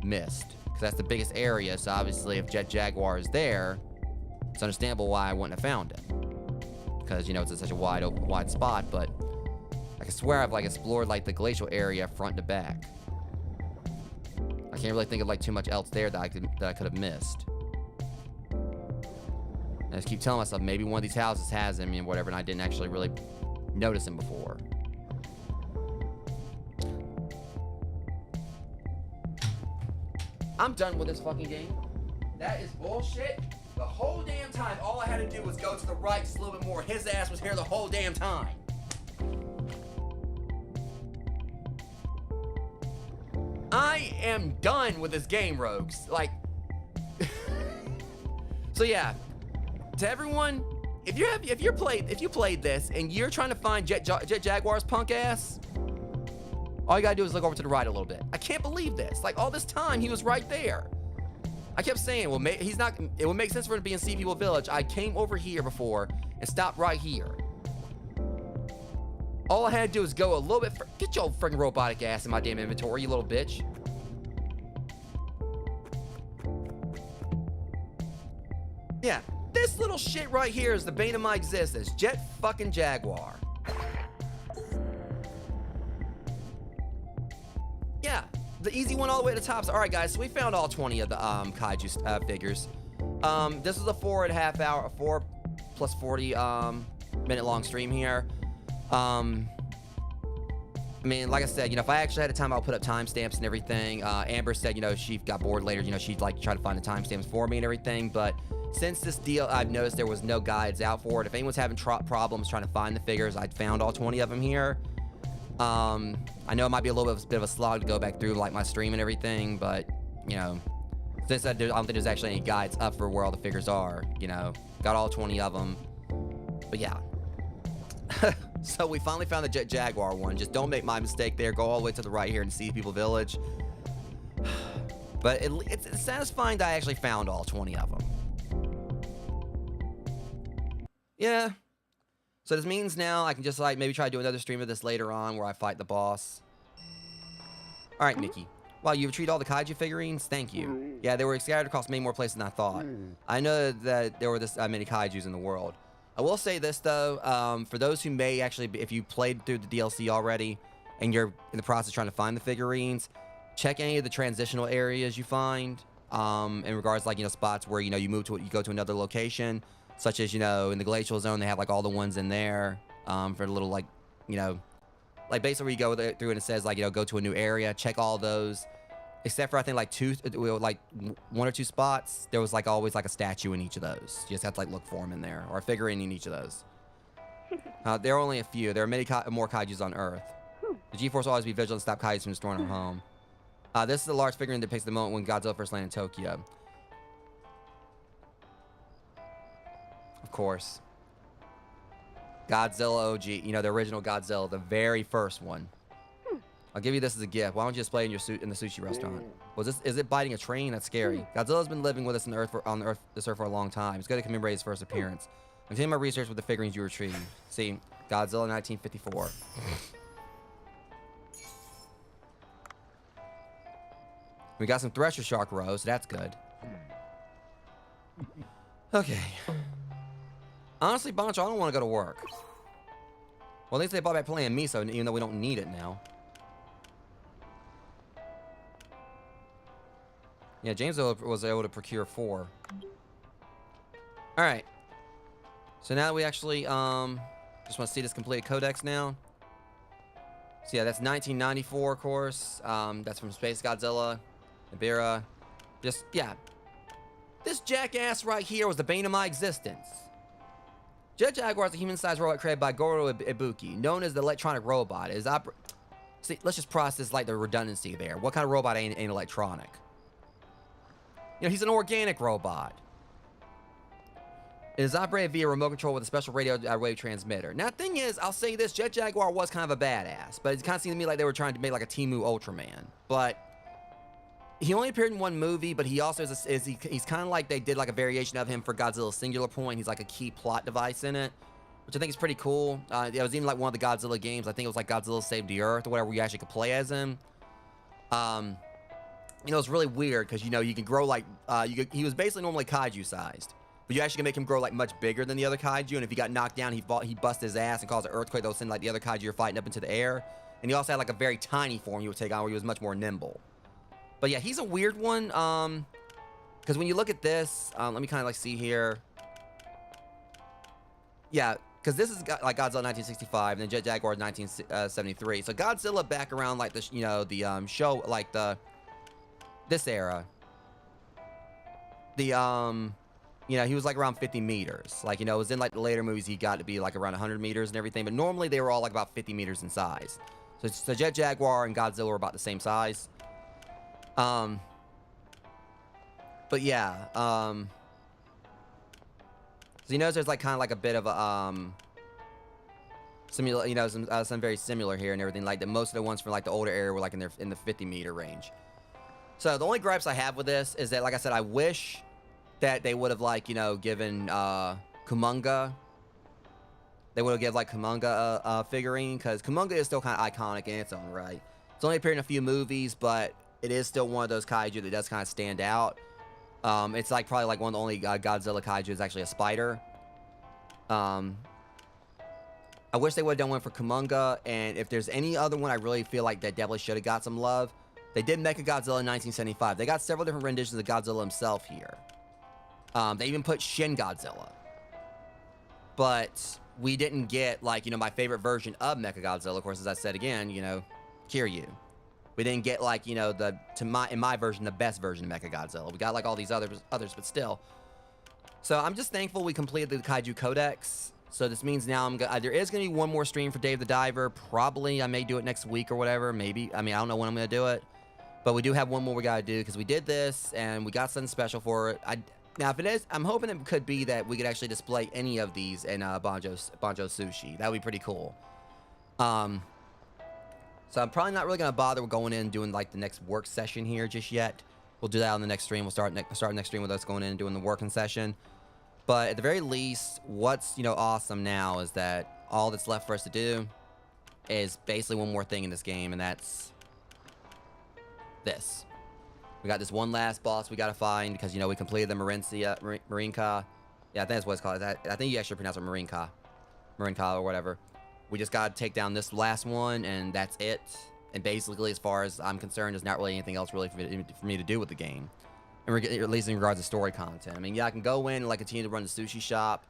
missed? Because that's the biggest area. So obviously, if Jet Jaguar is there, it's understandable why I wouldn't have found it. Because, you know, it's such a wide spot. But I can swear I've like explored like the glacial area front to back. I can't really think of like too much else there that I could have missed. I just keep telling myself maybe one of these houses has him and whatever, and I didn't actually really notice him before. I'm done with this fucking game. That is bullshit. The whole damn time, all I had to do was go to the right just a little bit more. His ass was here the whole damn time. I am done with this game, Rogues. Like, so yeah. To everyone, if you played this and you're trying to find Jet Jaguar's punk ass, all you gotta do is look over to the right a little bit. I can't believe this. Like all this time, he was right there. I kept saying, well, he's not. It would make sense for him to be in Sea People Village. I came over here before and stopped right here. All I had to do was go a little bit. Get your freaking robotic ass in my damn inventory, you little bitch. Yeah. This little shit right here is the bane of my existence. Jet fucking Jaguar. Yeah, the easy one all the way to the top. So, all right, guys, so we found all 20 of the kaiju figures. This is a 4.5 hour, 4 plus 40 minute long stream here. I mean, like I said, you know, if I actually had the time, I'll put up timestamps and everything. Amber said, you know, she got bored later. You know, she'd like try to find the timestamps for me and everything, but since this deal, I've noticed there was no guides out for it. If anyone's having problems trying to find the figures, I found all 20 of them here. I know it might be a little bit of a slog to go back through like my stream and everything, but you know, since I don't think there's actually any guides up for where all the figures are, you know, got all 20 of them. But yeah. So we finally found the Jet Jaguar one. Just don't make my mistake there. Go all the way to the right here and Sea People Village. But it's satisfying that I actually found all 20 of them. Yeah. So this means now I can just like maybe try to do another stream of this later on where I fight the boss. All right, Nikki. Wow, you retrieved all the kaiju figurines? Thank you. Yeah, they were scattered across many more places than I thought. I know that there were this many kaijus in the world. I will say this though, for those who may actually, if you played through the DLC already and you're in the process of trying to find the figurines, check any of the transitional areas you find in regards to like, you know, spots where, you know, you go to another location. Such as, you know, in the glacial zone, they have like all the ones in there for a little like, you know, like basically where you go through and it says like, you know, go to a new area, check all those, except for I think like one or two spots. There was like always like a statue in each of those. You just have to like look for them in there or a figurine in each of those. There are only a few. There are many more kaijus on Earth. The G-Force will always be vigilant, stop kaijus from destroying our home. This is a large figurine that depicts the moment when Godzilla first landed in Tokyo. Of course. Godzilla OG, you know, the original Godzilla, the very first one. I'll give you this as a gift. Why don't you display it in your suit in the sushi restaurant? Is it biting a train? That's scary. Godzilla's been living with us on this earth for a long time. It's good to commemorate his first appearance. I'm taking my research with the figurines you retrieved. See, Godzilla 1954. We got some Thresher Shark rows, so that's good. Okay. Honestly, Boncho, I don't want to go to work. Well, at least they brought back playing miso, even though we don't need it now. Yeah, James was able to procure 4. Alright. So now we actually, just want to see this completed codex now. So yeah, that's 1994, of course. That's from Space Godzilla. Ibira. Just, yeah. This jackass right here was the bane of my existence. Jet Jaguar is a human-sized robot created by Goro Ibuki, known as the electronic robot. See, let's just process like the redundancy there. What kind of robot ain't electronic? You know, he's an organic robot. It is operated via remote control with a special radio wave transmitter. Now, the thing is, I'll say this, Jet Jaguar was kind of a badass, but it kind of seemed to me like they were trying to make like a Temu Ultraman. But he only appeared in one movie, but he also he's kind of like they did like a variation of him for Godzilla Singular Point. He's like a key plot device in it, which I think is pretty cool. It was even like one of the Godzilla games. I think it was like Godzilla Saved the Earth or whatever, where you actually could play as him. You know, it's really weird because, you know, you can grow like, he was basically normally kaiju sized, but you actually can make him grow like much bigger than the other kaiju. And if he got knocked down, he bust his ass and caused an earthquake that would send like the other kaiju you're fighting up into the air. And he also had like a very tiny form you would take on where he was much more nimble. But yeah, he's a weird one. Because when you look at this, let me kind of like see here. Yeah, because this is like Godzilla 1965 and then Jet Jaguar 1973. So Godzilla back around like the, you know, the show, like this era. You know, he was like around 50 meters. Like, you know, it was in like the later movies he got to be like around 100 meters and everything. But normally they were all like about 50 meters in size. So Jet Jaguar and Godzilla were about the same size. But yeah, so you notice there's like kind of like a bit of a, similar, you know, some very similar here and everything. Like most of the ones from like the older era were like in the 50 meter range. So the only gripes I have with this is that, like I said, I wish that they would have like, you know, given, Kumonga. They would have given like Kumonga a figurine, because Kumonga is still kind of iconic in its own right. It's only appeared in a few movies, but it is still one of those kaiju that does kind of stand out. It's like probably like one of the only Godzilla kaiju is actually a spider. I wish they would have done one for Kumonga, and if there's any other one I really feel like that definitely should have got some love, they did Mechagodzilla in 1975. They got several different renditions of Godzilla himself here. They even put Shin Godzilla. But we didn't get, like, you know, my favorite version of Mechagodzilla, of course, as I said again, you know, Kiryu. We didn't get, like, you know, in my version, the best version of Mechagodzilla. We got, like, all these others, but still. So I'm just thankful we completed the Kaiju Codex. So this means now there is going to be one more stream for Dave the Diver. Probably I may do it next week or whatever. Maybe. I mean, I don't know when I'm going to do it. But we do have one more we got to do because we did this and we got something special for it. Now, if it is, I'm hoping it could be that we could actually display any of these in Banjo Sushi. That would be pretty cool. So I'm probably not really going to bother with going in and doing, like, the next work session here just yet. We'll do that on the next stream. We'll start next stream with us going in and doing the working session. But at the very least, what's, you know, awesome now is that all that's left for us to do is basically one more thing in this game, and that's this. We got this one last boss we got to find because, you know, we completed the Marinka. Yeah, I think that's what it's called. I think you actually pronounce it Marinka or whatever. We just got to take down this last one, and that's it. And basically, as far as I'm concerned, there's not really anything else really for me to do with the game. And at least in regards to story content. I mean, yeah, I can go in and, like, continue to run the sushi shop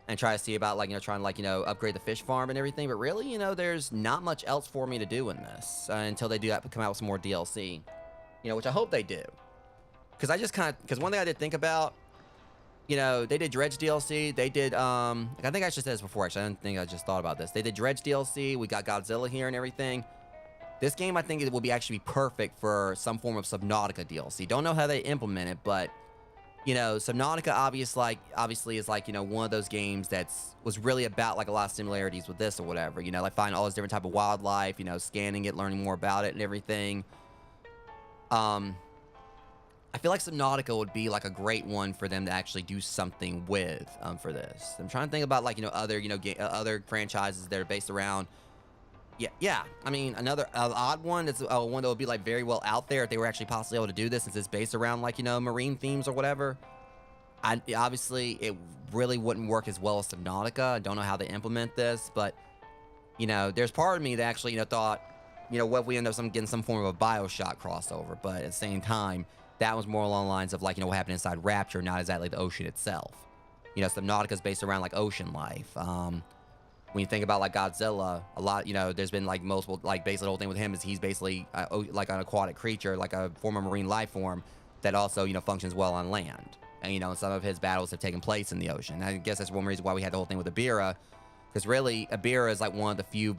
and try to see about, like, you know, trying to, like, you know, upgrade the fish farm and everything. But really, you know, there's not much else for me to do in this until they do come out with some more DLC. You know, which I hope they do. Because one thing I did think about, you know, they did Dredge DLC. They did, I think I should say this before, actually. I don't think I just thought about this. They did Dredge DLC. We got Godzilla here and everything. This game, I think it will be actually be perfect for some form of Subnautica DLC. Don't know how they implement it, but you know, Subnautica obviously is like, you know, one of those games was really about like a lot of similarities with this or whatever. You know, like finding all this different type of wildlife, you know, scanning it, learning more about it and everything. I feel like Subnautica would be like a great one for them to actually do something with for this. I'm trying to think about like, you know, other, you know, other franchises that are based around. Yeah. I mean, another odd one is one that would be like very well out there if they were actually possibly able to do this, since it's based around like, you know, marine themes or whatever. Obviously, it really wouldn't work as well as Subnautica. I don't know how they implement this, but you know, there's part of me that actually, you know, thought, you know, what if we end up getting some form of a BioShock crossover, but at the same time, that was more along the lines of like, you know, what happened inside Rapture, not exactly the ocean itself. You know, Subnautica is based around like ocean life. When you think about like Godzilla, a lot, you know, there's been like multiple, like basically the whole thing with him is he's basically like an aquatic creature, like a form of marine life form that also, you know, functions well on land. And, you know, some of his battles have taken place in the ocean. I guess that's one reason why we had the whole thing with Ibira, because really Ibira is like one of the few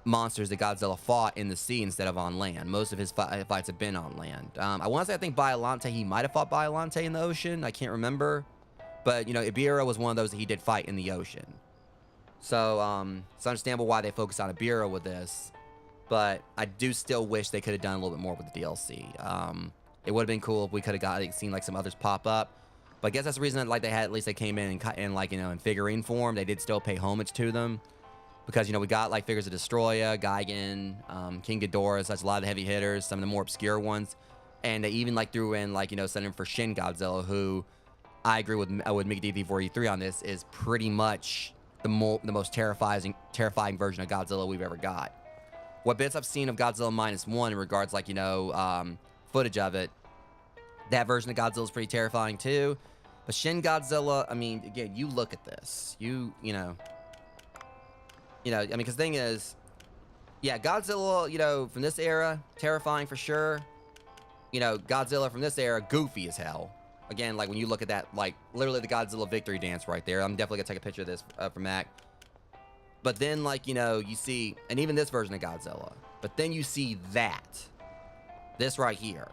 monsters that Godzilla fought in the sea instead of on land. Most of his fights have been on land. I want to say, I think Biollante, he might have fought Biollante in the ocean. I can't remember. But, you know, Ibira was one of those that he did fight in the ocean. So, it's understandable why they focus on Ibira with this. But I do still wish they could have done a little bit more with the DLC. It would have been cool if we could have seen like some others pop up. But I guess that's the reason that like at least they came in like, you know, in figurine form. They did still pay homage to them. Because, you know, we got like figures of Destroya, Gigan, King Ghidorah, such a lot of heavy hitters, some of the more obscure ones. And they even like threw in like, you know, something for Shin Godzilla, who I agree with Mickey D4E3 on this, is pretty much the most terrifying version of Godzilla we've ever got. What bits I've seen of Godzilla -1 in regards like, you know, footage of it, that version of Godzilla is pretty terrifying too. But Shin Godzilla, I mean, again, you look at this, you know, I mean, because the thing is, yeah, Godzilla, you know, from this era, terrifying for sure. You know, Godzilla from this era, goofy as hell. Again, like when you look at that, like literally the Godzilla victory dance right there. I'm definitely gonna take a picture of this for Mac. But then, like, you know, you see, and even this version of Godzilla. But then you see this right here.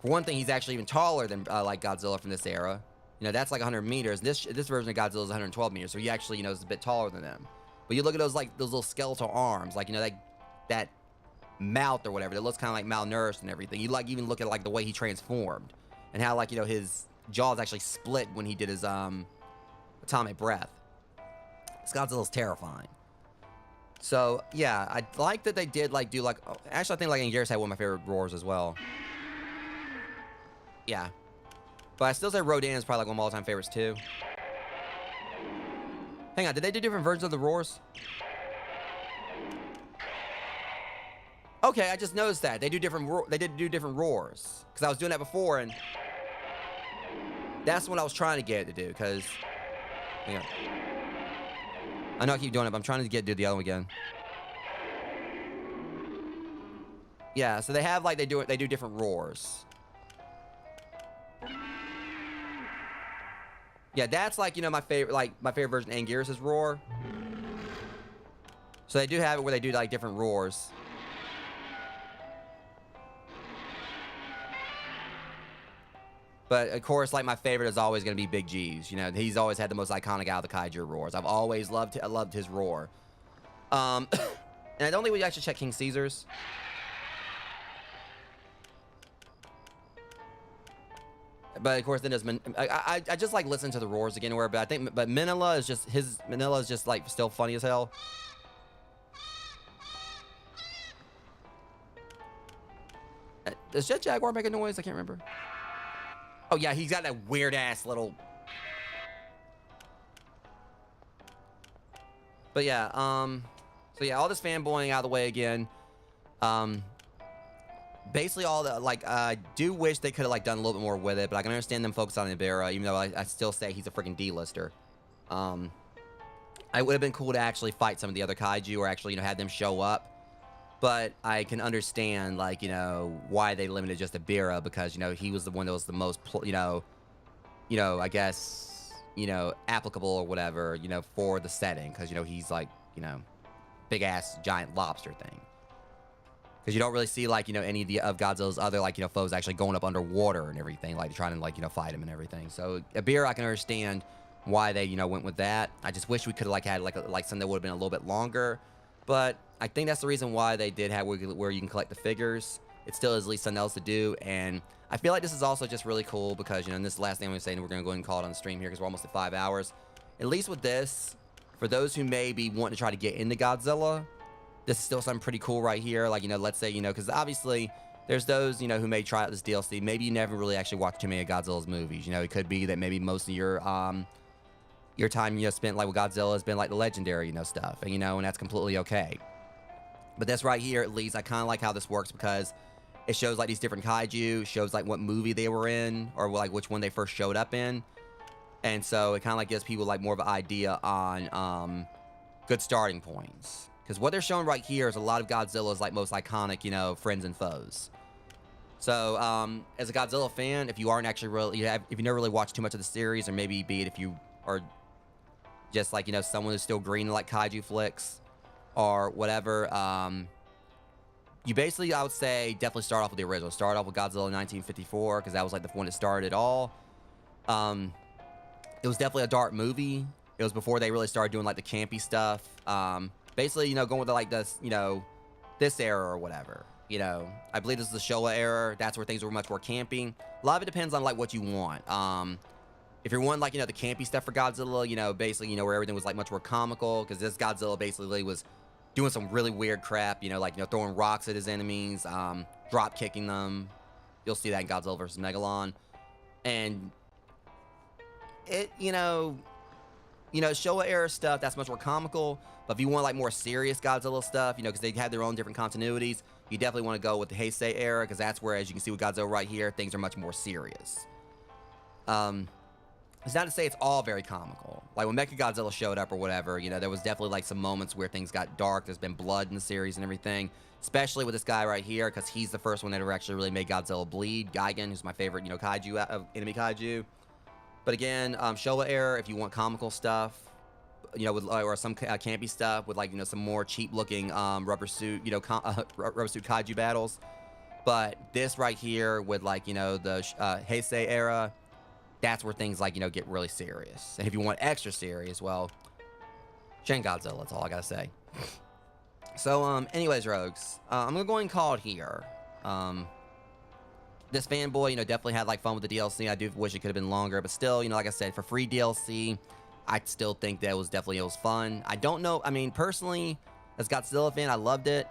For one thing, he's actually even taller than like Godzilla from this era. You know, that's like 100 meters. This version of Godzilla is 112 meters, so he actually, you know, is a bit taller than them. But you look at those little skeletal arms, like, you know, that mouth or whatever that looks kind of like malnourished and everything. You like even look at like the way he transformed and how, like, you know, his jaws actually split when he did his atomic breath. This Godzilla's terrifying. So yeah, I like that they did like do like. Actually, I think like Anguirus had one of my favorite roars as well. Yeah, but I still say Rodan is probably like one of my all-time favorites too. Hang on, did they do different versions of the roars? Okay, I just noticed that they did do different roars, because I was doing that before, and that's what I was trying to get it to do. Because, yeah, I know I keep doing it, but I'm trying to do the other one again. Yeah, so they have like they do different roars. Yeah, that's like, you know, my favorite version of Anguirus' roar. So they do have it where they do like different roars. But of course, like, my favorite is always going to be Big G's. You know, he's always had the most iconic out of the kaiju roars. I've always loved his roar. And I don't think we actually check King Caesar's. But of course, then there's I just like listen to the roars again, but I think Manila is just like still funny as hell. Does Jet Jaguar make a noise? I can't remember. Oh yeah, he's got that weird ass little. But yeah, so yeah, all this fanboying out of the way again. Basically all the, like, I do wish they could have like done a little bit more with it, but I can understand them focus on Ibira, even though I still say he's a freaking D-lister. It would have been cool to actually fight some of the other kaiju, or actually, you know, have them show up. But I can understand, like, you know, why they limited just Ibira, because, you know, he was the one that was the most, you know, I guess, you know, applicable or whatever, you know, for the setting, because, you know, he's like, you know, big ass giant lobster thing. Because you don't really see, like, you know, any of Godzilla's other, like, you know, foes actually going up underwater and everything, like, trying to, like, you know, fight him and everything. So, a beer, I can understand why they, you know, went with that. I just wish we could have, like, had, like, something that would have been a little bit longer. But I think that's the reason why they did have where you can collect the figures. It still is at least something else to do. And I feel like this is also just really cool because, you know, and this is the last thing I'm going to say, and we're going to go ahead and call it on the stream here because we're almost at 5 hours. At least with this, for those who may be wanting to try to get into Godzilla, this is still something pretty cool right here. Like, you know, let's say, you know, because obviously there's those, you know, who may try out this DLC. Maybe you never really actually watched too many of Godzilla's movies. You know, it could be that maybe most of your time, you know, spent like with Godzilla has been like the legendary, you know, stuff. And, you know, and that's completely okay. But this right here, at least, I kind of like how this works because it shows like these different kaiju, shows like what movie they were in or like which one they first showed up in. And so it kind of like gives people like more of an idea on good starting points. Because what they're showing right here is a lot of Godzilla's like most iconic, you know, friends and foes. So as a Godzilla fan, if you aren't actually really, if you never really watched too much of the series, or maybe be it if you are just like, you know, someone who's still green like kaiju flicks or whatever, you basically, I would say, definitely start off with the original. Start off with Godzilla 1954 because that was like the one that started it all. It was definitely a dark movie. It was before they really started doing like the campy stuff. Basically, you know, going with like this, you know, this era or whatever. You know, I believe this is the Showa era. That's where things were much more camping. A lot of it depends on like what you want. If you're wanting like, you know, the campy stuff for Godzilla, you know, basically, you know, where everything was like much more comical, because this Godzilla basically was doing some really weird crap, you know, like, you know, throwing rocks at his enemies, drop kicking them. You'll see that in Godzilla vs. Megalon. And it, you know, Showa era stuff, that's much more comical. But if you want like more serious Godzilla stuff, you know, because they have their own different continuities, you definitely want to go with the Heisei era, because that's where, as you can see with Godzilla right here, things are much more serious. It's not to say it's all very comical. Like when Mechagodzilla showed up or whatever, you know, there was definitely like some moments where things got dark. There's been blood in the series and everything, especially with this guy right here, because he's the first one that ever actually really made Godzilla bleed. Gigan, who's my favorite, you know, kaiju, enemy kaiju. But again, Showa era, if you want comical stuff, you know, with or some campy stuff with like, you know, some more cheap looking rubber suit, you know, rubber suit kaiju battles. But this right here with like, you know, the Heisei era, that's where things like, you know, get really serious. And if you want extra serious, well, Shin Godzilla, that's all I gotta say. So, anyways, Rogues, I'm gonna go ahead and call it here. This fanboy, you know, definitely had like fun with the DLC. I do wish it could have been longer, but still, you know, like I said, for free DLC, I still think that it was fun. I don't know, I mean, personally, as a Godzilla fan, I loved it,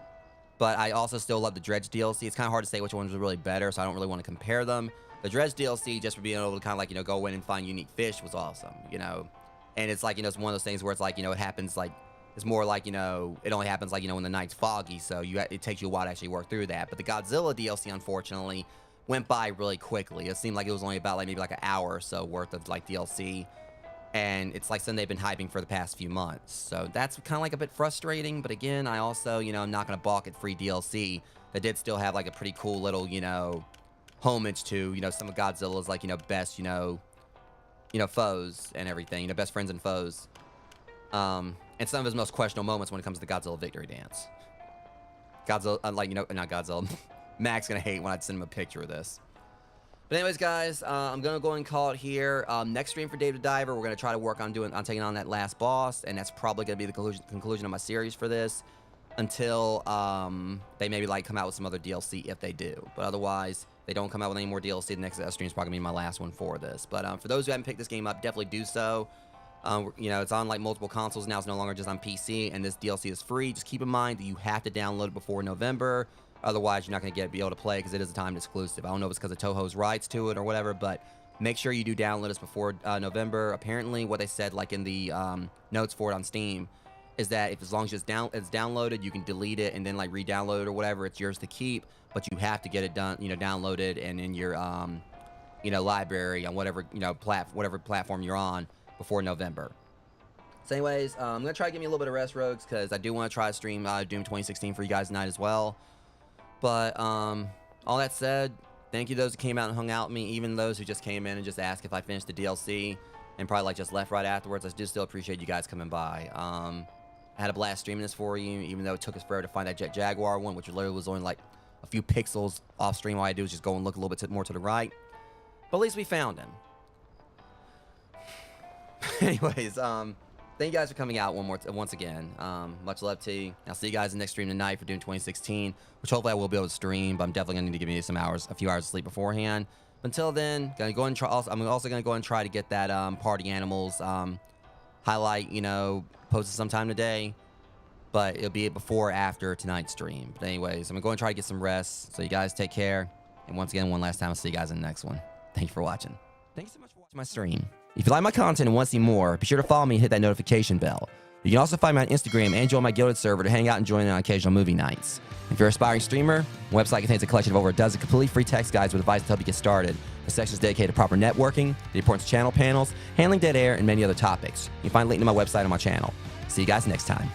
but I also still love the Dredge DLC. It's kind of hard to say which ones were really better, so I don't really want to compare them. The Dredge DLC, just for being able to kind of like, you know, go in and find unique fish was awesome, you know? And it's like, you know, it's one of those things where it's like, you know, it happens like, it's more like, you know, it only happens like, you know, when the night's foggy, so it takes you a while to actually work through that. But the Godzilla DLC, unfortunately, went by really quickly. It seemed like it was only about like maybe like an hour or so worth of like DLC. And it's like something they've been hyping for the past few months. So that's kind of like a bit frustrating. But again, I also, you know, I'm not going to balk at free DLC that did still have like a pretty cool little, you know, homage to, you know, some of Godzilla's like, you know, best, you know, foes and everything, you know, best friends and foes. And some of his most questionable moments when it comes to the Godzilla victory dance. Godzilla, like, you know, not Godzilla. Mac's gonna hate when I send him a picture of this. But anyways, guys, I'm gonna go and call it here. Next stream for Dave the Diver, we're gonna try to work on taking on that last boss, and that's probably gonna be the conclusion of my series for this, until they maybe like come out with some other DLC if they do. But otherwise, if they don't come out with any more DLC, the next stream is probably gonna be my last one for this. But for those who haven't picked this game up, definitely do so. You know, it's on like multiple consoles now. It's no longer just on PC, and this DLC is free. Just keep in mind that you have to download it before November. Otherwise, you're not going to be able to play because it is a timed exclusive. I don't know if it's because of Toho's rights to it or whatever, but make sure you do download this before November. Apparently, what they said, like in the notes for it on Steam, is that if as long as it's downloaded, you can delete it and then like re-download it or whatever. It's yours to keep, but you have to get it done, you know, downloaded and in your you know, library on whatever, you know, whatever platform you're on before November. So anyways, I'm gonna try to give me a little bit of rest, Rogues, because I do want to try to stream Doom 2016 for you guys tonight as well. But all that said, thank you to those who came out and hung out with me, even those who just came in and just asked if I finished the DLC and probably like just left right afterwards. I do still appreciate you guys coming by. I had a blast streaming this for you, even though it took us forever to find that Jet Jaguar one, which literally was only like a few pixels off stream. All I do is just go and look a little bit more to the right. But at least we found him. Anyways, thank you guys for coming out once again. Much love to you. I'll see you guys in the next stream tonight for Doom 2016, which hopefully I will be able to stream, but I'm definitely going to need to give you some hours, a few hours of sleep beforehand. But until then, I'm also going to go and try to get that Party Animals highlight, posted sometime today. But it'll be before or after tonight's stream. But anyways, I'm going to go and try to get some rest. So you guys take care. And once again, one last time, I'll see you guys in the next one. Thank you for watching. Thank you so much for watching my stream. If you like my content and want to see more, be sure to follow me and hit that notification bell. You can also find me on Instagram and join my Guilded server to hang out and join in on occasional movie nights. If you're an aspiring streamer, my website contains a collection of over a dozen completely free text guides with advice to help you get started. The section is dedicated to proper networking, the importance of channel panels, handling dead air, and many other topics. You can find a link to my website on my channel. See you guys next time.